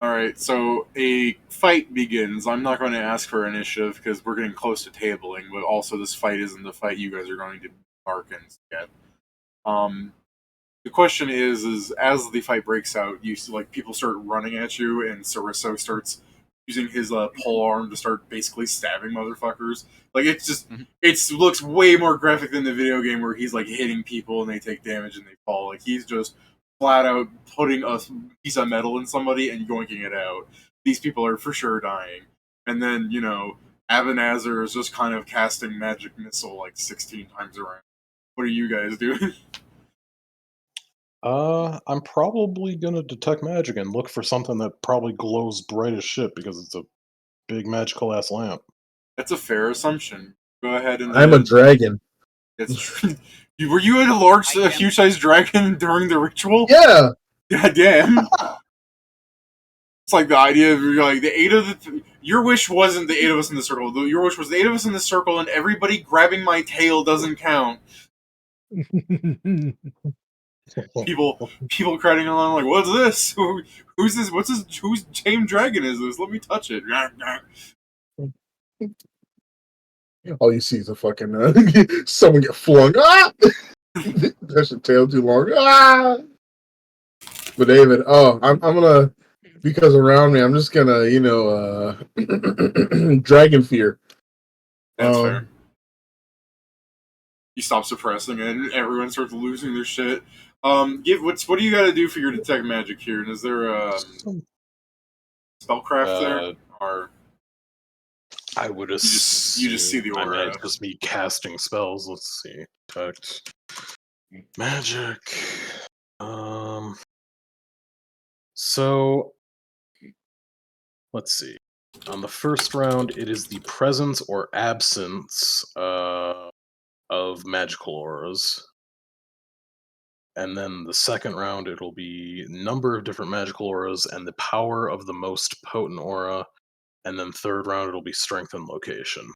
Alright, so a fight begins. I'm not going to ask for initiative because we're getting close to tabling, but also this fight isn't the fight you guys are going to embark in yet. The question is as the fight breaks out, you see, like people start running at you, and Sariso starts using his pole arm to start basically stabbing motherfuckers. Like it's just it looks way more graphic than the video game where he's like hitting people and they take damage and they fall. Like he's just flat out putting a piece of metal in somebody and yoinking it out. These people are for sure dying. And then, Abanazar is just kind of casting magic missile like 16 times around. What are you guys doing? I'm probably gonna detect magic and look for something that probably glows bright as shit because it's a big magical ass lamp. That's a fair assumption. Go ahead and. I'm a dragon. That's true. Were you a huge sized dragon during the ritual? Yeah. God damn. It's like the idea of like the 8 of the. Your wish wasn't the 8 of us in the circle. Your wish was the 8 of us in the circle, and everybody grabbing my tail doesn't count. People crowding along like, what's this? Who's this? What's this? Whose tame dragon is this? Let me touch it. All you see is a fucking someone get flung. Ah! That's your tail too long. Ah! But David, I'm gonna, because around me, I'm just gonna dragon fear. That's fair. You stop suppressing it, and everyone starts losing their shit. What do you got to do for your detect magic here? And is there spellcraft there, or I would assume you just see the aura? It's just me casting spells. Let's see, detect magic. So let's see. On the first round, it is the presence or absence of magical auras. And then the second round, it'll be number of different magical auras and the power of the most potent aura. And then third round, it'll be strength and location.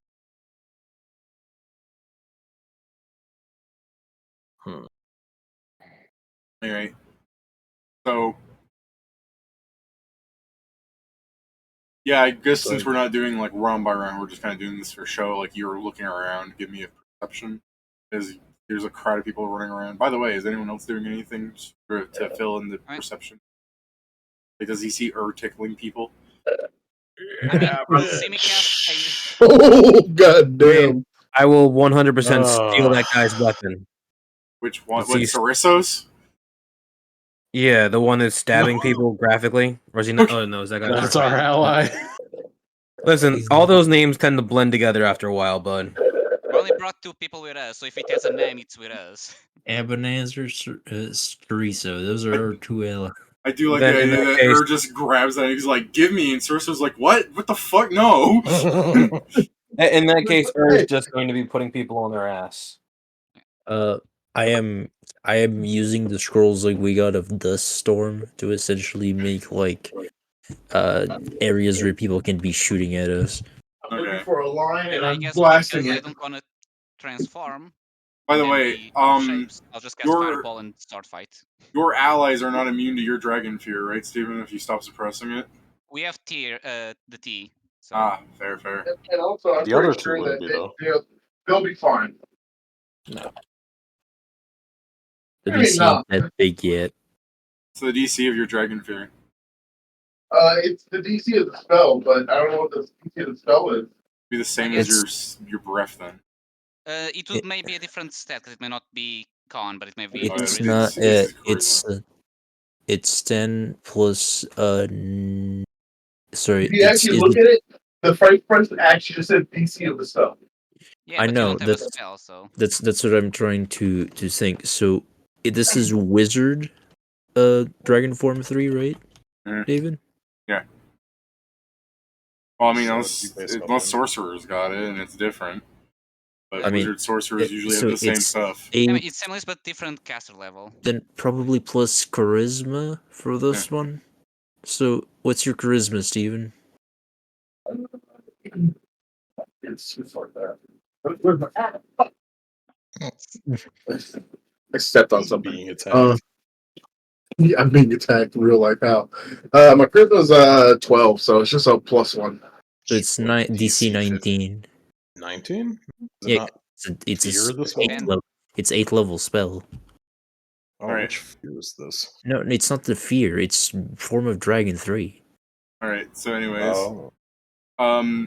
Anyway, so yeah, I guess since we're not doing like round by round, we're just kind of doing this for show. Like you're looking around, give me a perception, because there's a crowd of people running around. By the way, is anyone else doing anything to fill in the perception? Like, does he see tickling people? Oh god damn! I will 100% steal that guy's weapon. Which one? What, Sariso's? Yeah, the one that's stabbing people graphically. Or is he not? Oh no, is that guy? That's our ally. Listen, all those names tend to blend together after a while, bud. We only brought 2 people with us, so if it has a name, it's with us. Abanazar, Steriso. Those are our 2 allies. I do like the idea that just grabs that and he's like, give me, and Sariso's like, what? What the fuck? No! In that case, is just going to be putting people on their ass. I am using the scrolls like we got of Dust Storm to essentially make like areas where people can be shooting at us. I'm looking for a line and I'm guess blasting because it. I don't want to transform. By the way, shapes, I'll just cast Fireball and start fight. Your allies are not immune to your dragon fear, right, Steven, if you stop suppressing it? We have the T. So. Ah, fair. And also, I'm the other pretty sure two would be, though. they'll be fine. No. The DC not that big yet. So the DC of your dragon fear? It's the DC of the spell, but I don't know what the DC of the spell is. Be the same as your breath, then. It would may be a different stat because it may not be con, but it may be. It's not. It's 10 plus. Sorry. If you actually look at it, the first person actually just said DC of the spell. Yeah, I but know you don't have a spell, so. that's what I'm trying to think. So this is Wizard, Dragon Form 3, right, David? Yeah. Well, I mean, unless Sorcerer's got it and it's different. But Wizard Sorcerers usually have the same stuff. I mean, it's similar, but different caster level. Then probably plus Charisma for this one. So, what's your Charisma, Steven? It's like that. I stepped on something. Being attacked. Yeah, I'm being attacked in real life now. My charisma's 12, so it's just a +1. So it's DC 19. 19? Yeah, it's 8 level spell. Oh, Alright. which fear is this? No, it's not the fear. It's Form of Dragon 3. Alright, so anyways. Oh.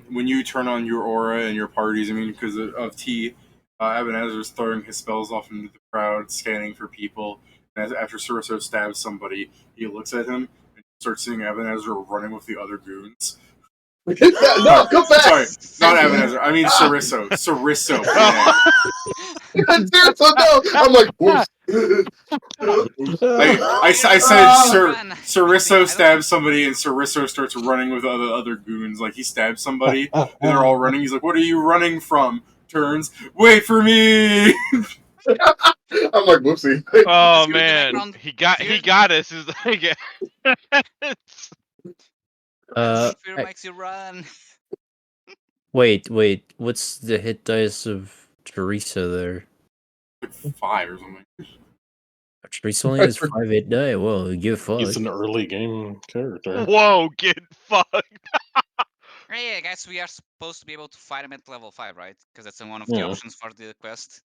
When you turn on your aura and your parties, I mean, because of T, Ebenezer's throwing his spells off into the crowd, scanning for people. And after Suriso stabs somebody, he looks at him and starts seeing Ebenezer running with the other goons. No, come back! Sorry, not Ebenezer. I mean Suriso. Suriso. Yeah. So no, I'm like, whoops. I said Run. Suriso stabs somebody and Suriso starts running with other goons. Like he stabs somebody and they're all running. He's like, "What are you running from?" Turns, "Wait for me!" I'm like, whoopsie. Oh Just give me the man, background. he got us. Is like, it's- Fear makes you run. Wait. What's the hit dice of Teresa there? Like 5 or something. Teresa only has 5 hit die. Well, give fuck. He's an early game character. whoa, get fucked. Hey guys, we are supposed to be able to fight him at level 5, right? Because that's one of Yeah. the options for the quest.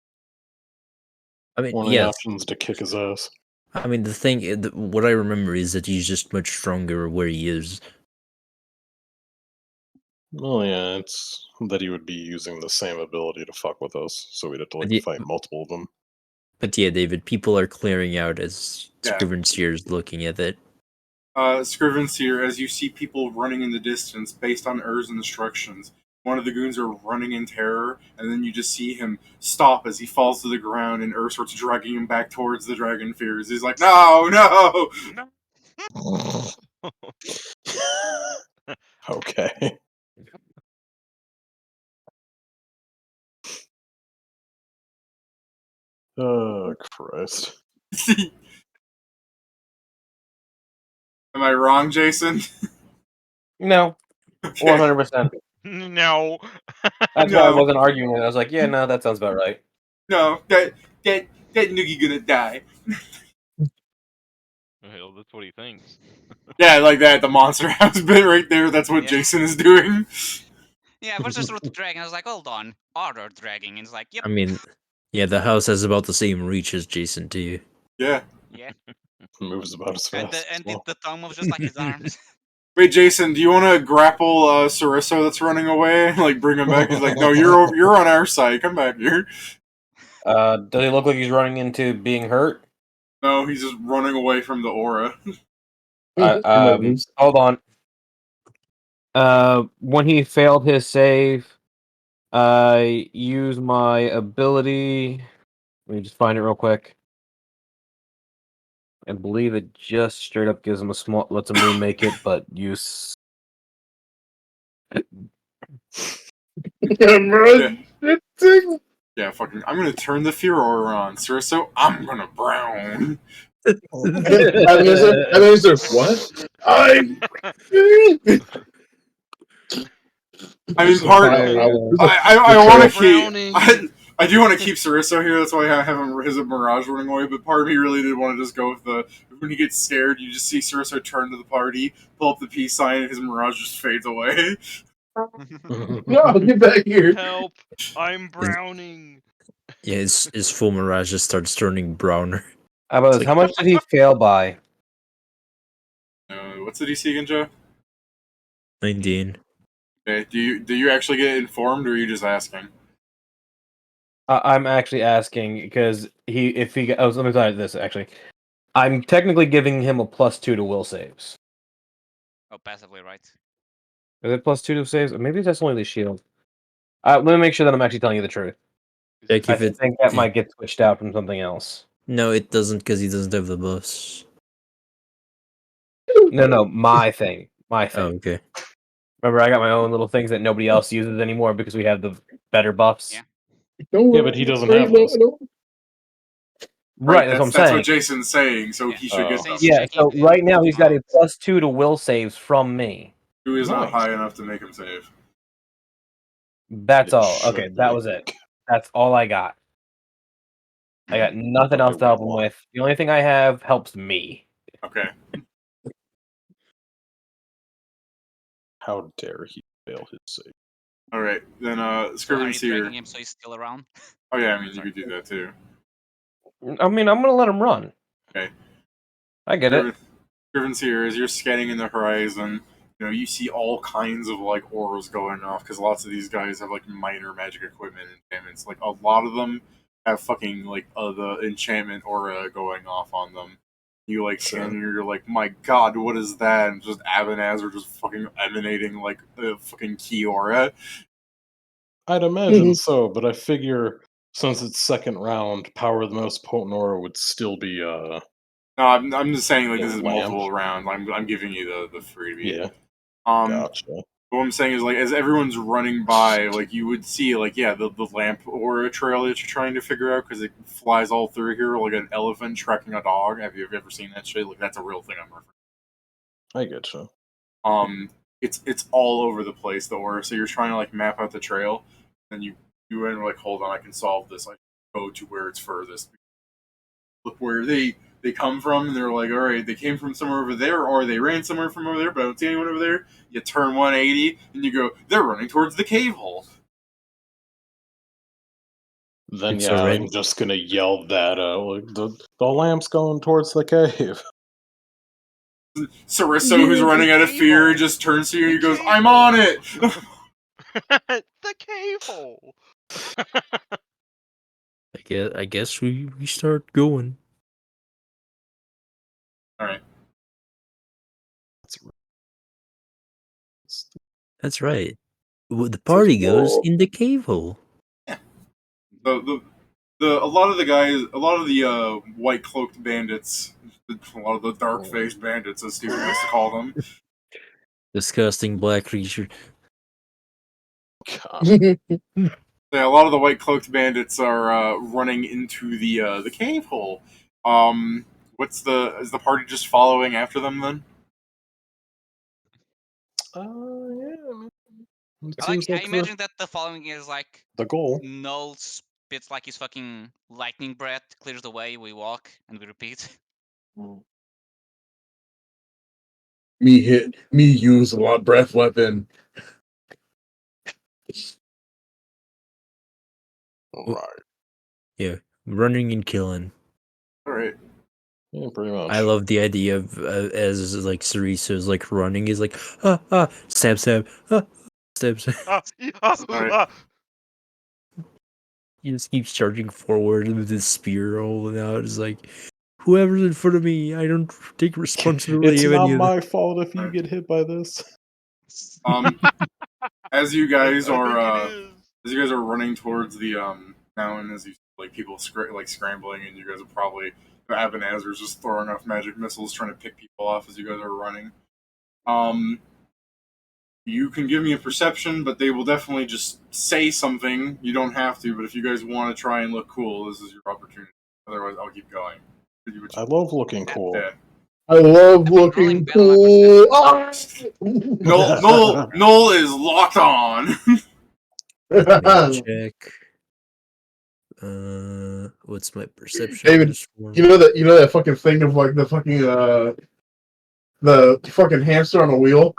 I mean, One of the yes. options to kick his ass. I mean, the thing, what I remember is that he's just much stronger where he is. Well, yeah, it's that he would be using the same ability to fuck with us, so we'd have to But fight multiple of them. But yeah, David, people are clearing out as Yeah. Scriven Seer's looking at it. Scriven's here as you see people running in the distance based on Ur's instructions. One of the goons are running in terror, and then you just see him stop as he falls to the ground, and Ur starts dragging him back towards the dragon fears. He's like, "No, no!" Okay. Oh, Christ. Am I wrong, Jason? No, Okay. 100%. No. That's why I No. wasn't arguing with it. I was like, yeah, no, that sounds about right. No, that noogie gonna die. Well, that's what he thinks. Yeah, like that. The monster house bit right there. That's what Yeah. Jason is doing. Yeah, I was just with the dragon. I was like, hold on, order dragging. And it's like, yep, I mean, yeah, the house has about the same reach as Jason to you. Yeah. yeah. Moves about as And fast. the the tongue moves just like his arms. Wait, Jason, do you want to grapple Sariso that's running away? Like, bring him back? He's like, no, you're on our side. Come back here. Does he look like he's running into being hurt? No, he's just running away from the aura. Hold on. When he failed his save, I use my ability. Let me just find it real quick. I believe it just straight up gives him a small, lets him remake it, but use. Yeah, fucking. I'm gonna turn the fear aura on, Sariso. I'm gonna brown. Ebenezer, what? I mean, part. I want to keep. I do want to keep Sariso here. That's why I have him his Mirage running away. But part of me really did want to just go with the when he gets scared, you just see Sariso turn to the party, pull up the peace sign, and his Mirage just fades away. No, get back here. Help! I'm browning. Yeah, his full mirage just starts turning browner. How much did he fail by? What's the DC again, Joe? 19. Okay, do you actually get informed, or are you just asking? I'm actually asking because let me tell you this actually. I'm technically giving him a +2 to will saves. Oh, passively, right? Is it +2 to saves? Maybe that's only the shield. Let me make sure that I'm actually telling you the truth. Like I if it, think that might get switched out from something else. No, it doesn't because he doesn't have the buffs. No, my thing. My thing. Oh, okay. Remember, I got my own little things that nobody else uses anymore because we have the better buffs. Yeah. Yeah, but he doesn't have those. Right, that's what I'm That's saying. what Jason's saying, so he should get them. Yeah, so right now he's got a +2 to will saves from me. Who is not Nice. high enough to make him save. That's It all. should Okay, be. that was it. That's all I got. I got nothing else to help him with. The only thing I have helps me. Okay. How dare he fail his save? Alright, then So are you Scriven's here. dragging him so he's still around? Oh yeah, I mean you could do that too. I mean, I'm gonna let him run. I get it. Scriven's here as you're scanning in the horizon. You see all kinds of like auras going off because lots of these guys have like minor magic equipment and enchantments. Like a lot of them have fucking like the enchantment aura going off on them. You like scan and you're like, my god, what is that? And just Abanaz just fucking emanating like a fucking key aura. I'd imagine so, but I figure since it's second round, power of the most potent aura would still be No, I'm just saying like Yeah, this is lamp. multiple rounds. I'm giving you the freebie. Yeah. Gotcha. Gotcha. What I'm saying is, like, as everyone's running by, like, you would see, like, yeah, the lamp aura trail that you're trying to figure out because it flies all through here like an elephant tracking a dog. Have you ever seen that shit? Like, that's a real thing I'm referring I get you. It's all over the place, the aura. So you're trying to like map out the trail, and you end like, hold on, I can solve this. I go to where it's furthest. Look where they come from, and they're like, all right, they came from somewhere over there, or they ran somewhere from over there, but I don't see anyone over there. You turn 180, and you go, they're running towards the cave hole. Then It's yeah, already- I'm just gonna yell that like the lamp's going towards the cave. Sarissa, who's running out of fear, just turns to you and he goes, I'm on it! The cave hole. I guess we start going. Alright. That's right. Well, the party goes in the cave hole. A lot of the white cloaked bandits, a lot of the dark faced bandits, as Steven likes to call them. Disgusting black creature. Yeah, a lot of the white cloaked bandits are running into the cave hole. Is the party just following after them then? Yeah. I imagine that the following is like the goal. Null spits like his fucking lightning breath, clears the way, we walk, and we repeat. Me use a lot of breath weapon. Right. Yeah, running and killing. All right. Yeah, pretty much. I love the idea of as like Ceriso's like running is like stab stab stab stab. He just keeps charging forward with his spear rolling out. It's like whoever's in front of me, I don't take responsibility It's of not any of my fault if you get hit by this. As you guys are running towards the mountain, as you like people scrambling, and you guys are probably Abanazar's just throwing off magic missiles, trying to pick people off as you guys are running. You can give me a perception, but they will definitely just say something. You don't have to, but if you guys want to try and look cool, this is your opportunity. Otherwise, I'll keep going. I love looking cool. Yeah. I love looking cool. Noel is locked on. check. What's my perception? David, you know that fucking thing of like the fucking hamster on a wheel.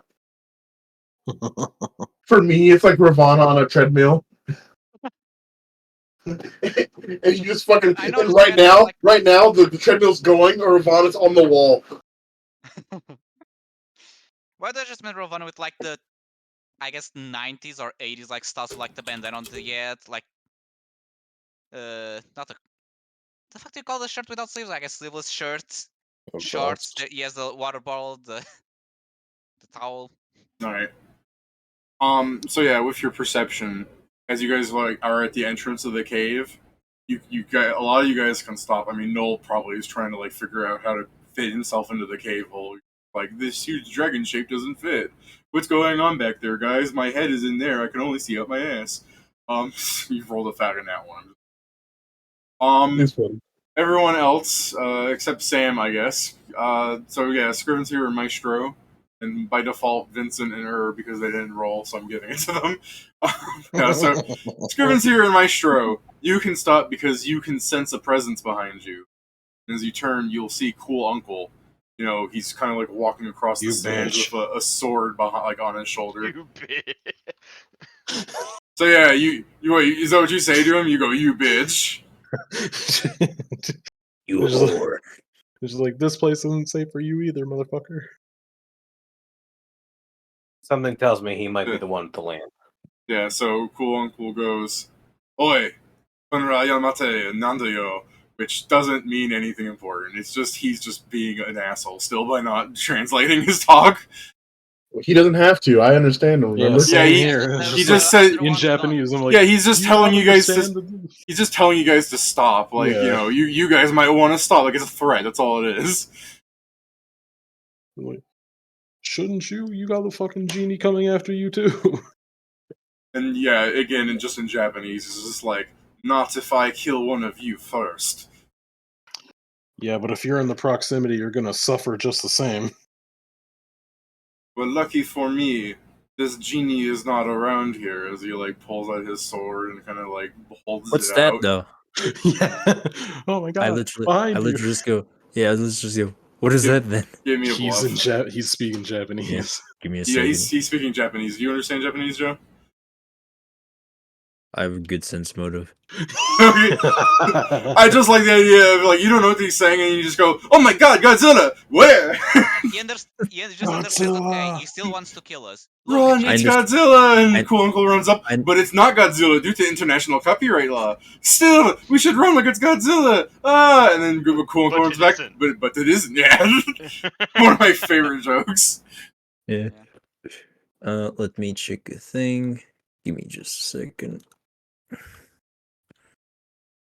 For me, it's like Ravana on a treadmill. And you just fucking right now, the treadmill's going, or Ravana's on the wall. Why did I just meant Ravana with like the, I guess 90s or 80s like stuff with like the bandana on the head, like not the fuck do you call the shirt without sleeves? I guess sleeveless shirt, shorts. He has the water bottle, the towel. All right. So yeah, with your perception, as you guys are at the entrance of the cave, you guys, a lot of you guys can stop. I mean, Noel probably is trying to figure out how to fit himself into the cave hole. Like, this huge dragon shape doesn't fit. What's going on back there, guys? My head is in there. I can only see up my ass. You've rolled a fat in that one. Everyone else, except Sam, I guess. So yeah, Scriven's here and Maestro. And by default, Vincent and her, because they didn't roll, so I'm giving it to them. So, Scriven's here and Maestro. You can stop because you can sense a presence behind you. And as you turn, you'll see Cool Uncle. He's kind of walking across the stage with a sword behind, on his shoulder. You bitch. So yeah, is that what you say to him? You go, you bitch. You whore. It's like, this place isn't safe for you either, motherfucker. Something tells me he might be the one to land. Yeah, so Cool Uncle goes, Oi, Kunra Yamate Nandayo, which doesn't mean anything important. It's just he's just being an asshole still by not translating his talk. He doesn't have to. I understand him. Remember? Yeah, he- he just said- in Japanese. I'm like, Yeah, he's just "Do telling you guys understand to. that-" He's just telling you guys to stop. Like, you Yeah. know, you guys might want to stop. Like, it's a threat. That's all it is. I'm like, shouldn't you? You got the fucking genie coming after you too. And yeah, again, and just in Japanese, it's just like, not if I kill one of you first. Yeah, but if you're in the proximity, you're gonna suffer just the same. But lucky for me, this genie is not around here. As he like pulls out his sword and kind of like holds What's it that out. though? Yeah. Oh my god. I literally behind you. just go. Yeah, I literally just go. What is Yeah. that then? Give me a He's bluff. he's speaking Japanese. Yeah. Give me a Yeah, second. he's speaking Japanese. Do you understand Japanese, Joe? I have a good sense motive. I just like the idea of like you don't know what he's saying and you just go, "Oh my God, Godzilla! Where?" He just understands. Okay, he still wants to kill us. Run! Look, It's I Godzilla! And I- Cool Uncle runs up, but it's not Godzilla due to international copyright law. Still, we should run like it's Godzilla. Ah! And then Cool Uncle But runs it back, isn't. but it isn't. Yeah, one of my favorite jokes. Yeah. Let me check a thing. Give me just a second.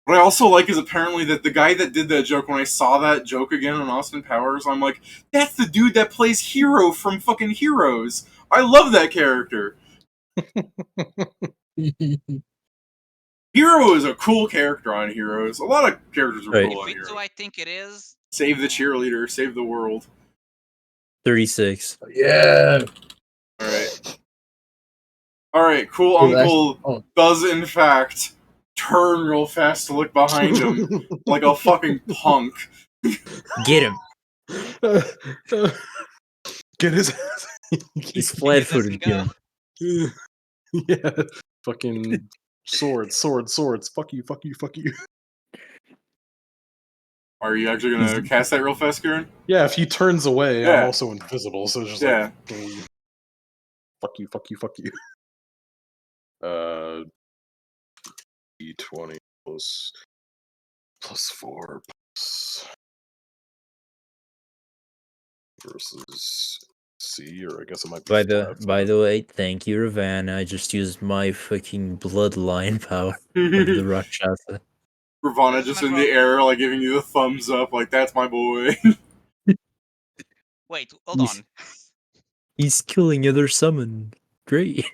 What I also like is apparently that the guy that did that joke, when I saw that joke again on Austin Powers, I'm like, that's the dude that plays Hero from fucking Heroes. I love that character. Hero is a cool character on Heroes. A lot of characters are Right. cool on if it's who Heroes. I think it is, Save the cheerleader, save the world. 36. Yeah. Alright, Cool Oh, that's- Uncle oh. does in fact turn real fast to look behind him like a fucking punk. Get him. Get his ass. He's flat-footed. Get him. Yeah. Fucking swords. Fuck you. Are you actually gonna cast that real fast, Kieran? Yeah, if he turns away, Yeah. I'm also invisible, so it's just Yeah. like, fuck you. D20 plus 4 plus versus C, or I guess it might be By 5. the way, thank you, Ravana. I just used my fucking bloodline power of the Rakshasa. Ravana just in the air, like giving you the thumbs up, like that's my boy. wait, hold He's- on. He's killing other summon. Great.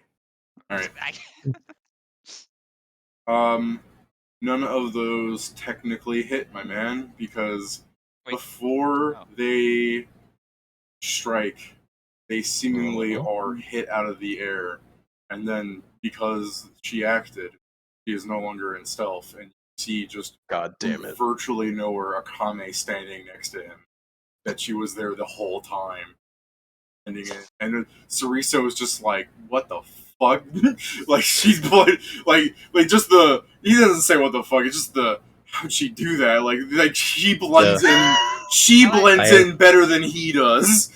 Alright. I- None of those technically hit, my man, because Wait. before Oh. they strike, they seemingly Oh. are hit out of the air, and then because she acted, she is no longer in stealth, and you see just God damn it. virtually nowhere Akame standing next to him. That she was there the whole time. And then Ceriso is just like, what the fuck? Like she's like just the he doesn't say what the fuck, it's just the how'd she do that? Like she blends in she I like- blends I in better than he does.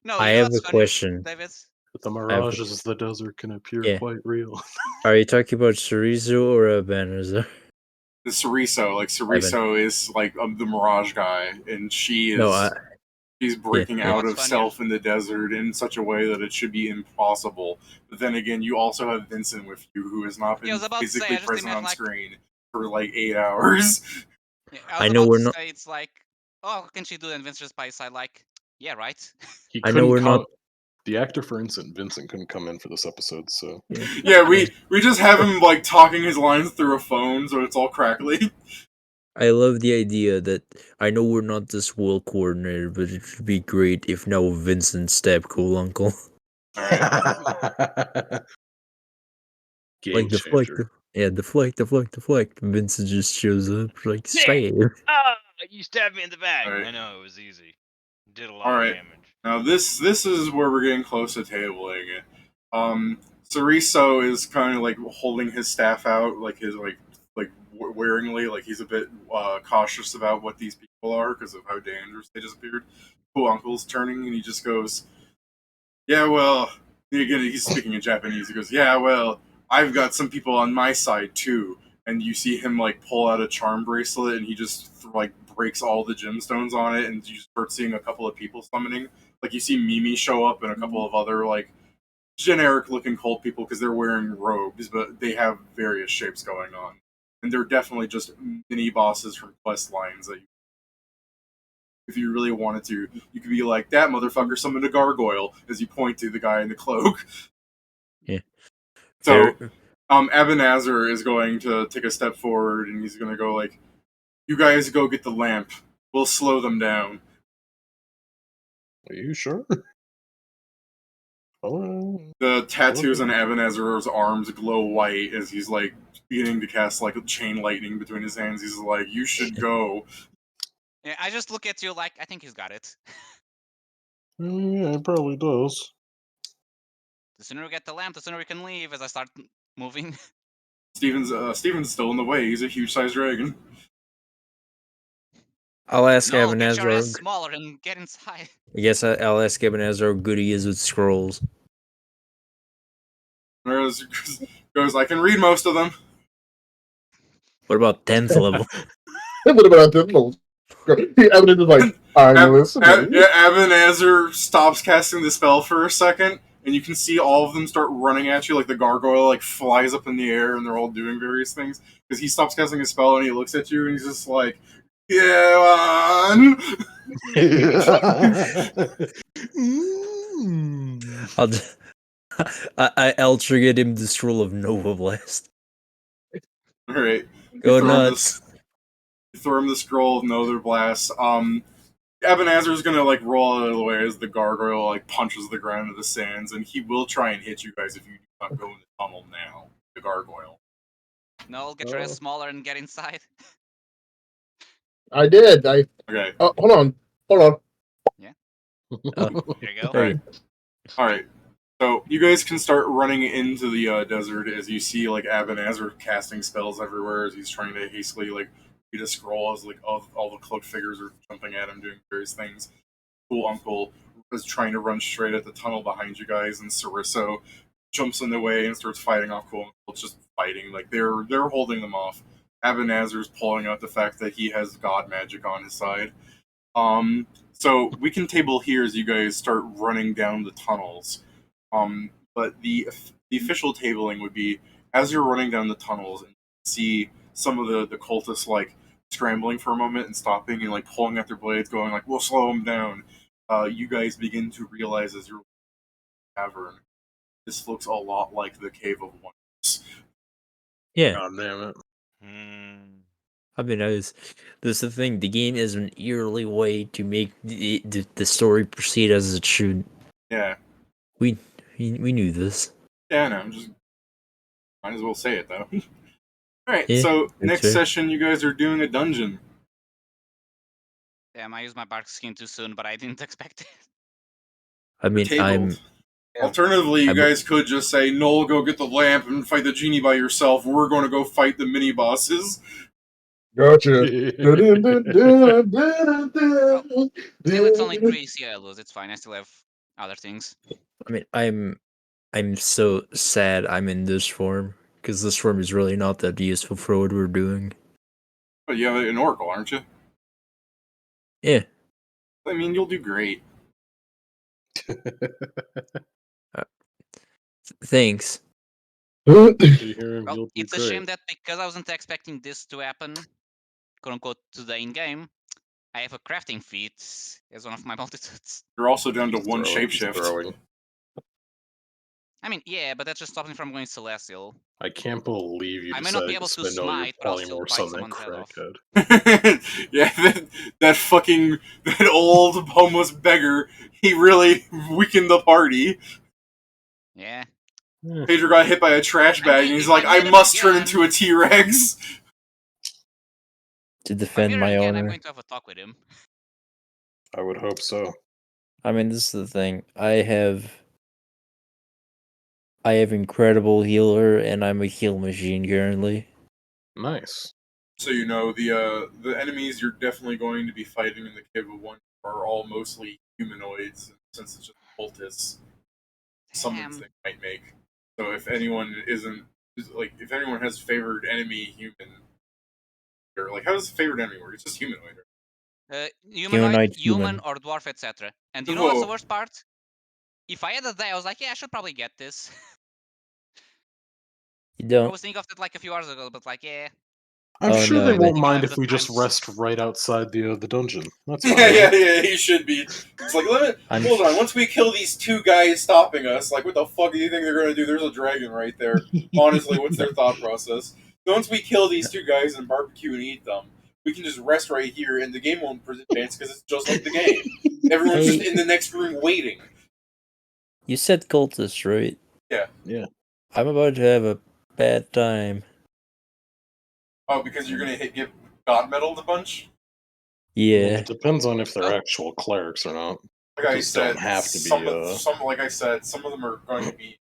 No, I you know have what's a funny, question. David? But the mirages of the desert can appear Yeah. quite real. Are you talking about Chorizo or Banazar? The Ceriso is like the Mirage guy, and she is No, she's breaking yeah. out What's of funnier? self in the desert in such a way that it should be impossible. But then again, you also have Vincent with you, who has not Yeah, I been was about to say, physically I just present imagine, on like- screen for like 8 hours. Yeah, I was know about we're to not- say, it's like, oh, how can she do that? And Vince just by his side, like, yeah, right. He I know couldn't we're not- The actor for Vincent couldn't come in for this episode, so Yeah, we just have him like talking his lines through a phone, so it's all crackly. I love the idea that I know we're not this well coordinated, but it would be great if now Vincent stabbed Cool Uncle. game Like deflect. changer. Deflect. Vincent just shows up like Yeah. stab. Ah, you stabbed me in the back. Alright. I know it was easy. Did a lot Alright. of damage. Now this is where we're getting close to tabling it. Ceriso is kind of like holding his staff out, like his like waringly, like he's a bit cautious about what these people are because of how dangerous they disappeared. Cool Uncle's turning and he just goes, "Yeah, well," again he's speaking in Japanese. He goes, "Yeah, well, I've got some people on my side too." And you see him like pull out a charm bracelet and he just like breaks all the gemstones on it, and you start seeing a couple of people summoning. Like you see Mimi show up and a couple of other like generic looking cult people because they're wearing robes, but they have various shapes going on. And they're definitely just mini bosses from quest lines that if you really wanted to, you could be like, that motherfucker summoned a gargoyle as you point to the guy in the cloak. Yeah. So Ebenezer is going to take a step forward and he's going to go like, you guys go get the lamp. We'll slow them down. Are you sure? Oh, The tattoos on Ebenezer's arms glow white as he's like beginning to cast like chain lightning between his hands. He's like, you should go. Yeah, I just look at you like, I think he's got it. yeah, it probably does. The sooner we get the lamp, the sooner we can leave as I start moving. Steven's still in the way. He's a huge sized dragon. I'll ask No, get your ass Ebenezer. smaller and get inside. I guess I'll ask Ebenezer how good he is with scrolls. Whereas goes, I can read most of them. What about 10th level? What about this? Evidence is like, I'm listening. Ebenezer stops casting the spell for a second, and you can see all of them start running at you like the gargoyle like flies up in the air, and they're all doing various things. Because he stops casting his spell and he looks at you and he's just like, yeah, man. I'll trigger him the scroll of Nova Blast. Alright. Go nuts. You throw him the scroll of Nether Blast. Ebenezer's gonna like roll out of the way as the gargoyle like punches the ground into the sands, and he will try and hit you guys if you do not go in the tunnel now. The gargoyle. No, get your ass smaller and get inside. I did. Okay. Hold on. Yeah. Oh. There you go. Alright. So you guys can start running into the desert as you see like Ebenezer casting spells everywhere as he's trying to hastily like read a scroll as like all the cloaked figures are jumping at him doing various things. Cool Uncle is trying to run straight at the tunnel behind you guys, and Sarisso jumps in the way and starts fighting off Cool Uncle. It's just fighting. Like they're holding them off. Ebenezer's pulling out the fact that he has god magic on his side. So we can table here as you guys start running down the tunnels. But the official tabling would be as you're running down the tunnels and see some of the cultists like scrambling for a moment and stopping and like pulling at their blades, going like, "We'll slow them down." You guys begin to realize as you're in the cavern, this looks a lot like the Cave of Wonders. Yeah. God damn it. I mean, that's the thing. The game is an eerily way to make the story proceed as it should. Yeah. We knew this. Yeah, I know. Just might as well say it though. All right. Yeah, So that's next fair. session, you guys are doing a dungeon. Damn, I used my bark skin too soon, but I didn't expect it. I mean, Tabled. Alternatively, you guys could just say, Noel, go get the lamp and fight the genie by yourself. We're going to go fight the mini bosses. Gotcha. Still, it's only 3 AC I lose. It's fine. I still have other things. I mean, I'm so sad I'm in this form because this form is really not that useful for what we're doing. But you have an oracle, aren't you? Yeah. I mean, you'll do great. Thanks. Well, it's a shame that because I wasn't expecting this to happen, quote unquote, today in game, I have a crafting feat as one of my multitudes. You're also down to one shapeshift. I mean, yeah, but that just stops me from going celestial. I can't believe you I may not be decided able to to spend all your smite, but I'll still polymorphs bite on that someone's head off. crackhead. Yeah, that old homeless beggar, he really weakened the party. Yeah. Pedro got hit by a trash bag, and he's like, I must turn into a T-Rex. To defend my again, I'm honor. going to have a talk with him. I would hope so. I mean, this is the thing. I have incredible healer, and I'm a heal machine currently. Nice. So you know the enemies you're definitely going to be fighting in the Cave of One are all mostly humanoids, since it's just cultists. Summons Damn. they might make. So if anyone isn't like if anyone has favored enemy human, or like how does favored enemy work? It's just humanoid. Right? Humanoid, Humanoid human, human. or dwarf, etc. And you know what's the Whoa. worst part? If I had a day, I was like, yeah, I should probably get this. You I don't. was thinking of it like a few hours ago, but like, yeah, I'm Oh, sure no, they I but- won't think I'll mind have if the we just time. rest right outside the dungeon. That's fine. Yeah, right? yeah, he should be. It's like, I'm- hold on. Once we kill these two guys stopping us, like, what the fuck do you think they're gonna do? There's a dragon right there. Honestly, what's their thought process? So once we kill these two guys and barbecue and eat them, we can just rest right here, and the game won't advance because it's just like the game. Everyone's just Hey. in the next room waiting. You said cultists, right? Yeah. Yeah. I'm about to have a bad time. Oh, because you're gonna get god medaled a bunch. Yeah. It depends on if they're actual clerics or not. Like I Just don't said, have to be, some like I said, some of them are going to be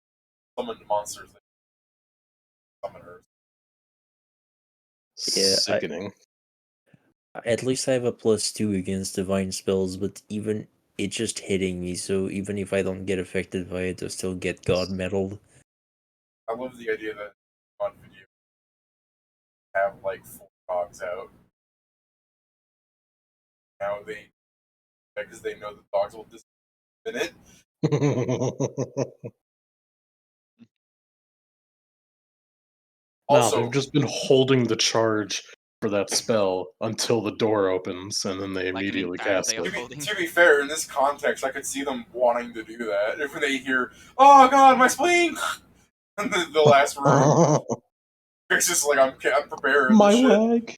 summoned monsters. Summoners. Yeah, Sickening. At least I have a +2 against divine spells, but even it's just hitting me, so even if I don't get affected by it, I still get god medaled. I love the idea that on video have like 4 dogs out. Now they because they know the dogs will disappear in it. No, Also, they've just been holding the charge for that spell until the door opens, and then they Like an immediately entire cast day of it. holding. to be fair, in this context, I could see them wanting to do that. If they hear, "Oh God, my spleen," in the last room, it's just like I'm prepared. My This shit. leg.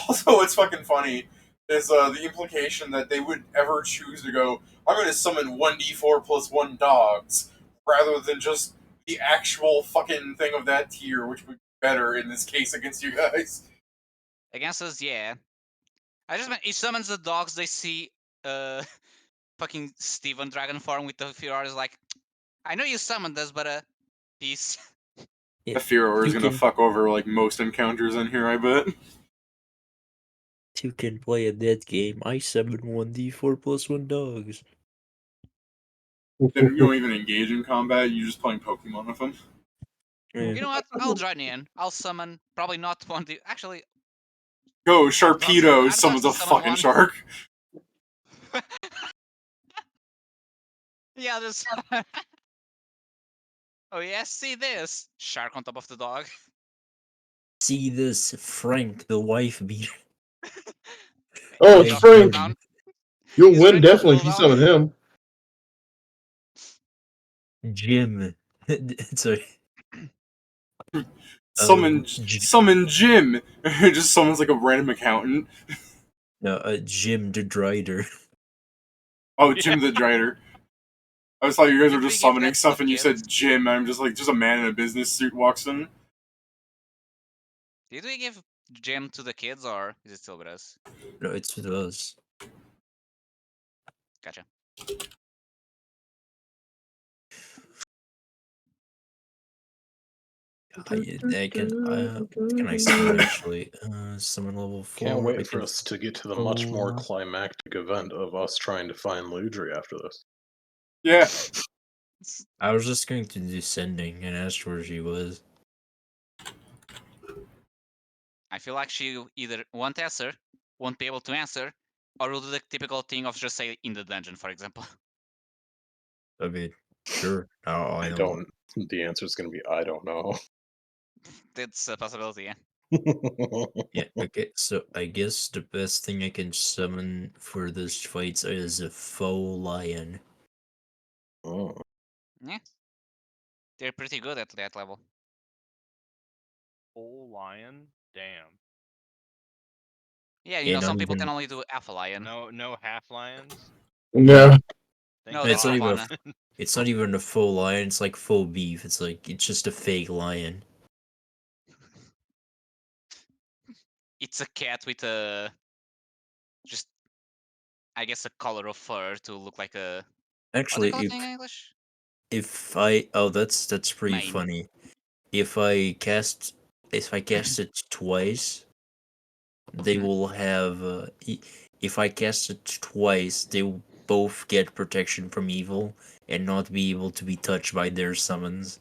Also, what's fucking funny is the implication that they would ever choose to go, I'm going to summon 1d4 plus 1 dogs, rather than just the actual fucking thing of that tier, which would be better in this case against you guys. Against us, yeah. I just meant he summons the dogs. They see fucking Steven dragon form with the Furor is like, I know you summoned us, but peace. Yeah, The Furor is you going to can fuck over like most encounters in here, I bet. you can play a dead game. I summon 1d4 plus 1 dogs. Then you don't even engage in combat, you're just playing Pokemon with them. Yeah. You know what? I'll join in. I'll summon probably not one. Actually, Go, I'd Sharpedo love summons to a summon fucking one. shark. Yeah, just. Oh yes, see this shark on top of the dog. See this, Frank, the wife beater. Oh, He it's I drops back Frank. down. You'll He's win ready to definitely cool if you down. summon him. Jim. Sorry. Summon J- Jim. Just summons like a random accountant. no, Jim the Drider. Oh, Jim the Drider. I was thought you guys were Did we just give summoning that to stuff, the and you kids? said Jim. And I'm just like, just a man in a business suit walks in. Did we give Jim to the kids, or is it still with us? No, it's with us. Gotcha. Can I summon actually? Summon level 4. Can't I wait for can us to get to the much more Oh. climactic event of us trying to find Ludri after this. Yeah. I was just going to do sending and ask where she was. I feel like she either won't answer, won't be able to answer, or will do the typical thing of just say in the dungeon, for example. I mean, sure. Now I I know. don't. The answer is going to be I don't know. That's a possibility, yeah. Yeah, okay, so I guess the best thing I can summon for this fight is a faux lion. Oh. Yeah. They're pretty good at that level. Full lion? Damn. Yeah, you Yeah, know, not some people even. can only do alpha lion. No half lions. Yeah. Thank No, It's that's not for even. fun. It's not even a faux lion. It's like faux beef. It's like it's just a fake lion. It's a cat with a just, I guess, a color of fur to look like a. What do you Actually, call it in English? if I that's pretty Mane. funny. If I cast it twice, they will have. If I cast it twice, they will both get protection from evil and not be able to be touched by their summons.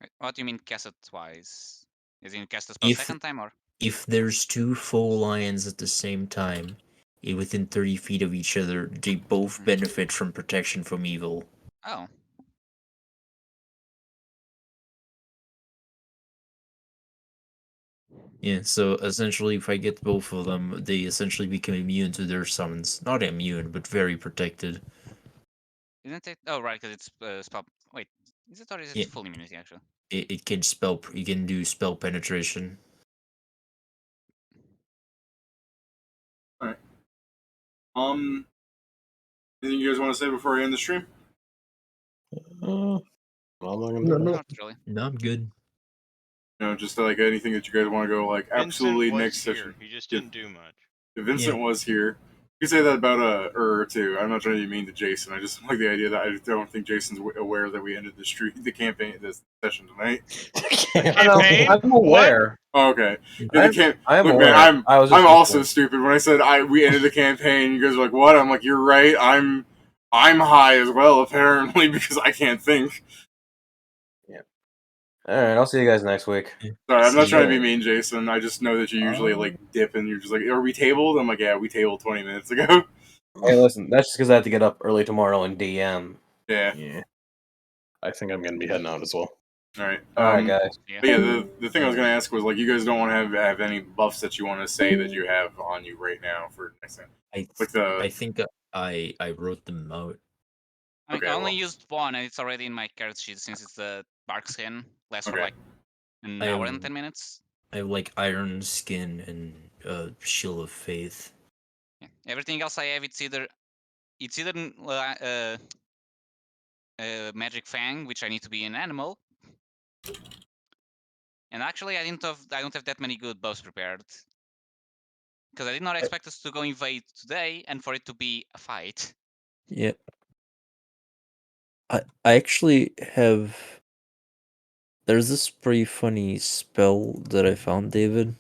Wait, what do you mean cast it twice? Is it cast a spell If second time or? if there's two foe lions at the same time, within 30 feet of each other, they both benefit from protection from evil. Oh. Yeah, so essentially, if I get both of them, they essentially become immune to their summons. Not immune, but very protected. Isn't it? Oh, right, because it's spell. Wait, is it or is it Yeah. full immunity actually? It can spell. You can do spell penetration. Alright. Anything you guys want to say before I end the stream? I'm not gonna do No, that. no. Not really. No, I'm good. Just like anything that you guys want to go like absolutely Vincent was next here. session. He just didn't do much. If Vincent was here, you could say that about or two. I'm not trying to be mean to Jason. I just like the idea that I don't think Jason's aware that we ended the campaign, this session tonight. Campaign? I'm aware. Oh, okay. I'm Look, aware. man, I was just I'm also listening. stupid. When I said we ended the campaign, you guys were like, "What?" I'm like, "You're right. I'm high as well, apparently, because I can't think." All right, I'll see you guys next week. Sorry, I'm not See trying to be you. mean, Jason. I just know that you usually like dip and you're just like, "Are we tabled?" I'm like, "Yeah, we tabled 20 minutes ago." Hey, listen, that's just because I have to get up early tomorrow and DM. Yeah. Yeah. I think I'm gonna be heading out as well. All right. All right, guys. Yeah. But yeah, the thing I was gonna ask was like, you guys don't want to have any buffs that you want to say that you have on you right now for next time. Like I think I wrote them out. I mean, Okay, I only well. used one, and it's already in my character sheet since it's the bark skin. Lasts for Okay. like an I hour have- and 10 minutes. I have like Iron Skin and Shield of Faith. Yeah. Everything else I have, it's either Magic Fang, which I need to be an animal. And actually, I don't have that many good buffs prepared. Because I did not expect us to go invade today and for it to be a fight. Yeah. I actually have. There's this pretty funny spell that I found, David.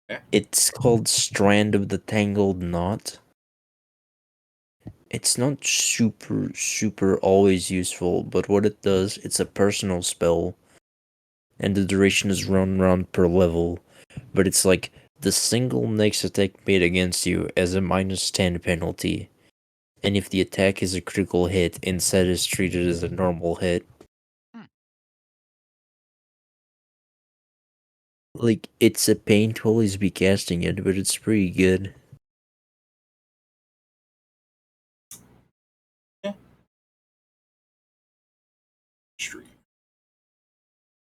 Yeah. It's called Strand of the Tangled Knot. It's not super always useful, but what it does, it's a personal spell, and the duration is 1 round per level. But it's like the single next attack made against you as a -10 penalty, and if the attack is a critical hit, instead is treated as a normal hit. Like, it's a pain to always be casting it, but it's pretty good. Stream.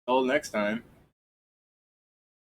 Till next time.